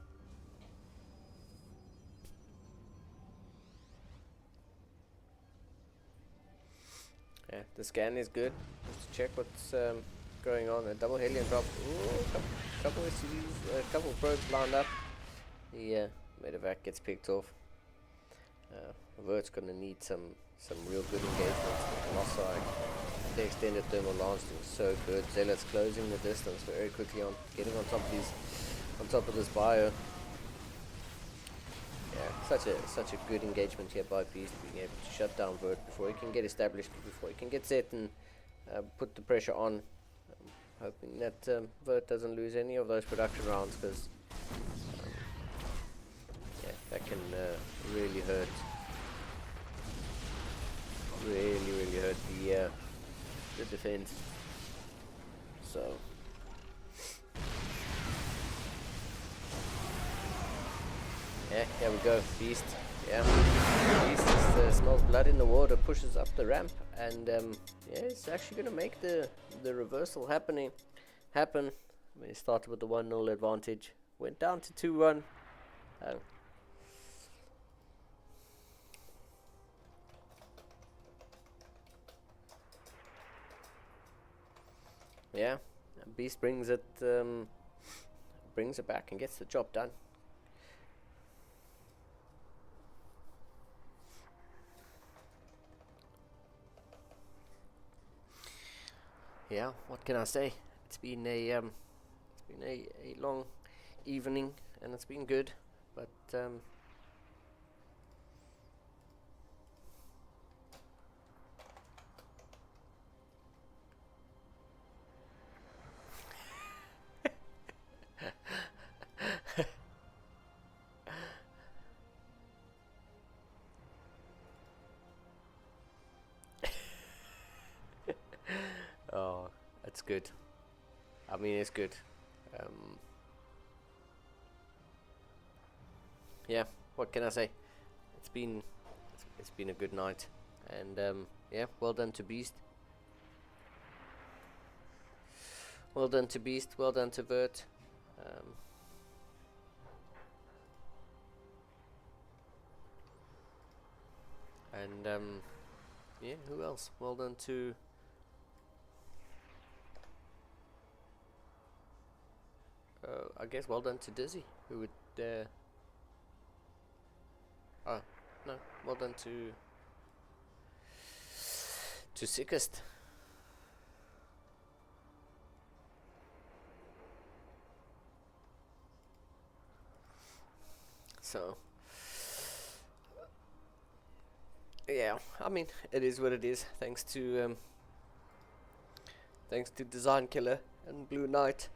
[SPEAKER 2] Yeah, the scan is good. Just check what's going on. A double helium drop. Ooh, couple of SUVs, a couple of probes lined up. The medevac gets picked off. Vert's gonna need some real good engagement on the side. The extended thermal lance is so good. Zealot's closing the distance very quickly on getting on top of this bio. Yeah, such a good engagement here by Beast, being able to shut down Vert before he can get established, before he can get set and put the pressure on. Hoping that Vert doesn't lose any of those production rounds, because yeah, that can really hurt. Really hurt the defense. So yeah, here we go, Beast. Yeah, Beast is, smells blood in the water, pushes up the ramp, and yeah, it's actually gonna make the reversal happen. I mean, it started with the 1-0 advantage, went down to 2-1. Yeah, Beast brings it back and gets the job done. Yeah, what can I say? It's been a long evening, and it's been good, but oh, that's good. I mean, it's good. Yeah, what can I say? It's been a good night, and yeah, well done to Beast. Well done to Beast. Well done to Vert. And yeah, who else? Well done to I guess well done to Dizzy, who would oh no, well done to Sickest. So yeah, I mean, it is what it is. Thanks to DesignKiller and Blue Knight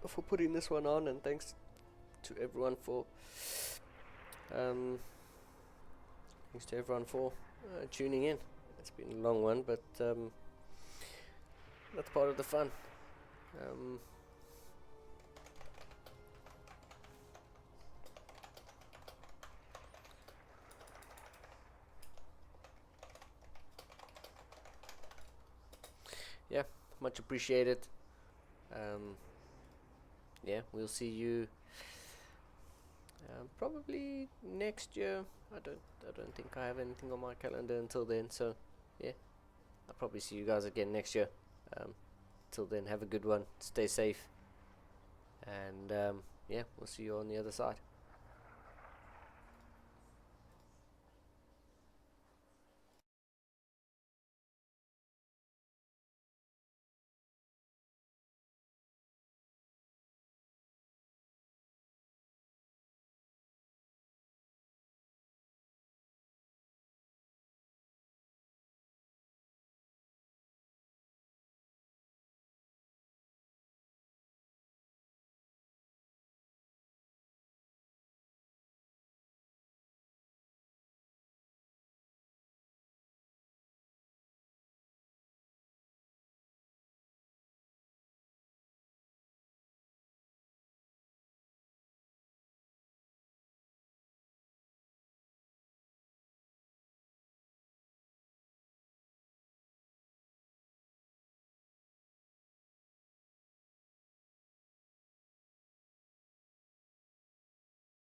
[SPEAKER 2] for putting this one on, and thanks to everyone for tuning in. It's been a long one, but that's part of the fun. Yeah, much appreciated. Yeah, we'll see you probably next year. I don't think I have anything on my calendar until then, so yeah, I'll probably see you guys again next year. Till then, have a good one, stay safe, and yeah, we'll see you on the other side.